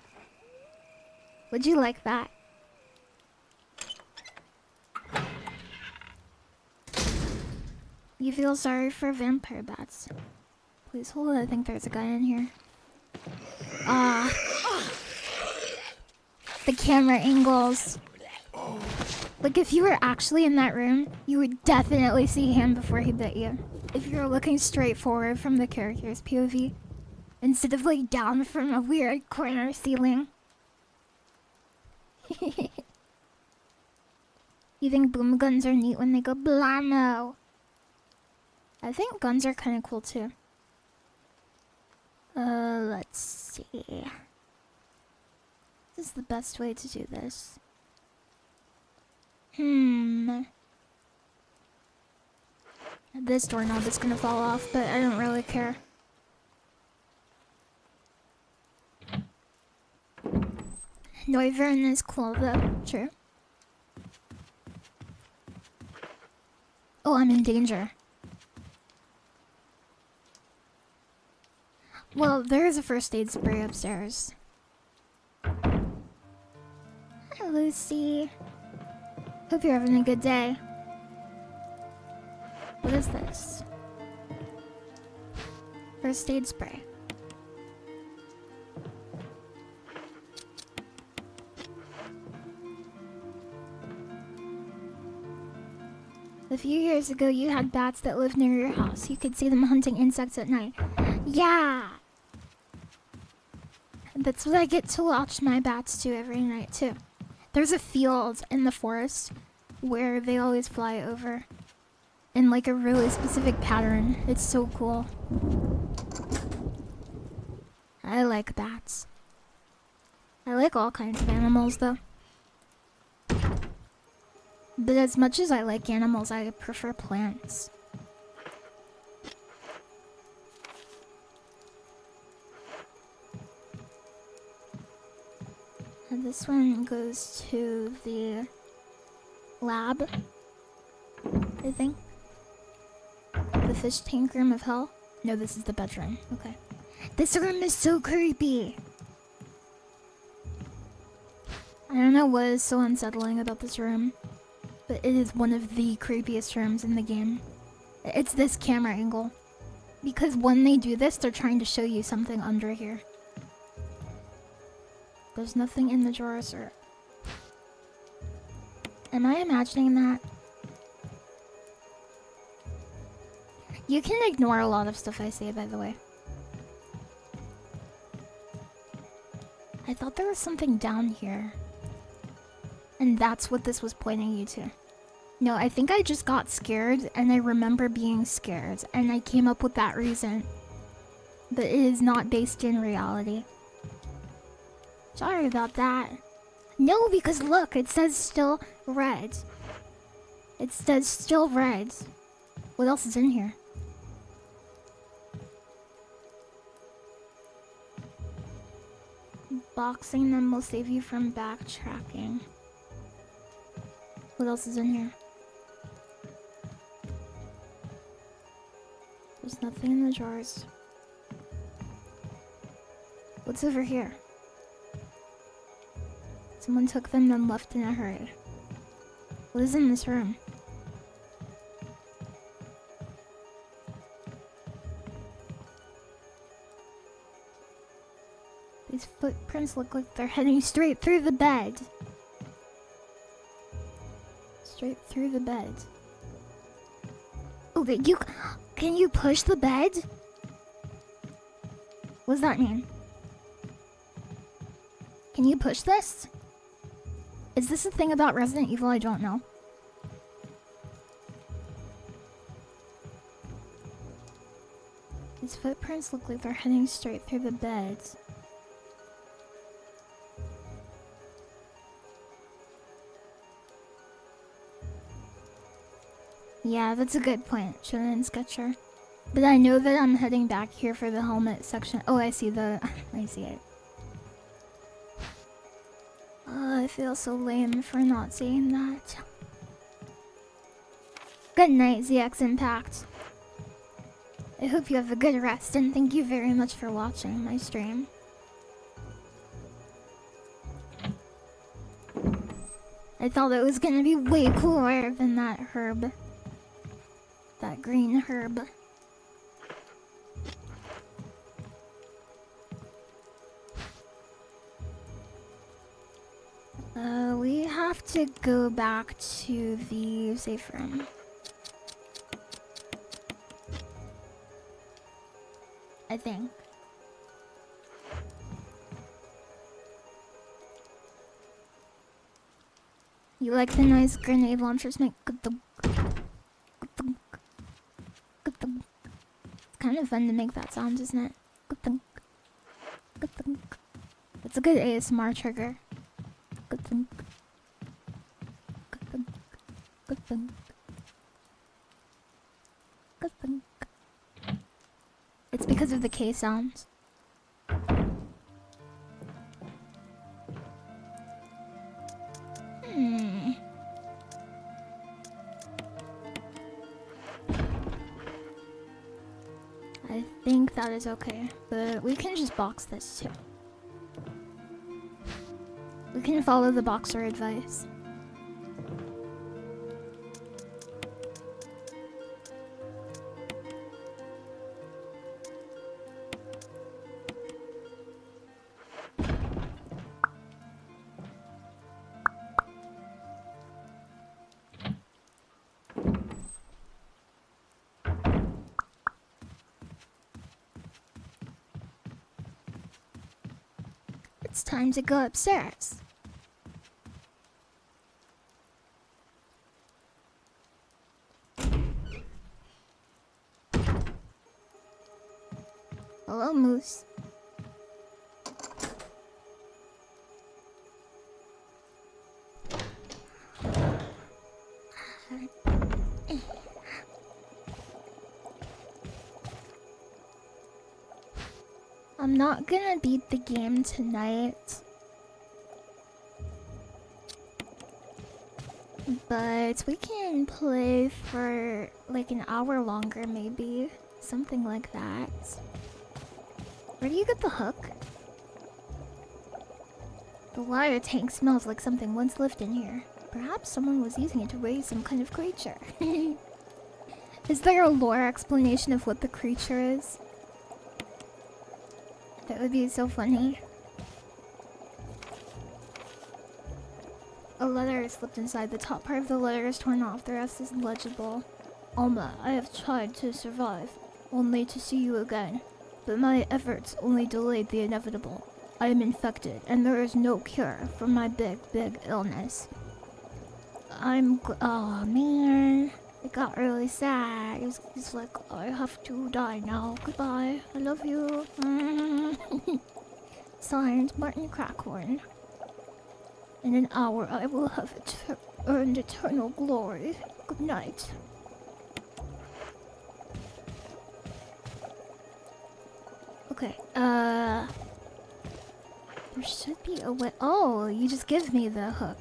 S1: Would you like that? You feel sorry for vampire bats. Please hold. I think there's a guy in here. The camera angles. Like, if you were actually in that room, you would definitely see him before he bit you. If you were looking straight forward from the character's POV, instead of like down from a weird corner ceiling. You think boom guns are neat when they go blammo? I think guns are kind of cool too. Let's see. This is the best way to do this. This doorknob is gonna fall off, but I don't really care. Noivern is cool though, true. Oh, I'm in danger. Well, there is a first aid spray upstairs. Hi, Lucy. Hope you're having a good day. What is this? First aid spray. A few years ago, you had bats that lived near your house. You could see them hunting insects at night. Yeah! That's what I get to watch my bats do every night, too. There's a field in the forest where they always fly over. In like a really specific pattern. It's so cool. I like bats. I like all kinds of animals though. But as much as I like animals, I prefer plants. And this one goes to the lab, I think. The fish tank room of hell? No, this is the bedroom. Okay. This room is so creepy. I don't know what is so unsettling about this room, but it is one of the creepiest rooms in the game. It's this camera angle. Because when they do this, they're trying to show you something under here. There's nothing in the drawers, or... Am I imagining that? You can ignore a lot of stuff I say, by the way. I thought there was something down here. And that's what this was pointing you to. No, I think I just got scared, and I remember being scared, and I came up with that reason. But it is not based in reality. Sorry about that. No, because look, it says still red. It says still red. What else is in here? Boxing them will save you from backtracking. What else is in here? There's nothing in the drawers. What's over here? Someone took them and left in a hurry. What is in this room? These footprints look like they're heading straight through the bed. Straight through the bed. Oh, but can you push the bed? What does that mean? Can you push this? Is this a thing about Resident Evil I don't know? These footprints look like they're heading straight through the bed. Yeah, that's a good point, Shonen Sketcher. But I know that I'm heading back here for the helmet section. Oh, I see I see it. I feel so lame for not seeing that. Good night, ZX Impact. I hope you have a good rest, and thank you very much for watching my stream. I thought it was gonna be way cooler than that herb. That green herb. We have to go back to the safe room. I think. You like the noise grenade launchers make? It's kind of fun to make that sound, isn't it? It's a good ASMR trigger. It's because of the K sounds. I think that is okay, but we can just box this too. We can follow the boxer advice. It's time to go upstairs. Hello, Moose. I'm not gonna beat the game tonight. But we can play for like an hour longer, maybe. Something like that. Where do you get the hook? The water tank smells like something once lived in here. Perhaps someone was using it to raise some kind of creature. Is there a lore explanation of what the creature is? That would be so funny. A letter is slipped inside. The top part of the letter is torn off. The rest is legible. Alma, I have tried to survive, only to see you again. But my efforts only delayed the inevitable. I am infected, and there is no cure for my big illness. Oh man. It got really sad. It's like, I have to die now. Goodbye. I love you. Signed, Martin Crackhorn. In an hour, I will have earned eternal glory. Good night. Okay, there should be a way. Oh, you just give me the hook.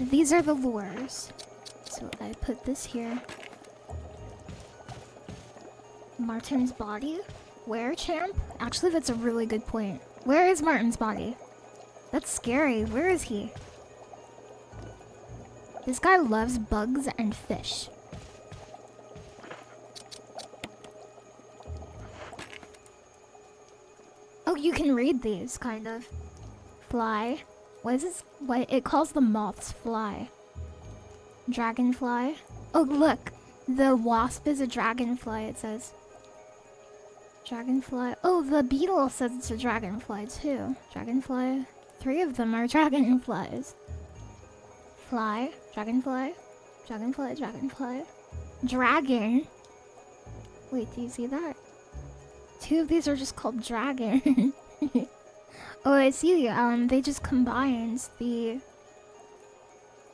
S1: These are the lures. So I put this here. Martin's body? Where, champ? Actually, that's a really good point. Where is Martin's body? That's scary. Where is he? This guy loves bugs and fish. Oh, you can read these, kind of. Fly. What is this? What? It calls the moths fly. Dragonfly. Oh, look. The wasp is a dragonfly, it says. Dragonfly. Oh, the beetle says it's a dragonfly, too. Dragonfly. 3 of them are dragonflies. Fly. Dragonfly. Dragonfly. Dragonfly. Dragon. Wait, do you see that? 2 of these are just called dragon. Oh, I see. They just combined the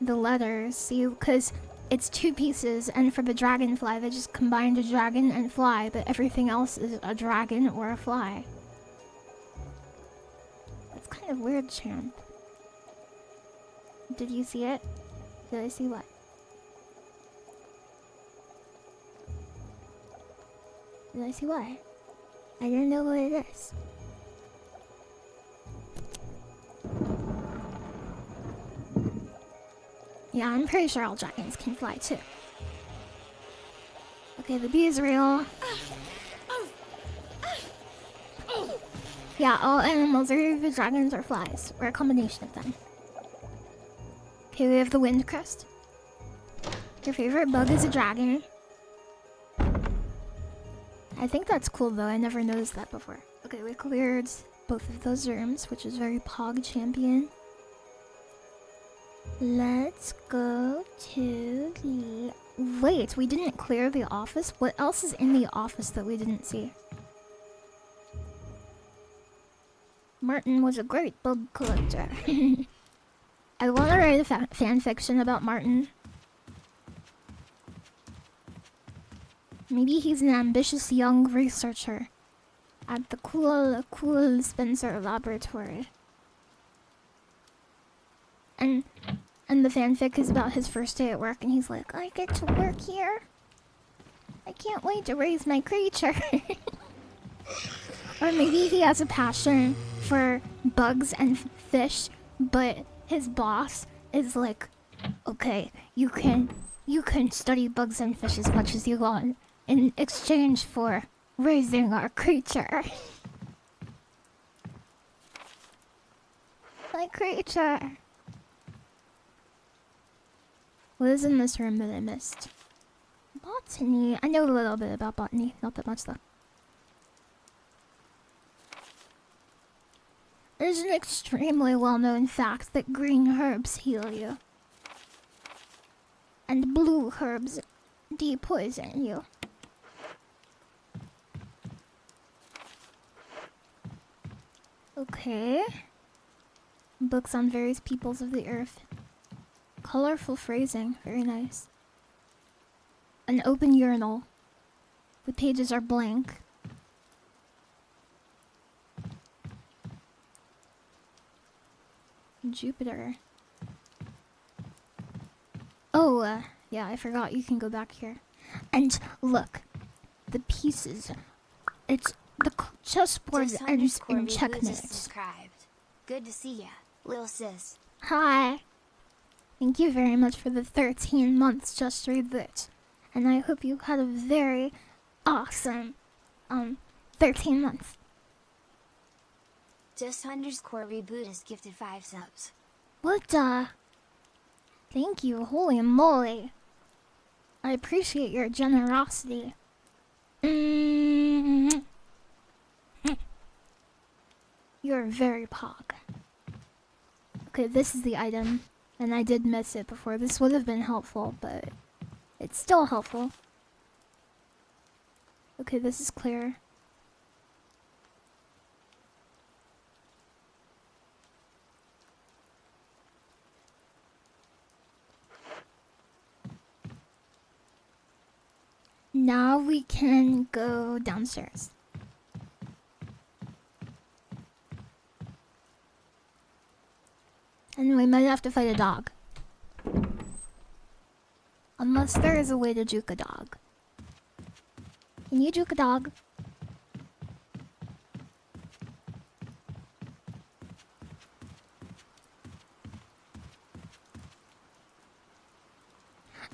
S1: letters. See, because it's 2 pieces, and for the dragonfly, they just combined a dragon and fly, but everything else is a dragon or a fly. That's kind of weird, champ. Did you see it? Did I see what? Did I see what? I didn't know what it is. Yeah, I'm pretty sure all dragons can fly too. Okay, the bee is real. Yeah, all animals are either dragons or flies, or a combination of them. Okay, we have the wind crest. Your favorite bug is a dragon. I think that's cool though, I never noticed that before. Okay, we cleared both of those rooms, which is very Pog champion. Let's go to the... Wait, we didn't clear the office? What else is in the office that we didn't see? Martin was a great bug collector. I want to write a fan fiction about Martin. Maybe he's an ambitious young researcher at the cool Spencer laboratory. And the fanfic is about his first day at work, and he's like, I get to work here. I can't wait to raise my creature. Or maybe he has a passion for bugs and fish, but his boss is like, okay, you can study bugs and fish as much as you want in exchange for raising our creature. My creature. What is in this room that I missed? Botany. I know a little bit about botany. Not that much though. There's an extremely well-known fact that green herbs heal you. And blue herbs depoison you. Okay. Books on various peoples of the earth. Colorful phrasing, very nice. An open urinal. The pages are blank. Jupiter. Oh, yeah, I forgot you can go back here. And look, the pieces. It's the chessboard ends in checkmate.
S2: Good to see ya, little sis.
S1: Hi. Thank you very much for the 13 months just reboot. And I hope you had a very awesome 13 months.
S2: Just _reboot has gifted 5 subs.
S1: What Thank you, holy moly. I appreciate your generosity. You're very pog. Okay, this is the item. And I did miss it before. This would have been helpful, but it's still helpful. Okay, this is clear. Now we can go downstairs. And we might have to fight a dog. Unless there is a way to juke a dog. Can you juke a dog?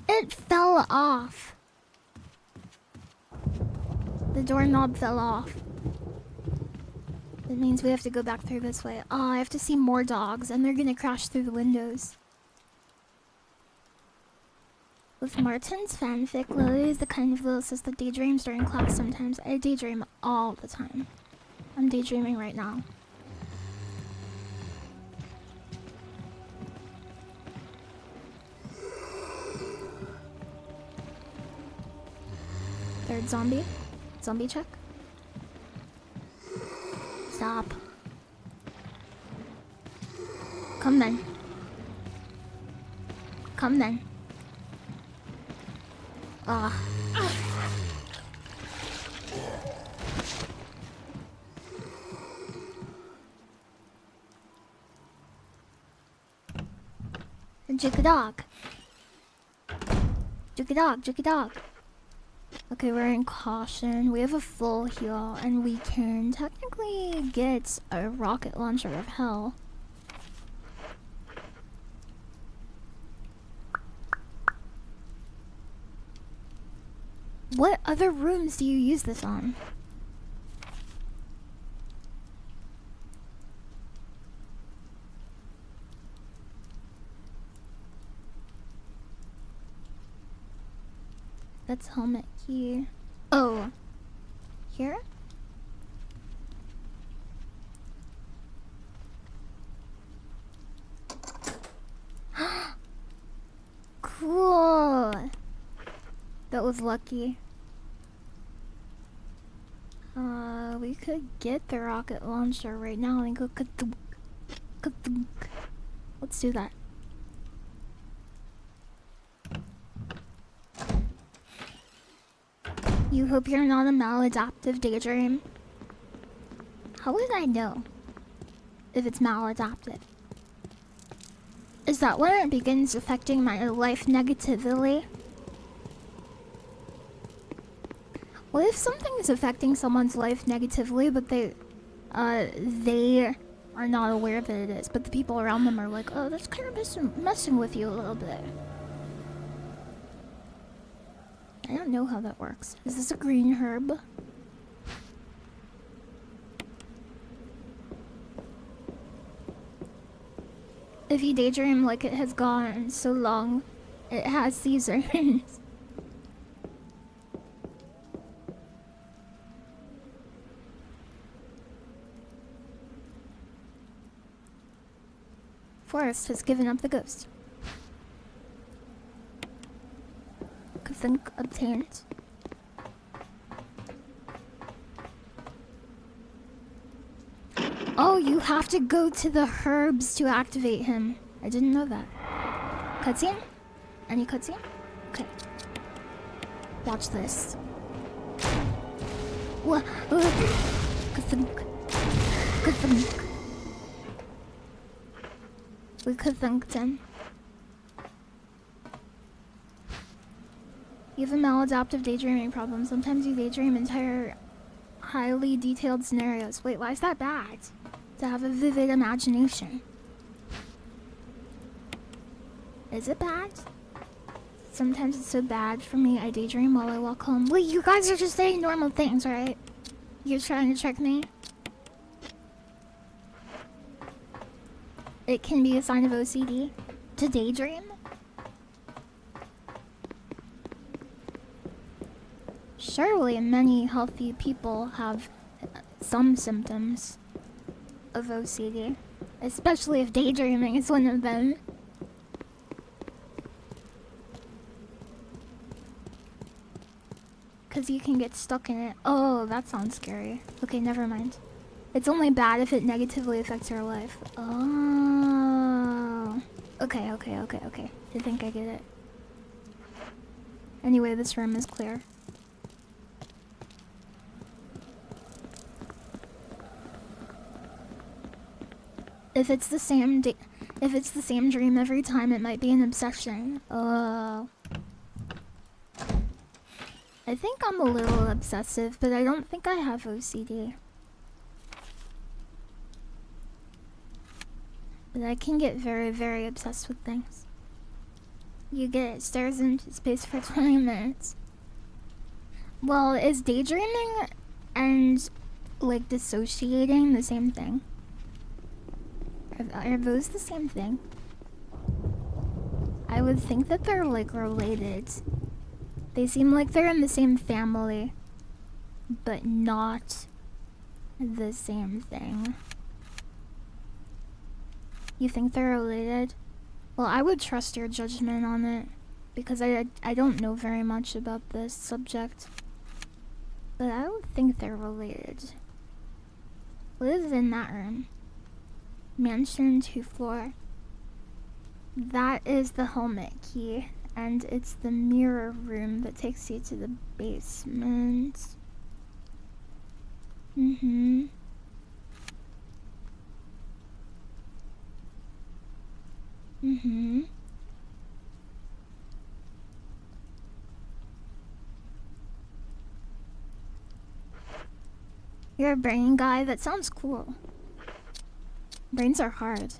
S1: It fell off. The doorknob fell off. That means we have to go back through this way. Oh, I have to see more dogs, and they're gonna crash through the windows. With Martin's fanfic, Lily is the kind of little sis that daydreams during class sometimes. I daydream all the time. I'm daydreaming right now. Third zombie. Zombie check. Stop. Come then. Come then. Juke a dog. Juke a dog, juke a dog. Okay, we're in caution. We have a full heal, and we can technically get a rocket launcher of hell. What other rooms do you use this on? That's helmet key. Oh. Here? Cool. That was lucky. We could get the rocket launcher right now and go ka-thunk, ka-thunk. Let's do that. You hope you're not a maladaptive daydream. How would I know if it's maladaptive? Is that when it begins affecting my life negatively? What if something is affecting someone's life negatively, but they are not aware that it is, but the people around them are like, oh, that's kind of messing with you a little bit. I don't know how that works. Is this a green herb? If you daydream like it has gone so long, it has Caesars. Forest has given up the ghost. Think obtained. Oh, you have to go to the herbs to activate him. I didn't know that. Cutscene? Any cutscene? Okay. Watch this. What? Ka-thunk. Ka-thunk. We could think, Tim. You have a maladaptive daydreaming problem. Sometimes you daydream entire highly detailed scenarios. Wait, why is that bad? To have a vivid imagination. Is it bad? Sometimes it's so bad for me, I daydream while I walk home. Wait, you guys are just saying normal things, right? You're trying to trick me? It can be a sign of OCD to daydream? Surely many healthy people have some symptoms of OCD, especially if daydreaming is one of them. Because you can get stuck in it. Oh, that sounds scary. Okay, never mind. It's only bad if it negatively affects your life. Oh. Okay. I think I get it. Anyway, this room is clear. If it's the same dream every time, it might be an obsession. Oh. I think I'm a little obsessive, but I don't think I have OCD. But I can get very, very obsessed with things. You get stares into space for 20 minutes. Well, is daydreaming and like dissociating the same thing? Are those the same thing? I would think that they're like related. They seem like they're in the same family, but not the same thing. You think they're related? Well, I would trust your judgment on it, because I don't know very much about this subject. But I would think they're related. What is in that room? Mansion 2-floor. That is the helmet key. And it's the mirror room that takes you to the basement. Mm-hmm. Mm-hmm. You're a brain guy? That sounds cool. Brains are hard.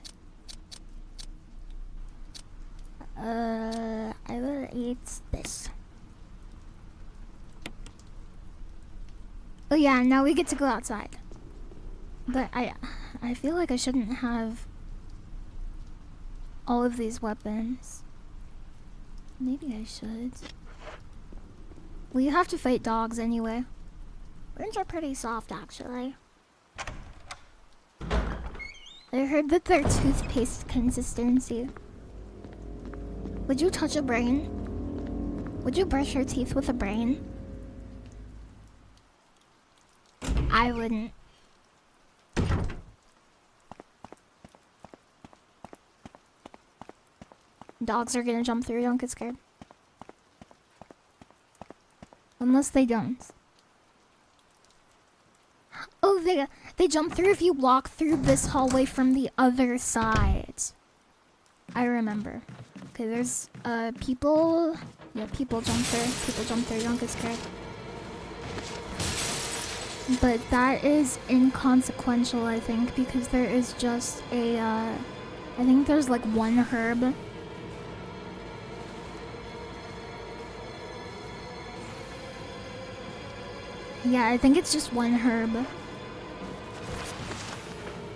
S1: I will eat this. Oh yeah, now we get to go outside. But I feel like I shouldn't have all of these weapons. Maybe I should. Well, you have to fight dogs anyway. Brains are pretty soft, actually. I heard that they're toothpaste consistency. Would you touch a brain? Would you brush your teeth with a brain? I wouldn't. Dogs are gonna jump through, don't get scared. Unless they don't. Oh, they jump through if you walk through this hallway from the other side. I remember. Okay, there's people. Yeah, people jump through. People jump through, don't get scared. But that is inconsequential, I think, because there is just a I think there's like one herb. Yeah, I think it's just one herb.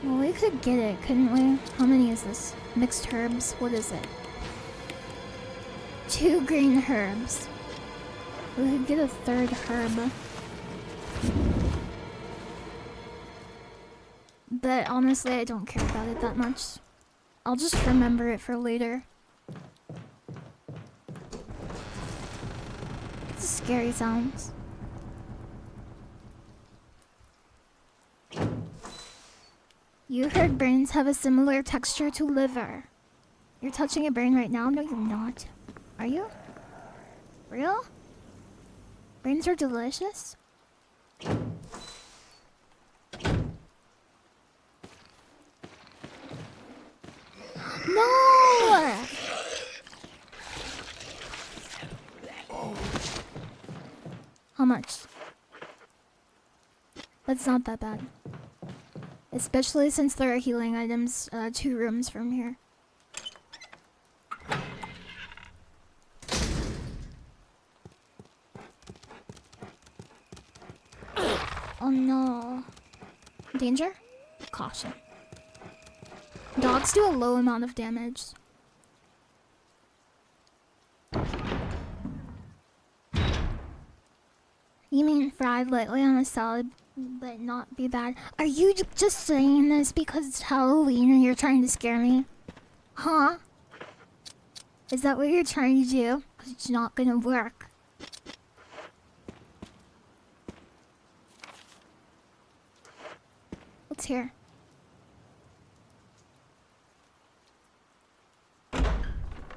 S1: Well, we could get it, couldn't we? How many is this? Mixed herbs? What is it? 2 green herbs. We could get a 3rd herb. But honestly, I don't care about it that much. I'll just remember it for later. It's scary sounds. You heard brains have a similar texture to liver. You're touching a brain right now? No, you're not. Are you? Real? Brains are delicious? No! How much? That's not that bad. Especially since there are healing items 2 rooms from here. Oh no. Danger? Caution. Dogs do a low amount of damage. You mean fried lightly on a salad, but not be bad? Are you just saying this because it's Halloween and you're trying to scare me? Huh? Is that what you're trying to do? Because it's not gonna work. What's here?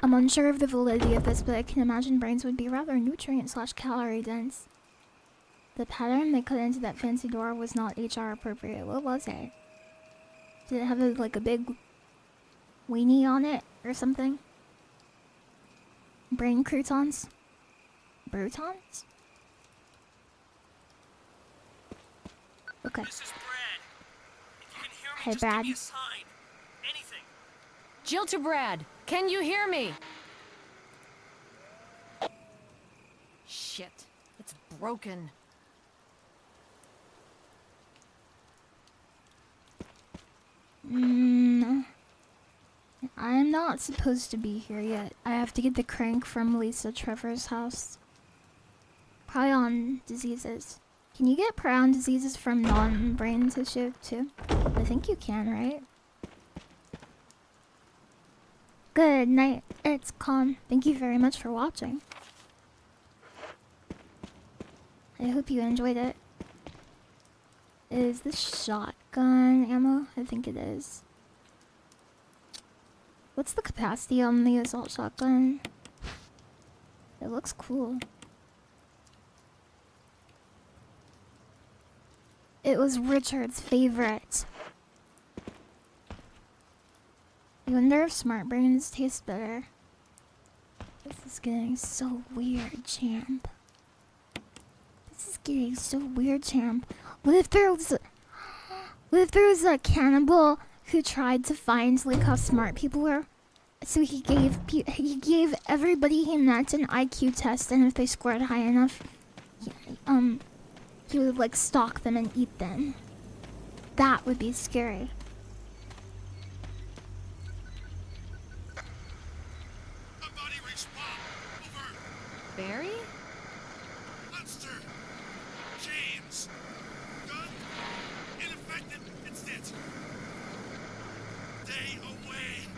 S1: I'm unsure of the validity of this, but I can imagine brains would be rather nutrient/calorie dense. The pattern they cut into that fancy door was not HR appropriate. What was it? Did it have like a big weenie on it or something? Brain croutons? Brutons? Okay.
S9: This is Brad. If you can hear me,
S1: Hey,
S9: just
S1: Brad.
S9: give me a sign. Anything.
S8: Jill to Brad, can you hear me? Shit, it's broken.
S1: I'm not supposed to be here yet. I have to get the crank from Lisa Trevor's house. Prion diseases. Can you get prion diseases from non-brain tissue too? I think you can, right? Good night, it's Con. Thank you very much for watching. I hope you enjoyed it. Is this shotgun ammo? I think it is. What's the capacity on the assault shotgun? It looks cool. It was Richard's favorite. I wonder if smart brains taste better. This is getting so weird, champ. This is getting so weird, champ. What if there was a cannibal who tried to find like how smart people were? So he gave everybody he met an IQ test, and if they scored high enough, he would like stalk them and eat them. That would be scary.
S8: Barry?
S4: Monster! James! Gun! Ineffective! Instant! Stay away!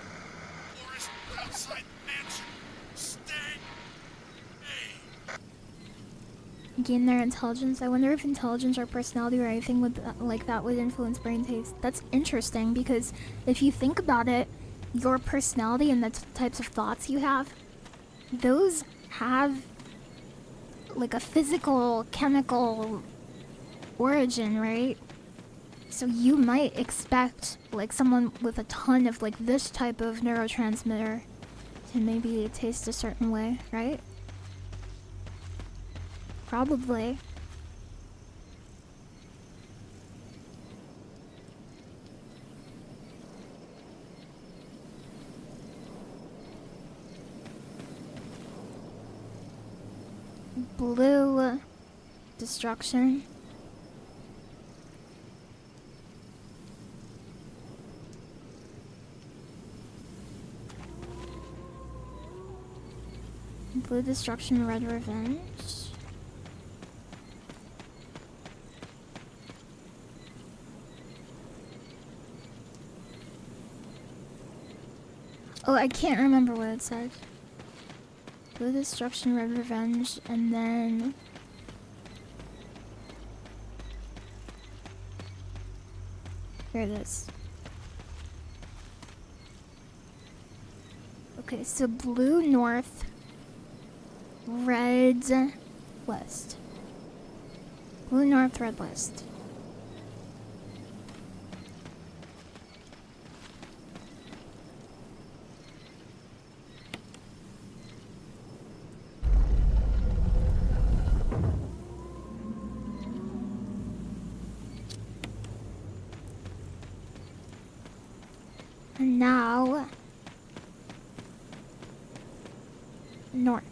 S4: Forest outside mansion! Stay! Hey!
S1: Gain their intelligence. I wonder if intelligence or personality or anything would like that would influence brain taste. That's interesting because if you think about it, your personality and the types of thoughts you have, those have like a physical, chemical origin, right? So you might expect like someone with a ton of like this type of neurotransmitter to maybe taste a certain way, right? Probably. Blue destruction. Blue destruction, red revenge. Oh, I can't remember what it said. Blue destruction, red revenge, and then here it is. Okay, so blue north, red west. Blue north, red west. And now... north.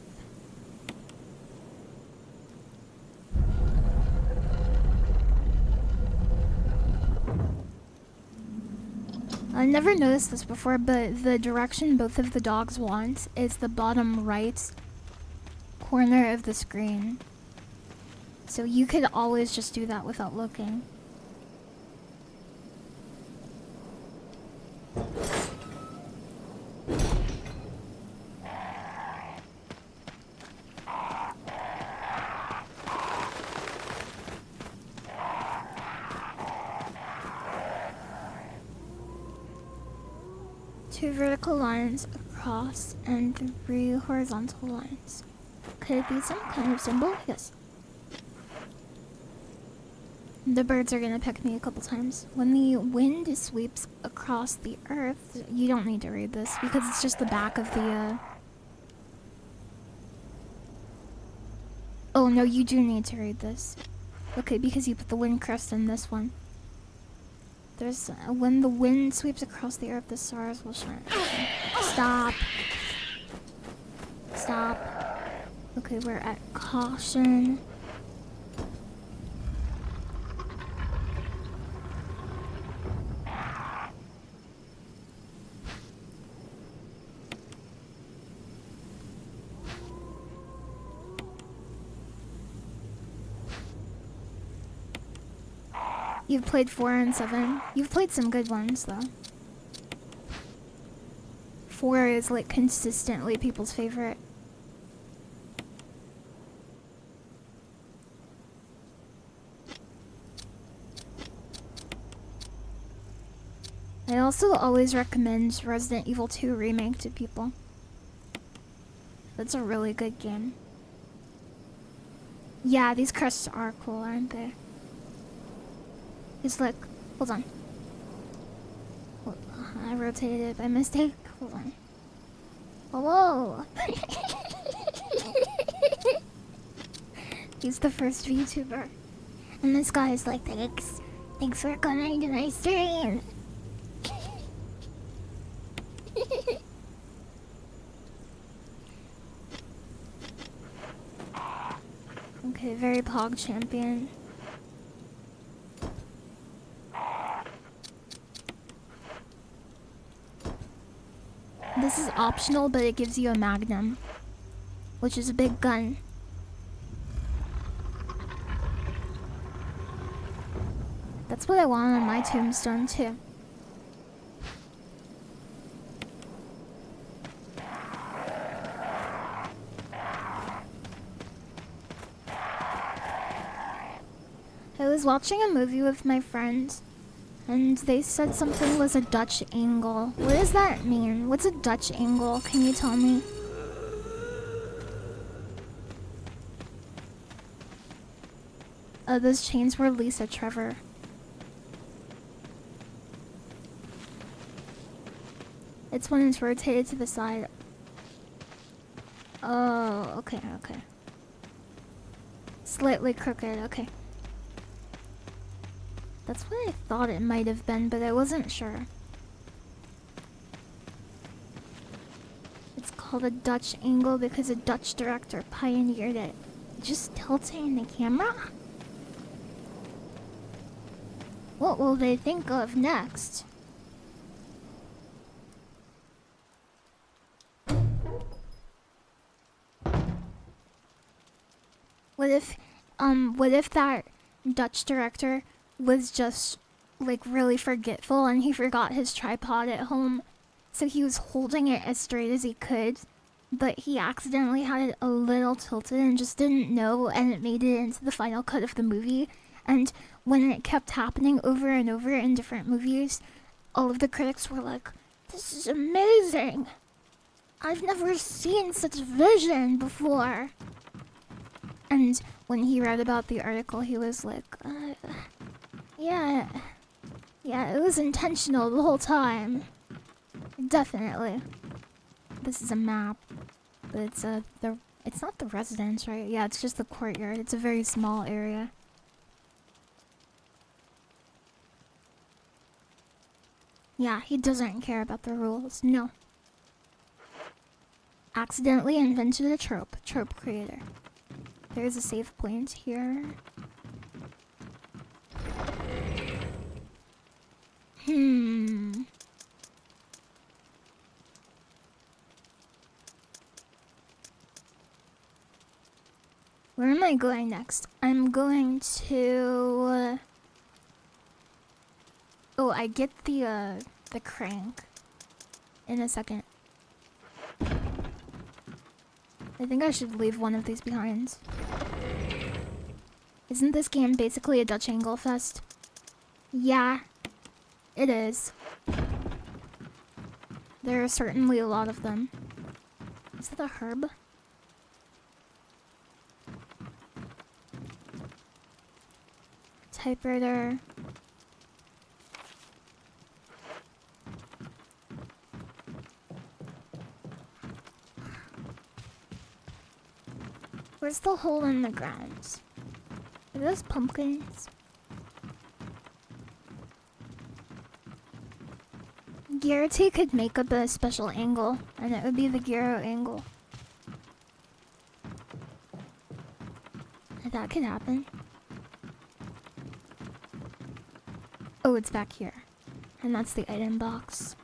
S1: I never noticed this before, but the direction both of the dogs want is the bottom right corner of the screen. So you could always just do that without looking. Two vertical lines across and 3 horizontal lines. Could it be some kind of symbol? Yes. The birds are gonna peck me a couple times. When the wind sweeps across the earth, you don't need to read this because it's just the back of the Oh no, you do need to read this. Okay, because you put the wind crest in this one. There's when the wind sweeps across the earth, the stars will shine. Stop. Stop. Okay, we're at caution. You've played 4 and 7. You've played some good ones, though. 4 is, like, consistently people's favorite. I also always recommend Resident Evil 2 Remake to people. That's a really good game. Yeah, these crests are cool, aren't they? Just look. Hold on. I rotated it by mistake. Hold on. Whoa! He's the first VTuber. And this guy's like, thanks. Thanks for coming to my stream. Okay, very pog champion. This is optional, but it gives you a magnum, which is a big gun. That's what I want on my tombstone, too. I was watching a movie with my friend, and they said something was a Dutch angle. What does that mean? What's a Dutch angle? Can you tell me? Those chains were Lisa Trevor. It's when it's rotated to the side. Oh, okay, okay. Slightly crooked, okay. That's what I thought it might have been, but I wasn't sure. It's called a Dutch angle because a Dutch director pioneered it. Just tilting the camera? What will they think of next? What if that Dutch director was just like really forgetful and he forgot his tripod at home, so he was holding it as straight as he could, but he accidentally had it a little tilted and just didn't know, and it made it into the final cut of the movie. And when it kept happening over and over in different movies, all of the critics were like, "This is amazing! I've never seen such vision before." And when he read about the article, he was like, yeah, it was intentional the whole time. Definitely. This is a map, but it's not the residence, right? Yeah, it's just the courtyard. It's a very small area. Yeah, he doesn't care about the rules. No. Accidentally invented a trope. Trope creator. There's a save point here. Where am I going next? I'm going to... Oh, I get the crank in a second. I think I should leave one of these behind. Isn't this game basically a Dutch angle fest? Yeah, it is. There are certainly a lot of them. Is that a herb? Typewriter. Where's the hole in the ground? Are those pumpkins? Garrity could make up a special angle, and it would be the Gyro angle. That could happen. Oh, it's back here. And that's the item box.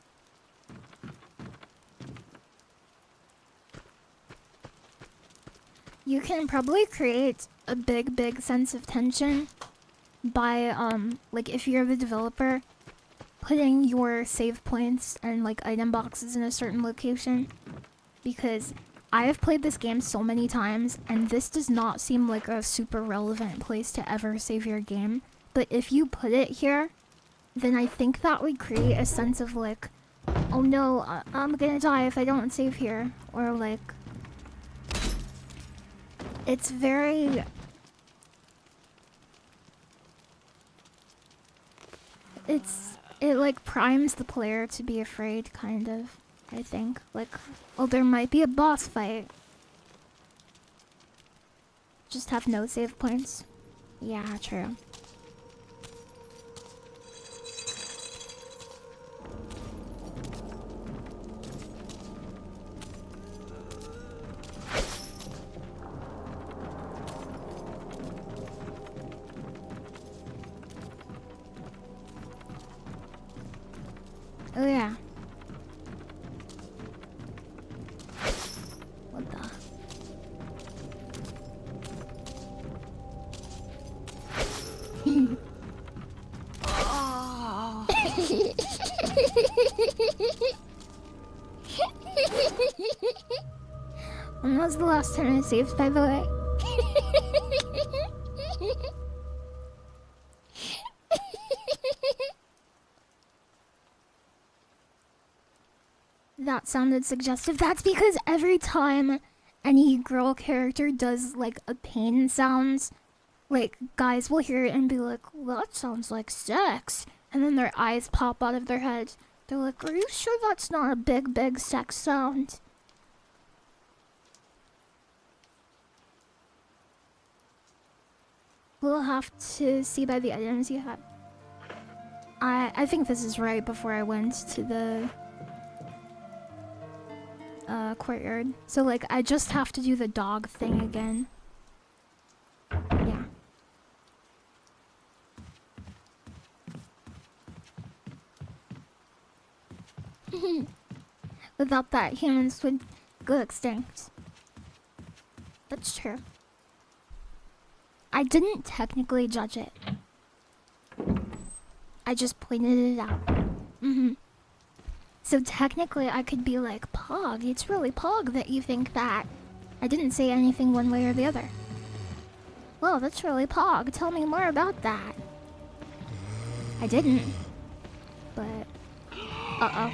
S1: You can probably create a big sense of tension by, like if you're the developer, putting your save points and like item boxes in a certain location. Because I have played this game so many times and this does not seem like a super relevant place to ever save your game. But if you put it here, then I think that would create a sense of like, oh no, I'm gonna die if I don't save here. Or like, it's very... It like primes the player to be afraid, kind of, I think. Like, oh, there might be a boss fight. Just have no save points. Yeah, true. Oh yeah. What the? Oh. When was the last time I saved, by the way? That sounded suggestive. That's because every time any girl character does like a pain sounds, like guys will hear it and be like, well, that sounds like sex. And then their eyes pop out of their heads. They're like, are you sure that's not a big sex sound? We'll have to see by the items you have. I think this is right before I went to the courtyard. So like I just have to do the dog thing again. Yeah. Without that, humans would go extinct. That's true. I didn't technically judge it. I just pointed it out. So technically I could be like, Pog, it's really Pog that you think that. I didn't say anything one way or the other. Well, that's really Pog. Tell me more about that. I didn't. But... Uh-oh.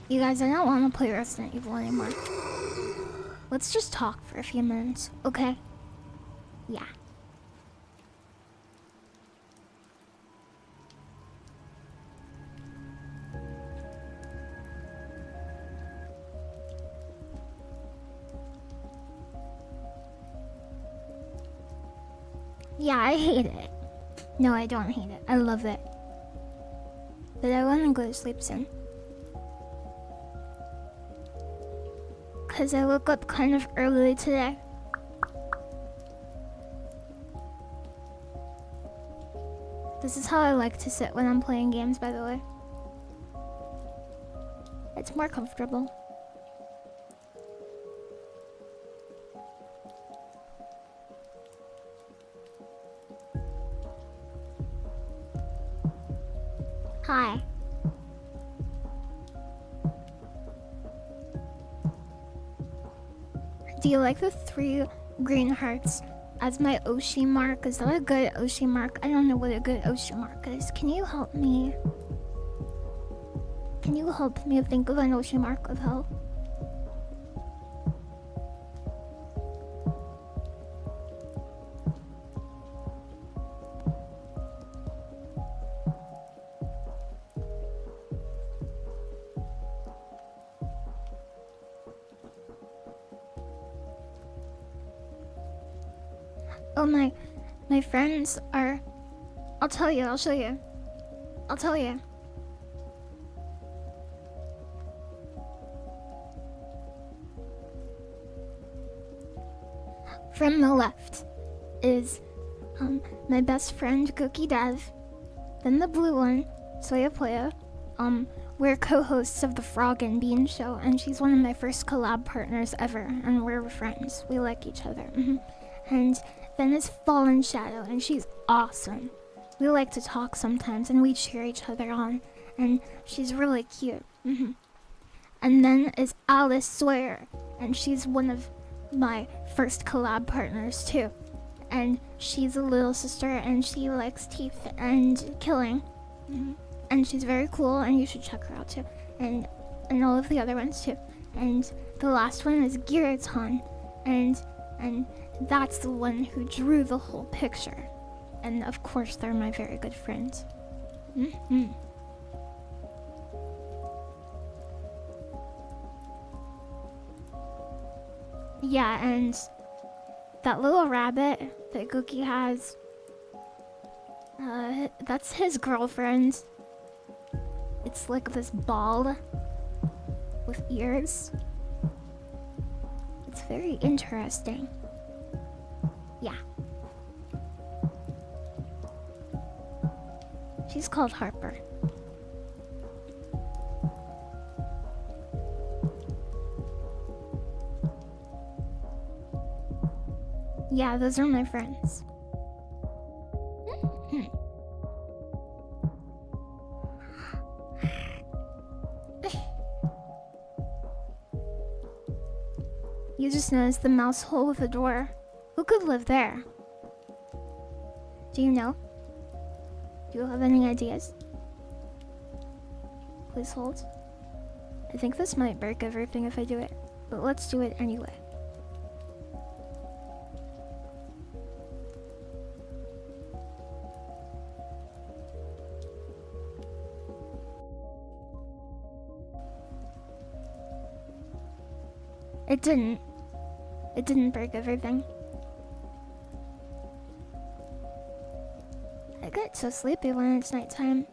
S1: You guys, I don't want to play Resident Evil anymore. Let's just talk for a few minutes, okay? Yeah. Yeah, I hate it. No, I don't hate it. I love it. But I want to go to sleep soon. Because I woke up kind of early today. This is how I like to sit when I'm playing games, by the way. It's more comfortable. Hi. Do you like the 3 green hearts as my Oshi mark? Is that a good Oshi mark? I don't know what a good Oshi mark is. Can you help me? Can you help me think of an Oshi mark of hell? Oh, my friends are... I'll tell you, I'll show you. I'll tell you. From the left is my best friend Cookie Dev. Then the blue one, Soya Poya. We're co-hosts of the Frog and Bean show, and she's one of my first collab partners ever, and we're friends. We like each other. And then is Fallen Shadow, and she's awesome. We like to talk sometimes, and we cheer each other on, and she's really cute. And then is Alice Sawyer, and she's one of my first collab partners too. And she's a little sister, and she likes teeth and killing. And she's very cool, and you should check her out too. And all of the other ones too. And the last one is Giraton, and that's the one who drew the whole picture. And of course, they're my very good friends. Yeah, and that little rabbit that Gookie has, that's his girlfriend. It's like this ball with ears. It's very interesting. Yeah. She's called Harper. Yeah, those are my friends. You just noticed the mouse hole with a door. Who could live there? Do you know? Do you have any ideas? Please hold. I think this might break everything if I do it, but let's do it anyway. It didn't. It didn't break everything. I get so sleepy when it's nighttime.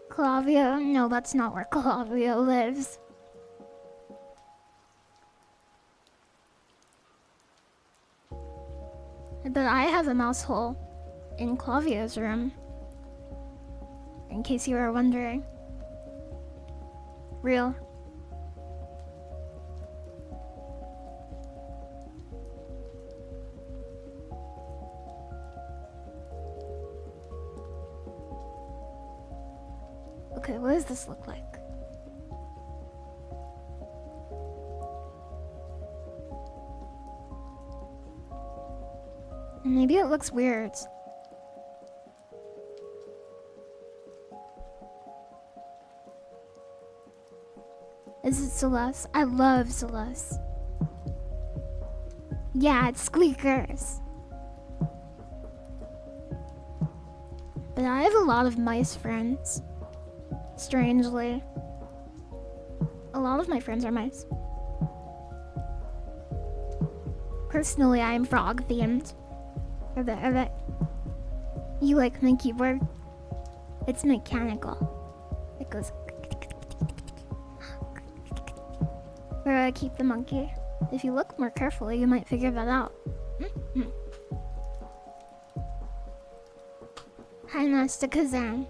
S1: Clavio? No, that's not where Clavio lives. But I have a mouse hole in Clavio's room. In case you were wondering. Real. Okay, what does this look like? Maybe it looks weird. Is it Celeste? I love Celeste. Yeah, it's Squeakers. But I have a lot of mice friends. Strangely. A lot of my friends are mice. Personally, I am frog themed. Okay. You like my keyboard? It's mechanical. It goes. Where I keep the monkey. If you look more carefully, you might figure that out. Hi, Master Kazan.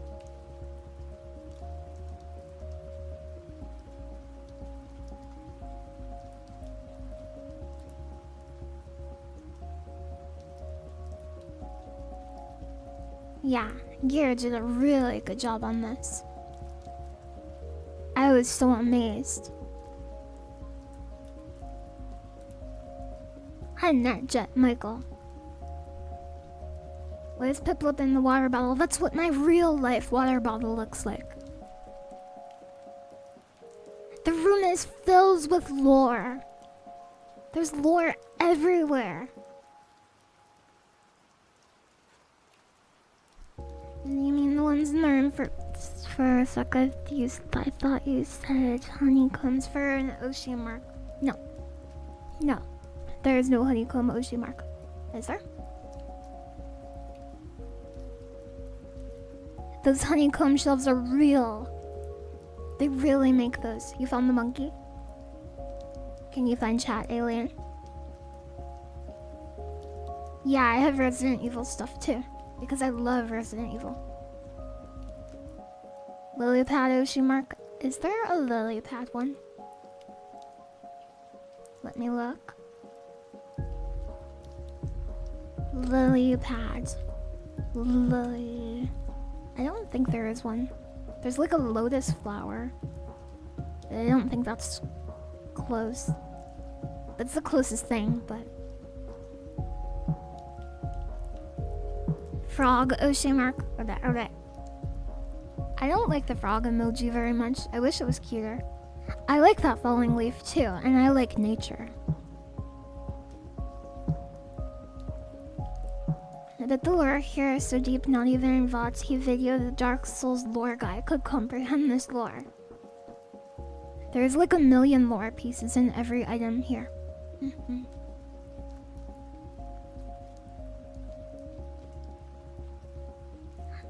S1: Yeah, Gear did a really good job on this. I was so amazed. Hi, NetJet Michael. Where's Piplup in the water bottle? That's what my real life water bottle looks like. The room is filled with lore. There's lore everywhere. You mean the ones in the room for a second? I thought you said honeycombs for an Oshi mark. No. There is no honeycomb Oshi mark. Is there? Those honeycomb shelves are real. They really make those. You found the monkey? Can you find chat, alien? Yeah, I have Resident Evil stuff too. Because I love Resident Evil. Lily pad Oshi mark. Is there a lily pad one? Let me look. Lily pads. Lily. I don't think there is one. There's like a lotus flower. I don't think that's close. That's the closest thing, but... Frog Oshi mark. Okay. I don't like the frog emoji very much. I wish it was cuter. I like that falling leaf too, and I like nature. I bet the lore here is so deep, not even in Vatsky video, the Dark Souls lore guy could comprehend this lore. There's like 1 million lore pieces in every item here.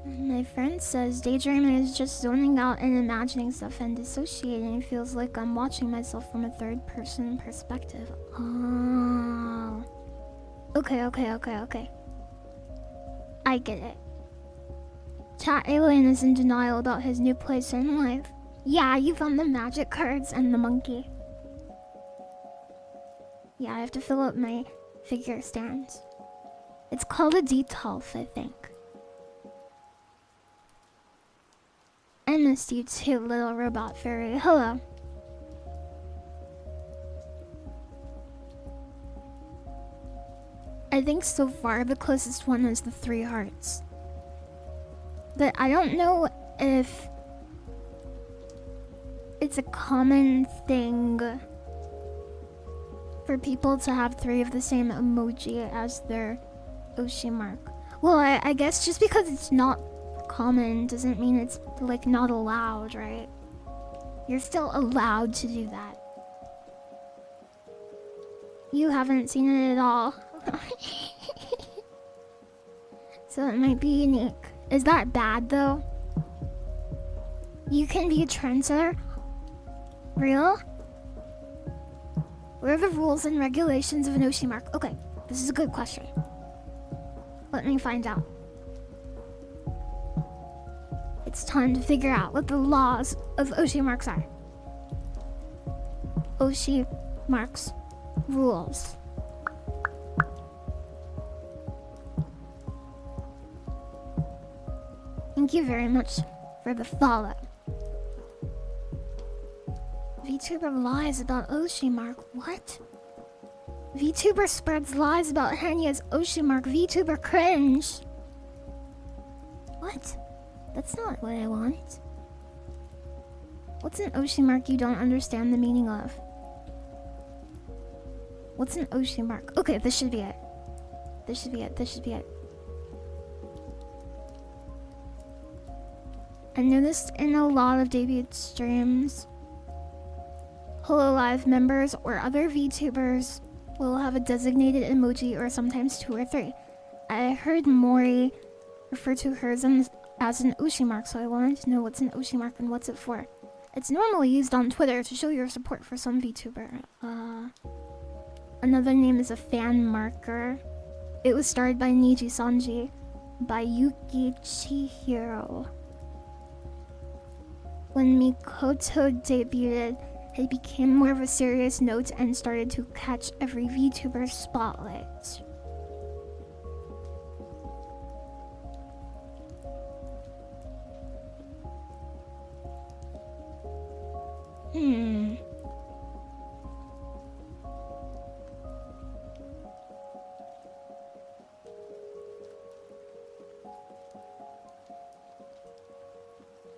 S1: My friend says daydreaming is just zoning out and imagining stuff, and dissociating feels like I'm watching myself from a third-person perspective. Oh. Okay. I get it. Chat alien is in denial about his new place in life. Yeah, you found the magic cards and the monkey. Yeah, I have to fill up my figure stands. It's called a detolf, I think. I missed you too, little robot fairy. Hello. I think so far the closest one is the 3 hearts. But I don't know if it's a common thing for people to have 3 of the same emoji as their Oshi mark. Well, I guess just because it's not common doesn't mean it's like not allowed, right? You're still allowed to do that. You haven't seen it at all. So it might be unique. Is that bad though? You can be a trendsetter? Real? What are the rules and regulations of an Oshi mark? Okay, this is a good question. Let me find out. It's time to figure out what the laws of Oshi marks are. Oshi marks rules. Thank you very much for the follow. VTuber lies about Oshi mark. What? VTuber spreads lies about Hanya's Oshi mark. VTuber cringe. What? That's not what I want. What's an Oshi mark you don't understand the meaning of? What's an Oshi mark? Okay, this should be it. This should be it. I noticed in a lot of debut streams, HoloLive members or other VTubers will have a designated emoji or sometimes 2 or 3. I heard Mori refer to hers as an Oshi mark, so I wanted to know what's an Oshi mark and what's it for. It's normally used on Twitter to show your support for some VTuber. Another name is a fan marker. It was started by Niji Sanji by Yuki Chihiro. When Mikoto debuted, it became more of a serious note and started to catch every VTuber's spotlight.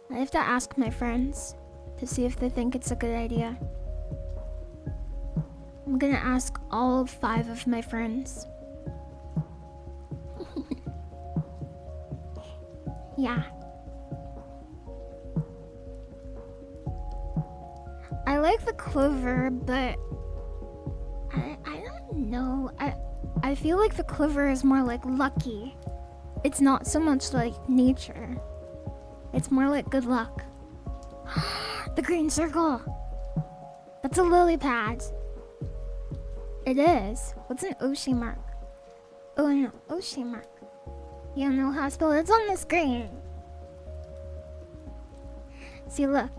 S1: I have to ask my friends to see if they think it's a good idea. I'm gonna ask all 5 of my friends. Yeah. I like the clover, but I don't know. I feel like the clover is more like lucky. It's not so much like nature. It's more like good luck. The green circle. That's a lily pad. It is. What's an Oshi mark? Oh, an Oshi mark. You don't know how to spell it? It's on the screen. See, look.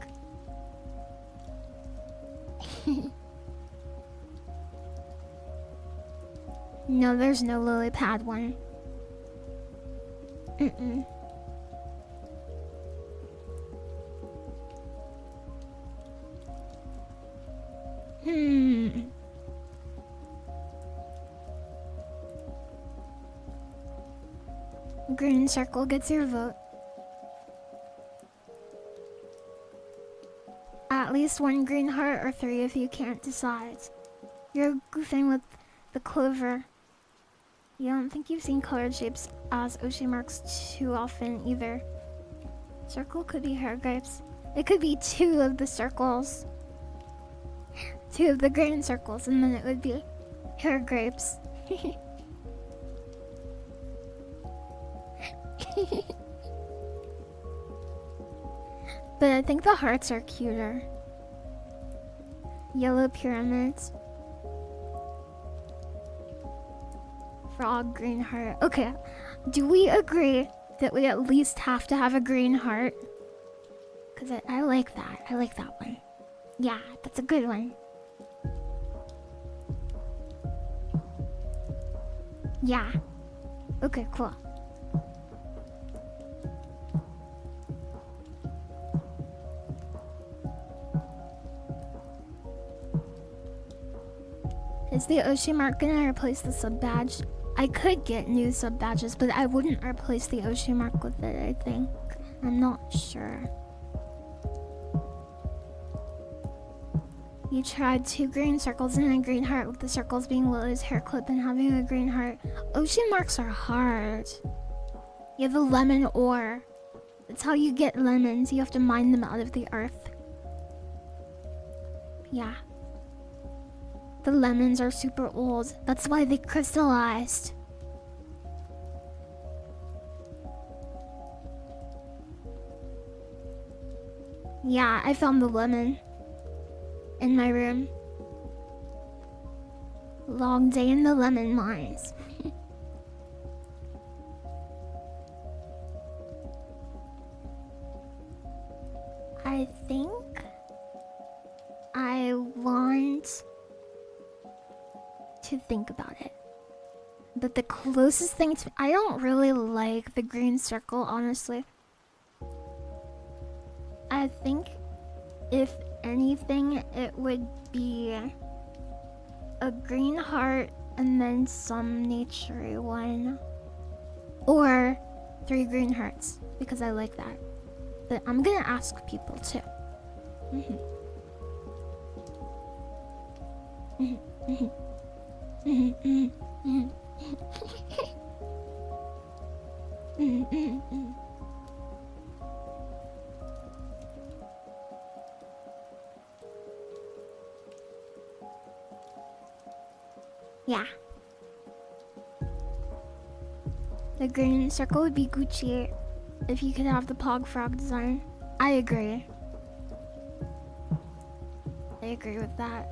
S1: No, there's no lily pad one. Green circle gets your vote. At least 1 green heart or 3 if you can't decide. You're goofing with the clover. You don't think you've seen colored shapes as Oshi marks too often either. Circle could be hair grapes. It could be 2 of the circles. 2 of the green circles, and then it would be hair grapes. But I think the hearts are cuter. Yellow pyramids. Frog, green heart. Okay, do we agree that we at least have to have a green heart? Because I like that. I like that one. Yeah, that's a good one. Yeah. Okay, cool. Is the Oshi mark gonna replace the sub badge? I could get new sub badges, but I wouldn't replace the Oshi mark with it, I think. I'm not sure. You tried 2 green circles and a green heart, with the circles being Lily's hair clip and having a green heart. Oshi marks are hard. You have a lemon ore. That's how you get lemons. You have to mine them out of the earth. Yeah. The lemons are super old. That's why they crystallized. Yeah, I found the lemon in my room. Long day in the lemon mines. I think I want to think about it. But the closest thing to... I don't really like the green circle, honestly. I think if anything, it would be a green heart and then some nature one. Or 3 green hearts, because I like that. But I'm gonna ask people too. Yeah. The green circle would be Gucci if you could have the Pog Frog design. I agree. I agree with that.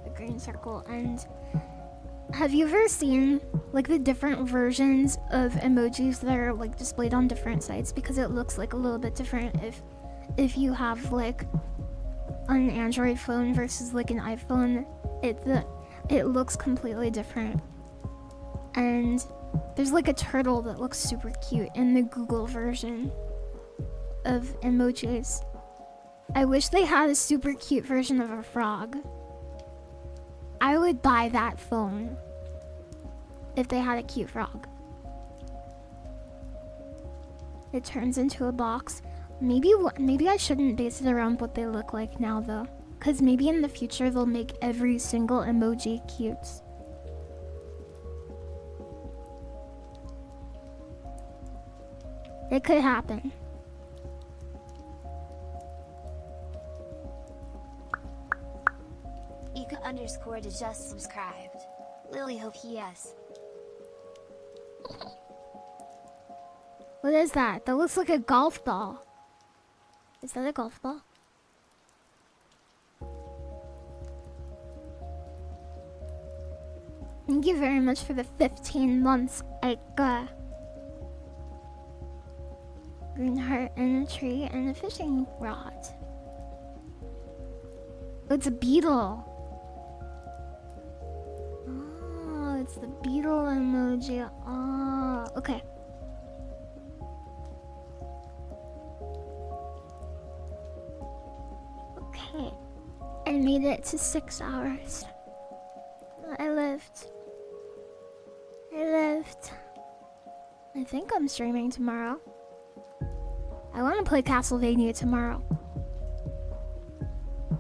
S1: The green circle. And have you ever seen like the different versions of emojis that are like displayed on different sites? Because it looks like a little bit different if you have like an Android phone versus like an iPhone. It looks completely different. And there's like a turtle that looks super cute in the Google version of emojis. I wish they had a super cute version of a frog. I would buy that phone if they had a cute frog. It turns into a box. Maybe I shouldn't base it around what they look like now though, because maybe in the future they'll make every single emoji cute. It could happen.
S2: Ika_ to just subscribed. LilyHops yes.
S1: What is that? That looks like a golf ball. Is that a golf ball? Thank you very much for the 15 months, Ika. Green heart and a tree and a fishing rod. Oh, it's a beetle. Oh, it's the beetle emoji. Oh, okay. Okay. I made it to 6 hours. I lived. I think I'm streaming tomorrow. I want to play Castlevania tomorrow.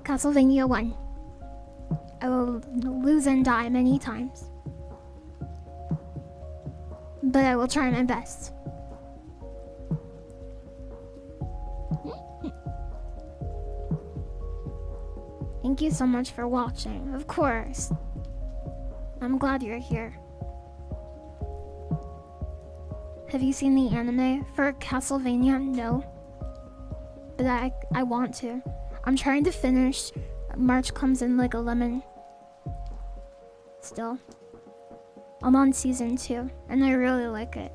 S1: Castlevania 1. I will lose and die many times. But I will try my best. Thank you so much for watching. Of course. I'm glad you're here. Have you seen the anime for Castlevania? No. But I want to. I'm trying to finish March Comes in Like a Lemon. Still. I'm on season 2 and I really like it.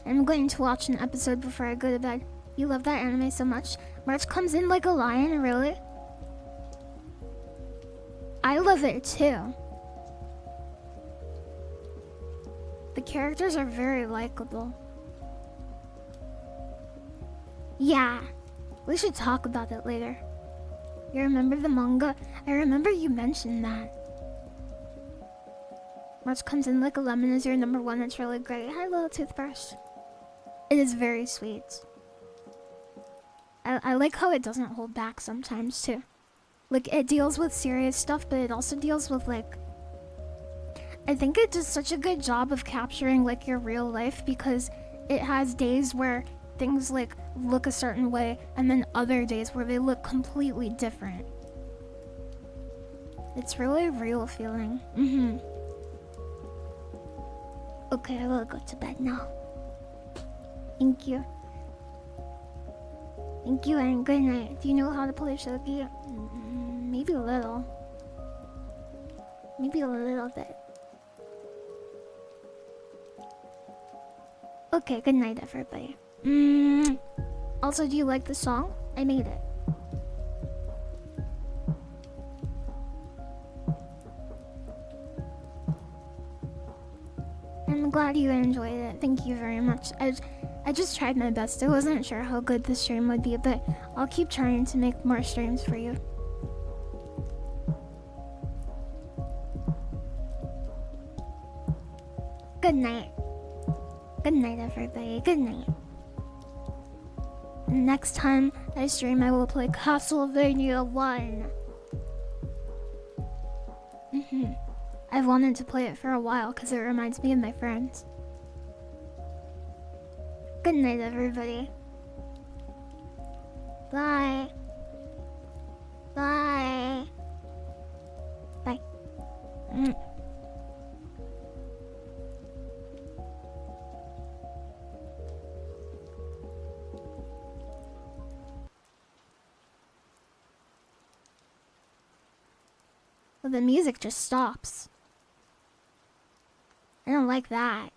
S1: I'm going to watch an episode before I go to bed. You love that anime so much? March Comes in Like a Lion, really? I love it too. The characters are very likable. Yeah, we should talk about it later. You remember the manga? I remember you mentioned that. March Comes in Like a Lemon is your #1. It's really great. Hi, little toothbrush. It is very sweet. I like how it doesn't hold back sometimes too. Like, it deals with serious stuff, but it also deals with like... I think it does such a good job of capturing like your real life, because it has days where things like look a certain way and then other days where they look completely different. It's really a real feeling. Okay, I will go to bed now. Thank you. Thank you and good night. Do you know how to play shogi? Maybe a little. Maybe a little bit. Okay, good night everybody. Also, do you like the song? I made it. I'm glad you enjoyed it. Thank you very much. I just tried my best. I wasn't sure how good the stream would be, but I'll keep trying to make more streams for you. Good night. Good night, everybody. Good night. Next time I stream, I will play Castlevania 1. I've wanted to play it for a while because it reminds me of my friends. Good night, everybody. Bye. Bye. Bye. Well, the music just stops. I don't like that.